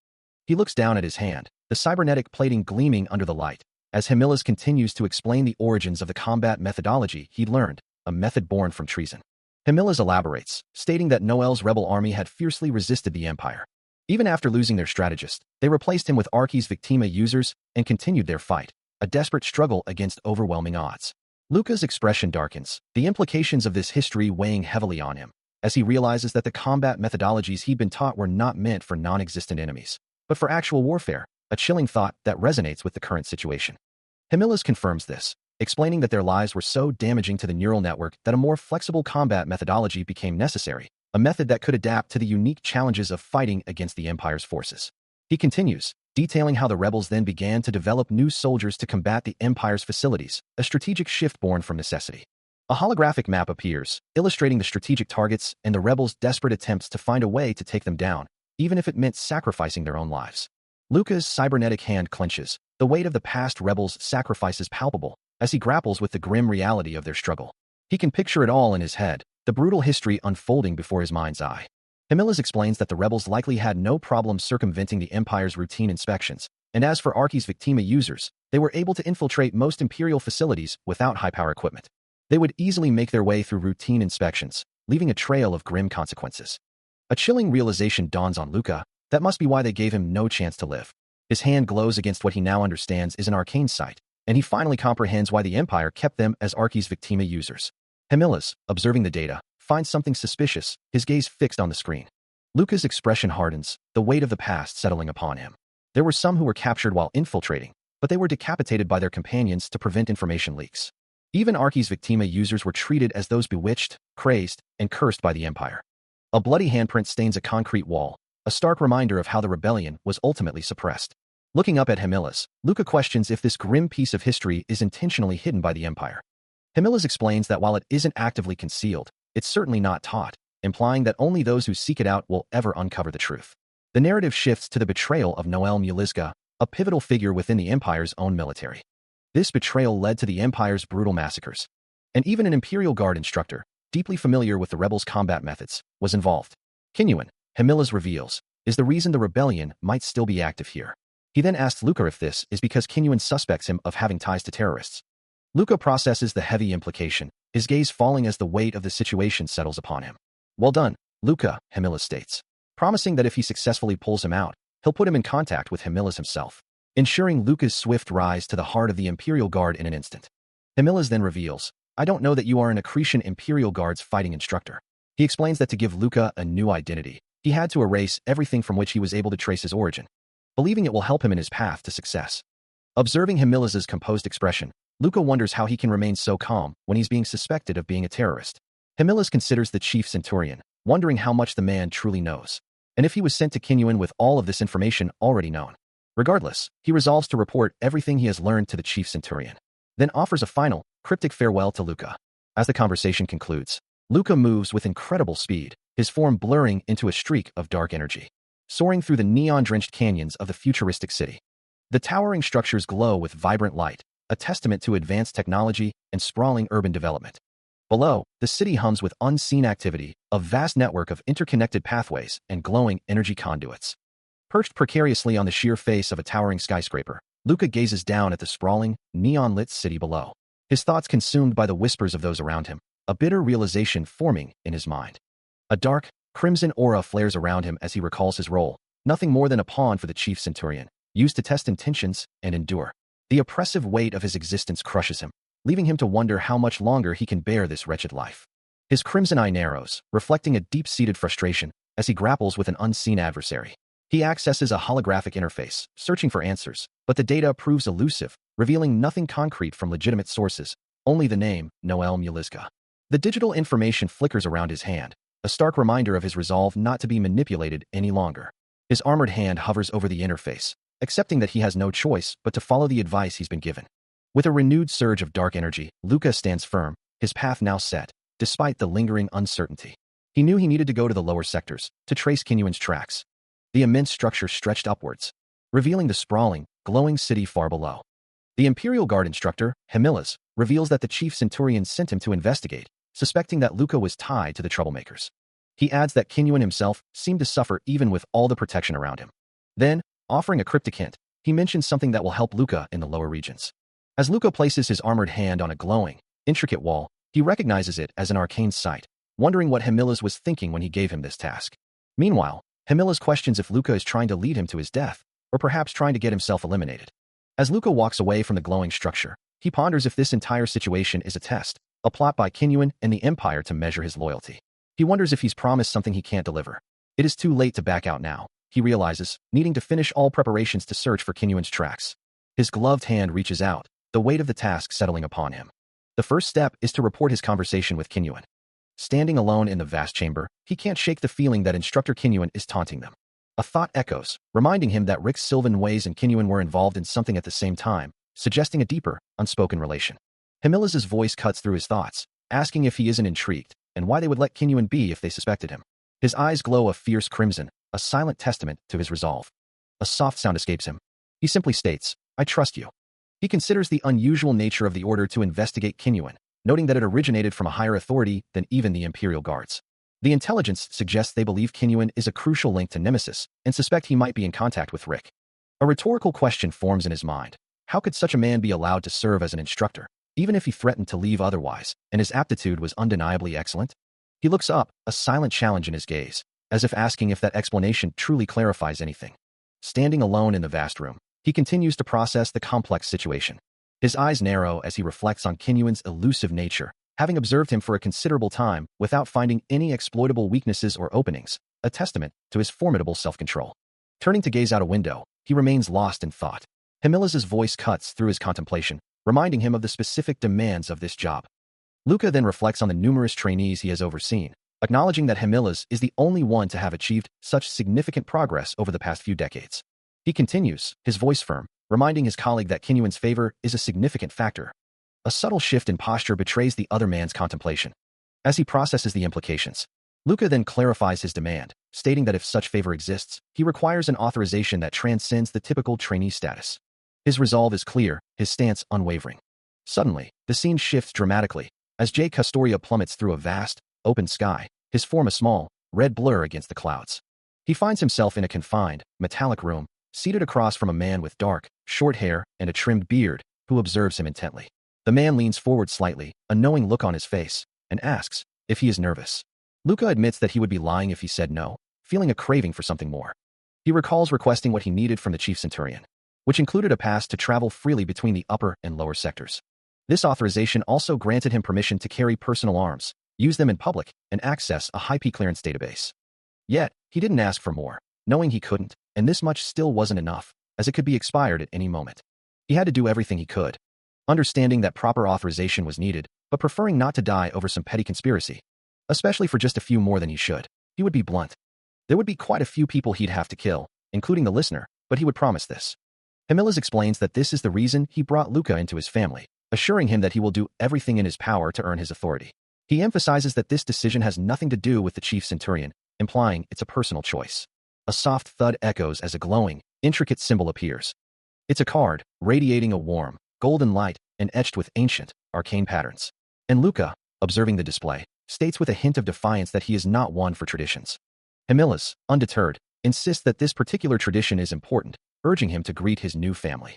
He looks down at his hand, the cybernetic plating gleaming under the light, as Camillus continues to explain the origins of the combat methodology he'd learned, a method born from treason. Camillus elaborates, stating that Noel's rebel army had fiercely resisted the Empire. Even after losing their strategist, they replaced him with Archie's Victima users and continued their fight, a desperate struggle against overwhelming odds. Luca's expression darkens, the implications of this history weighing heavily on him, as he realizes that the combat methodologies he'd been taught were not meant for non-existent enemies, but for actual warfare, a chilling thought that resonates with the current situation. Himilaz confirms this, explaining that their lives were so damaging to the neural network that a more flexible combat methodology became necessary, a method that could adapt to the unique challenges of fighting against the Empire's forces. He continues, detailing how the rebels then began to develop new soldiers to combat the Empire's facilities, a strategic shift born from necessity. A holographic map appears, illustrating the strategic targets and the rebels' desperate attempts to find a way to take them down, even if it meant sacrificing their own lives. Luca's cybernetic hand clenches, the weight of the past rebels' sacrifices palpable, as he grapples with the grim reality of their struggle. He can picture it all in his head, the brutal history unfolding before his mind's eye. Himilaz explains that the rebels likely had no problem circumventing the Empire's routine inspections, and as for Archi's Victima users, they were able to infiltrate most Imperial facilities without high-power equipment. They would easily make their way through routine inspections, leaving a trail of grim consequences. A chilling realization dawns on Luca, that must be why they gave him no chance to live. His hand glows against what he now understands is an arcane sight, and he finally comprehends why the Empire kept them as Archi's Victima users. Himilaz, observing the data, finds something suspicious, his gaze fixed on the screen. Luca's expression hardens, the weight of the past settling upon him. There were some who were captured while infiltrating, but they were decapitated by their companions to prevent information leaks. Even Archi's Victima users were treated as those bewitched, crazed, and cursed by the Empire. A bloody handprint stains a concrete wall, a stark reminder of how the rebellion was ultimately suppressed. Looking up at Himilaz, Luca questions if this grim piece of history is intentionally hidden by the Empire. Himilaz explains that while it isn't actively concealed, it's certainly not taught, implying that only those who seek it out will ever uncover the truth. The narrative shifts to the betrayal of Noel Mulizga, a pivotal figure within the Empire's own military. This betrayal led to the Empire's brutal massacres. And even an Imperial Guard instructor, deeply familiar with the rebels' combat methods, was involved. Kinyuan, Himilaz reveals, is the reason the rebellion might still be active here. He then asks Luca if this is because Kinyuan suspects him of having ties to terrorists. Luca processes the heavy implication, his gaze falling as the weight of the situation settles upon him. Well done, Luca, Himilaz states, promising that if he successfully pulls him out, he'll put him in contact with Himilaz himself, ensuring Luca's swift rise to the heart of the Imperial Guard in an instant. Himilaz then reveals, I don't know that you are an Accretion Imperial Guard's fighting instructor. He explains that to give Luca a new identity, he had to erase everything from which he was able to trace his origin, believing it will help him in his path to success. Observing Himilaz's composed expression, Luca wonders how he can remain so calm when he's being suspected of being a terrorist. Himilaz considers the chief centurion, wondering how much the man truly knows, and if he was sent to Kinyuan with all of this information already known. Regardless, he resolves to report everything he has learned to the chief centurion, then offers a final, cryptic farewell to Luca. As the conversation concludes, Luca moves with incredible speed, his form blurring into a streak of dark energy, soaring through the neon-drenched canyons of the futuristic city. The towering structures glow with vibrant light, a testament to advanced technology and sprawling urban development. Below, the city hums with unseen activity, a vast network of interconnected pathways and glowing energy conduits. Perched precariously on the sheer face of a towering skyscraper, Luca gazes down at the sprawling, neon-lit city below, his thoughts consumed by the whispers of those around him, a bitter realization forming in his mind. A dark, crimson aura flares around him as he recalls his role, nothing more than a pawn for the chief centurion, used to test intentions and endure. The oppressive weight of his existence crushes him, leaving him to wonder how much longer he can bear this wretched life. His crimson eye narrows, reflecting a deep-seated frustration as he grapples with an unseen adversary. He accesses a holographic interface, searching for answers, but the data proves elusive, revealing nothing concrete from legitimate sources, only the name, Noel Mulizga. The digital information flickers around his hand, a stark reminder of his resolve not to be manipulated any longer. His armored hand hovers over the interface, accepting that he has no choice but to follow the advice he's been given. With a renewed surge of dark energy, Luca stands firm, his path now set, despite the lingering uncertainty. He knew he needed to go to the lower sectors, to trace Kinyuan's tracks. The immense structure stretched upwards, revealing the sprawling, glowing city far below. The Imperial Guard instructor, Himilaz, reveals that the chief centurion sent him to investigate, suspecting that Luca was tied to the troublemakers. He adds that Kinyuan himself seemed to suffer even with all the protection around him. Then, offering a cryptic hint, he mentions something that will help Luca in the lower regions. As Luca places his armored hand on a glowing, intricate wall, he recognizes it as an arcane sight, wondering what Himilaz was thinking when he gave him this task. Meanwhile, Himilaz questions if Luca is trying to lead him to his death, or perhaps trying to get himself eliminated. As Luca walks away from the glowing structure, he ponders if this entire situation is a test, a plot by Kinyuan and the Empire to measure his loyalty. He wonders if he's promised something he can't deliver. It is too late to back out now, he realizes, needing to finish all preparations to search for Kinyuan's tracks. His gloved hand reaches out, the weight of the task settling upon him. The first step is to report his conversation with Kinyuan. Standing alone in the vast chamber, he can't shake the feeling that Instructor Kinyuan is taunting them. A thought echoes, reminding him that Rick's Sylvan ways and Kinyuan were involved in something at the same time, suggesting a deeper, unspoken relation. Himila's voice cuts through his thoughts, asking if he isn't intrigued, and why they would let Kinyuan be if they suspected him. His eyes glow a fierce crimson, a silent testament to his resolve. A soft sound escapes him. He simply states, "I trust you." He considers the unusual nature of the order to investigate Kinyuan, noting that it originated from a higher authority than even the Imperial Guards. The intelligence suggests they believe Kinyuan is a crucial link to Nemesis and suspect he might be in contact with Rick. A rhetorical question forms in his mind. How could such a man be allowed to serve as an instructor, even if he threatened to leave otherwise, and his aptitude was undeniably excellent? He looks up, a silent challenge in his gaze, as if asking if that explanation truly clarifies anything. Standing alone in the vast room, he continues to process the complex situation. His eyes narrow as he reflects on Kinyuan's elusive nature, having observed him for a considerable time without finding any exploitable weaknesses or openings, a testament to his formidable self-control. Turning to gaze out a window, he remains lost in thought. Himila's voice cuts through his contemplation, reminding him of the specific demands of this job. Luca then reflects on the numerous trainees he has overseen, acknowledging that Himila's is the only one to have achieved such significant progress over the past few decades. He continues, his voice firm, reminding his colleague that Kinyuan's favor is a significant factor. A subtle shift in posture betrays the other man's contemplation. As he processes the implications, Luca then clarifies his demand, stating that if such favor exists, he requires an authorization that transcends the typical trainee status. His resolve is clear, his stance unwavering. Suddenly, the scene shifts dramatically, as Jay Custoria plummets through a vast, open sky, his form a small, red blur against the clouds. He finds himself in a confined, metallic room, seated across from a man with dark, short hair and a trimmed beard, who observes him intently. The man leans forward slightly, a knowing look on his face, and asks if he is nervous. Luca admits that he would be lying if he said no, feeling a craving for something more. He recalls requesting what he needed from the chief centurion, which included a pass to travel freely between the upper and lower sectors. This authorization also granted him permission to carry personal arms, use them in public, and access a high-P clearance database. Yet, he didn't ask for more, knowing he couldn't, and this much still wasn't enough, as it could be expired at any moment. He had to do everything he could, understanding that proper authorization was needed, but preferring not to die over some petty conspiracy. Especially for just a few more than he should. He would be blunt. There would be quite a few people he'd have to kill, including the listener, but he would promise this. Himila's explains that this is the reason he brought Luca into his family, assuring him that he will do everything in his power to earn his authority. He emphasizes that this decision has nothing to do with the chief centurion, implying it's a personal choice. A soft thud echoes as a glowing, intricate symbol appears. It's a card, radiating a warm, golden light and etched with ancient, arcane patterns. And Luca, observing the display, states with a hint of defiance that he is not one for traditions. Himila's, undeterred, insists that this particular tradition is important, urging him to greet his new family.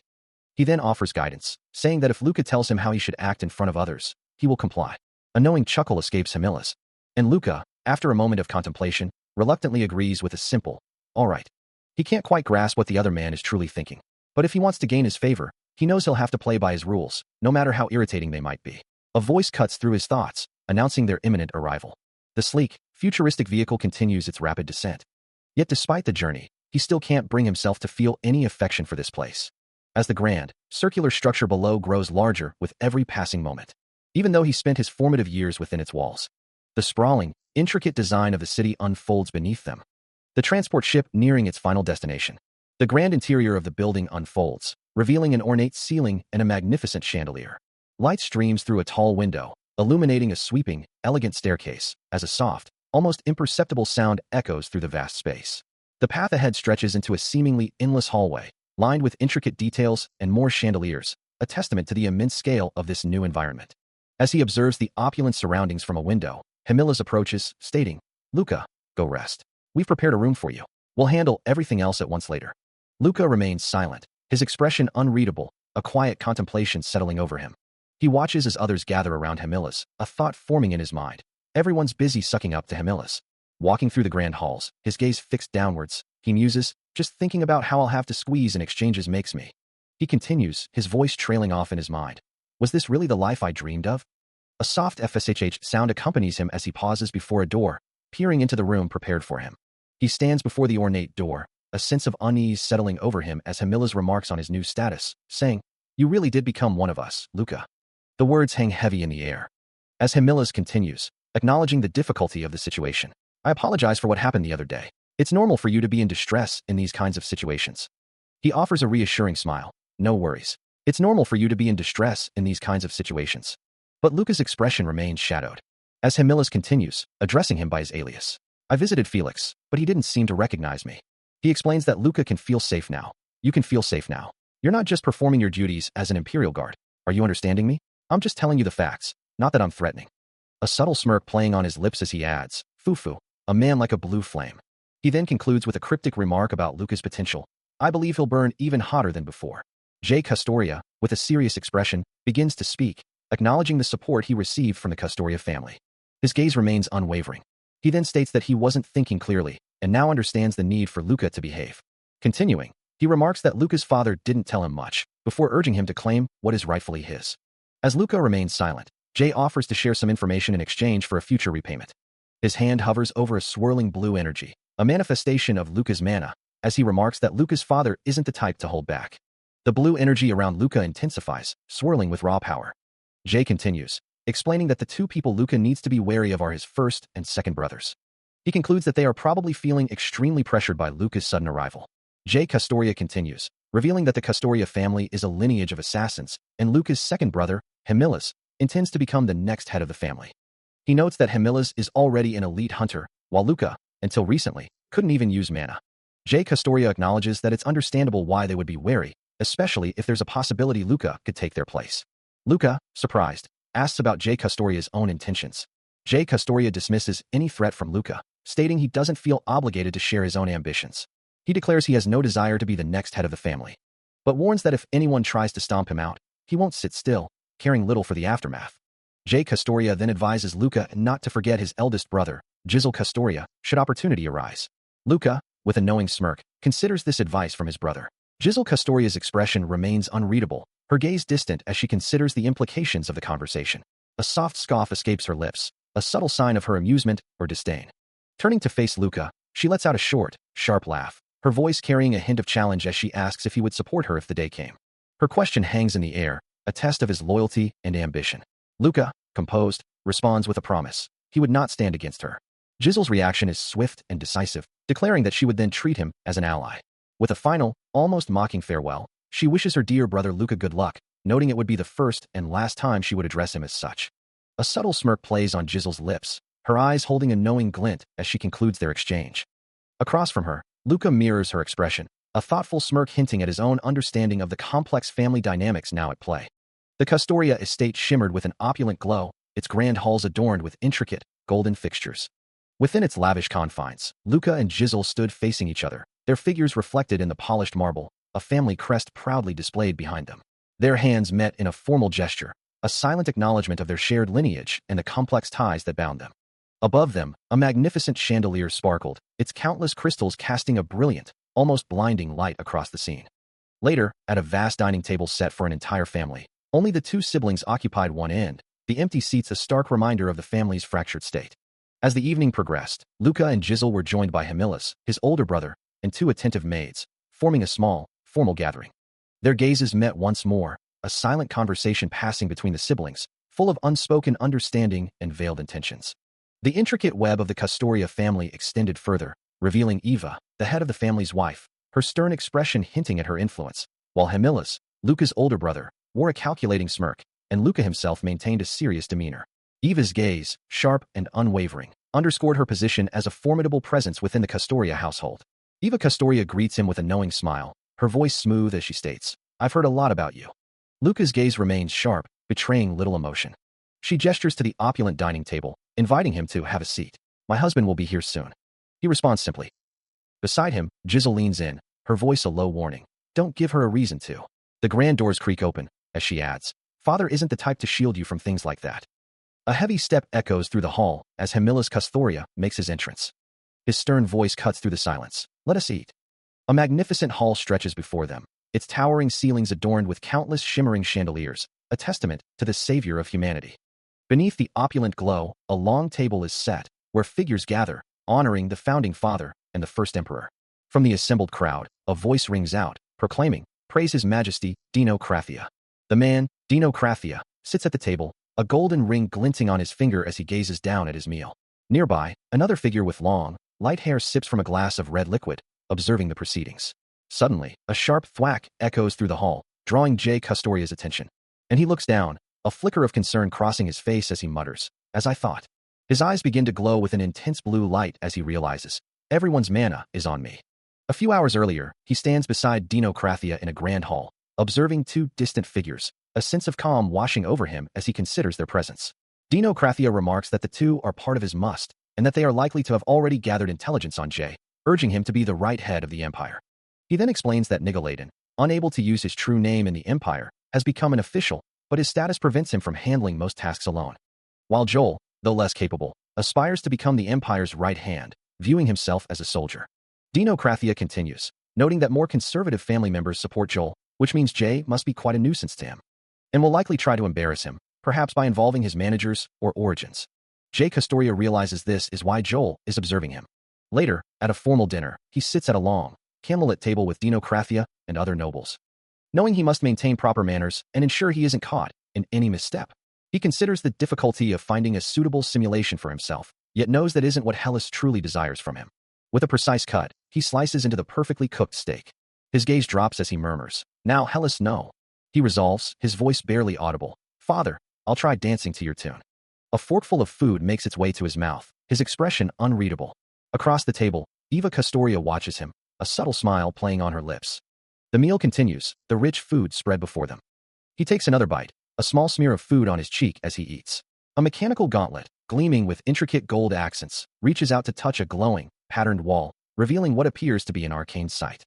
He then offers guidance, saying that if Luca tells him how he should act in front of others, he will comply. A knowing chuckle escapes Himila's, and Luca, after a moment of contemplation, reluctantly agrees with a simple, "All right." He can't quite grasp what the other man is truly thinking, but if he wants to gain his favor, he knows he'll have to play by his rules, no matter how irritating they might be. A voice cuts through his thoughts, announcing their imminent arrival. The sleek, futuristic vehicle continues its rapid descent. Yet despite the journey, he still can't bring himself to feel any affection for this place. As the grand, circular structure below grows larger with every passing moment, even though he spent his formative years within its walls. The sprawling, intricate design of the city unfolds beneath them. The transport ship nearing its final destination. The grand interior of the building unfolds, revealing an ornate ceiling and a magnificent chandelier. Light streams through a tall window, illuminating a sweeping, elegant staircase, as a soft, almost imperceptible sound echoes through the vast space. The path ahead stretches into a seemingly endless hallway, lined with intricate details and more chandeliers, a testament to the immense scale of this new environment. As he observes the opulent surroundings from a window, Himila's approaches, stating, "Luca, go rest. We've prepared a room for you. We'll handle everything else at once later." Luca remains silent, his expression unreadable, a quiet contemplation settling over him. He watches as others gather around Himila's, a thought forming in his mind. Everyone's busy sucking up to Himila's. Walking through the grand halls, his gaze fixed downwards, he muses, "Just thinking about how I'll have to squeeze in exchanges makes me." He continues, his voice trailing off in his mind. Was this really the life I dreamed of? A soft FSHH sound accompanies him as he pauses before a door, peering into the room prepared for him. He stands before the ornate door, a sense of unease settling over him as Hamila's remarks on his new status, saying, "You really did become one of us, Luca." The words hang heavy in the air. As Hamila's continues, acknowledging the difficulty of the situation. "I apologize for what happened the other day. It's normal for you to be in distress in these kinds of situations." He offers a reassuring smile. "No worries. It's normal for you to be in distress in these kinds of situations." But Luca's expression remains shadowed. As Hamilas continues, addressing him by his alias. "I visited Felix, but he didn't seem to recognize me." He explains that Luca can feel safe now. "You can feel safe now. You're not just performing your duties as an Imperial Guard. Are you understanding me? I'm just telling you the facts, not that I'm threatening." A subtle smirk playing on his lips as he adds, "Fufu, a man like a blue flame." He then concludes with a cryptic remark about Luca's potential. "I believe he'll burn even hotter than before." Jay Custoria, with a serious expression, begins to speak, acknowledging the support he received from the Custoria family. His gaze remains unwavering. He then states that he wasn't thinking clearly, and now understands the need for Luca to behave. Continuing, he remarks that Luca's father didn't tell him much, before urging him to claim what is rightfully his. As Luca remains silent, Jay offers to share some information in exchange for a future repayment. His hand hovers over a swirling blue energy, a manifestation of Luca's mana, as he remarks that Luca's father isn't the type to hold back. The blue energy around Luca intensifies, swirling with raw power. Jay continues, explaining that the two people Luca needs to be wary of are his first and second brothers. He concludes that they are probably feeling extremely pressured by Luca's sudden arrival. Jay Custoria continues, revealing that the Custoria family is a lineage of assassins, and Luca's second brother, Hamilas, intends to become the next head of the family. He notes that Hamilas is already an elite hunter, while Luca, until recently, couldn't even use mana. Jay Custoria acknowledges that it's understandable why they would be wary, especially if there's a possibility Luca could take their place. Luca, surprised, asks about Jay Custoria's own intentions. Jay Custoria dismisses any threat from Luca, stating he doesn't feel obligated to share his own ambitions. He declares he has no desire to be the next head of the family, but warns that if anyone tries to stomp him out, he won't sit still, caring little for the aftermath. Jay Custoria then advises Luca not to forget his eldest brother, Giselle Custoria, should opportunity arise. Luca, with a knowing smirk, considers this advice from his brother. Giselle Custoria's expression remains unreadable, her gaze distant as she considers the implications of the conversation. A soft scoff escapes her lips, a subtle sign of her amusement or disdain. Turning to face Luca, she lets out a short, sharp laugh, her voice carrying a hint of challenge as she asks if he would support her if the day came. Her question hangs in the air, a test of his loyalty and ambition. Luca, composed, responds with a promise. He would not stand against her. Giselle's reaction is swift and decisive, declaring that she would then treat him as an ally. With a final, almost mocking farewell, she wishes her dear brother Luca good luck, noting it would be the first and last time she would address him as such. A subtle smirk plays on Giselle's lips, her eyes holding a knowing glint as she concludes their exchange. Across from her, Luca mirrors her expression, a thoughtful smirk hinting at his own understanding of the complex family dynamics now at play. The Custoria estate shimmered with an opulent glow, its grand halls adorned with intricate, golden fixtures. Within its lavish confines, Luca and Giselle stood facing each other, their figures reflected in the polished marble, a family crest proudly displayed behind them. Their hands met in a formal gesture, a silent acknowledgement of their shared lineage and the complex ties that bound them. Above them, a magnificent chandelier sparkled, its countless crystals casting a brilliant, almost blinding light across the scene. Later, at a vast dining table set for an entire family, only the two siblings occupied one end, the empty seats a stark reminder of the family's fractured state. As the evening progressed, Luca and Giselle were joined by Hamilas, his older brother, and two attentive maids, forming a small, formal gathering. Their gazes met once more, a silent conversation passing between the siblings, full of unspoken understanding and veiled intentions. The intricate web of the Custoria family extended further, revealing Eva, the head of the family's wife, her stern expression hinting at her influence, while Hamilas, Luca's older brother, wore a calculating smirk, and Luca himself maintained a serious demeanor. Eva's gaze, sharp and unwavering, underscored her position as a formidable presence within the Custoria household. Eva Custoria greets him with a knowing smile, her voice smooth as she states, "I've heard a lot about you." Luca's gaze remains sharp, betraying little emotion. She gestures to the opulent dining table, inviting him to have a seat. "My husband will be here soon." He responds simply. Beside him, Giselle leans in, her voice a low warning. "Don't give her a reason to." The grand doors creak open, as she adds, "Father isn't the type to shield you from things like that." A heavy step echoes through the hall as Hamilas Custoria makes his entrance. His stern voice cuts through the silence. "Let us eat." A magnificent hall stretches before them, its towering ceilings adorned with countless shimmering chandeliers, a testament to the savior of humanity. Beneath the opulent glow, a long table is set, where figures gather, honoring the founding father and the first emperor. From the assembled crowd, a voice rings out, proclaiming, "Praise His Majesty, Dino Crathia." The man, Dino Crathia, sits at the table, a golden ring glinting on his finger as he gazes down at his meal. Nearby, another figure with long, light hair sips from a glass of red liquid, observing the proceedings. Suddenly, a sharp thwack echoes through the hall, drawing Jay Custoria's attention. And he looks down, a flicker of concern crossing his face as he mutters, "As I thought." His eyes begin to glow with an intense blue light as he realizes, everyone's mana is on me. A few hours earlier, he stands beside Dino Crathia in a grand hall, observing two distant figures, a sense of calm washing over him as he considers their presence. Dino Crathia remarks that the two are part of his must, and that they are likely to have already gathered intelligence on Jay, urging him to be the right head of the empire. He then explains that Nigaladen, unable to use his true name in the empire, has become an official, but his status prevents him from handling most tasks alone. While Joel, though less capable, aspires to become the empire's right hand, viewing himself as a soldier. Dino Crathia continues, noting that more conservative family members support Joel, which means Jay must be quite a nuisance to him, and will likely try to embarrass him, perhaps by involving his managers or origins. Jay Custoria realizes this is why Joel is observing him. Later, at a formal dinner, he sits at a long, candlelit table with Dino Crathia and other nobles. Knowing he must maintain proper manners and ensure he isn't caught in any misstep, he considers the difficulty of finding a suitable simulation for himself, yet knows that isn't what Hellas truly desires from him. With a precise cut, he slices into the perfectly cooked steak. His gaze drops as he murmurs, "Now, Hellas, no." He resolves, his voice barely audible, "Father, I'll try dancing to your tune." A forkful of food makes its way to his mouth, his expression unreadable. Across the table, Eva Custoria watches him, a subtle smile playing on her lips. The meal continues, the rich food spread before them. He takes another bite, a small smear of food on his cheek as he eats. A mechanical gauntlet, gleaming with intricate gold accents, reaches out to touch a glowing, patterned wall, revealing what appears to be an arcane sight.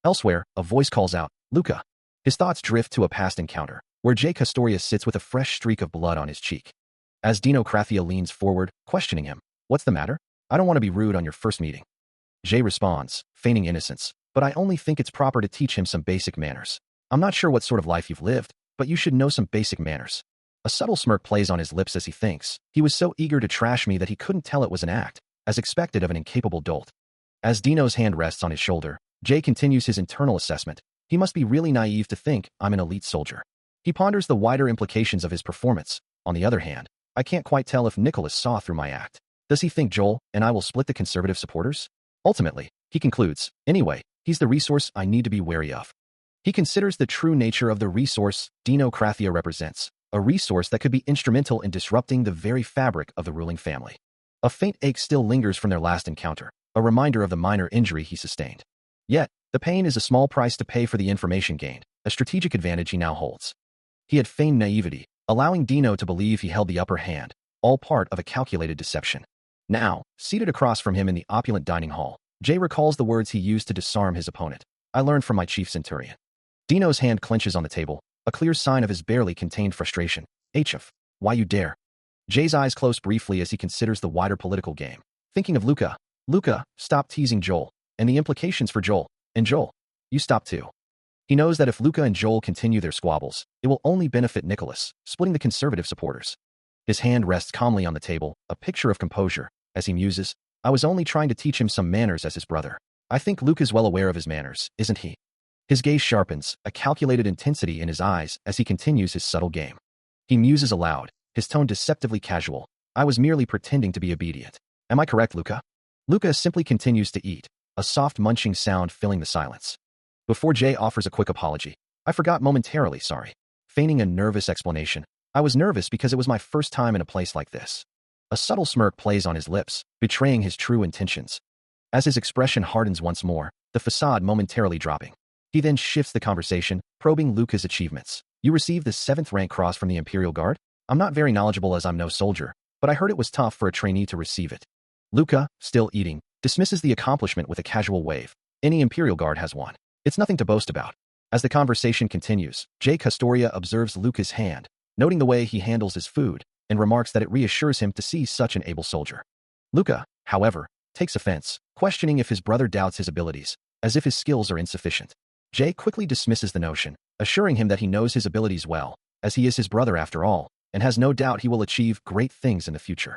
Elsewhere, a voice calls out, "Luca." His thoughts drift to a past encounter, where Jay Custoria sits with a fresh streak of blood on his cheek. As Dino Crathia leans forward, questioning him, "What's the matter? I don't want to be rude on your first meeting." Jay responds, feigning innocence, "But I only think it's proper to teach him some basic manners. I'm not sure what sort of life you've lived, but you should know some basic manners." A subtle smirk plays on his lips as he thinks, "He was so eager to trash me that he couldn't tell it was an act, as expected of an incapable dolt." As Dino's hand rests on his shoulder, Jay continues his internal assessment. He must be really naive to think I'm an elite soldier. He ponders the wider implications of his performance. On the other hand, I can't quite tell if Nicholas saw through my act. Does he think Joel and I will split the conservative supporters? Ultimately, he concludes, anyway, he's the resource I need to be wary of. He considers the true nature of the resource Dino Crathia represents, a resource that could be instrumental in disrupting the very fabric of the ruling family. A faint ache still lingers from their last encounter, a reminder of the minor injury he sustained. Yet, the pain is a small price to pay for the information gained, a strategic advantage he now holds. He had feigned naivety, allowing Dino to believe he held the upper hand, all part of a calculated deception. Now, seated across from him in the opulent dining hall, Jay recalls the words he used to disarm his opponent. "I learned from my chief centurion." Dino's hand clenches on the table, a clear sign of his barely contained frustration. "HF, why you dare?" Jay's eyes close briefly as he considers the wider political game. Thinking of Luca. "Luca, stop teasing Joel, and the implications for Joel. And Joel, you stop too." He knows that if Luca and Joel continue their squabbles, it will only benefit Nicholas, splitting the conservative supporters. His hand rests calmly on the table, a picture of composure, as he muses, "I was only trying to teach him some manners as his brother. I think Luke is well aware of his manners, isn't he?" His gaze sharpens, a calculated intensity in his eyes as he continues his subtle game. He muses aloud, his tone deceptively casual, "I was merely pretending to be obedient. Am I correct, Luca?" Luca simply continues to eat, a soft munching sound filling the silence. Before Jay offers a quick apology, "I forgot momentarily, sorry." Feigning a nervous explanation, "I was nervous because it was my first time in a place like this." A subtle smirk plays on his lips, betraying his true intentions. As his expression hardens once more, the facade momentarily dropping. He then shifts the conversation, probing Luca's achievements. "You received the 7th rank cross from the Imperial Guard? I'm not very knowledgeable as I'm no soldier, but I heard it was tough for a trainee to receive it." Luca, still eating, dismisses the accomplishment with a casual wave. "Any Imperial Guard has one. It's nothing to boast about." As the conversation continues, Jay Custoria observes Luca's hand, noting the way he handles his food, and remarks that it reassures him to see such an able soldier. Luca, however, takes offense, questioning if his brother doubts his abilities, as if his skills are insufficient. Jay quickly dismisses the notion, assuring him that he knows his abilities well, as he is his brother after all, and has no doubt he will achieve great things in the future.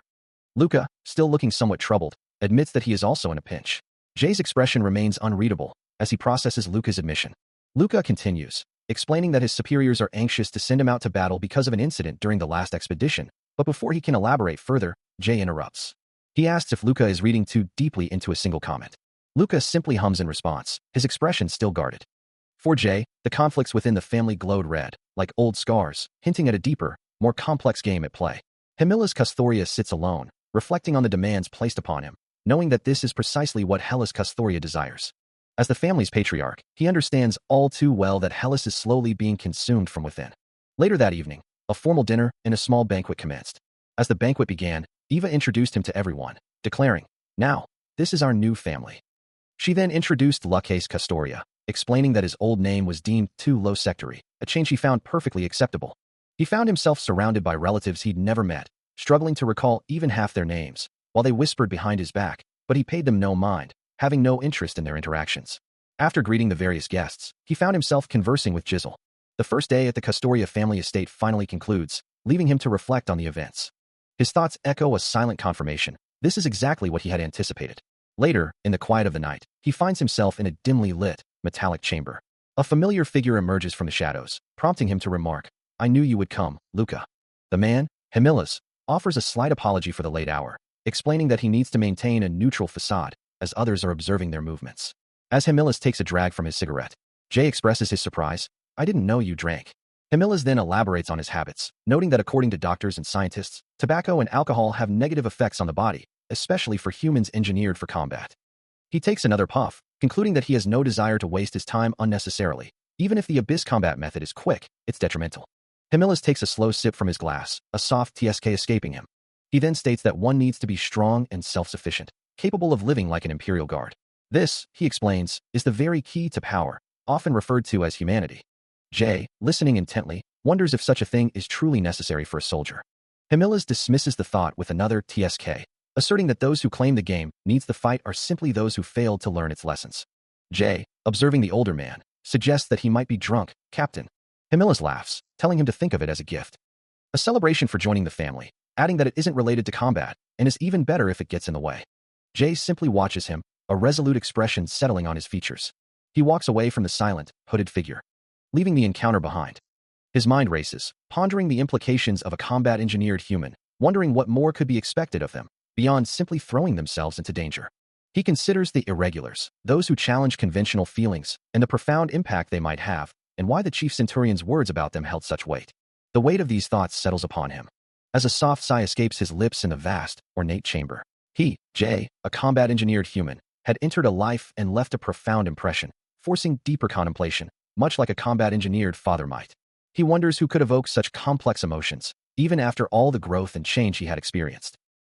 Luca, still looking somewhat troubled, admits that he is also in a pinch. Jay's expression remains unreadable as he processes Luca's admission. Luca continues, explaining that his superiors are anxious to send him out to battle because of an incident during the last expedition, but before he can elaborate further, Jay interrupts. He asks if Luca is reading too deeply into a single comment. Luca simply hums in response, his expression still guarded. For Jay, the conflicts within the family glowed red, like old scars, hinting at a deeper, more complex game at play. Hemila's Custoria sits alone, reflecting on the demands placed upon him, knowing that this is precisely what Hellas Custoria desires. As the family's patriarch, he understands all too well that Hellas is slowly being consumed from within. Later that evening, a formal dinner and a small banquet commenced. As the banquet began, Eva introduced him to everyone, declaring, "Now, this is our new family." She then introduced Lucchese Custoria, explaining that his old name was deemed too low sectary, a change he found perfectly acceptable. He found himself surrounded by relatives he'd never met, struggling to recall even half their names, while they whispered behind his back, but he paid them no mind, having no interest in their interactions. After greeting the various guests, he found himself conversing with Giselle. The first day at the Custoria family estate finally concludes, leaving him to reflect on the events. His thoughts echo a silent confirmation. This is exactly what he had anticipated. Later, in the quiet of the night, he finds himself in a dimly lit, metallic chamber. A familiar figure emerges from the shadows, prompting him to remark, "I knew you would come, Luca." The man, Hemilas, offers a slight apology for the late hour, explaining that he needs to maintain a neutral facade, as others are observing their movements. As Hemilas takes a drag from his cigarette, Jay expresses his surprise, "I didn't know you drank." Hemilas then elaborates on his habits, noting that according to doctors and scientists, tobacco and alcohol have negative effects on the body, especially for humans engineered for combat. He takes another puff, concluding that he has no desire to waste his time unnecessarily. Even if the abyss combat method is quick, it's detrimental. Hemilas takes a slow sip from his glass, a soft TSK escaping him. He then states that one needs to be strong and self-sufficient, capable of living like an imperial guard. This, he explains, is the very key to power, often referred to as humanity. Jay, listening intently, wonders if such a thing is truly necessary for a soldier. Hemilas dismisses the thought with another TSK, asserting that those who claim the game needs the fight are simply those who failed to learn its lessons. Jay, observing the older man, suggests that he might be drunk, Captain. Hemilas laughs, telling him to think of it as a gift. A celebration for joining the family, adding that it isn't related to combat, and is even better if it gets in the way. Jay simply watches him, a resolute expression settling on his features. He walks away from the silent, hooded figure, leaving the encounter behind. His mind races, pondering the implications of a combat-engineered human, wondering what more could be expected of them, beyond simply throwing themselves into danger. He considers the irregulars, those who challenge conventional feelings, and the profound impact they might have, and why the chief centurion's words about them held such weight. The weight of these thoughts settles upon him. As a soft sigh escapes his lips in the vast, ornate chamber, he, Jay, a combat-engineered human, had entered a life and left a profound impression, forcing deeper contemplation, much like a combat-engineered father might. He wonders who could evoke such complex emotions, even after all the growth and change he had experienced.